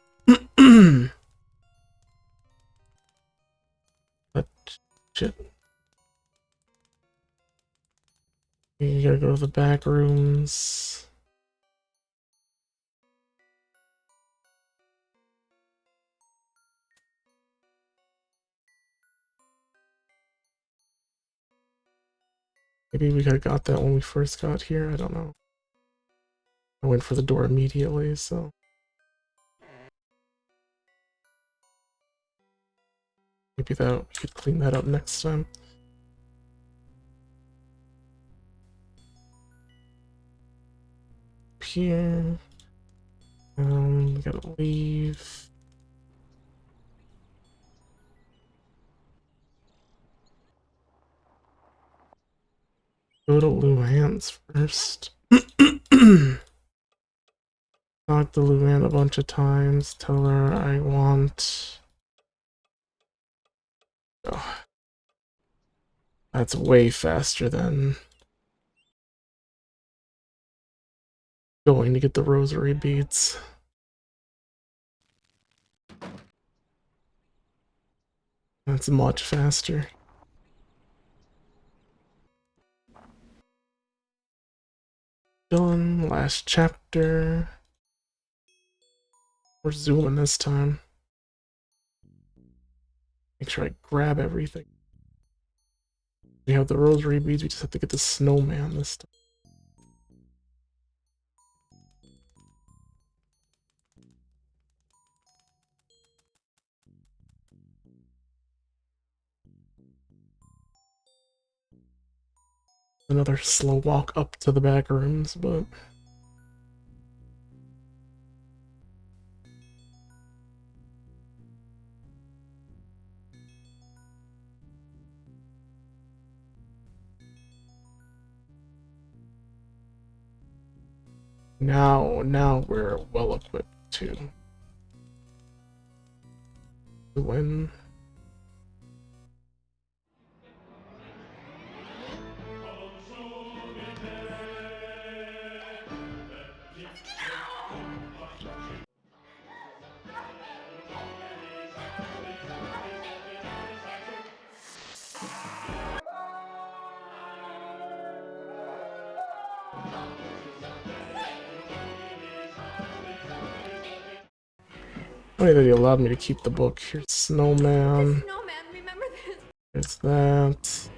But shit. You gotta go to the back rooms. Maybe we could have got that when we first got here. I don't know. I went for the door immediately, so. Maybe that we could clean that up next time. Up here. We gotta leave. Go to Luann's first. Talk to Luann a bunch of times. Tell her I want. Oh, that's way faster than going to get the rosary beads. That's much faster. Done. Last chapter. We're zooming this time. Make sure I grab everything. We have the rosary beads, we just have to get the snowman this time. Another slow walk up to the back rooms, but now we're well equipped to win. Funny that he allowed me to keep the book. Here's Snowman. Snowman, remember this? There's that.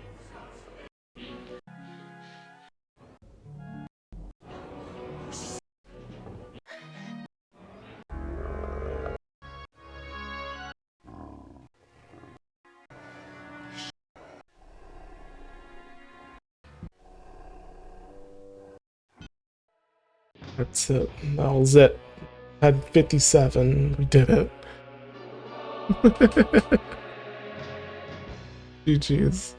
That's it. That was it. Had 57. We did it. GG's.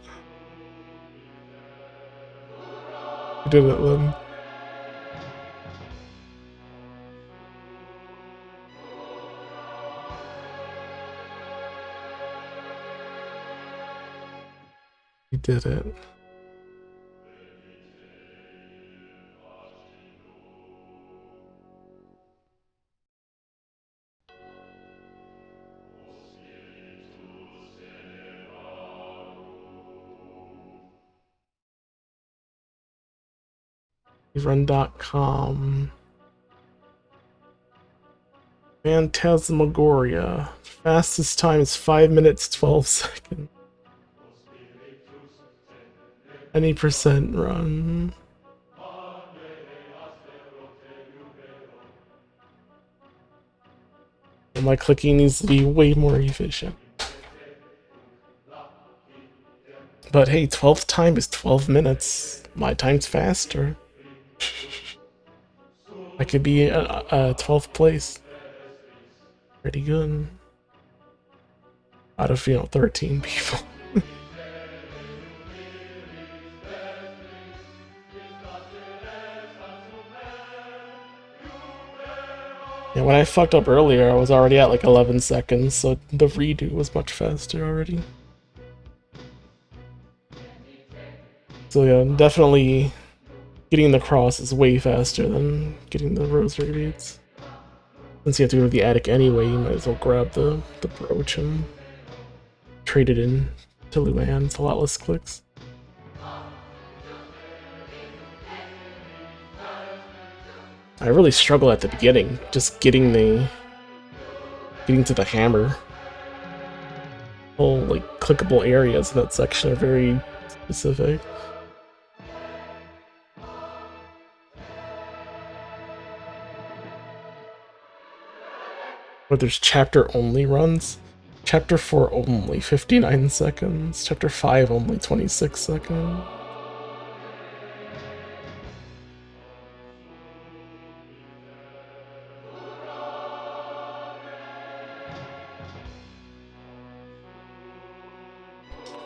We did it, Lynn. We did it. Run.com. Phantasmagoria. Fastest time is 5 minutes 12 seconds. Any percent run. And my clicking needs to be way more efficient. But hey, 12th time is 12 minutes. My time's faster. I could be a 12th place. Pretty good. Out of, 13 people. Yeah, when I fucked up earlier, I was already at like 11 seconds, so the redo was much faster already. So yeah, definitely getting the cross is way faster than getting the rosary beads. Since you have to go to the attic anyway, you might as well grab the brooch and trade it in to Luann. It's a lot less clicks. I really struggle at the beginning, just getting to the hammer. Whole like clickable areas in that section are very specific. But there's chapter only runs. Chapter 4 only 59 seconds. Chapter 5 only 26 seconds.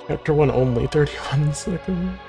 Chapter 1 only 31 seconds.